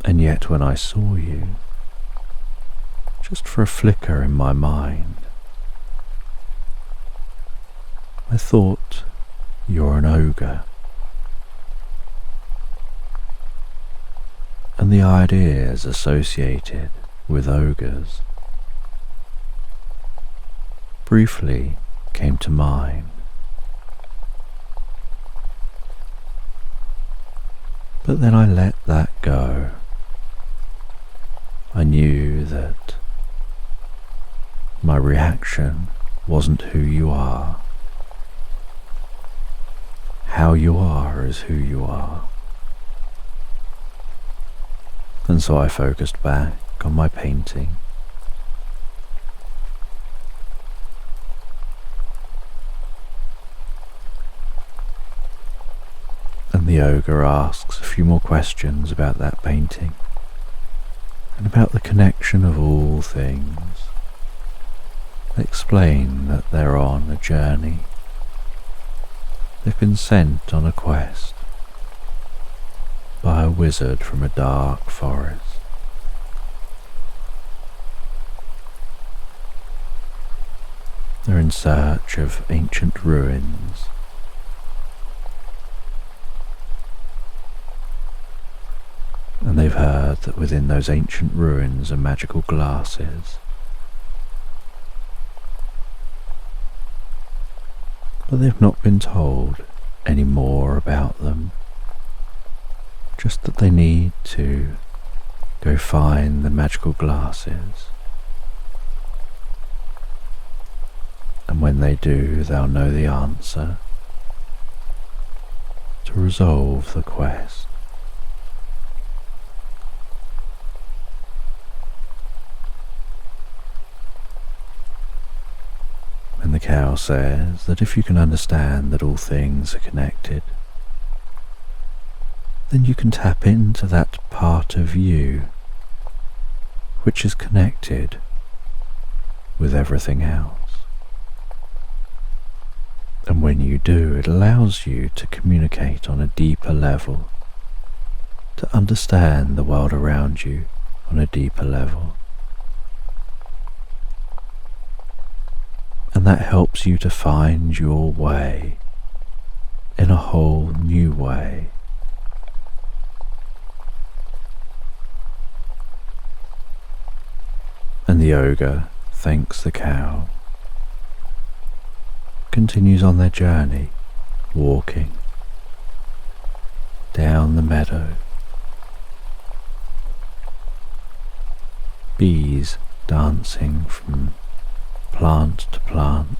And yet when I saw you, just for a flicker in my mind, I thought you're an ogre. And the ideas associated with ogres briefly came to mind. But then I let that go. I knew that my reaction wasn't who you are. How you are is who you are. And so I focused back on my painting. And the ogre asks a few more questions about that painting and about the connection of all things. They explain that they're on a journey. They've been sent on a quest by a wizard from a dark forest. They're in search of ancient ruins. And they've heard that within those ancient ruins are magical glasses. But they've not been told any more about them. Just that they need to go find the magical glasses. And when they do, they'll know the answer to resolve the quest. And the cow says that if you can understand that all things are connected, then you can tap into that part of you which is connected with everything else. And when you do, it allows you to communicate on a deeper level, to understand the world around you on a deeper level. And that helps you to find your way in a whole new way. And the ogre thanks the cow, continues on their journey, walking down the meadow. Bees dancing from plant to plant.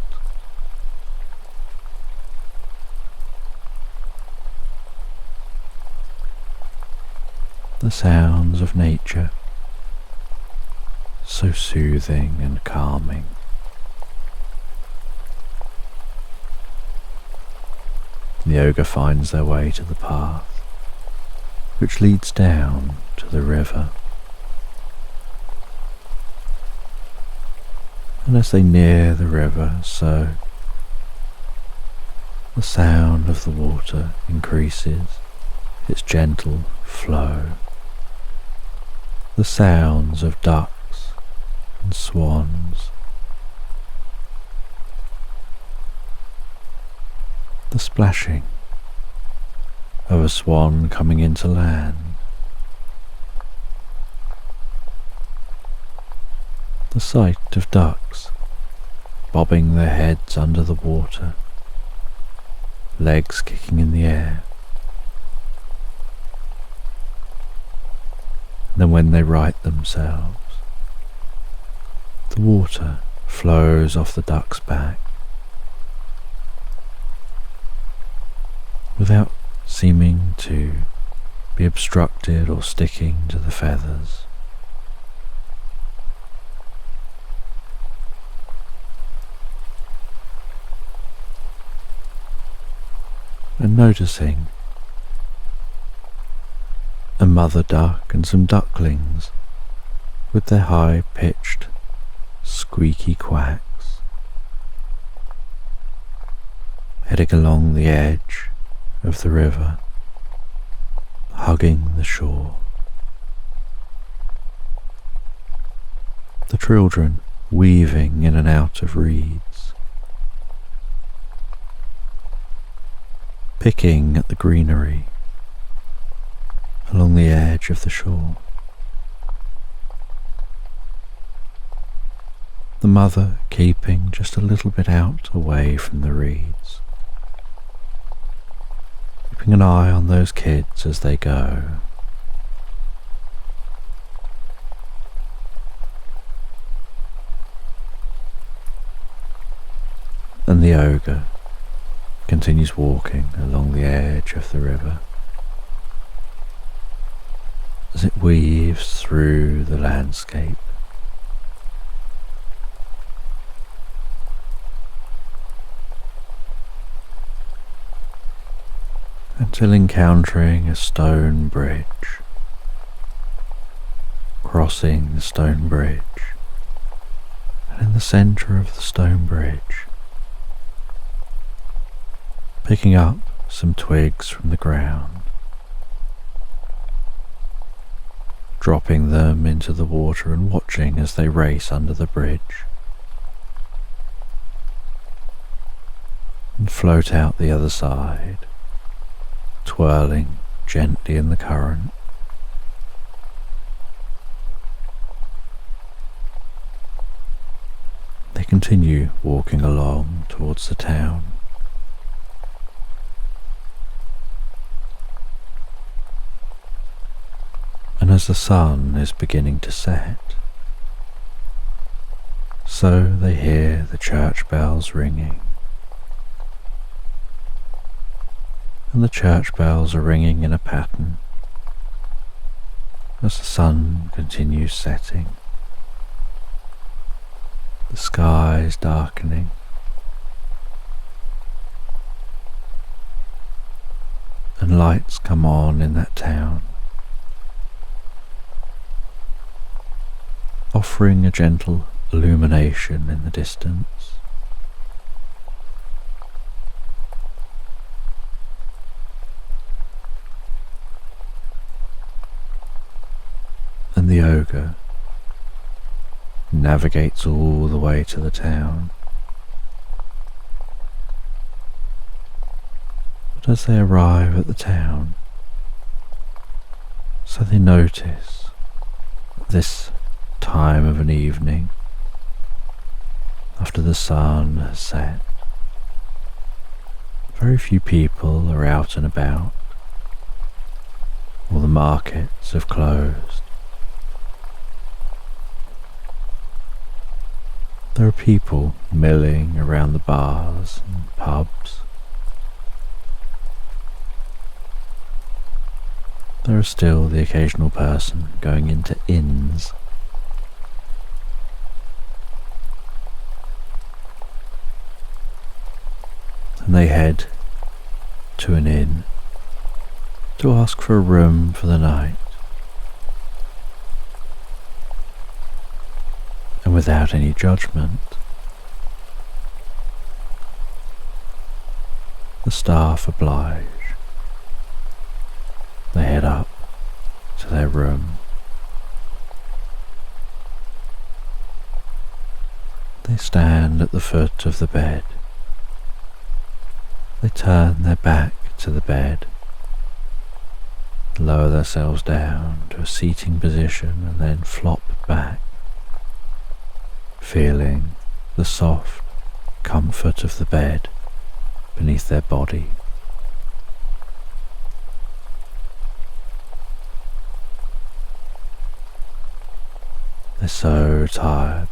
The sounds of nature, so soothing and calming. The ogre finds their way to the path which leads down to the river. And as they near the river, so the sound of the water increases its gentle flow. The sounds of ducks and swans, the splashing of a swan coming into land, the sight of ducks bobbing their heads under the water, legs kicking in the air. Then when they right themselves, the water flows off the duck's back without seeming to be obstructed or sticking to the feathers. And noticing a mother duck and some ducklings with their high-pitched, squeaky quacks heading along the edge of the river, hugging the shore. The children weaving in and out of reeds, picking at the greenery along the edge of the shore. The mother keeping just a little bit out away from the reeds, keeping an eye on those kids as they go. And the ogre continues walking along the edge of the river as it weaves through the landscape. Until encountering a stone bridge, crossing the stone bridge, and in the centre of the stone bridge, picking up some twigs from the ground, dropping them into the water and watching as they race under the bridge and float out the other side, twirling gently in the current. They continue walking along towards the town. And as the sun is beginning to set, so they hear the church bells ringing. And the church bells are ringing in a pattern as the sun continues setting. The sky is darkening, and lights come on in that town, offering a gentle illumination in the distance. And the ogre navigates all the way to the town. But as they arrive at the town, so they notice this time of an evening, after the sun has set, very few people are out and about. All the markets have closed. There are people milling around the bars and pubs. There is still the occasional person going into inns. And they head to an inn to ask for a room for the night. And without any judgment, The staff oblige. They head up to their room. They stand at the foot of the bed. They turn their back to the bed, lower themselves down to a seating position and then flop back, feeling the soft comfort of the bed beneath their body. They're so tired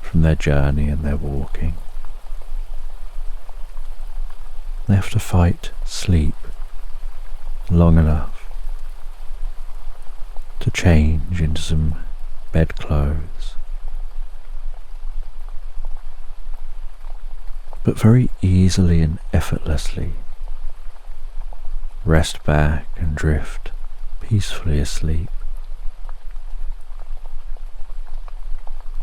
from their journey and their walking. They have to fight sleep long enough to change into some bedclothes, but very easily and effortlessly rest back and drift peacefully asleep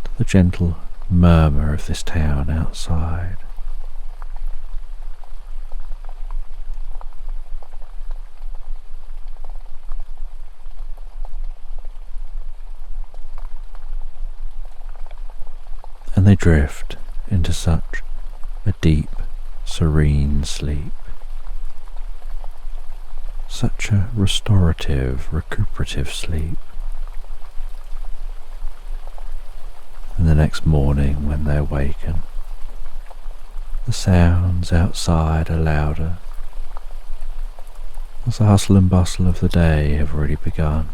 to the gentle murmur of this town outside. And they drift into such a deep, serene sleep, such a restorative, recuperative sleep. And the next morning when they awaken, the sounds outside are louder, as the hustle and bustle of the day have already begun.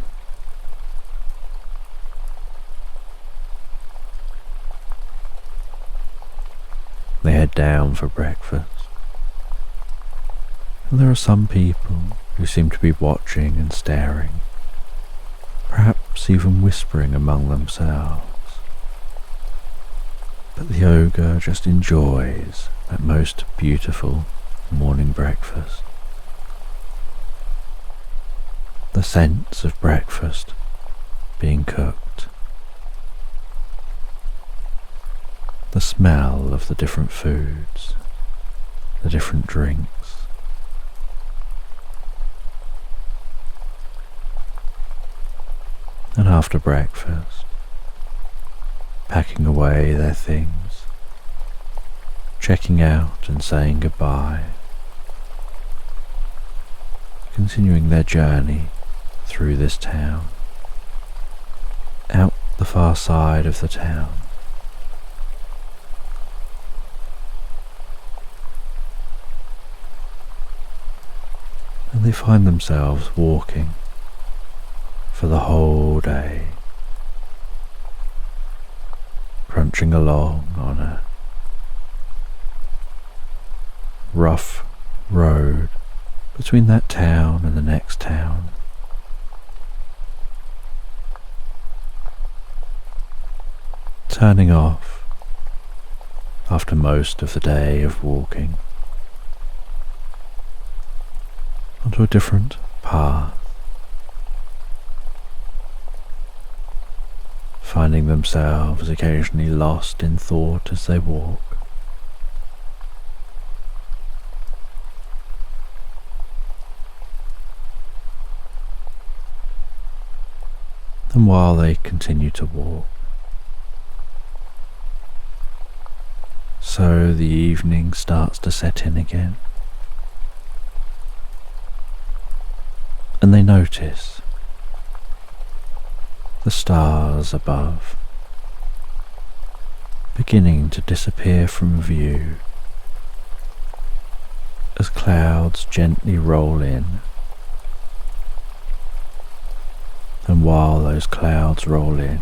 They head down for breakfast, and there are some people who seem to be watching and staring, perhaps even whispering among themselves. But the ogre just enjoys that most beautiful morning breakfast. The sense of breakfast being cooked, the smell of the different foods, the different drinks. And after breakfast, packing away their things, checking out and saying goodbye, continuing their journey through this town, out the far side of the town. And they find themselves walking for the whole day, crunching along on a rough road between that town and the next town. Turning off after most of the day of walking onto a different path, finding themselves occasionally lost in thought as they walk. And while they continue to walk, so the evening starts to set in again. And they notice the stars above beginning to disappear from view as clouds gently roll in. And while those clouds roll in,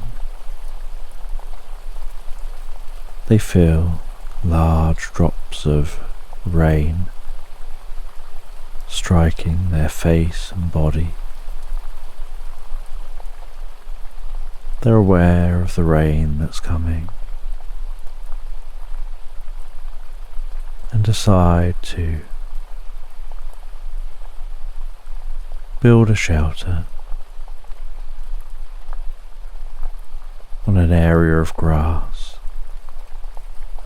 they feel large drops of rain striking their face and body. They're aware of the rain that's coming and decide to build a shelter on an area of grass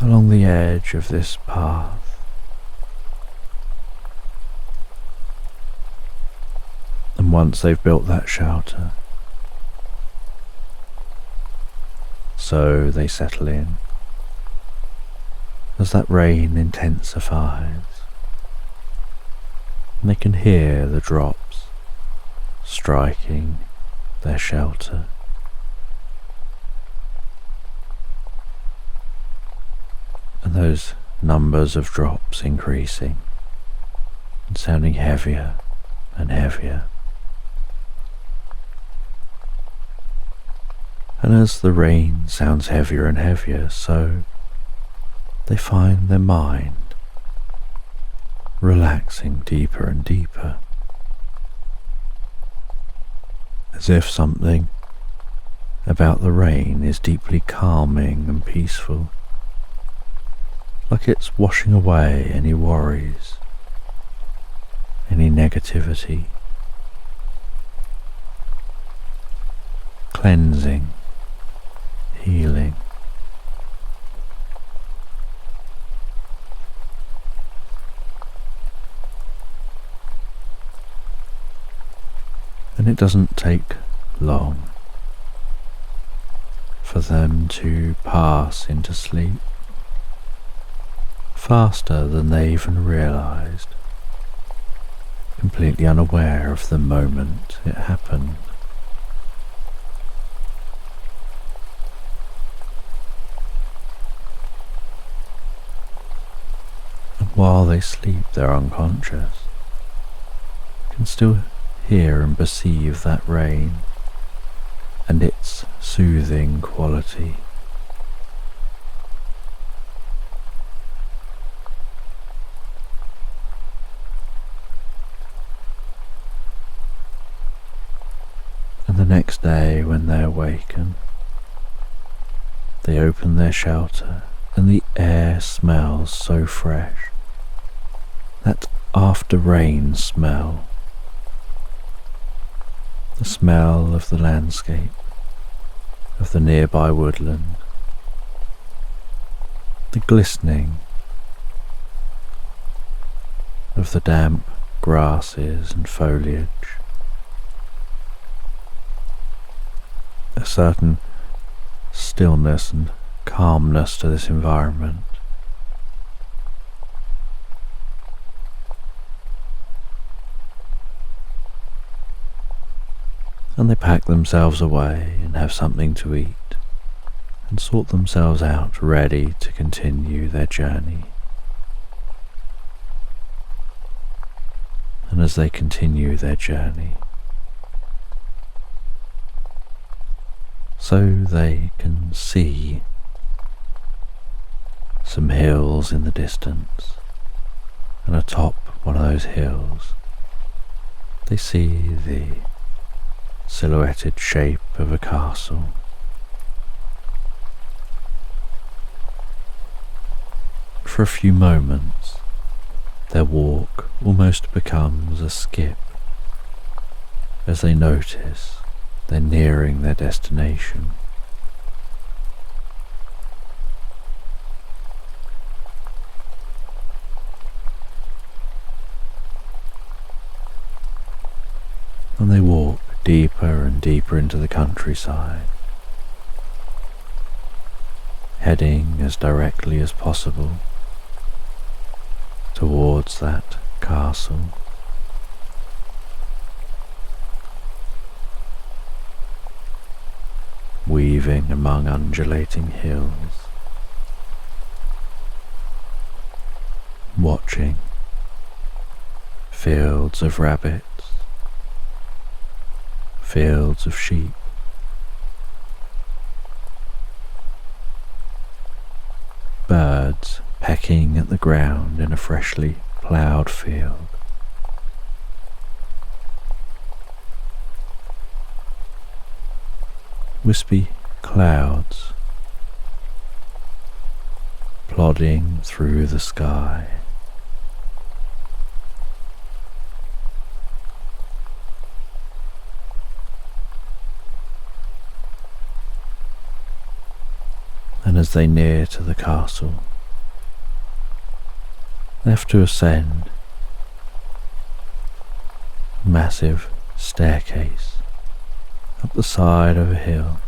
along the edge of this path. And once they've built that shelter, so they settle in. As that rain intensifies, and they can hear the drops striking their shelter. And those numbers of drops increasing and sounding heavier and heavier. And as the rain sounds heavier and heavier, so they find their mind relaxing deeper and deeper, as if something about the rain is deeply calming and peaceful, like it's washing away any worries, any negativity, cleansing, healing. And it doesn't take long for them to pass into sleep, faster than they even realized, completely unaware of the moment it happened. And while they sleep, they're unconscious, can still hear and perceive that rain and its soothing quality. And the next day when they awaken, they open their shelter and the air smells so fresh, that after rain smell, the smell of the landscape, of the nearby woodland, the glistening of the damp grasses and foliage, a certain stillness and calmness to this environment. And they pack themselves away and have something to eat and sort themselves out ready to continue their journey. And as they continue their journey, so they can see some hills in the distance, and atop one of those hills they see the silhouetted shape of a castle. For a few moments, their walk almost becomes a skip as they notice they're nearing their destination. And they walk deeper and deeper into the countryside, heading as directly as possible towards that castle. Weaving among undulating hills, watching fields of rabbits, fields of sheep, birds pecking at the ground in a freshly ploughed field, wispy clouds plodding through the sky, and as they near to the castle, they have to ascend a massive staircase up the side of a hill.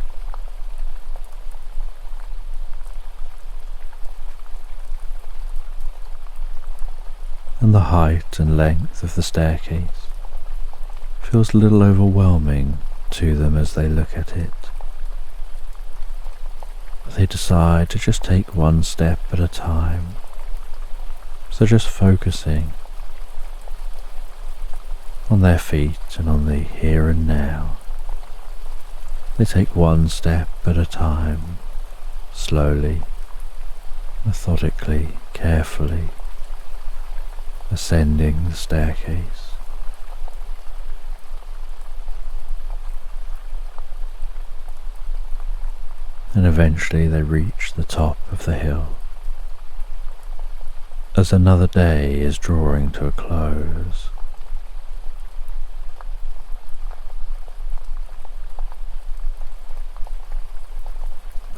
And the height and length of the staircase feels a little overwhelming to them as they look at it. But they decide to just take one step at a time. So just focusing on their feet and on the here and now. They take one step at a time, slowly, methodically, carefully, ascending the staircase. And eventually they reach the top of the hill. As another day is drawing to a close.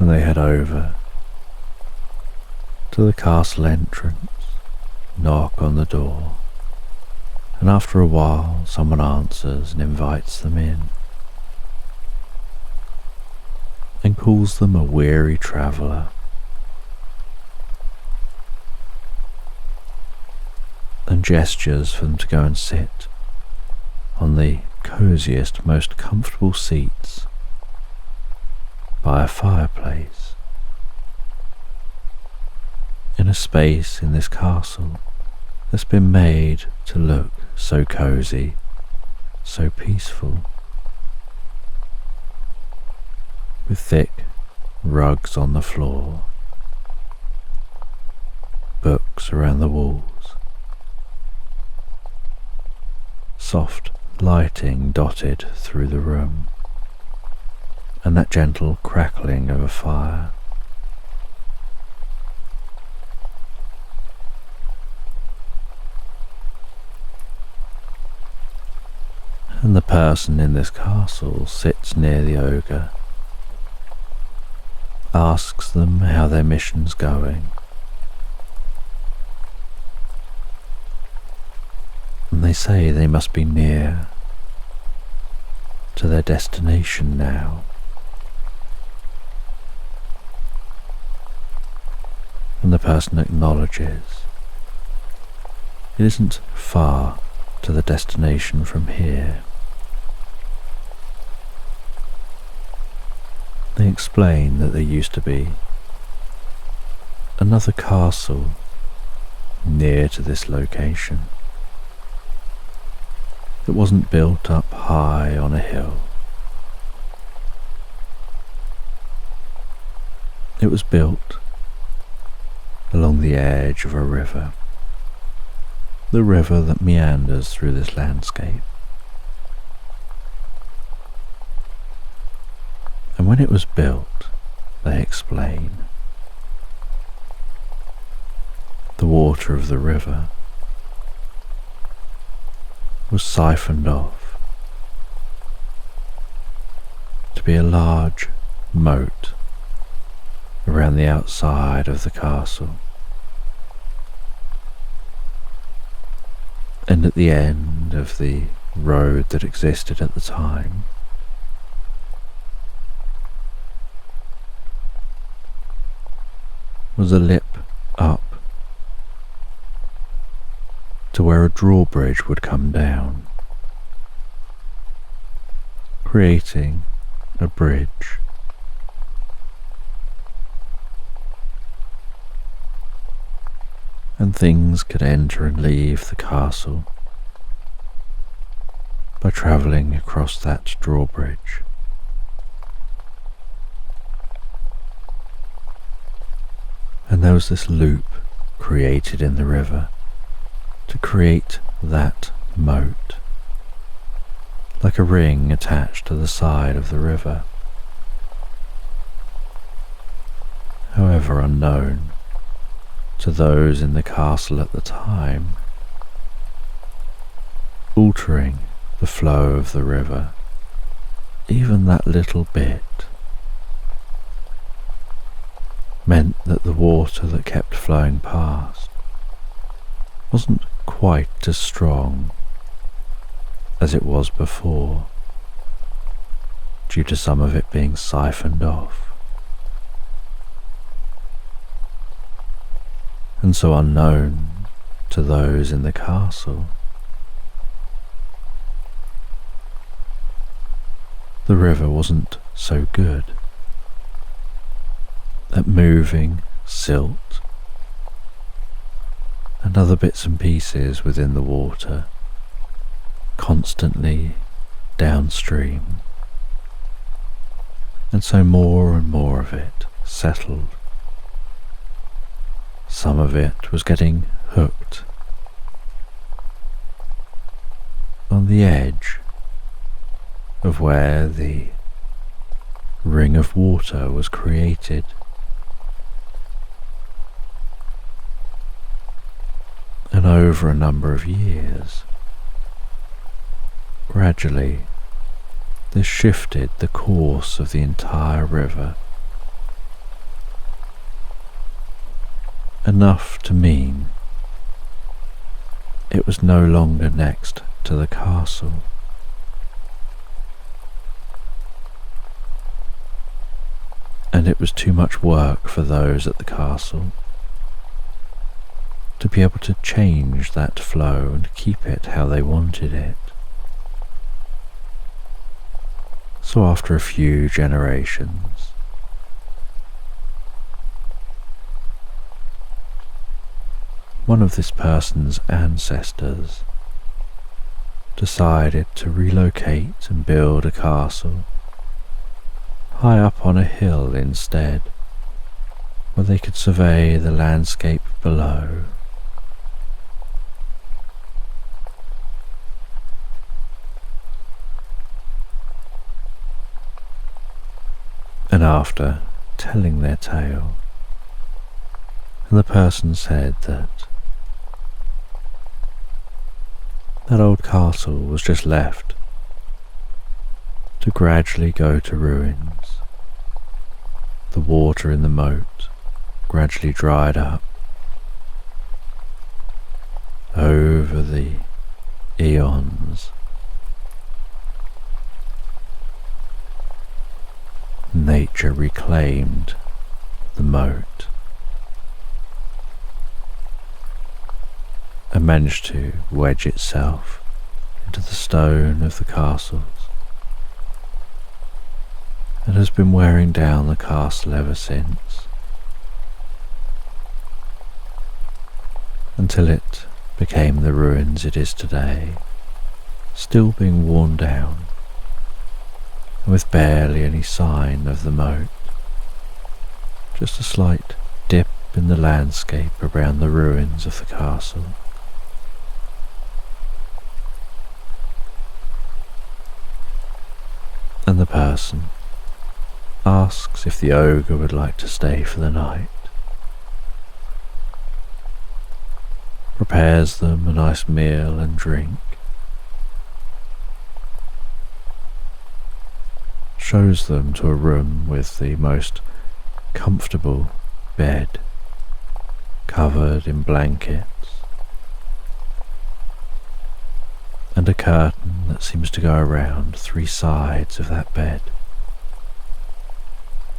And they head over to the castle entrance, knock on the door, and after a while someone answers and invites them in, and calls them a weary traveller, and gestures for them to go and sit on the cosiest, most comfortable seats by a fireplace in a space in this castle that's been made to look so cosy, so peaceful, with thick rugs on the floor, books around the walls, soft lighting dotted through the room, and that gentle crackling of a fire. And the person in this castle sits near the ogre, asks them how their mission's going, and they say they must be near to their destination now. And the person acknowledges it isn't far to the destination from here. They explain that there used to be another castle near to this location. It wasn't built up high on a hill. It was built along the edge of a river, the river that meanders through this landscape. And when it was built, they explain, the water of the river was siphoned off to be a large moat around the outside of the castle. And at the end of the road that existed at the time, was a lip up to where a drawbridge would come down, creating a bridge. And things could enter and leave the castle by travelling across that drawbridge. And there was this loop created in the river to create that moat, like a ring attached to the side of the river. However unknown to those in the castle at the time, altering the flow of the river, even that little bit, meant that the water that kept flowing past wasn't quite as strong as it was before, due to some of it being siphoned off, and so unknown to those in the castle. The river wasn't so good at moving silt and other bits and pieces within the water constantly downstream, and so more and more of it settled. Some of it was getting hooked on the edge of where the ring of water was created. And over a number of years, gradually this shifted the course of the entire river, enough to mean it was no longer next to the castle. And it was too much work for those at the castle to be able to change that flow and keep it how they wanted it. So after a few generations, one of this person's ancestors decided to relocate and build a castle high up on a hill instead, where they could survey the landscape below. And after telling their tale, and the person said that old castle was just left to gradually go to ruins. The water in the moat gradually dried up. Over the eons, nature reclaimed the moat and managed to wedge itself into the stone of the castles, and has been wearing down the castle ever since, until it became the ruins it is today, still being worn down, and with barely any sign of the moat, just a slight dip in the landscape around the ruins of the castle. And the person asks if the ogre would like to stay for the night, prepares them a nice meal and drink, shows them to a room with the most comfortable bed, covered in blankets, and a curtain that seems to go around 3 sides of that bed,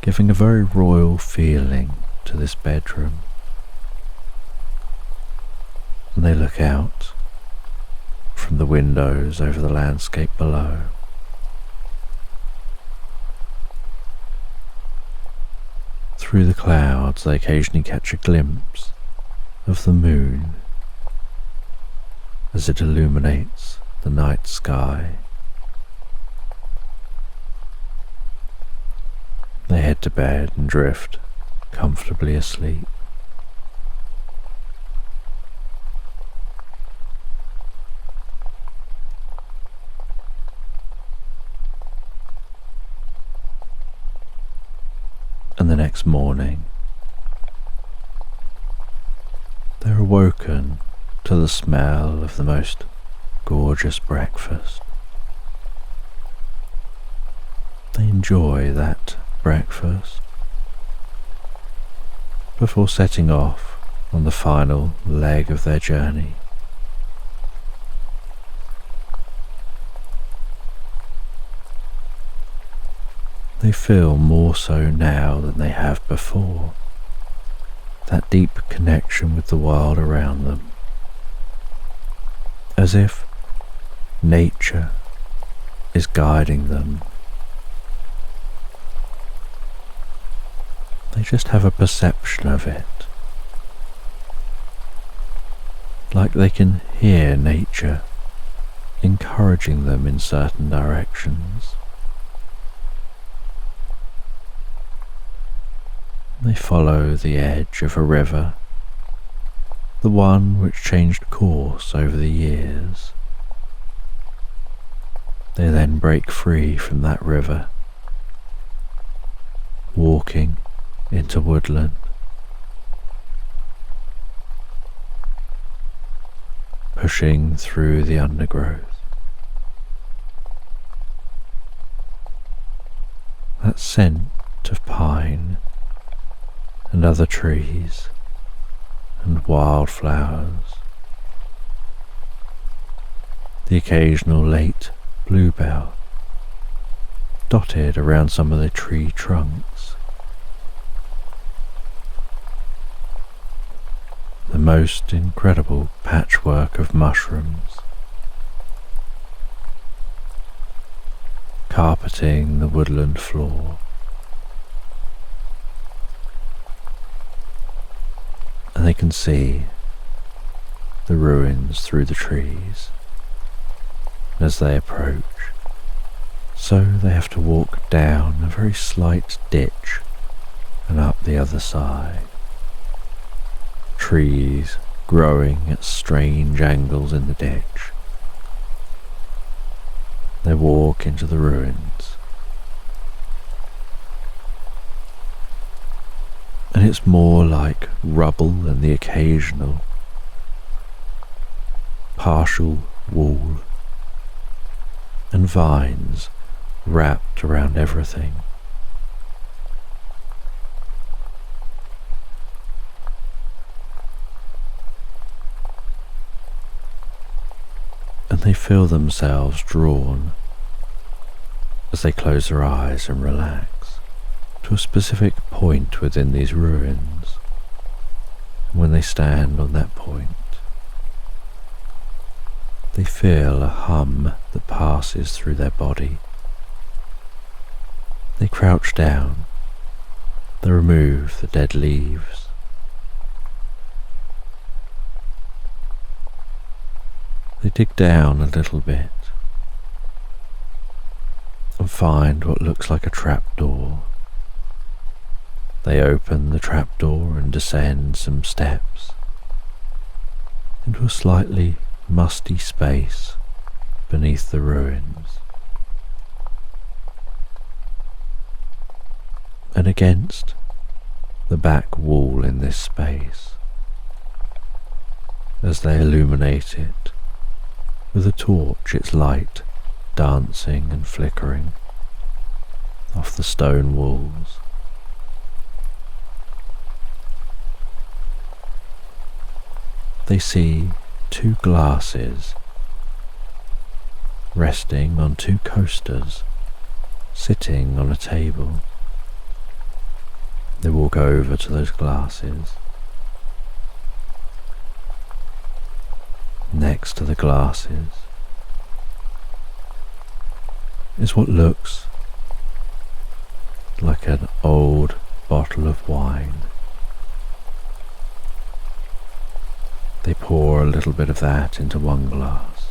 giving a very royal feeling to this bedroom. And they look out from the windows over the landscape below. Through the clouds they occasionally catch a glimpse of the moon as it illuminates the night sky. They head to bed and drift comfortably asleep. And the next morning, they're awoken to the smell of the most gorgeous breakfast. They enjoy that breakfast before setting off on the final leg of their journey. They feel more so now than they have before, that deep connection with the world around them, as if nature is guiding them. They just have a perception of it, like they can hear nature encouraging them in certain directions. They follow the edge of a river, the one which changed course over the years. They then break free from that river, walking into woodland. Pushing through the undergrowth. That scent of pine and other trees and wildflowers, the occasional late bluebell dotted around some of the tree trunks, the most incredible patchwork of mushrooms carpeting the woodland floor. And they can see the ruins through the trees as they approach, so they have to walk down a very slight ditch and up the other side. Trees growing at strange angles in the ditch. They walk into the ruins, and it's more like rubble and the occasional partial wall and vines wrapped around everything. And they feel themselves drawn, as they close their eyes and relax, to a specific point within these ruins. And when they stand on that point, they feel a hum that passes through their body. They crouch down, they remove the dead leaves. They dig down a little bit and find what looks like a trapdoor. They open the trapdoor and descend some steps into a slightly musty space beneath the ruins. And against the back wall in this space, as they illuminate it with a torch, its light dancing and flickering off the stone walls. They see two glasses resting on two coasters sitting on a table. They walk over to those glasses. Next to the glasses is what looks like an old bottle of wine. They pour a little bit of that into one glass.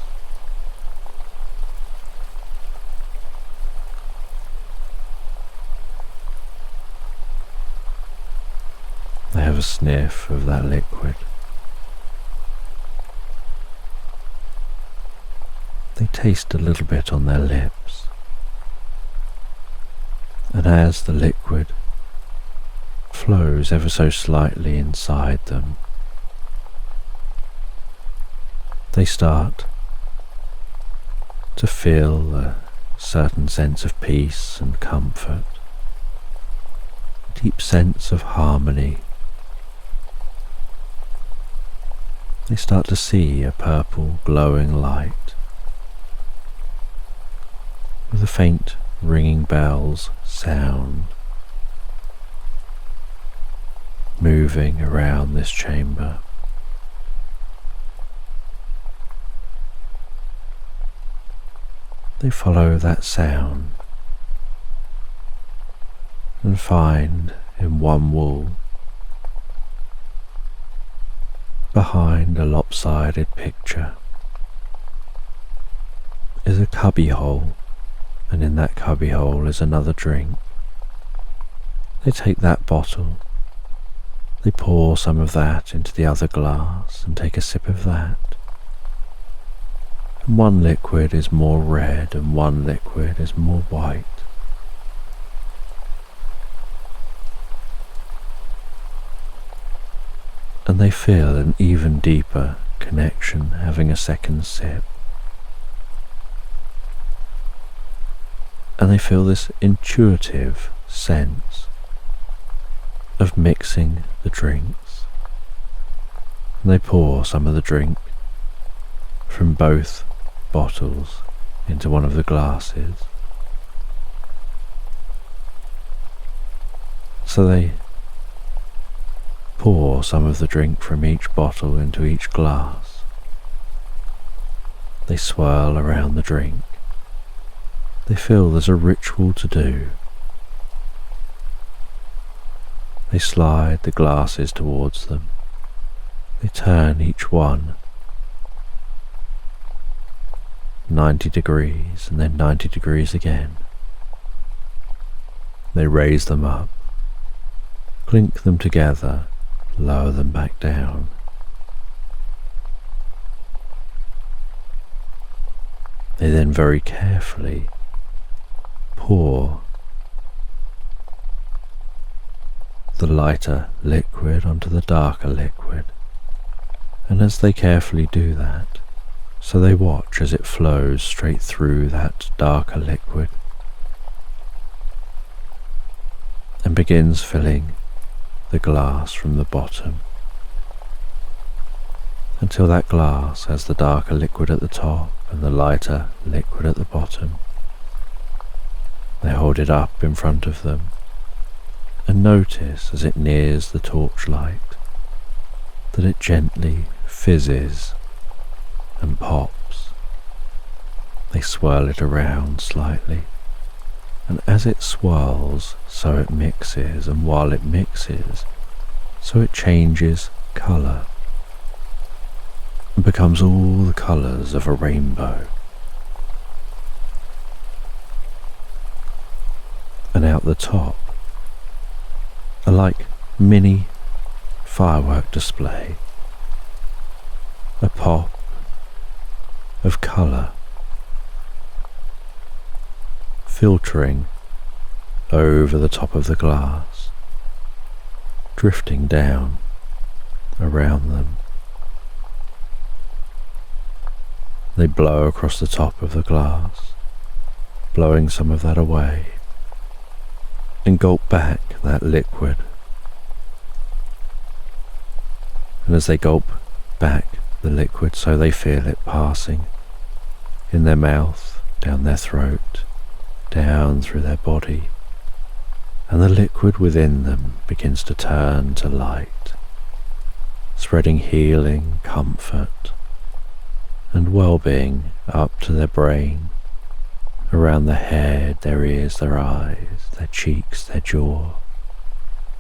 They have a sniff of that liquid. They taste a little bit on their lips, and as the liquid flows ever so slightly inside them, they start to feel a certain sense of peace and comfort, a deep sense of harmony. They start to see a purple glowing light with the faint ringing bells sound moving around this chamber. They follow that sound and find in one wall, behind a lopsided picture, is a cubbyhole, and in that cubbyhole is another drink. They take that bottle, they pour some of that into the other glass and take a sip of that. And one liquid is more red and one liquid is more white. And they feel an even deeper connection having a second sip. And they feel this intuitive sense of mixing the drinks. And they pour some of the drink from both bottles into one of the glasses. So they pour some of the drink from each bottle into each glass. They swirl around the drink. They feel there's a ritual to do. They slide the glasses towards them. They turn each one 90 degrees and then 90 degrees again. They raise them up, clink them together, lower them back down. They then very carefully pour the lighter liquid onto the darker liquid, and as they carefully do that, so they watch as it flows straight through that darker liquid and begins filling the glass from the bottom until that glass has the darker liquid at the top and the lighter liquid at the bottom. They hold it up in front of them and notice as it nears the torchlight that it gently fizzes and pops. They swirl it around slightly, and as it swirls, so it mixes, and while it mixes, so it changes colour and becomes all the colours of a rainbow. And out the top, a like mini firework display, a pop of colour filtering over the top of the glass, drifting down around them. They blow across the top of the glass, blowing some of that away, and gulp back that liquid. And as they gulp back the liquid, so they feel it passing in their mouth, down their throat, down through their body, and the liquid within them begins to turn to light, spreading healing, comfort, and well-being up to their brain, around their head, their ears, their eyes, their cheeks, their jaw,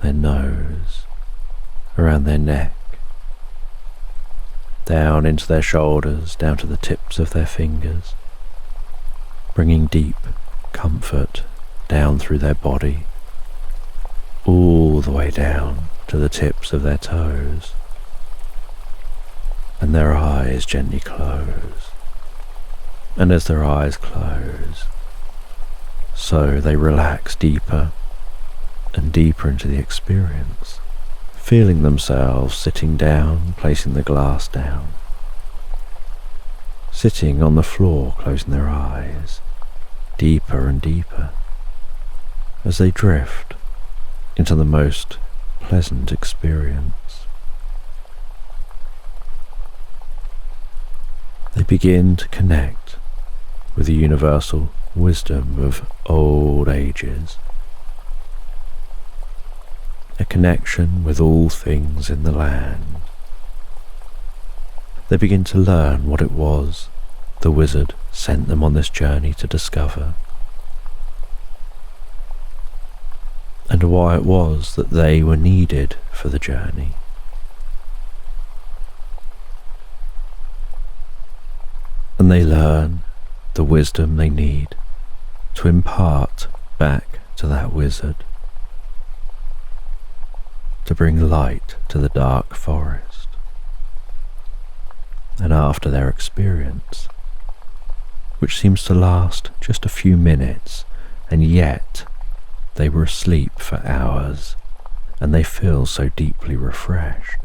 their nose, around their neck, down into their shoulders, down to the tips of their fingers, bringing deep comfort down through their body, all the way down to the tips of their toes, and their eyes gently close. And as their eyes close, so they relax deeper and deeper into the experience, feeling themselves sitting down, placing the glass down, sitting on the floor, closing their eyes, deeper and deeper, as they drift into the most pleasant experience. They begin to connect with the universal wisdom of old ages, a connection with all things in the land. They begin to learn what it was the wizard sent them on this journey to discover, and why it was that they were needed for the journey. And they learn the wisdom they need to impart back to that wizard, to bring light to the dark forest. And after their experience, which seems to last just a few minutes, and yet they were asleep for hours, and they feel so deeply refreshed,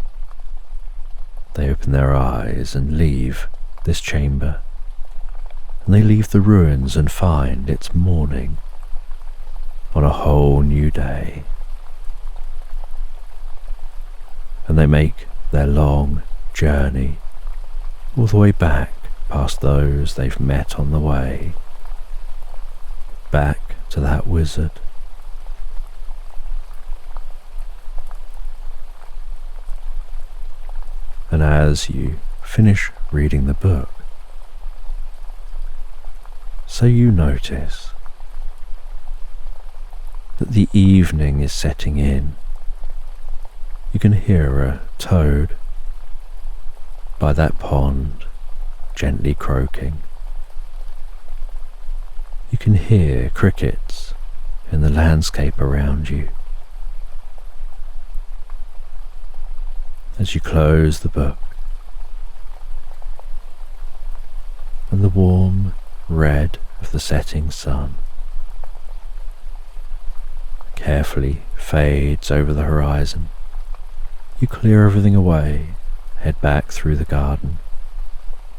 they open their eyes and leave this chamber, and they leave the ruins and find it's morning on a whole new day. And they make their long journey all the way back past those they've met on the way, back to that wizard. And as you finish reading the book, so you notice that the evening is setting in. You can hear a toad by that pond gently croaking. You can hear crickets in the landscape around you. As you close the book, and the warm red of the setting sun carefully fades over the horizon, you clear everything away, head back through the garden,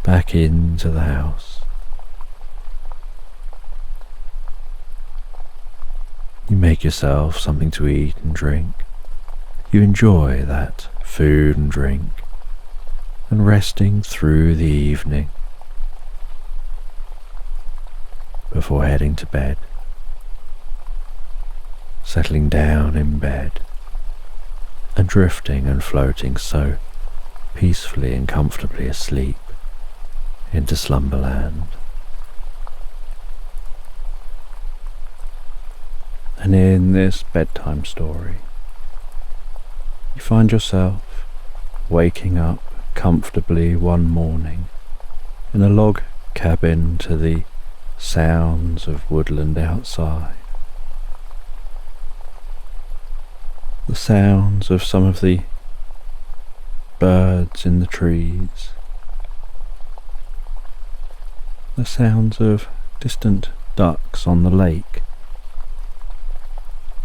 back into the house. You make yourself something to eat and drink. You enjoy that food and drink, and resting through the evening before heading to bed, settling down in bed and drifting and floating so peacefully and comfortably asleep into Slumberland. And in this bedtime story, you find yourself waking up comfortably one morning in a log cabin to the sounds of woodland outside, the sounds of some of the birds in the trees, the sounds of distant ducks on the lake,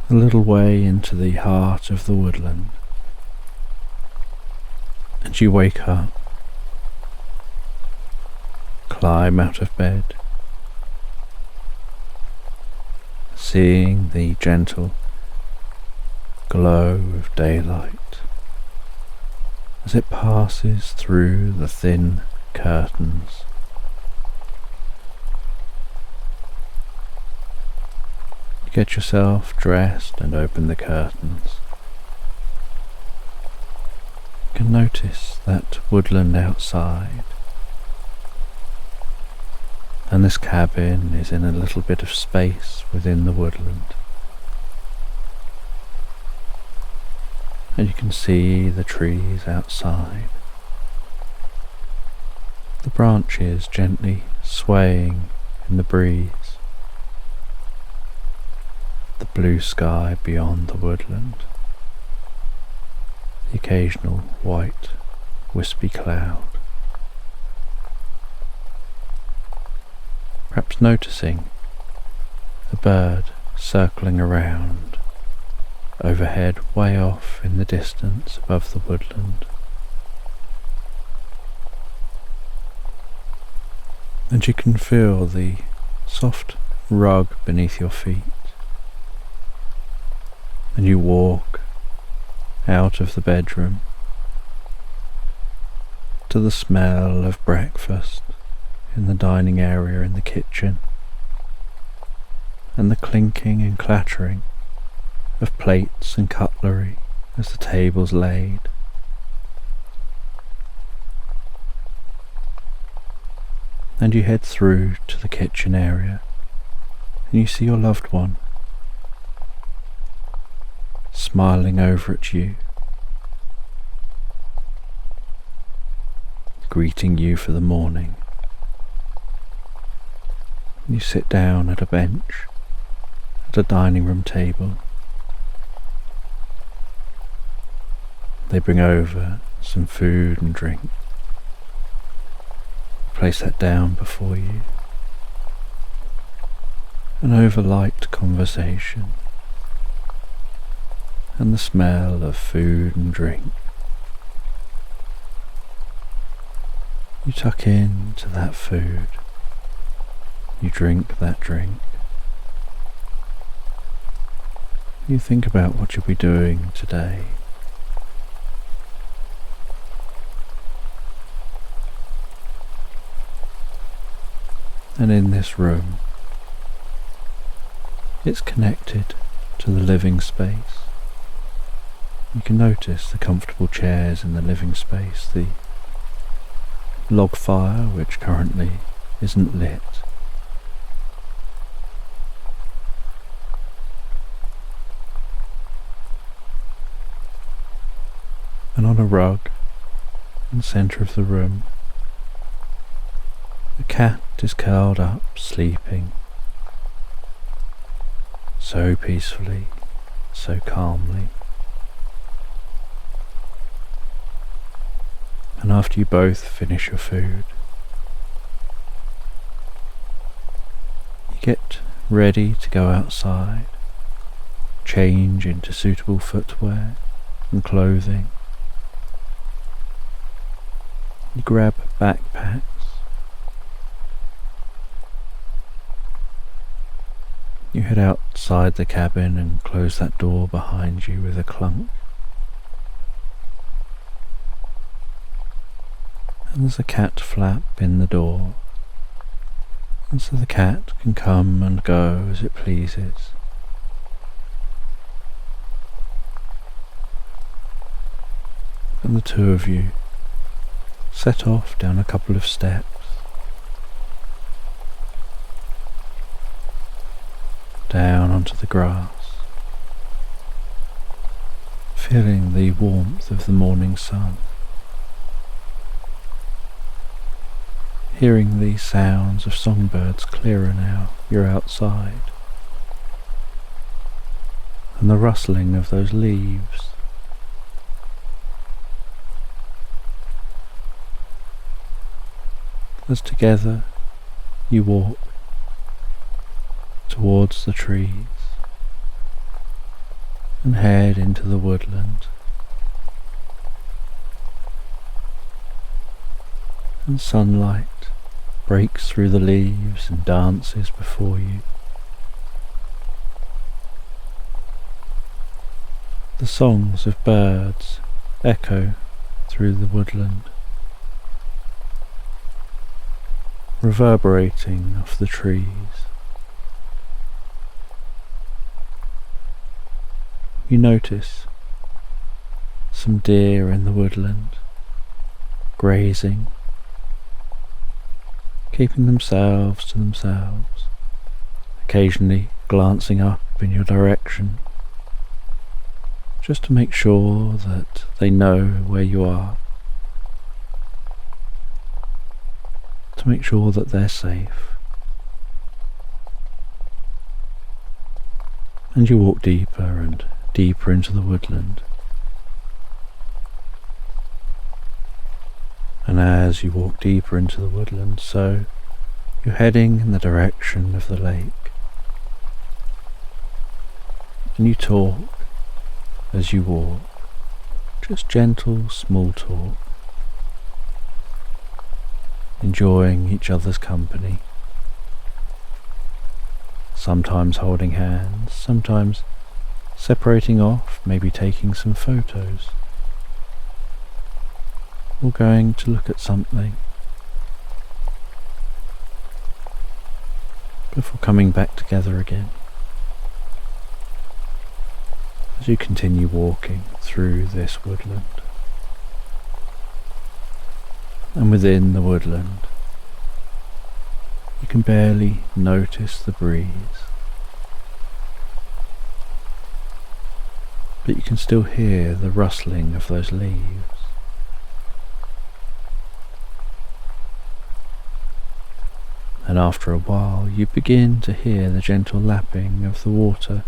a little way into the heart of the woodland. And you wake up, climb out of bed, seeing the gentle glow of daylight as it passes through the thin curtains. You get yourself dressed and open the curtains. You can notice that woodland outside, and this cabin is in a little bit of space within the woodland. And you can see the trees outside, the branches gently swaying in the breeze, the blue sky beyond the woodland, the occasional white wispy cloud. Perhaps noticing a bird circling around overhead way off in the distance above the woodland. And you can feel the soft rug beneath your feet, and you walk out of the bedroom to the smell of breakfast in the dining area in the kitchen, and the clinking and clattering of plates and cutlery as the table's laid. And you head through to the kitchen area, and you see your loved one smiling over at you, greeting you for the morning. You sit down at a bench at a dining room table. They bring over some food and drink. Place that down before you. An overlight conversation and the smell of food and drink. You tuck into that food. You drink that drink. You think about what you'll be doing today. And in this room, it's connected to the living space. You can notice the comfortable chairs in the living space, the log fire which currently isn't lit. And on a rug in the centre of the room, the cat is curled up, sleeping, so peacefully, so calmly. And after you both finish your food, you get ready to go outside, change into suitable footwear and clothing. You grab backpacks. You head outside the cabin and close that door behind you with a clunk. And there's a cat flap in the door, and so the cat can come and go as it pleases. And the two of you set off down a couple of steps, down onto the grass, feeling the warmth of the morning sun, hearing the sounds of songbirds clearer now you're outside, and the rustling of those leaves. As together you walk towards the trees and head into the woodland. And sunlight breaks through the leaves and dances before you. The songs of birds echo through the woodland, reverberating off the trees. You notice some deer in the woodland, grazing, keeping themselves to themselves, occasionally glancing up in your direction, just to make sure that they know where you are, to make sure that they're safe. And you walk deeper and deeper into the woodland. And as you walk deeper into the woodland, so you're heading in the direction of the lake. And you talk as you walk, just gentle, small talk, enjoying each other's company, sometimes holding hands, sometimes separating off, maybe taking some photos, or going to look at something before coming back together again. as you continue walking through this woodland. And within the woodland, you can barely notice the breeze, but you can still hear the rustling of those leaves. And after a while, you begin to hear the gentle lapping of the water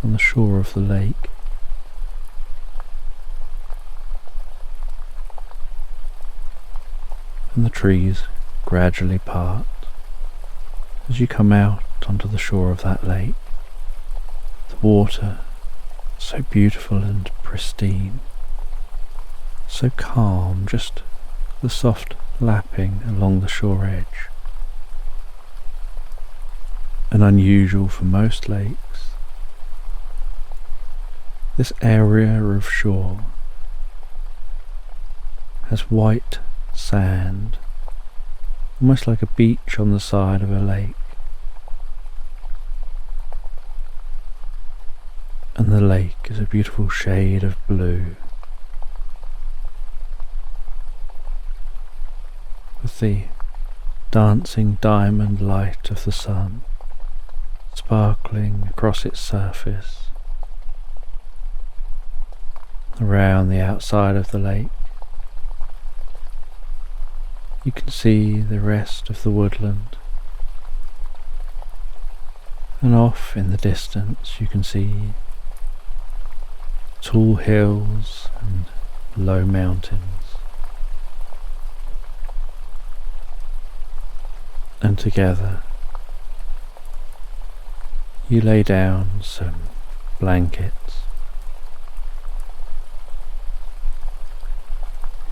on the shore of the lake. And the trees gradually part as you come out onto the shore of that lake. The water, so beautiful and pristine, so calm, just the soft lapping along the shore edge. And unusual for most lakes, this area of shore has white sand, almost like a beach on the side of a lake. And the lake is a beautiful shade of blue, with the dancing diamond light of the sun sparkling across its surface. Around the outside of the lake, you can see the rest of the woodland, and off in the distance you can see tall hills and low mountains. And together you lay down some blankets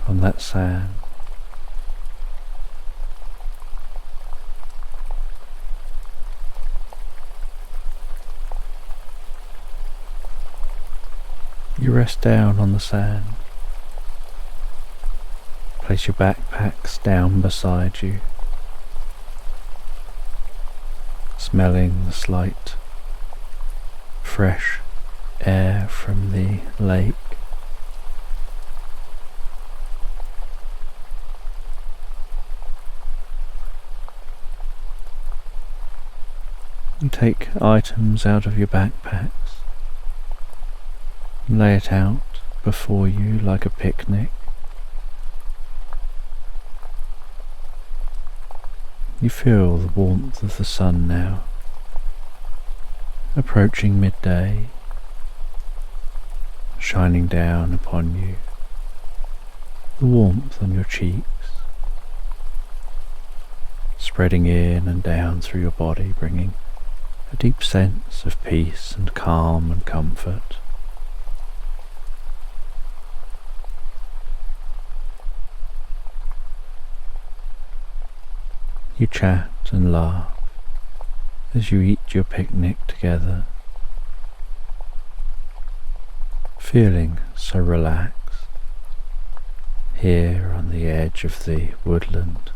on that sand. You rest down on the sand, place your backpacks down beside you, smelling the slight fresh air from the lake. You take items out of your backpacks, lay it out before you like a picnic. You feel the warmth of the sun now, approaching midday, shining down upon you, the warmth on your cheeks, spreading in and down through your body, bringing a deep sense of peace and calm and comfort. You chat and laugh as you eat your picnic together, feeling so relaxed here on the edge of the woodland,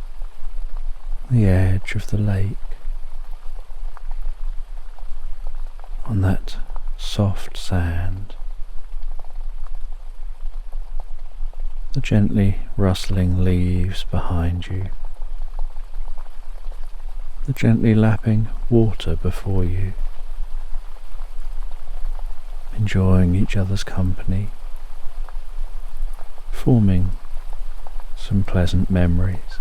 the edge of the lake, on that soft sand, the gently rustling leaves behind you, the gently lapping water before you, enjoying each other's company, forming some pleasant memories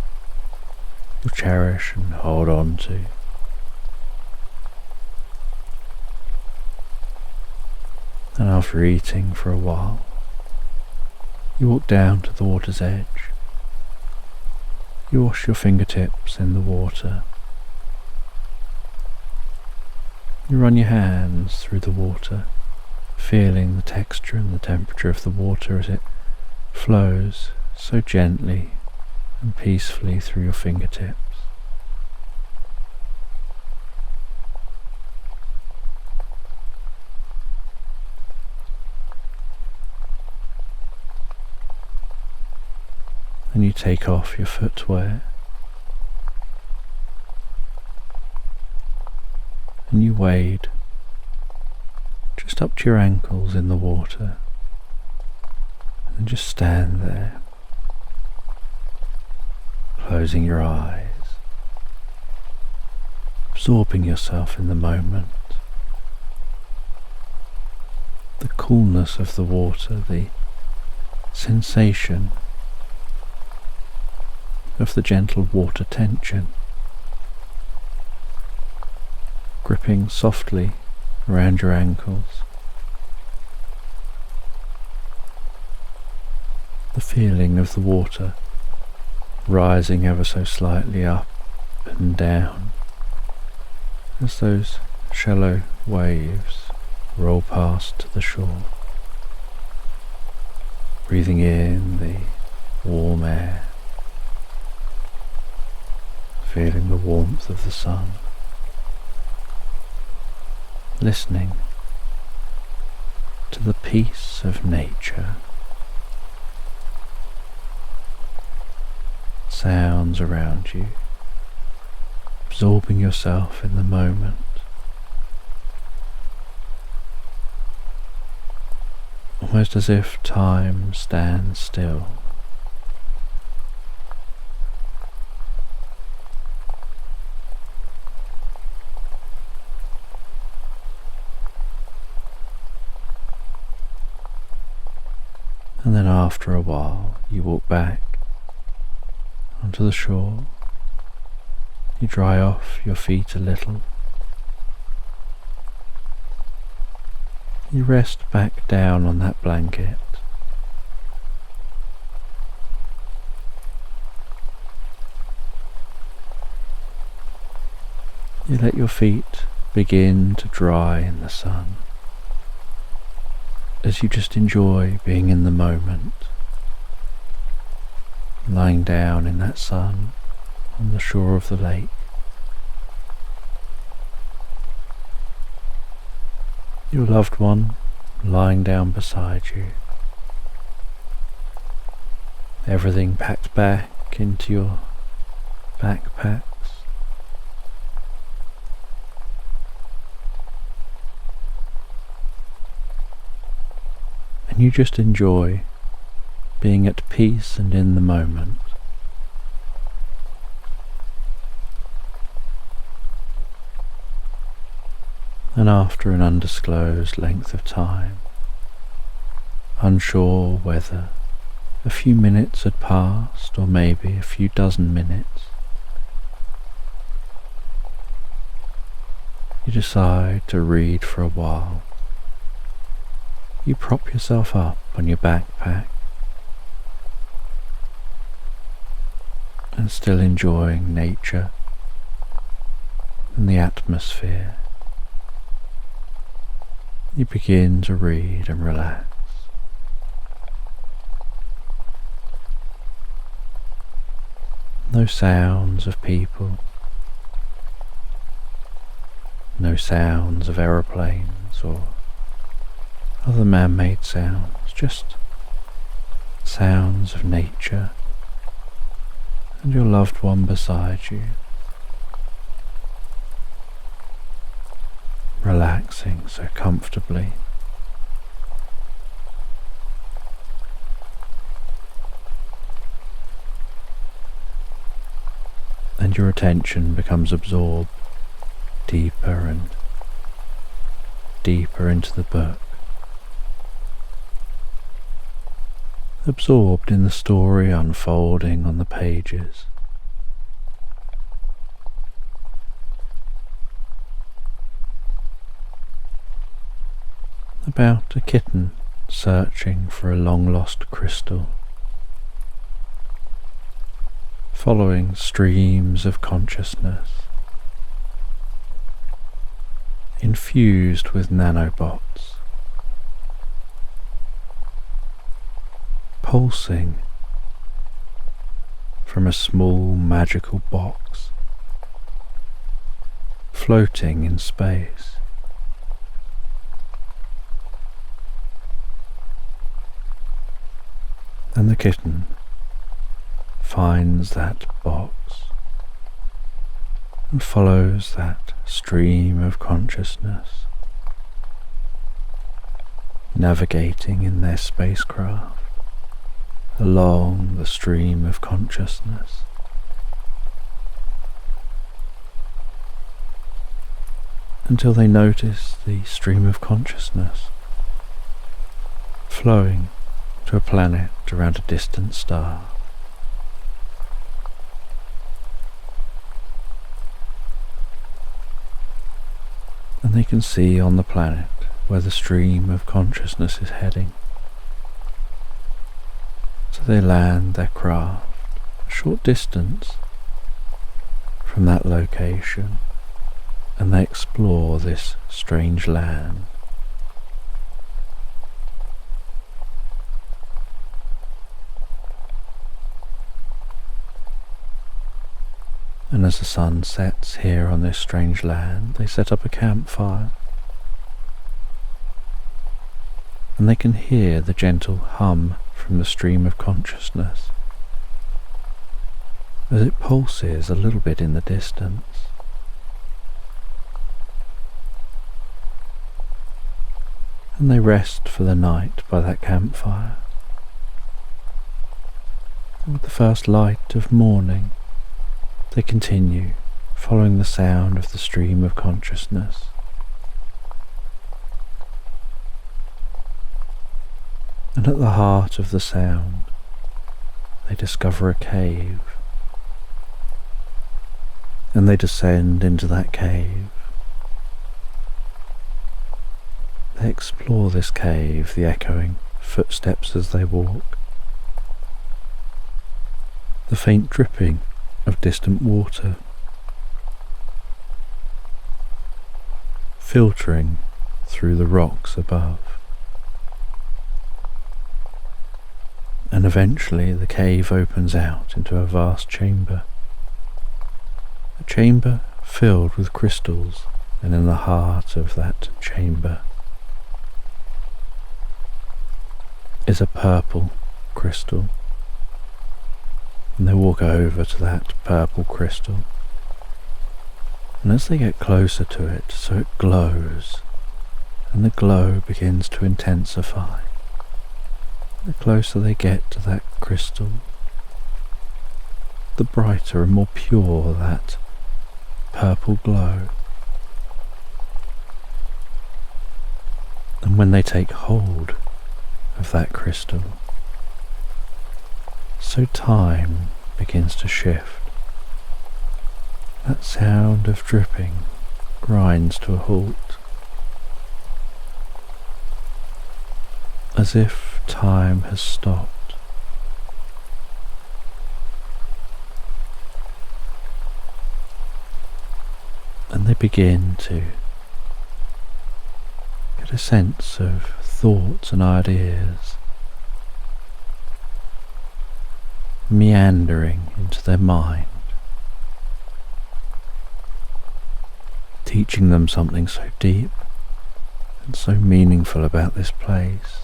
you'll cherish and hold on to. And after eating for a while, you walk down to the water's edge. You wash your fingertips in the water. You run your hands through the water, feeling the texture and the temperature of the water as it flows so gently and peacefully through your fingertips. And you take off your footwear, and you wade just up to your ankles in the water, and just stand there, closing your eyes, absorbing yourself in the moment, the coolness of the water, the sensation of the gentle water tension gripping softly around your ankles, the feeling of the water rising ever so slightly up and down as those shallow waves roll past to the shore, breathing in the warm air, feeling the warmth of the sun, listening to the peace of nature, sounds around you, absorbing yourself in the moment. Almost as if time stands still. And then after a while you walk back onto the shore, you dry off your feet a little, you rest back down on that blanket, you let your feet begin to dry in the sun as you just enjoy being in the moment, lying down in that sun on the shore of the lake. Your loved one lying down beside you, everything packed back into your backpacks, and you just enjoy being at peace and in the moment. And after an undisclosed length of time, unsure whether a few minutes had passed or maybe a few dozen minutes, you decide to read for a while. You prop yourself up on your backpack and still enjoying nature and the atmosphere. You begin to read and relax. No sounds of people, no sounds of aeroplanes or other man-made sounds, just sounds of nature and your loved one beside you, relaxing so comfortably. And your attention becomes absorbed deeper and deeper into the book, absorbed in the story unfolding on the pages. About a kitten searching for a long-lost crystal, following streams of consciousness, infused with nanobots, pulsing from a small magical box, floating in space. And the kitten finds that box and follows that stream of consciousness navigating in their spacecraft along the stream of consciousness. Until they notice the stream of consciousness flowing to a planet around a distant star. And they can see on the planet where the stream of consciousness is heading. So they land their craft a short distance from that location, and they explore this strange land. And as the sun sets here on this strange land, they set up a campfire. And they can hear the gentle hum from the stream of consciousness as it pulses a little bit in the distance. And they rest for the night by that campfire. And with the first light of morning, they continue following the sound of the stream of consciousness. And at the heart of the sound, they discover a cave. And they descend into that cave. They explore this cave, the echoing footsteps as they walk, the faint dripping of distant water, filtering through the rocks above. And eventually the cave opens out into a vast chamber, a chamber filled with crystals, and in the heart of that chamber is a purple crystal. And they walk over to that purple crystal, and as they get closer to it, so it glows, and the glow begins to intensify. The closer they get to that crystal, the brighter and more pure that purple glow. And when they take hold of that crystal, so time begins to shift. That sound of dripping grinds to a halt, as if time has stopped. And they begin to get a sense of thoughts and ideas meandering into their mind, teaching them something so deep and so meaningful about this place.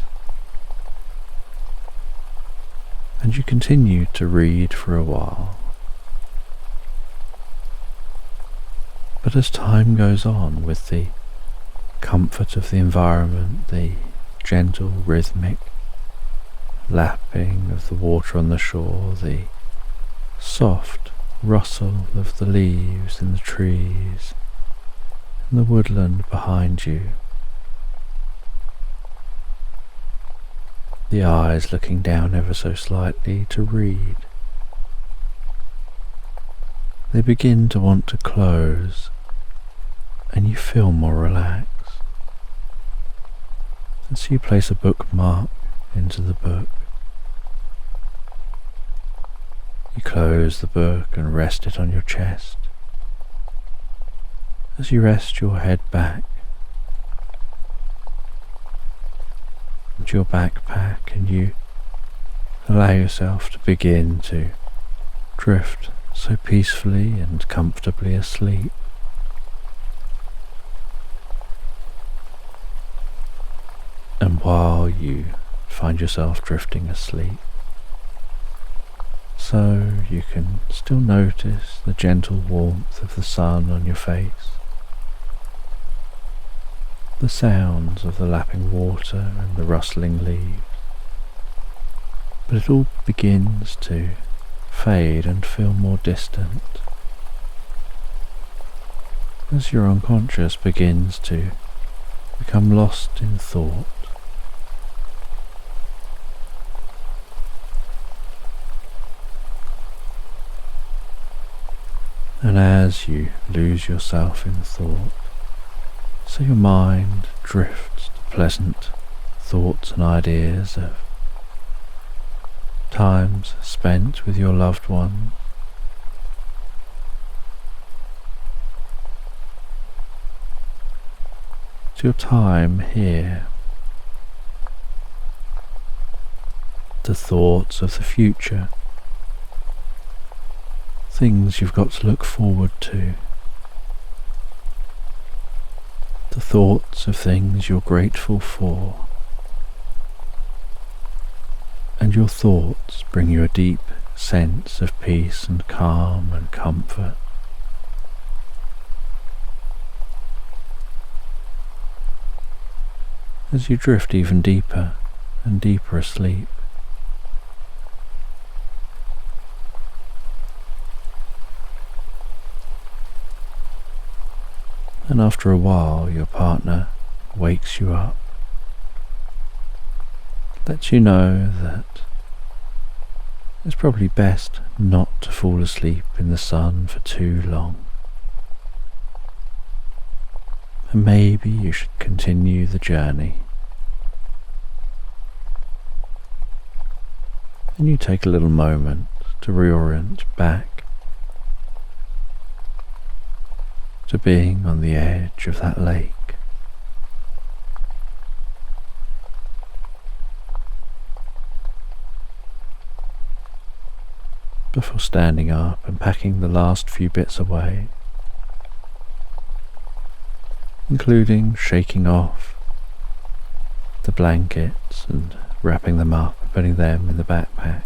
And you continue to read for a while. But as time goes on, with the comfort of the environment, the gentle rhythmic lapping of the water on the shore, the soft rustle of the leaves in the trees, and the woodland behind you, the eyes looking down ever so slightly to read, they begin to want to close, and you feel more relaxed. And so you place a bookmark into the book. You close the book and rest it on your chest. As you rest your head back into your backpack, and you allow yourself to begin to drift so peacefully and comfortably asleep. And while you find yourself drifting asleep, so you can still notice the gentle warmth of the sun on your face, the sounds of the lapping water and the rustling leaves, but it all begins to fade and feel more distant as your unconscious begins to become lost in thought. And as you lose yourself in thought, so your mind drifts to pleasant thoughts and ideas of times spent with your loved ones, to your time here, to thoughts of the future, things you've got to look forward to thoughts of things you're grateful for, and your thoughts bring you a deep sense of peace and calm and comfort. As you drift even deeper and deeper asleep, and after a while your partner wakes you up, lets you know that it's probably best not to fall asleep in the sun for too long, and maybe you should continue the journey. And you take a little moment to reorient back to being on the edge of that lake. Before standing up and packing the last few bits away, including shaking off the blankets and wrapping them up and putting them in the backpacks.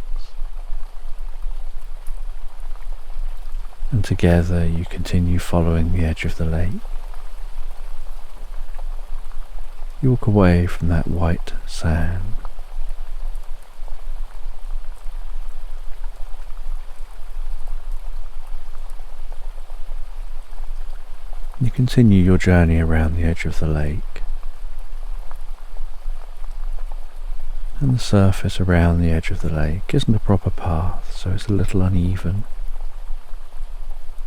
And together you continue following the edge of the lake. You walk away from that white sand. You continue your journey around the edge of the lake. And the surface around the edge of the lake isn't a proper path, so it's a little uneven.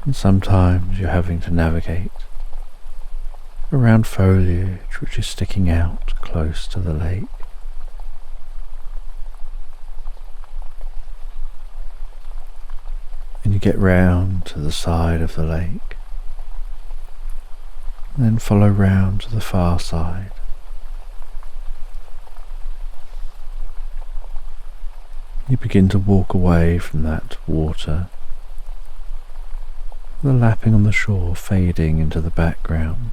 And sometimes you're having to navigate around foliage which is sticking out close to the lake. And you get round to the side of the lake, and then follow round to the far side. You begin to walk away from that water, the lapping on the shore fading into the background.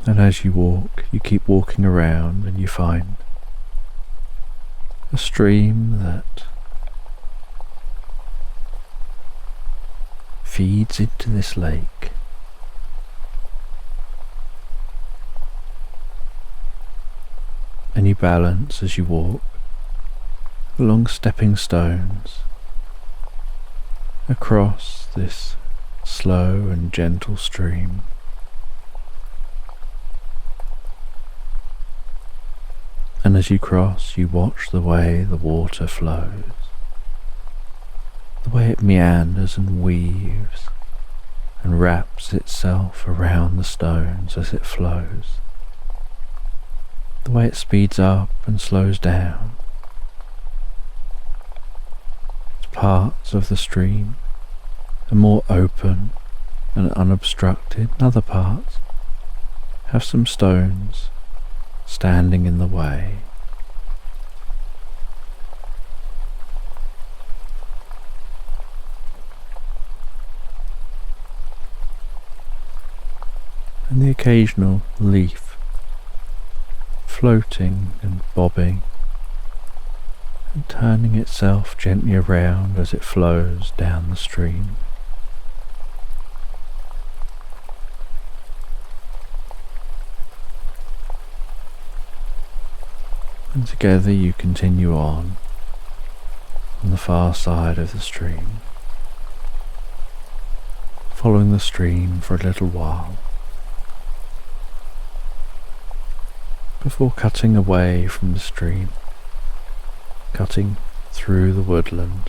And as you walk, you keep walking around and you find a stream that feeds into this lake. And you balance as you walk along stepping stones across this slow and gentle stream. And as you cross, you watch the way the water flows, the way it meanders and weaves and wraps itself around the stones as it flows, the way it speeds up and slows down. Parts of the stream are more open and unobstructed, and other parts have some stones standing in the way. And the occasional leaf floating and bobbing and turning itself gently around as it flows down the stream. And together you continue on the far side of the stream, following the stream for a little while, before cutting away from the stream, cutting through the woodland.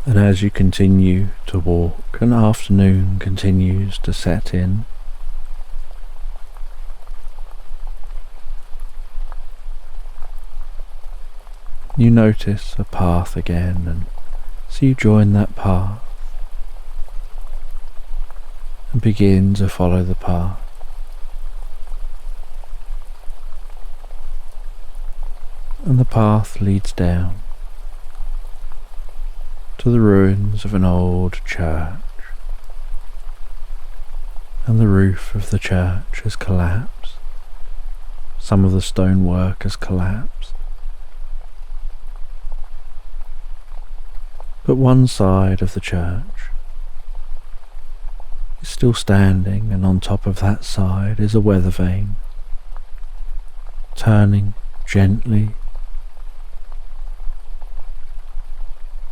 And as you continue to walk and afternoon continues to set in, you notice a path again, and so you join that path and begin to follow the path. And the path leads down to the ruins of an old church, and the roof of the church has collapsed. Some of the stonework has collapsed, but one side of the church is still standing, and on top of that side is a weather vane, turning gently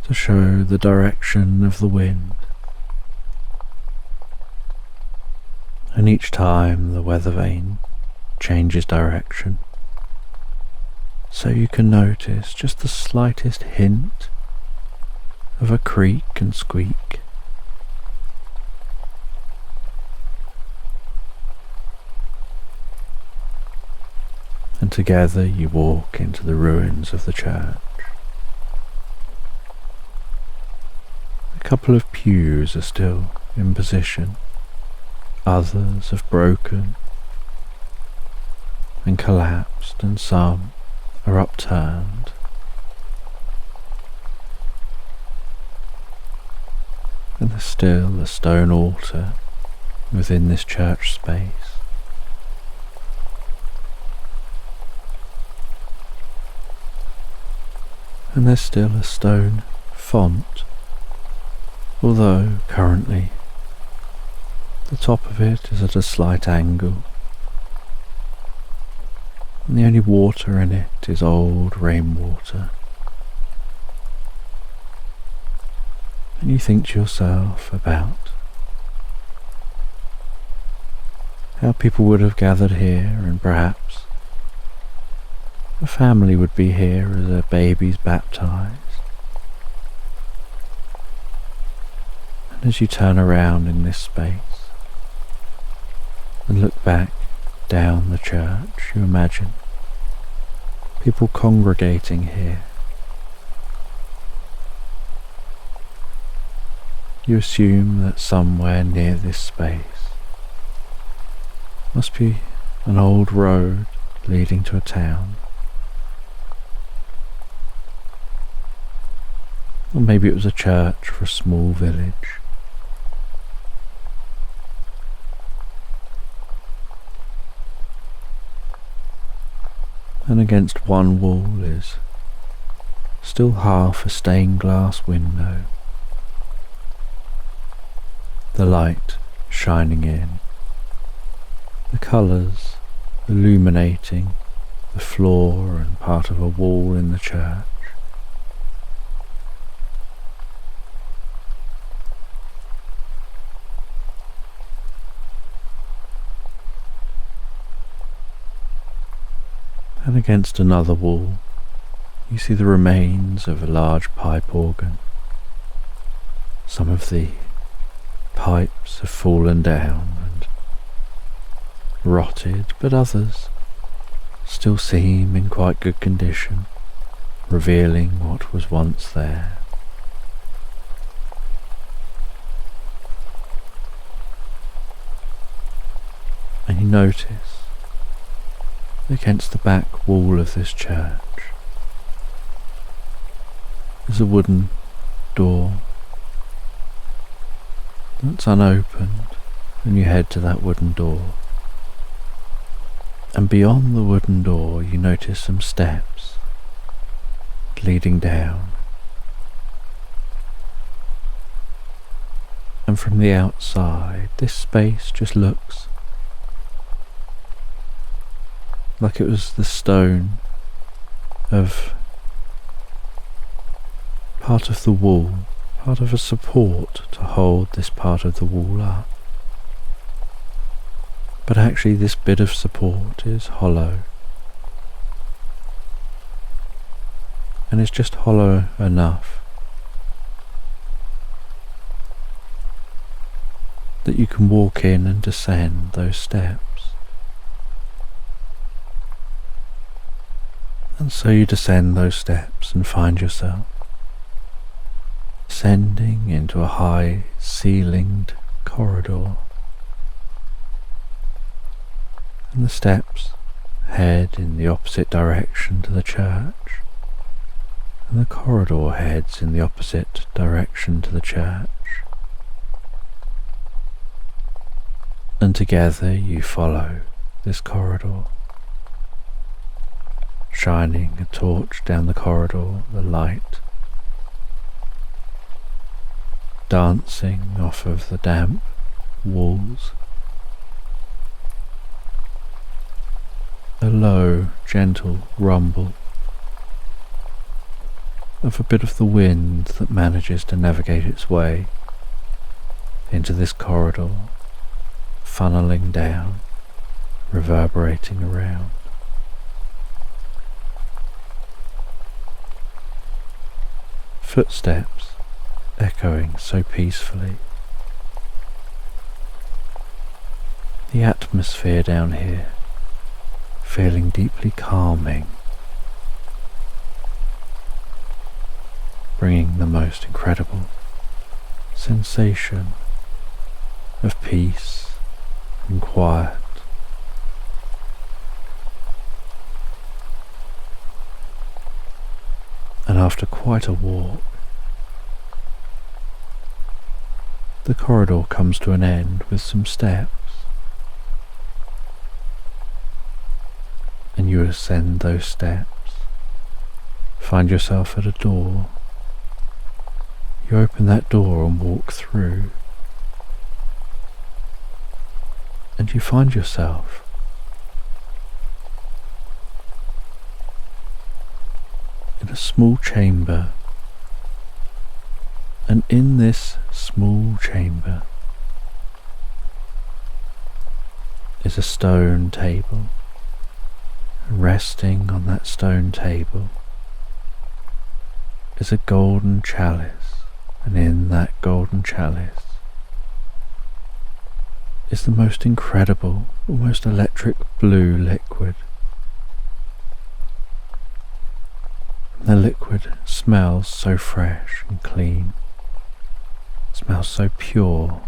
to show the direction of the wind. And each time the weather vane changes direction, so you can notice just the slightest hint of a creak and squeak. And together you walk into the ruins of the church. A couple of pews are still in position, others have broken and collapsed, and some are upturned. And there's still a stone altar within this church space. And there's still a stone font, although currently the top of it is at a slight angle, and the only water in it is old rainwater. And you think to yourself about how people would have gathered here, and perhaps a family would be here as a baby's baptized. And as you turn around in this space and look back down the church, you imagine people congregating here. You assume that somewhere near this space must be an old road leading to a town. Or maybe it was a church for a small village. And against one wall is still half a stained glass window, the light shining in, the colours illuminating the floor and part of a wall in the church. And against another wall you see the remains of a large pipe organ. Some of the pipes have fallen down and rotted, but others still seem in quite good condition, revealing what was once there. And you notice against the back wall of this church is a wooden door that's unopened, and you head to that wooden door And beyond the wooden door you notice some steps leading down. And from the outside, this space just looks like it was the stone of part of the wall, part of a support to hold this part of the wall up. But actually this bit of support is hollow. And it's just hollow enough that you can walk in and descend those steps. And so you descend those steps and find yourself descending into a high ceilinged corridor. And the steps head in the opposite direction to the church, and the corridor heads in the opposite direction to the church. And together you follow this corridor, shining a torch down the corridor, the light dancing off of the damp walls. A low, gentle rumble of a bit of the wind that manages to navigate its way into this corridor, funneling down, reverberating around. Footsteps echoing so peacefully. The atmosphere down here feeling deeply calming, bringing the most incredible sensation of peace and quiet. And after quite a walk, the corridor comes to an end with some steps, and you ascend those steps, find yourself at a door. You open that door and walk through, and you find yourself in a small chamber. And in this small chamber is a stone table. Resting on that stone table is a golden chalice, and in that golden chalice is the most incredible, almost electric blue liquid. The liquid smells so fresh and clean, smells so pure.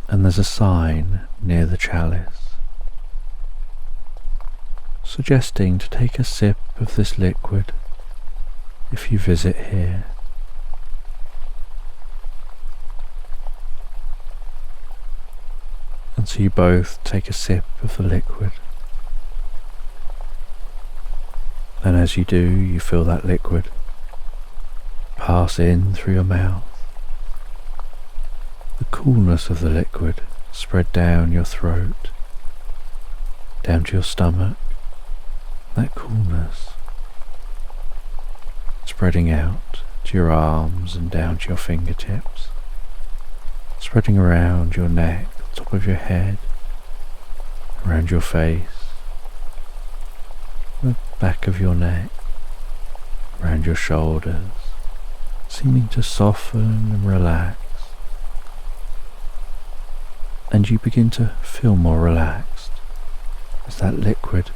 And there's a sign near the chalice suggesting to take a sip of this liquid if you visit here. And so you both take a sip of the liquid, and as you do, you feel that liquid pass in through your mouth. The coolness of the liquid spread down your throat, down to your stomach. That coolness spreading out to your arms and down to your fingertips, spreading around your neck, the top of your head, around your face, the back of your neck, around your shoulders, seeming to soften and relax. And you begin to feel more relaxed as that liquid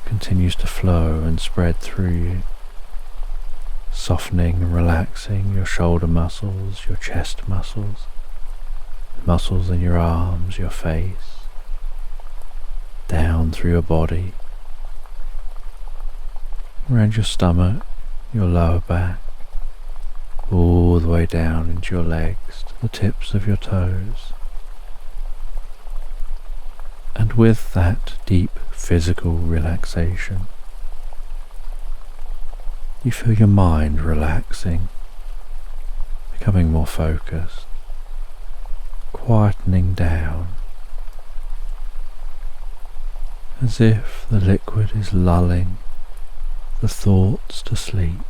continues to flow and spread through you, softening and relaxing your shoulder muscles, your chest muscles, muscles in your arms, your face, down through your body, around your stomach, your lower back, all the way down into your legs to the tips of your toes. And with that deep physical relaxation, you feel your mind relaxing, becoming more focused, quietening down, as if the liquid is lulling the thoughts to sleep.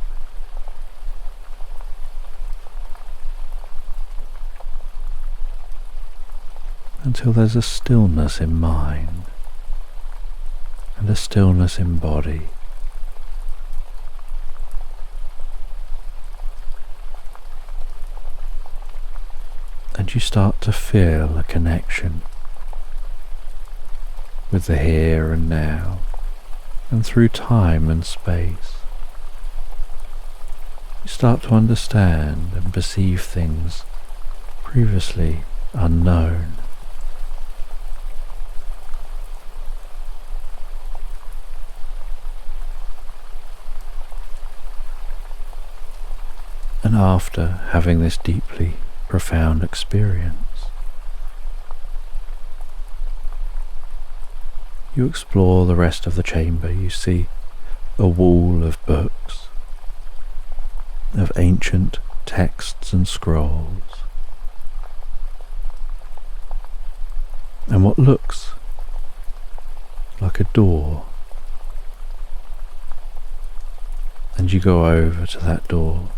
Until there's a stillness in mind and a stillness in body. And you start to feel a connection with the here and now, and through time and space. You start to understand and perceive things previously unknown. And after having this deeply profound experience, you explore the rest of the chamber. You see a wall of books, of ancient texts and scrolls, and what looks like a door. And you go over to that door.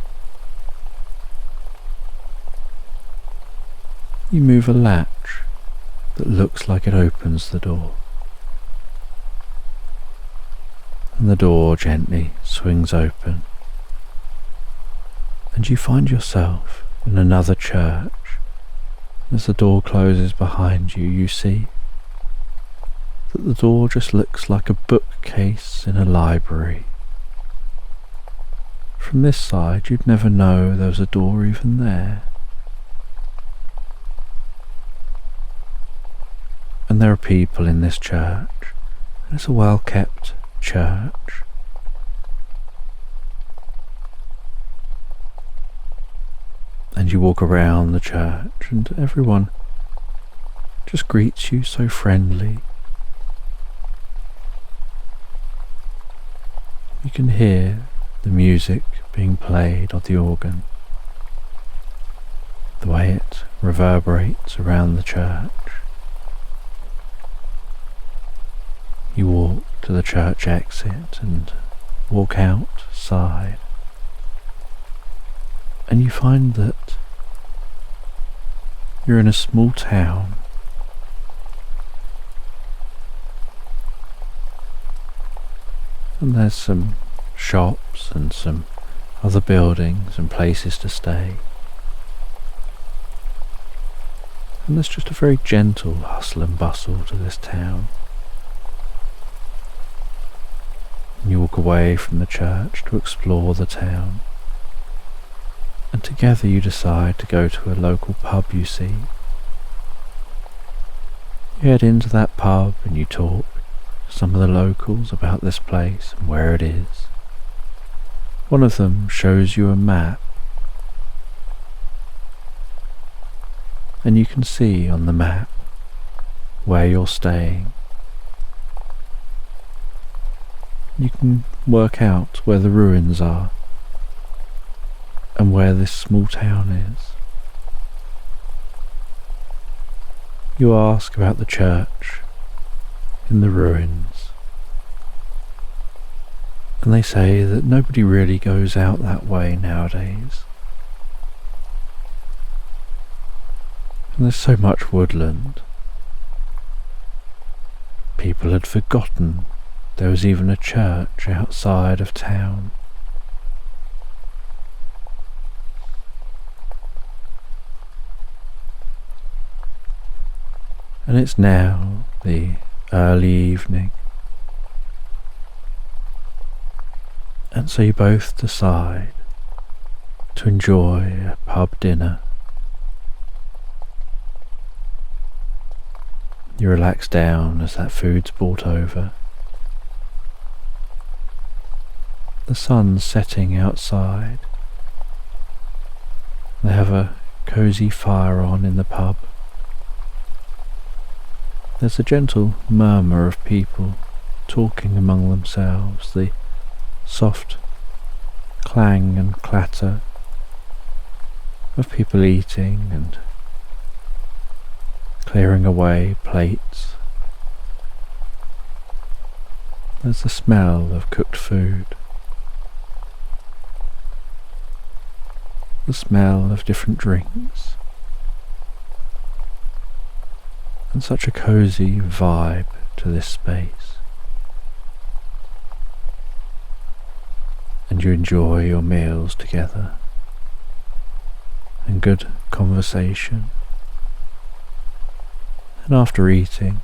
You move a latch that looks like it opens the door, and the door gently swings open, and you find yourself in another church. As the door closes behind you, you see that the door just looks like a bookcase in a library. From this side, you'd never know there was a door even there. And there are people in this church, and it's a well-kept church. And you walk around the church, and everyone just greets you so friendly. You can hear the music being played on the organ, the way it reverberates around the church. You walk to the church exit and walk outside, and you find that you're in a small town. And there's some shops and some other buildings and places to stay. And there's just a very gentle hustle and bustle to this town. And you walk away from the church to explore the town. And together you decide to go to a local pub you see. You head into that pub and you talk to some of the locals about this place and where it is. One of them shows you a map, and you can see on the map where you're staying. You can work out where the ruins are and where this small town is. You ask about the church in the ruins, and they say that nobody really goes out that way nowadays. And there's so much woodland. People had forgotten there was even a church outside of town. And it's now the early evening, and so you both decide to enjoy a pub dinner. You relax down as that food's brought over. The sun's setting outside. They have a cosy fire on in the pub. There's a gentle murmur of people talking among themselves, the soft clang and clatter of people eating and clearing away plates. There's the smell of cooked food, the smell of different drinks, and such a cozy vibe to this space. And you enjoy your meals together and good conversation. And after eating,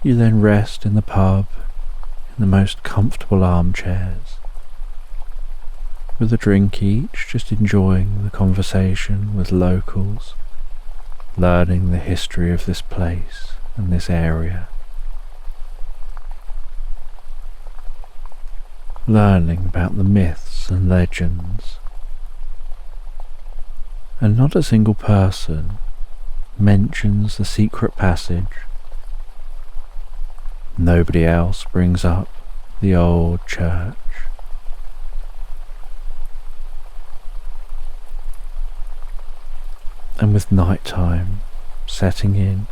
you then rest in the pub in the most comfortable armchairs, with a drink each, just enjoying the conversation with locals, learning the history of this place and this area, learning about the myths and legends. And not a single person mentions the secret passage. Nobody else brings up the old church. And with night time setting in,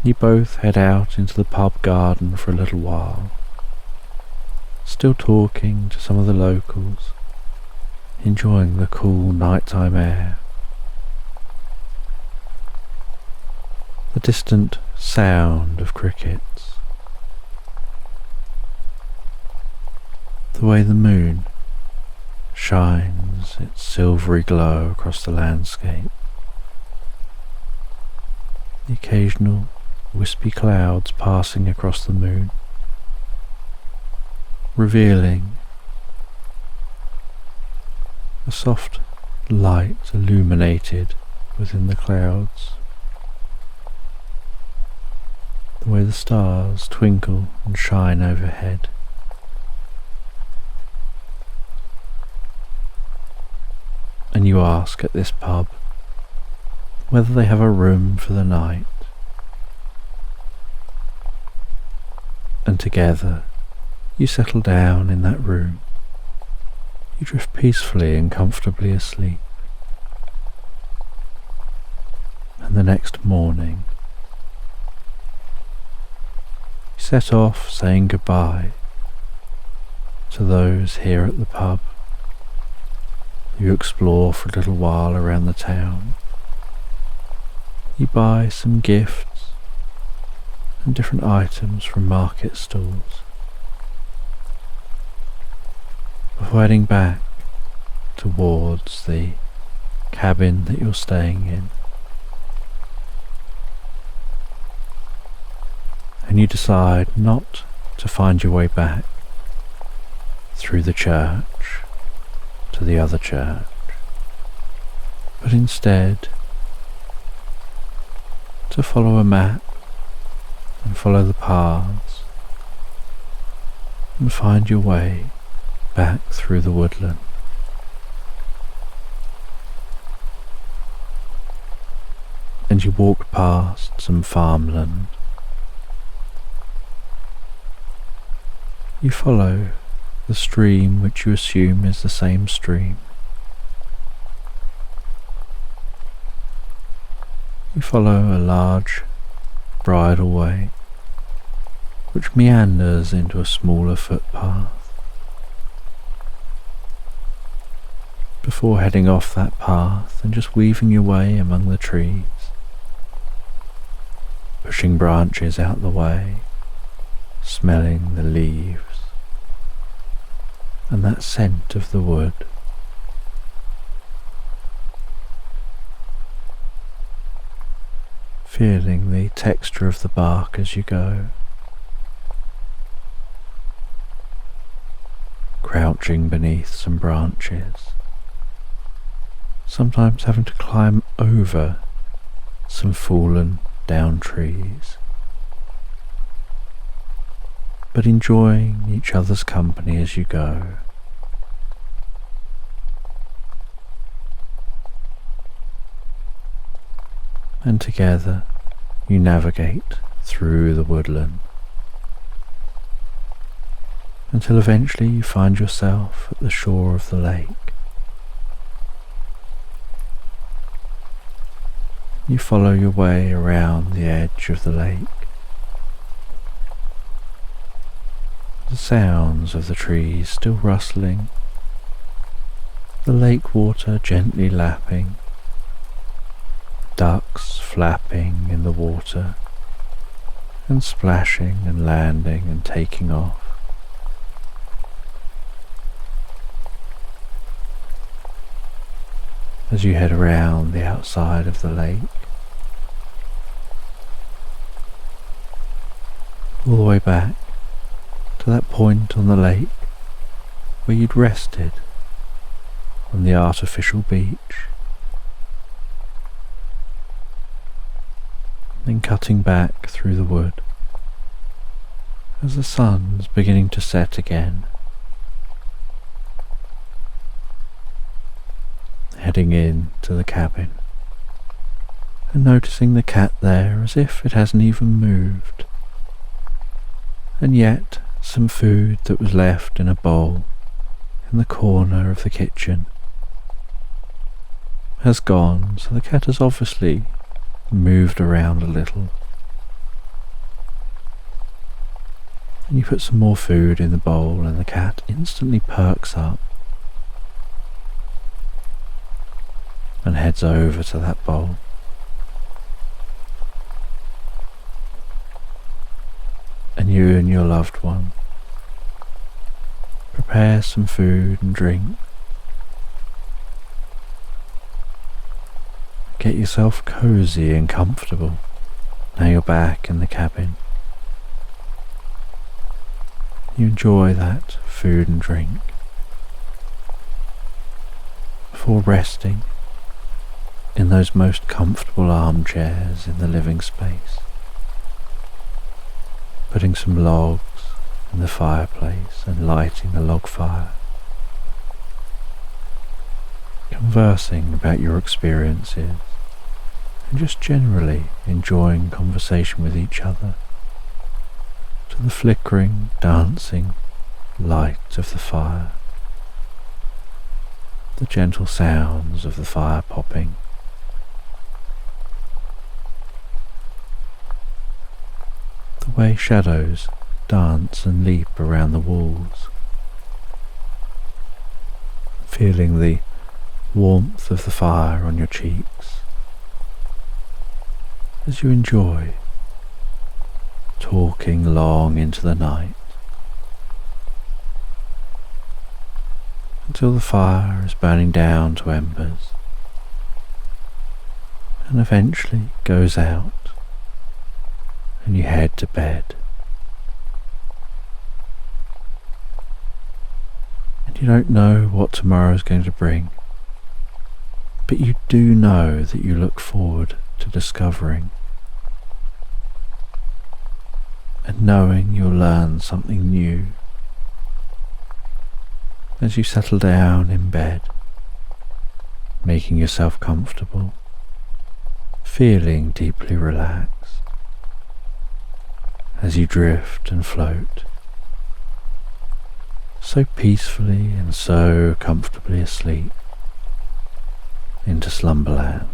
you both head out into the pub garden for a little while, still talking to some of the locals, enjoying the cool nighttime air. The distant sound of crickets, the way the moon shines its silvery glow across the landscape, the occasional wispy clouds passing across the moon, revealing a soft light illuminated within the clouds, the way the stars twinkle and shine overhead. And you ask at this pub whether they have a room for the night, and together you settle down in that room. You drift peacefully and comfortably asleep. And the next morning, you set off saying goodbye to those here at the pub. You explore for a little while around the town. You buy some gifts and different items from market stalls, before heading back towards the cabin that you're staying in. And you decide not to find your way back through the church to the other church, but instead to follow a map and follow the paths and find your way back through the woodland. And you walk past some farmland. You follow the stream which you assume is the same stream. You follow a large bridleway which meanders into a smaller footpath, before heading off that path and just weaving your way among the trees, pushing branches out the way, smelling the leaves and that scent of the wood. Feeling the texture of the bark as you go, crouching beneath some branches, sometimes having to climb over some fallen down trees, but enjoying each other's company as you go. and together you navigate through the woodland until eventually you find yourself at the shore of the lake. You follow your way around the edge of the lake. The sounds of the trees still rustling, the lake water gently lapping, ducks flapping in the water and splashing and landing and taking off. As you head around the outside of the lake, all the way back to that point on the lake where you'd rested on the artificial beach, then cutting back through the wood as the sun's beginning to set again, heading in to the cabin and noticing the cat there as if it hasn't even moved, and yet some food that was left in a bowl in the corner of the kitchen has gone, so the cat has obviously moved around a little. And you put some more food in the bowl and the cat instantly perks up and heads over to that bowl. And you and your loved one prepare some food and drink. Get yourself cozy and comfortable. Now you're back in the cabin. You enjoy that food and drink before resting in those most comfortable armchairs in the living space, putting some logs in the fireplace and lighting the log fire, conversing about your experiences and just generally enjoying conversation with each other to the flickering, dancing light of the fire, the gentle sounds of the fire popping, the way shadows dance and leap around the walls, feeling the warmth of the fire on your cheeks as you enjoy talking long into the night until the fire is burning down to embers and eventually goes out and you head to bed. And you don't know what tomorrow is going to bring, but you do know that you look forward to discovering and knowing you'll learn something new as you settle down in bed, making yourself comfortable, feeling deeply relaxed as you drift and float so peacefully and so comfortably asleep into Slumberland.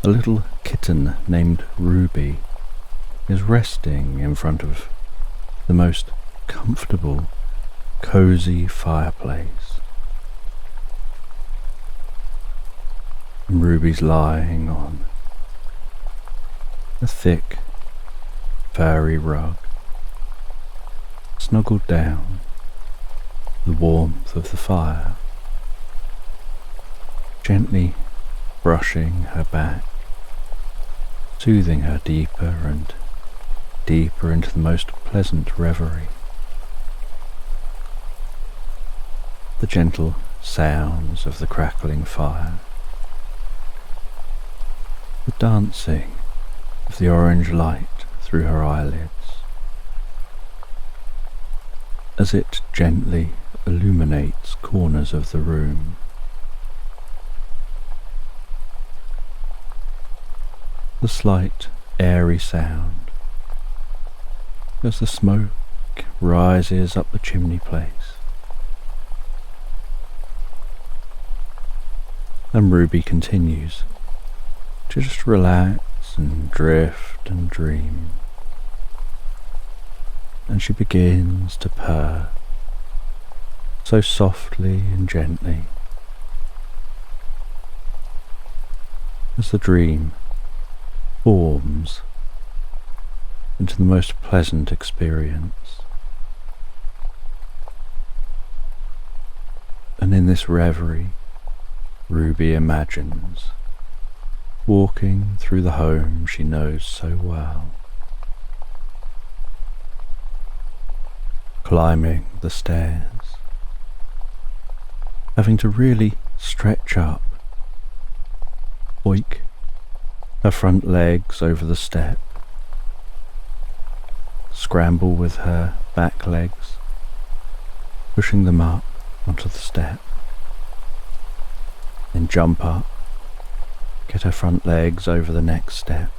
A little kitten named Ruby is resting in front of the most comfortable, cozy fireplace. And Ruby's lying on a thick, furry rug, snuggled down, the warmth of the fire, gently brushing her back, soothing her deeper and deeper into the most pleasant reverie. The gentle sounds of the crackling fire, the dancing of the orange light through her eyelids as it gently illuminates corners of the room, the slight airy sound as the smoke rises up the chimney place. And Ruby continues to just relax and drift and dream. And she begins to purr, so softly and gently, as the dream forms into the most pleasant experience. And in this reverie, Ruby imagines walking through the home she knows so well, climbing the stairs, having to really stretch up, oik her front legs over the step, scramble with her back legs, pushing them up onto the step, then jump up, get her front legs over the next step,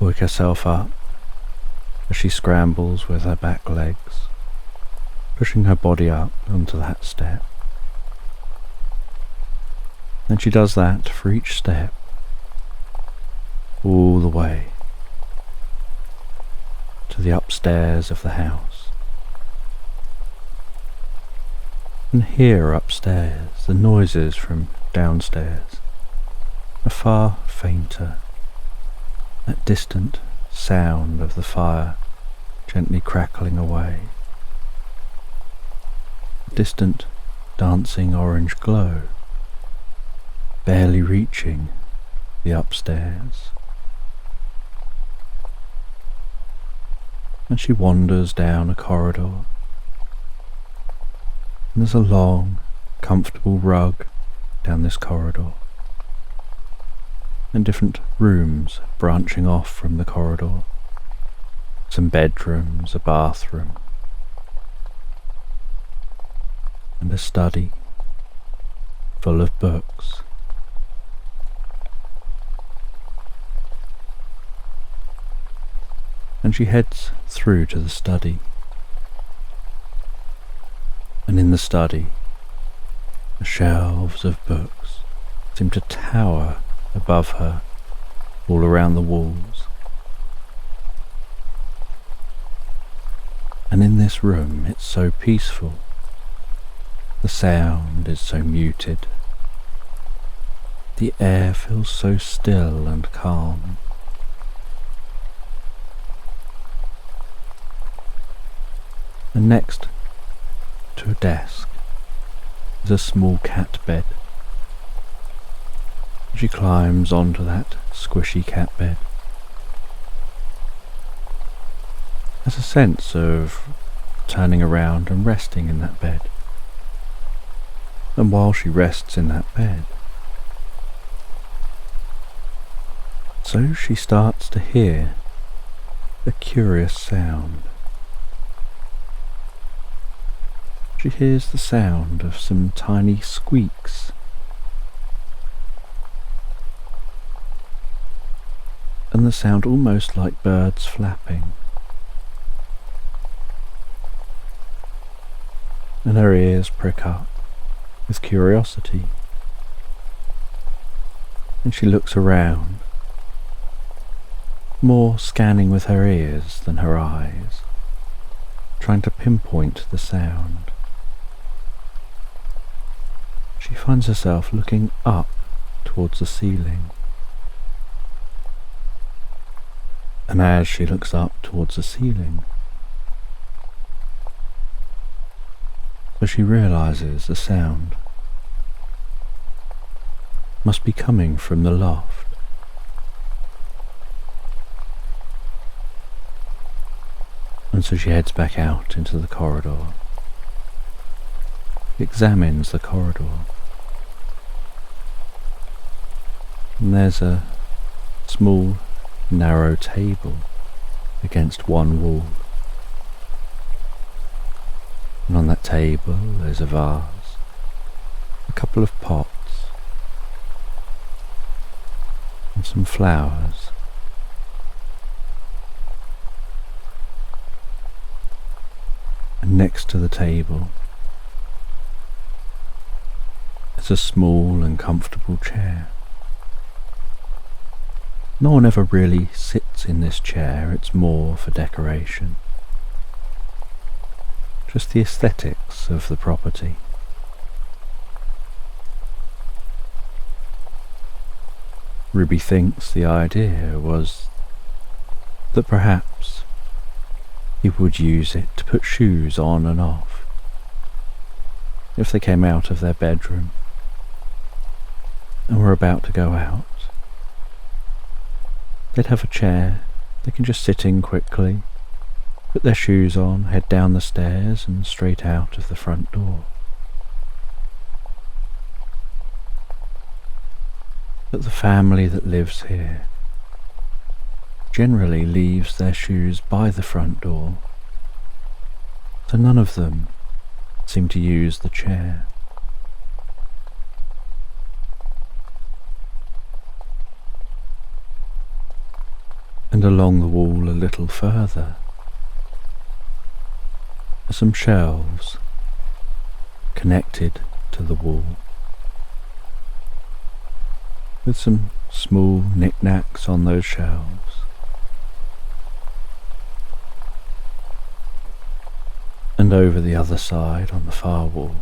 oik herself up as she scrambles with her back legs, pushing her body up onto that step. And she does that for each step, all the way to the upstairs of the house. And here upstairs, the noises from downstairs are far fainter. That distant sound of the fire gently crackling away, the distant dancing orange glow barely reaching the upstairs. And she wanders down a corridor, and there's a long, comfortable rug down this corridor, and different rooms branching off from the corridor, some bedrooms, a bathroom, and a study full of books. And she heads through to the study. And in the study, the shelves of books seem to tower above her all around the walls. And in this room, it's so peaceful. The sound is so muted. The air feels so still and calm. And next to a desk is a small cat bed. She climbs onto that squishy cat bed. There's a sense of turning around and resting in that bed. And while she rests in that bed, so she starts to hear a curious sound. She hears the sound of some tiny squeaks. And the sound almost like birds flapping. And her ears prick up with curiosity. And she looks around, more scanning with her ears than her eyes, trying to pinpoint the sound. She finds herself looking up towards the ceiling. And as she looks up towards the ceiling, so she realizes the sound must be coming from the loft. And so she heads back out into the corridor, examines the corridor. And there's a small, narrow table against one wall. And on that table there's a vase, a couple of pots, and some flowers. And next to the table is a small and comfortable chair. No one ever really sits in this chair, it's more for decoration. Just the aesthetics of the property. Ruby thinks the idea was that perhaps people would use it to put shoes on and off if they came out of their bedroom and were about to go out. They'd have a chair they can just sit in quickly, put their shoes on, head down the stairs and straight out of the front door. But the family that lives here generally leaves their shoes by the front door, so none of them seem to use the chair. And along the wall a little further are some shelves connected to the wall, with some small knickknacks on those shelves. And over the other side, on the far wall,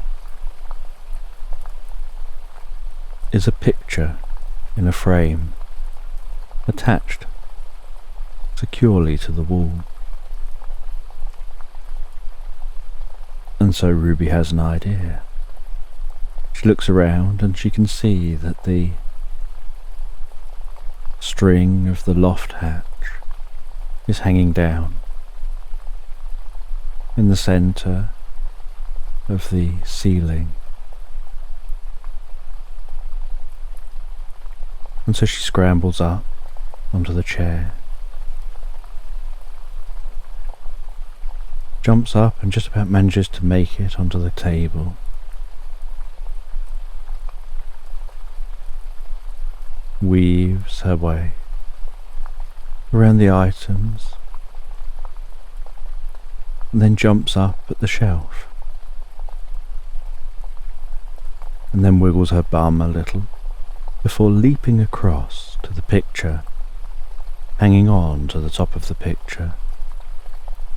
is a picture in a frame attached securely to the wall. And so Ruby has an idea. She looks around and she can see that the string of the loft hatch is hanging down in the centre of the ceiling. And so she scrambles up onto the chair, jumps up and just about manages to make it onto the table. Weaves her way around the items and then jumps up at the shelf and then wiggles her bum a little before leaping across to the picture, hanging on to the top of the picture,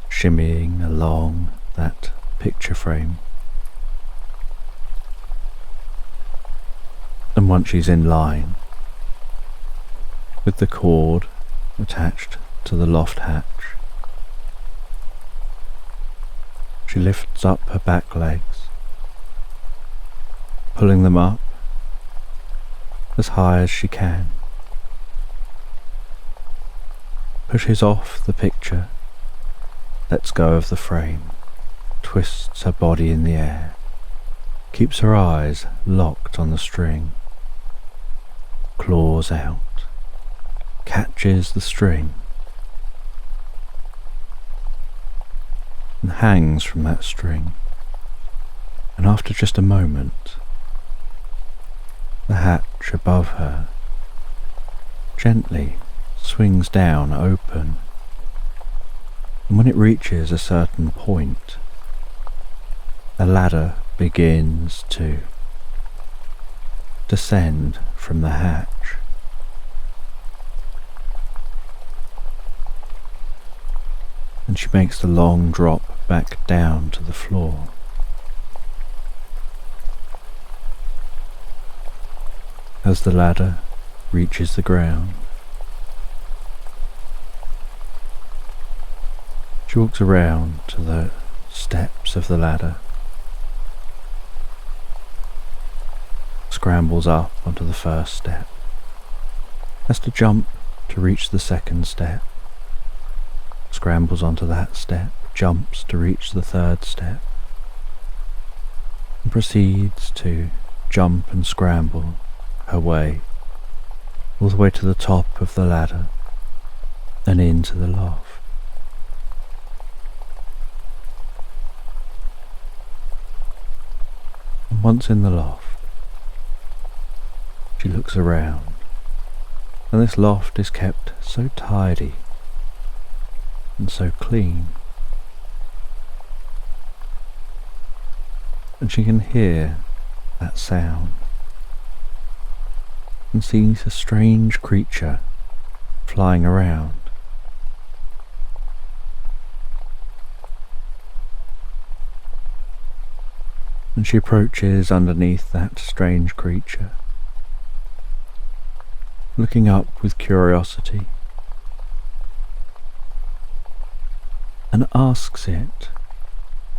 shimmying along that picture frame. And once she's in line, with the cord attached to the loft hatch, she lifts up her back legs, pulling them up as high as she can, pushes off the picture, lets go of the frame, twists her body in the air, keeps her eyes locked on the string, claws out, catches the string, and hangs from that string. And after just a moment, the hatch above her gently swings down open, and when it reaches a certain point, a ladder begins to descend from the hatch. And she makes the long drop back down to the floor. As the ladder reaches the ground, she walks around to the steps of the ladder, scrambles up onto the first step, has to jump to reach the second step, scrambles onto that step, jumps to reach the third step, and proceeds to jump and scramble her way all the way to the top of the ladder and into the loft. Once in the loft, she looks around and this loft is kept so tidy and so clean. And she can hear that sound and sees a strange creature flying around. And she approaches underneath that strange creature, looking up with curiosity, and asks it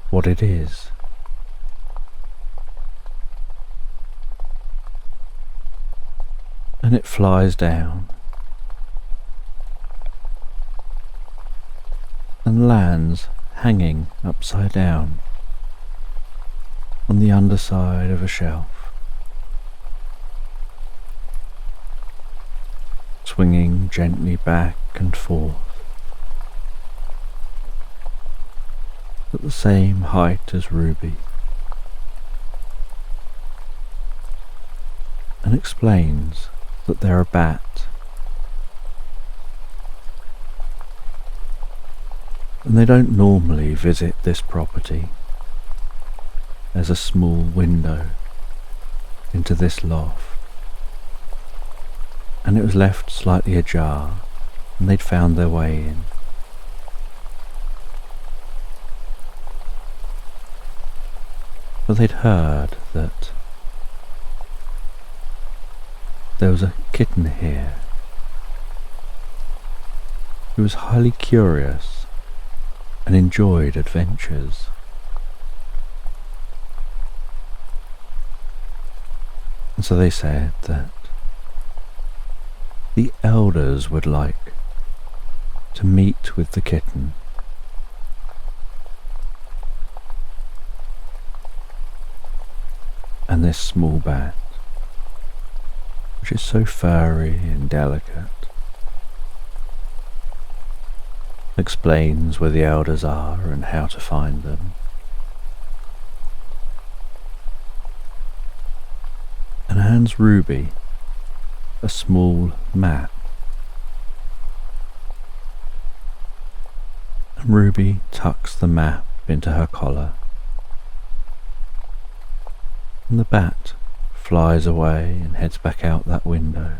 what it is. And it flies down and lands hanging upside down on the underside of a shelf, swinging gently back and forth at the same height as Ruby, and explains that they're a bat, and they don't normally visit this property. There's a small window into this loft, and it was left slightly ajar, and they'd found their way in. But they'd heard that there was a kitten here who was highly curious and enjoyed adventures. And so they said that the elders would like to meet with the kitten and this small bat, which is so furry and delicate, explains where the elders are and how to find them. And hands Ruby a small map. And Ruby tucks the map into her collar, and the bat flies away and heads back out that window.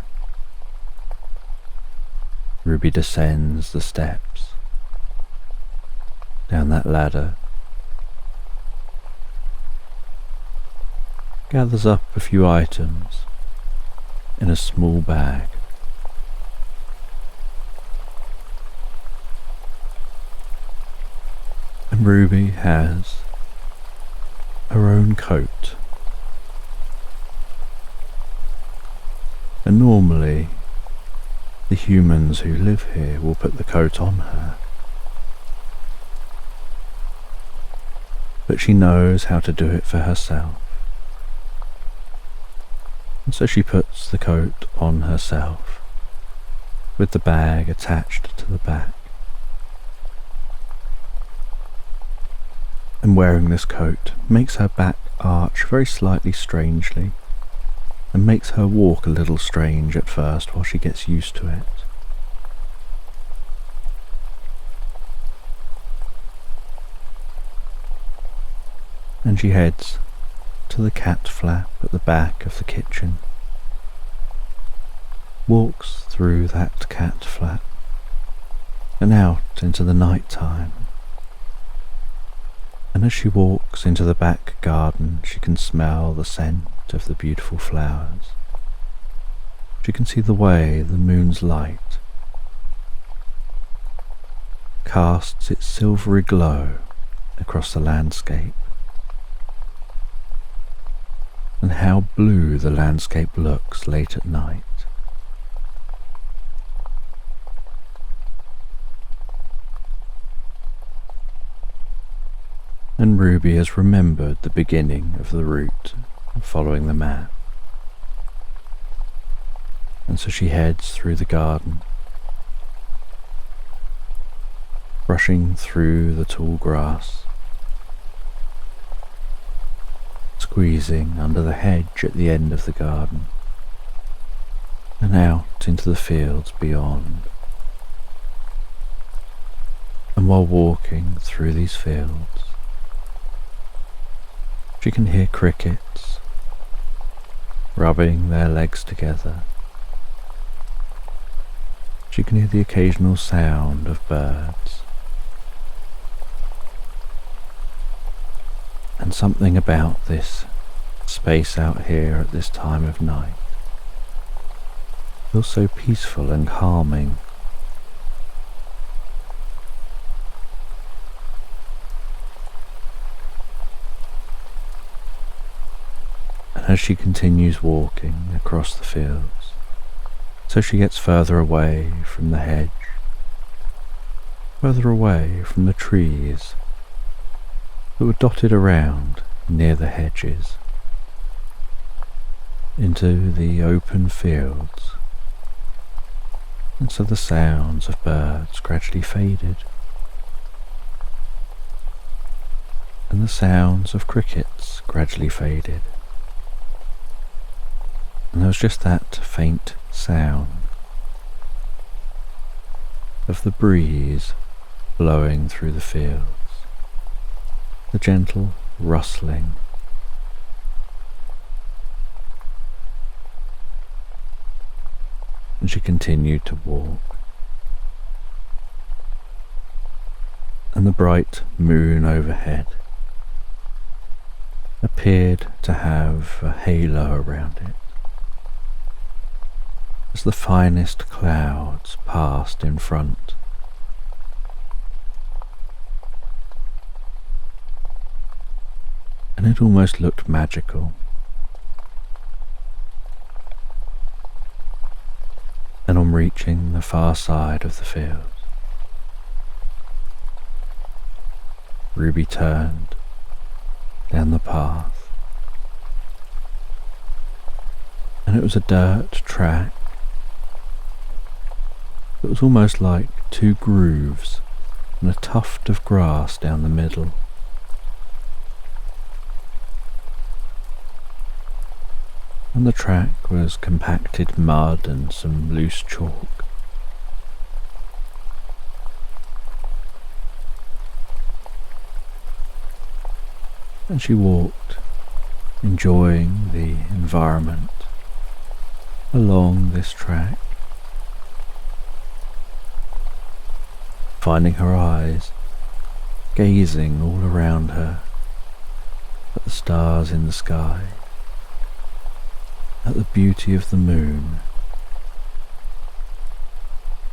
Ruby descends the steps, down that ladder, gathers up a few items in a small bag, and Ruby has her own coat. And normally the humans who live here will put the coat on her, but she knows how to do it for herself, and so she puts the coat on herself with the bag attached to the back. And wearing this coat makes her back arch very slightly strangely, and makes her walk a little strange at first while she gets used to it. And she heads to the cat flap at the back of the kitchen, walks through that cat flap and out into the night time. And as she walks into the back garden, she can smell the scent of the beautiful flowers. She can see the way the moon's light casts its silvery glow across the landscape, and how blue the landscape looks late at night. And Ruby has remembered the beginning of the route following the map, and so she heads through the garden, brushing through the tall grass, squeezing under the hedge at the end of the garden, and out into the fields beyond. And while walking through these fields, she can hear crickets rubbing their legs together. She can hear the occasional sound of birds. And something about this space out here at this time of night feels so peaceful and calming. And as she continues walking across the fields, so she gets further away from the hedge, further away from the trees that were dotted around near the hedges, into the open fields, and so the sounds of birds gradually faded, and the sounds of crickets gradually faded, and there was just that faint sound of the breeze blowing through the fields, the gentle rustling. And she continued to walk, and the bright moon overhead appeared to have a halo around it as the finest clouds passed in front. And it almost looked magical. And on reaching the far side of the field, Ruby turned down the path, and it was a dirt track that was almost like two grooves and a tuft of grass down the middle. And the track was compacted mud and some loose chalk. And she walked, enjoying the environment along this track, finding her eyes gazing all around her at the stars in the sky, at the beauty of the moon,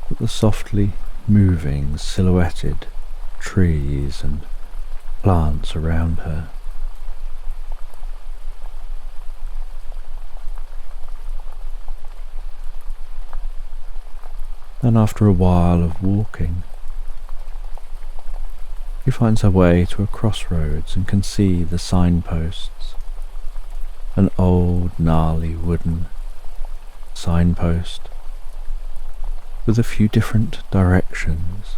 at the softly moving silhouetted trees and plants around her. And after a while of walking, she finds her way to a crossroads and can see the signposts. An old, gnarly wooden signpost with a few different directions.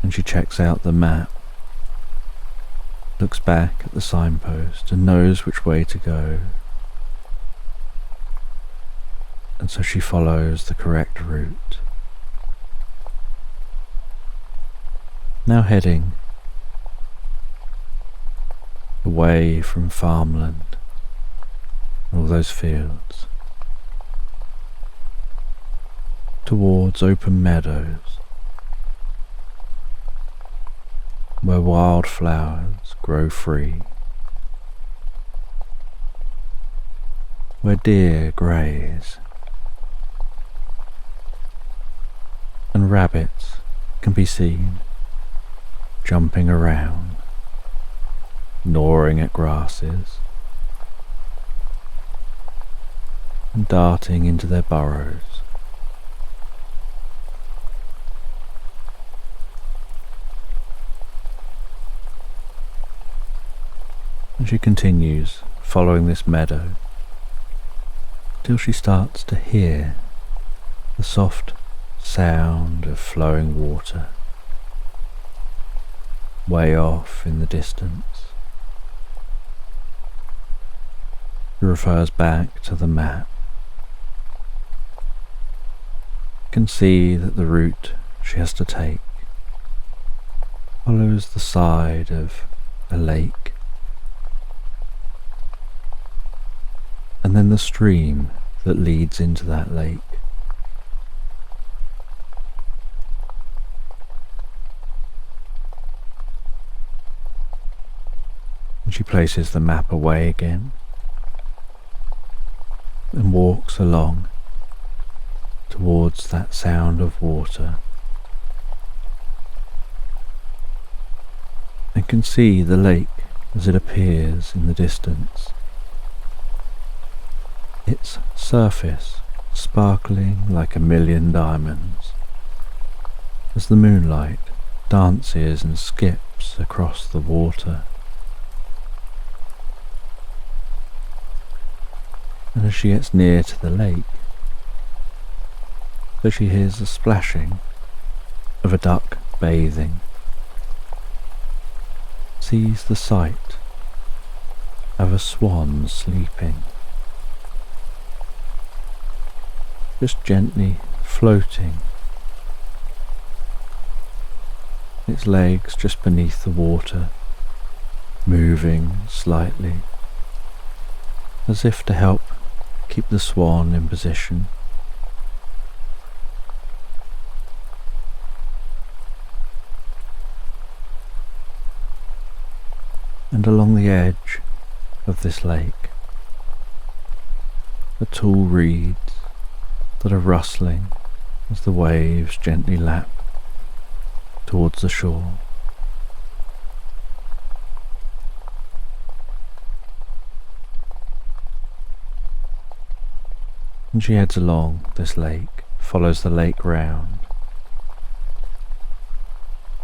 And she checks out the map, looks back at the signpost and knows which way to go. And so she follows the correct route, now heading away from farmland and all those fields towards open meadows where wildflowers grow free, where deer graze and rabbits can be seen jumping around, gnawing at grasses and darting into their burrows. And she continues following this meadow till she starts to hear the soft sound of flowing water way off in the distance. He refers back to the map. You can see that the route she has to take follows the side of a lake, and then the stream that leads into that lake. And she places the map away again and walks along towards that sound of water, and can see the lake as it appears in the distance, its surface sparkling like a million diamonds as the moonlight dances and skips across the water. And as she gets near to the lake, so she hears the splashing of a duck bathing, sees the sight of a swan sleeping, just gently floating, its legs just beneath the water, moving slightly, as if to help keep the swan in position. And along the edge of this lake, the tall reeds that are rustling as the waves gently lap towards the shore. And she heads along this lake, follows the lake round,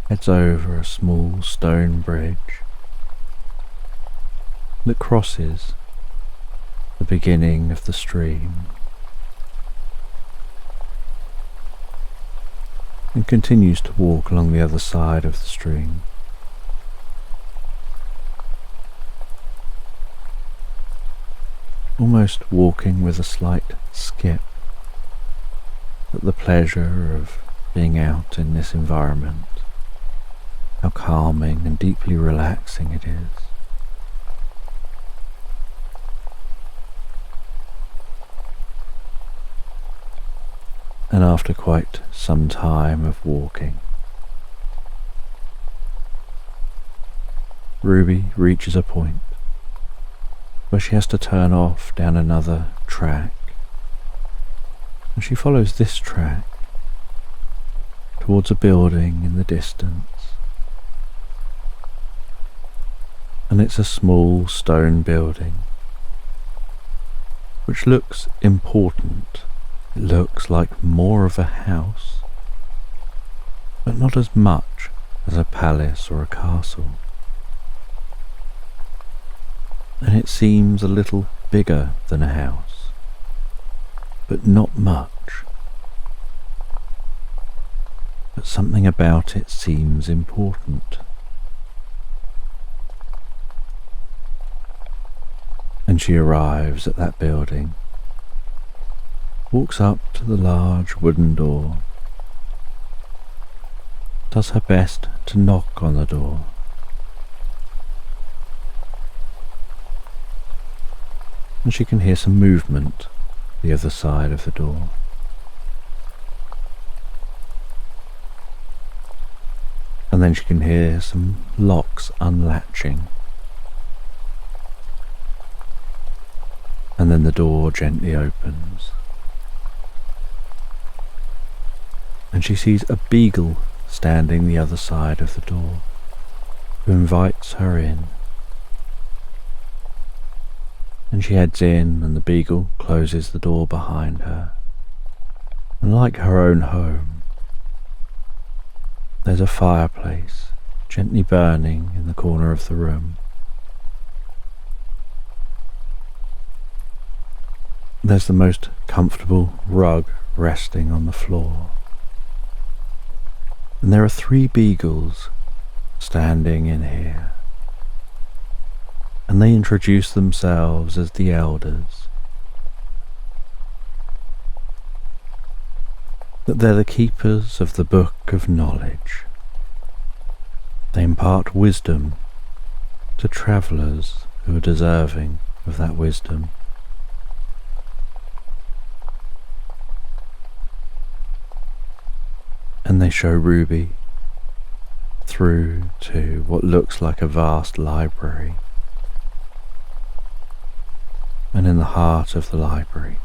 heads over a small stone bridge that crosses the beginning of the stream, and continues to walk along the other side of the stream. Almost walking with a slight skip at the pleasure of being out in this environment, how calming and deeply relaxing it is. And after quite some time of walking, Ruby reaches a point where she has to turn off down another track, and she follows this track towards a building in the distance, and it's a small stone building which looks important. It looks like more of a house, but not as much as a palace or a castle. And it seems a little bigger than a house, but not much. But something about it seems important. And she arrives at that building, walks up to the large wooden door, does her best to knock on the door. And she can hear some movement the other side of the door. And then she can hear some locks unlatching. And then the door gently opens, and she sees a beagle standing the other side of the door, who invites her in. And she heads in, and the beagle closes the door behind her. And like her own home, there's a fireplace gently burning in the corner of the room. There's the most comfortable rug resting on the floor. And there are 3 beagles standing in here. and they introduce themselves as the elders, that they're the keepers of the book of knowledge. They impart wisdom to travellers who are deserving of that wisdom. And they show Ruby through to what looks like a vast library. And in the heart of the library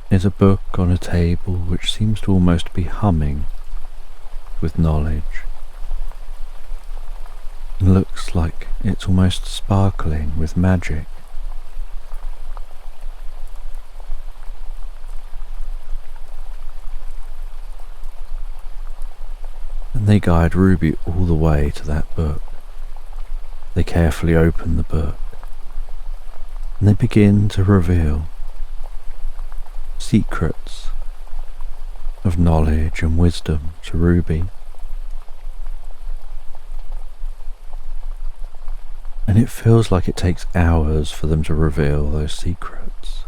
is a book on a table which seems to almost be humming with knowledge. It looks like it's almost sparkling with magic. And they guide Ruby all the way to that book. They carefully open the book, and they begin to reveal secrets of knowledge and wisdom to Ruby. And it feels like it takes hours for them to reveal those secrets.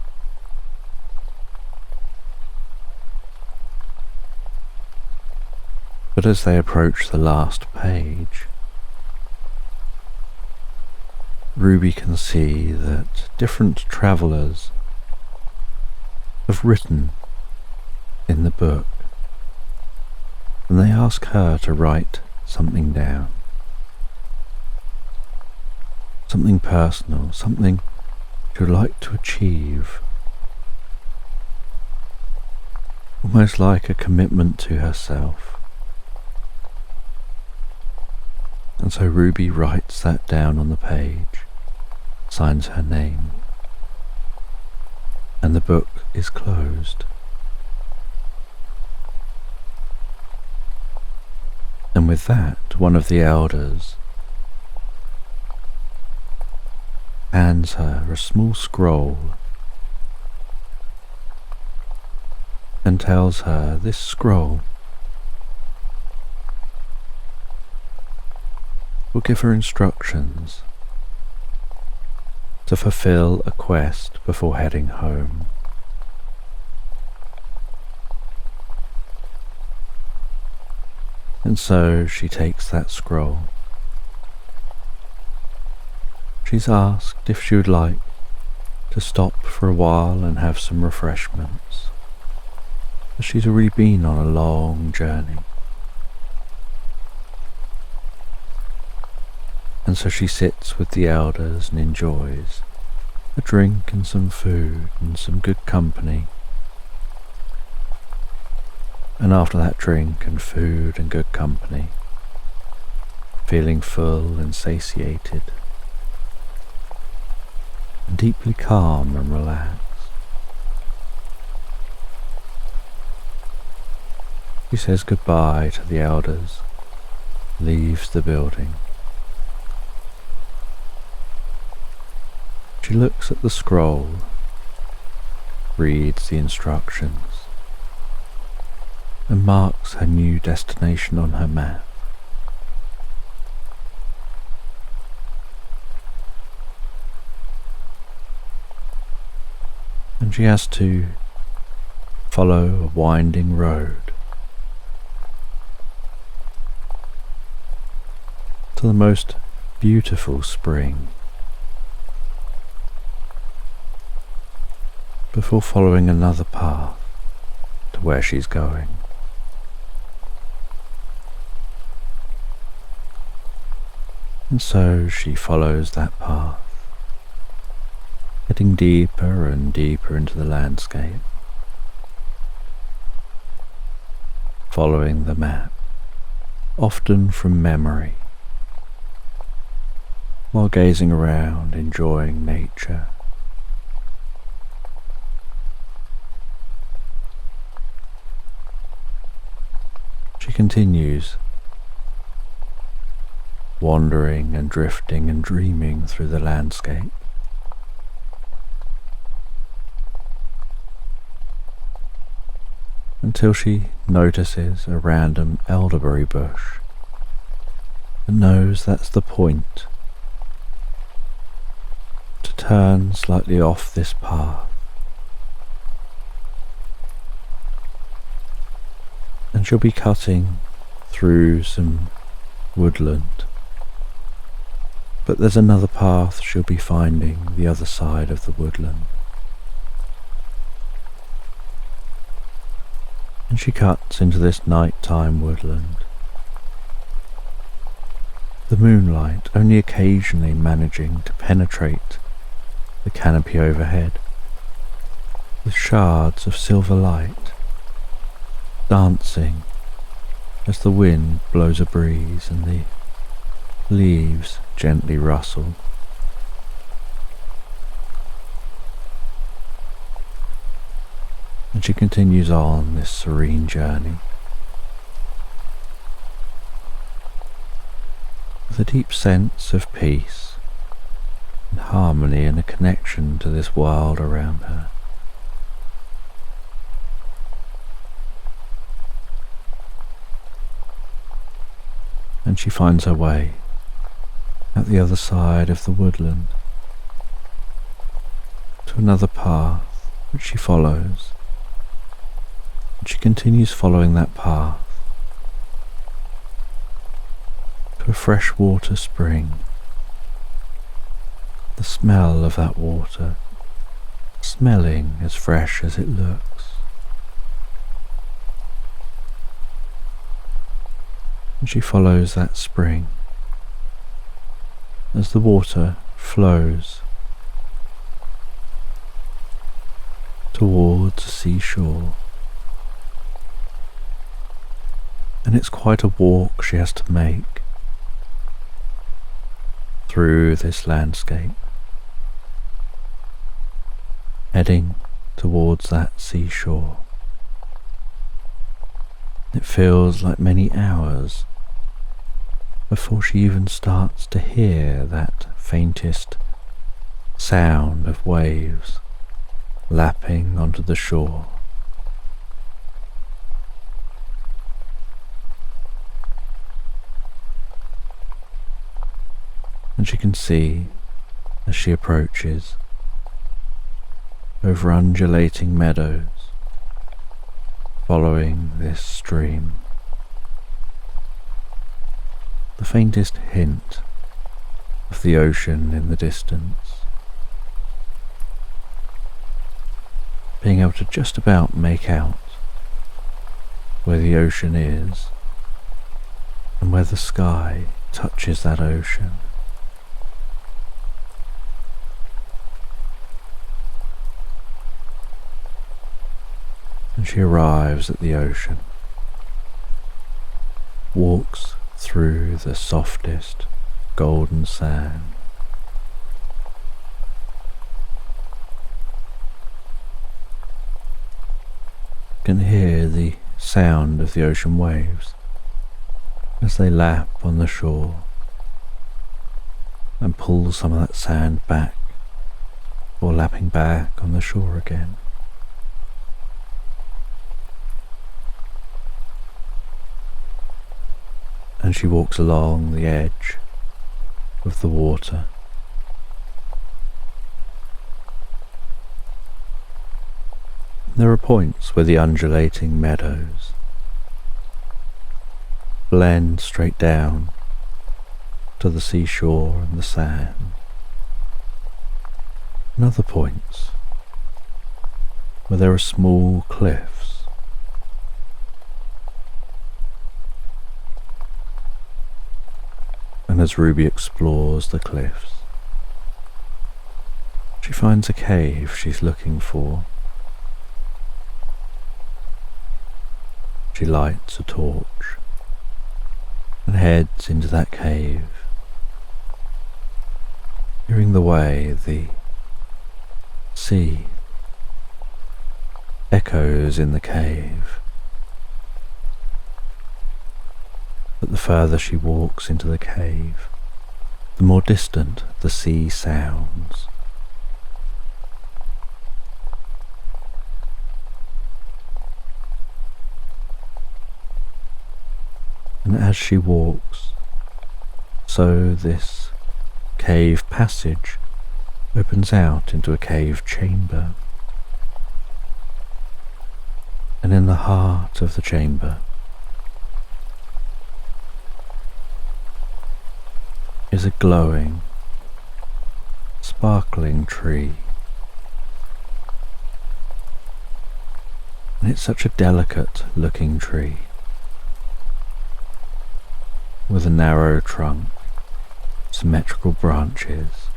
But as they approach the last page, Ruby can see that different travellers have written in the book, and they ask her to write something down. Something personal, something she would like to achieve. Almost like a commitment to herself. And so Ruby writes that down on the page, signs her name, and the book is closed. And with that, one of the elders hands her a small scroll and tells her this scroll will give her instructions to fulfill a quest before heading home. And so she takes that scroll. She's asked if she would like to stop for a while and have some refreshments, as she's already been on a long journey. And so she sits with the elders and enjoys a drink and some food and some good company. And after that drink and food and good company, feeling full and satiated, and deeply calm and relaxed, she says goodbye to the elders, leaves the building. She looks at the scroll, reads the instructions, and marks her new destination on her map. And she has to follow a winding road to the most beautiful spring, before following another path to where she's going. And so she follows that path, getting deeper and deeper into the landscape, following the map, often from memory, while gazing around, enjoying nature. She continues, wandering and drifting and dreaming through the landscape, until she notices a random elderberry bush but knows that's the point, to turn slightly off this path and she'll be cutting through some woodland, but there's another path she'll be finding the other side of the woodland. And she cuts into this nighttime woodland, the moonlight only occasionally managing to penetrate the canopy overhead, with shards of silver light dancing as the wind blows a breeze and the leaves gently rustle. And she continues on this serene journey with a deep sense of peace and harmony and a connection to this world around her. And she finds her way at the other side of the woodland to another path which she follows. And she continues following that path to a freshwater spring. The smell of that water, smelling as fresh as it looks. And she follows that spring as the water flows towards the seashore. And it's quite a walk she has to make through this landscape, heading towards that seashore. It feels like many hours before she even starts to hear that faintest sound of waves lapping onto the shore. And she can see, as she approaches, over undulating meadows, following this stream, the faintest hint of the ocean in the distance, being able to just about make out where the ocean is and where the sky touches that ocean. And she arrives at the ocean, walks through the softest golden sand, can hear the sound of the ocean waves as they lap on the shore and pull some of that sand back or lapping back on the shore again. And she walks along the edge of the water. There are points where the undulating meadows blend straight down to the seashore and the sand, and other points where there are small cliffs. And as Ruby explores the cliffs, she finds a cave she's looking for. She lights a torch and heads into that cave, hearing the way the sea echoes in the cave. But the further she walks into the cave, the more distant the sea sounds. And as she walks, So this cave passage opens out into a cave chamber. And in the heart of the chamber is a glowing, sparkling tree. And it's such a delicate looking tree, with a narrow trunk, symmetrical branches,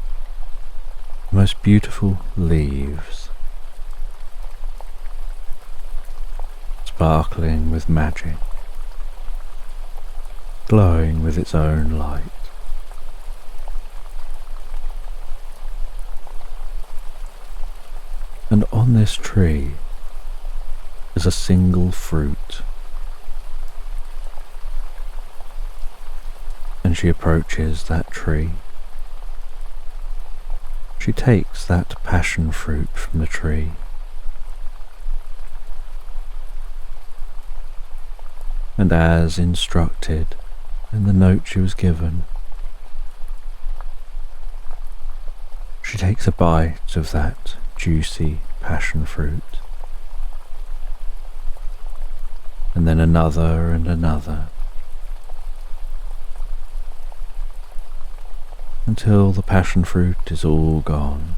most beautiful leaves, sparkling with magic, glowing with its own light. And on this tree is a single fruit. And she approaches that tree. She takes that passion fruit from the tree and, as instructed in the note she was given, she takes a bite of that juicy passion fruit, and then another and another, until the passion fruit is all gone.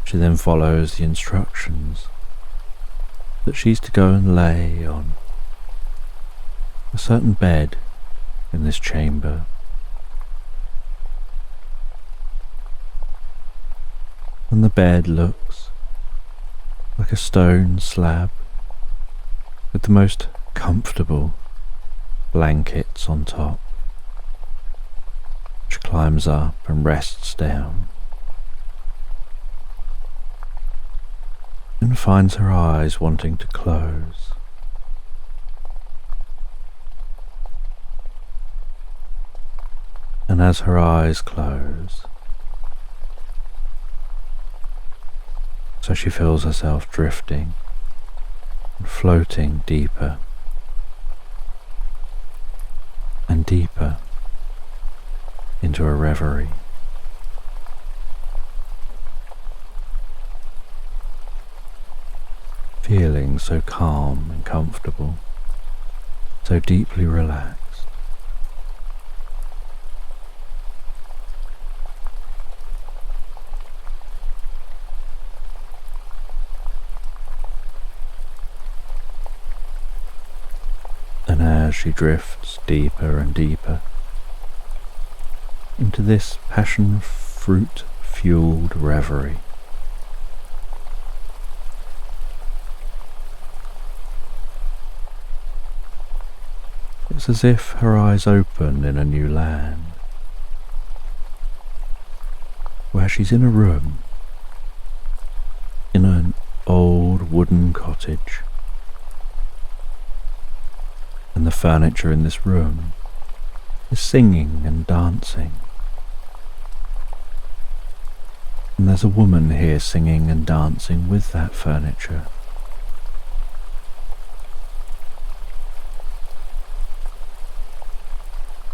She then follows the instructions that she's to go and lay on a certain bed in this chamber. And the bed looks like a stone slab with the most comfortable blankets on top. She climbs up and rests down and finds her eyes wanting to close. And as her eyes close, so she feels herself drifting and floating deeper and deeper into a reverie. Feeling so calm and comfortable, so deeply relaxed. And as she drifts deeper and deeper into this passion fruit fueled reverie, it's as if her eyes open in a new land, where she's in a room in an old wooden cottage. And the furniture in this room is singing and dancing. And there's a woman here singing and dancing with that furniture.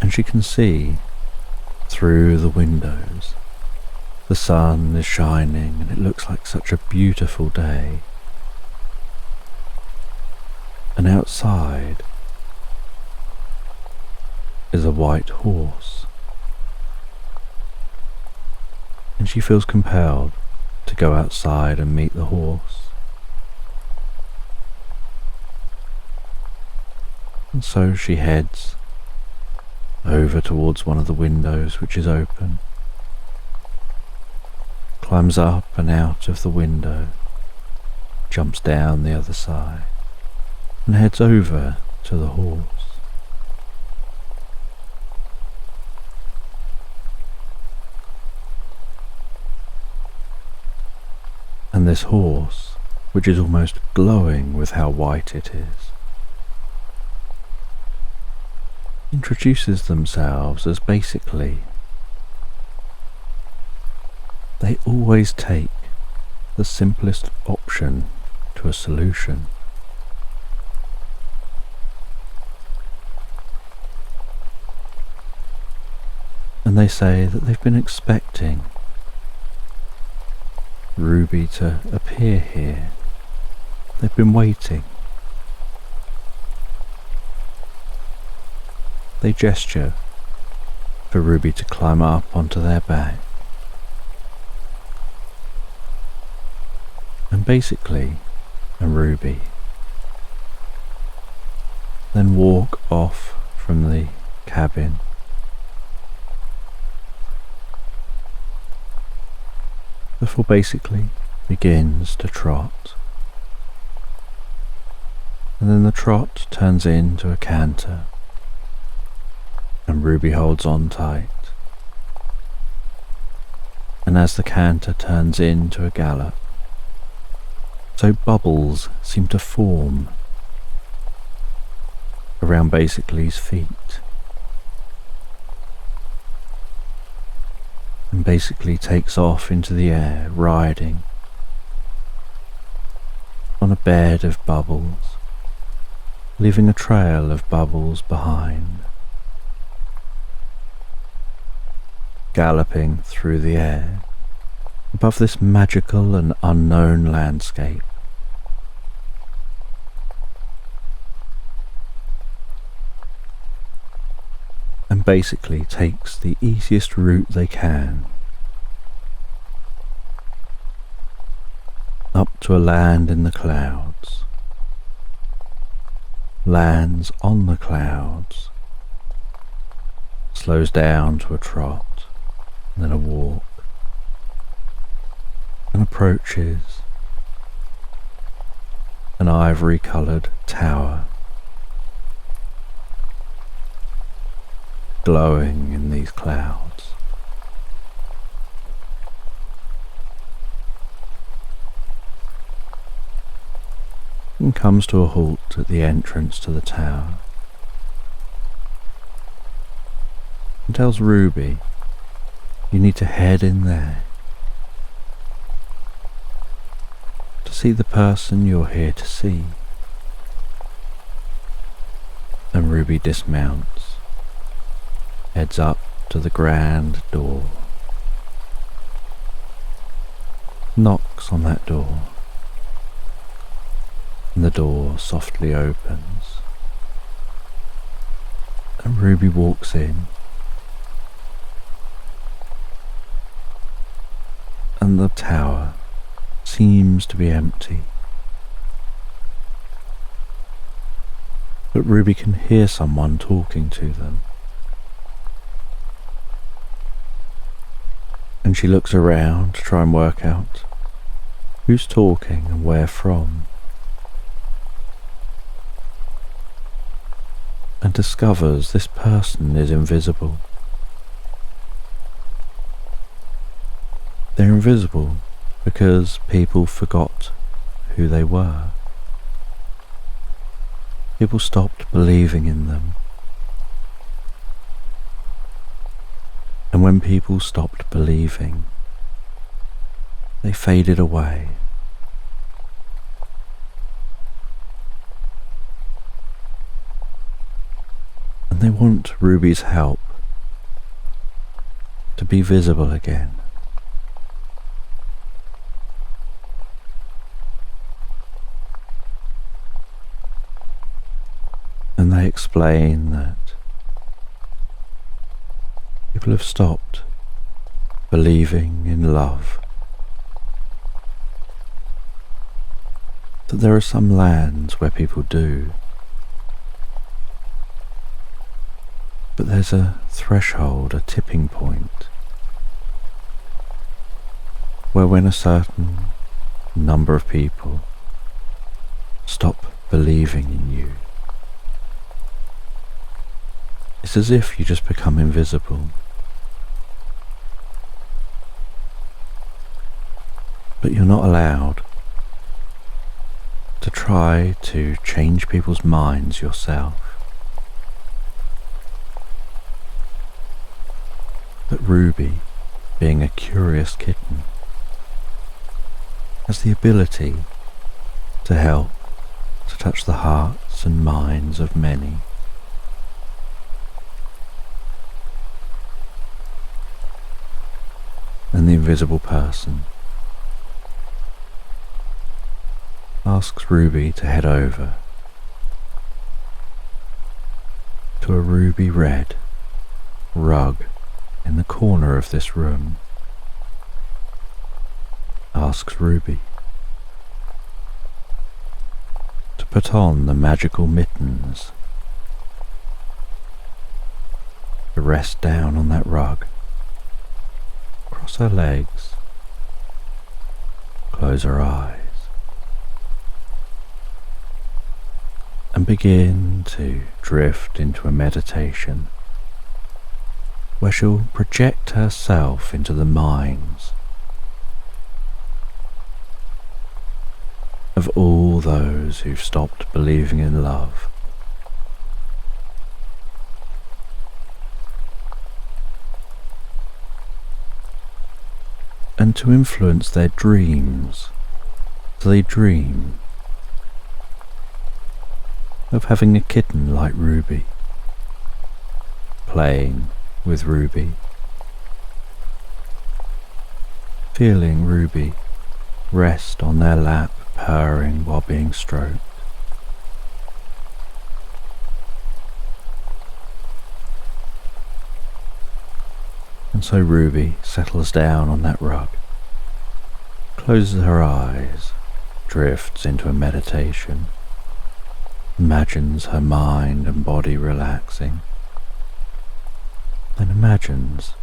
And she can see through the windows. The sun is shining and it looks like such a beautiful day. And outside is a white horse, and she feels compelled to go outside and meet the horse. And so she heads over towards one of the windows which is open, climbs up and out of the window, jumps down the other side, and heads over to the horse. And this horse, which is almost glowing with how white it is, introduces themselves as basically they always take the simplest option to a solution. and they say that they've been expecting Ruby to appear here. They've been waiting. They gesture for Ruby to climb up onto their back. And basically, Ruby then walk off from the cabin before basically begins to trot. And then the trot turns into a canter, and Ruby holds on tight. And as the canter turns into a gallop, so bubbles seem to form around Basically's feet. And Basically takes off into the air, riding on a bed of bubbles, leaving a trail of bubbles behind, galloping through the air above this magical and unknown landscape. And basically takes the easiest route they can up to a land in the clouds, lands on the clouds, slows down to a trot, then a walk, and approaches an ivory-coloured tower glowing in these clouds. And comes to a halt at the entrance to the tower and tells Ruby, you need to head in there to see the person you're here to see. And Ruby dismounts, heads up to the grand door, knocks on that door, and the door softly opens, and Ruby walks in, and the tower seems to be empty, but Ruby can hear someone talking to them. And she looks around to try and work out who's talking and where from, and discovers this person is invisible. They're invisible because people forgot who they were. People stopped believing in them. And when people stopped believing, they faded away. And they want Ruby's help to be visible again. And they explain that people have stopped believing in love, that there are some lands where people do, but there's a threshold, a tipping point, where when a certain number of people stop believing in you, it's as if you just become invisible. But you're not allowed to try to change people's minds yourself. But Ruby, being a curious kitten, has the ability to help to touch the hearts and minds of many. and the invisible person asks Ruby to head over to a ruby red rug in the corner of this room. Asks Ruby to put on the magical mittens, to rest down on that rug, cross her legs, close her eyes, and begin to drift into a meditation where she'll project herself into the minds of all those who've stopped believing in love. And to influence their dreams, so they dream of having a kitten like Ruby, playing with Ruby, feeling Ruby rest on their lap, purring while being stroked. And so Ruby settles down on that rug, closes her eyes, drifts into a meditation, imagines her mind and body relaxing, and imagines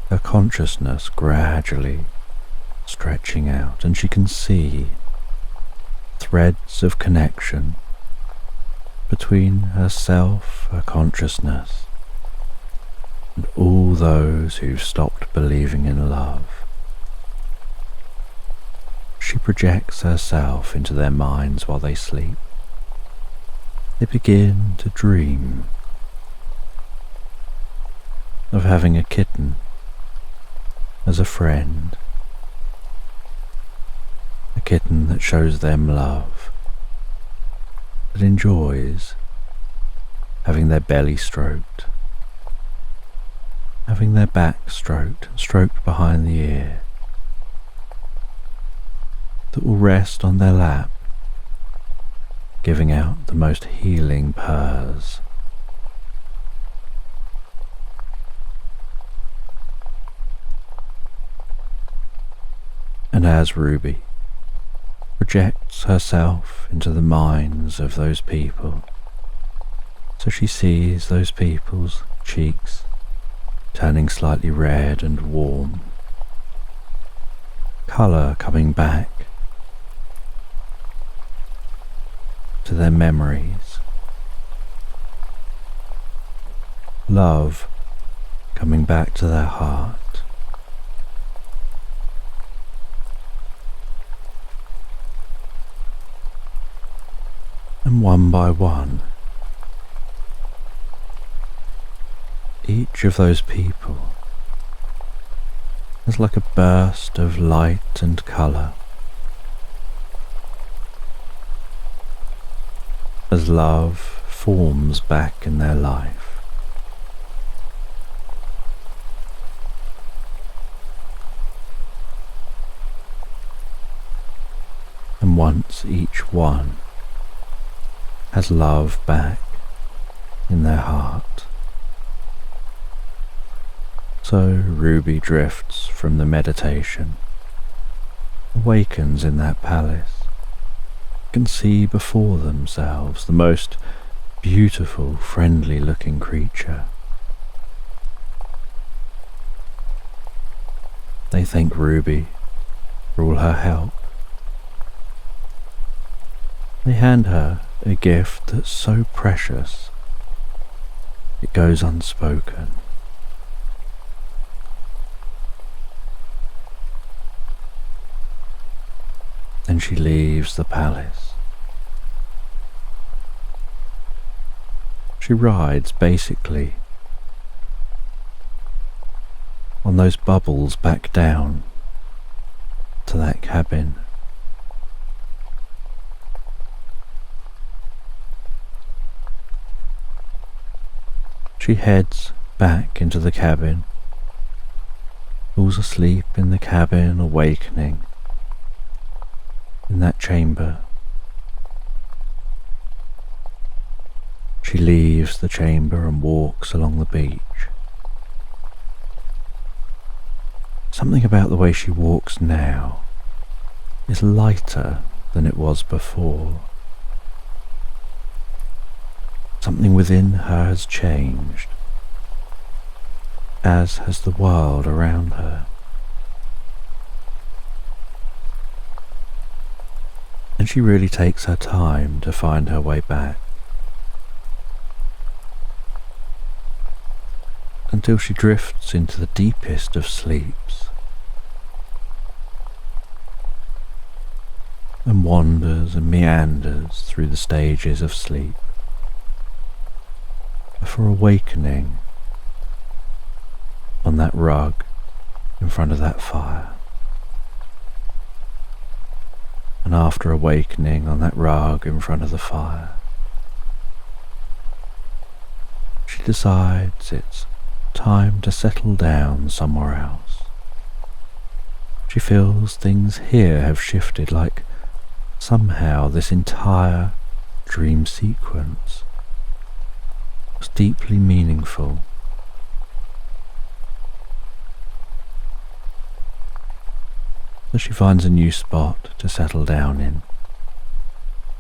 her consciousness gradually stretching out, and she can see threads of connection between herself, her consciousness, and all those who've stopped believing in love. She projects herself into their minds while they sleep. They begin to dream of having a kitten as a friend, a kitten that shows them love, that enjoys having their belly stroked, having their back stroked behind the ear, that will rest on their lap, giving out the most healing purrs. And as Ruby projects herself into the minds of those people, so she sees those people's cheeks turning slightly red and warm, colour coming back to their memories, love coming back to their heart. And one by one, each of those people is like a burst of light and colour, as love forms back in their life. And once each one has love back in their heart, so Ruby drifts from the meditation, awakens in that palace, can see before themselves the most beautiful, friendly-looking creature. They thank Ruby for all her help. They hand her a gift that's so precious it goes unspoken. Then she leaves the palace. She rides basically on those bubbles back down to that cabin. She heads back into the cabin, falls asleep in the cabin, awakening in that chamber. She leaves the chamber and walks along the beach. Something about the way she walks now is lighter than it was before. Something within her has changed, as has the world around her. And she really takes her time to find her way back, until she drifts into the deepest of sleeps and wanders and meanders through the stages of sleep before awakening on that rug in front of that fire. And after awakening on that rug in front of the fire, she decides it's time to settle down somewhere else. She feels things here have shifted, like somehow this entire dream sequence was deeply meaningful. So she finds a new spot to settle down in,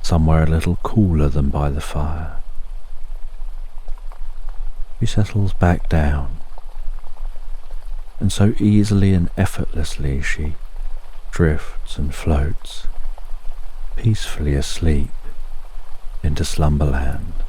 somewhere a little cooler than by the fire. She settles back down, and so easily and effortlessly she drifts and floats, peacefully asleep into Slumberland.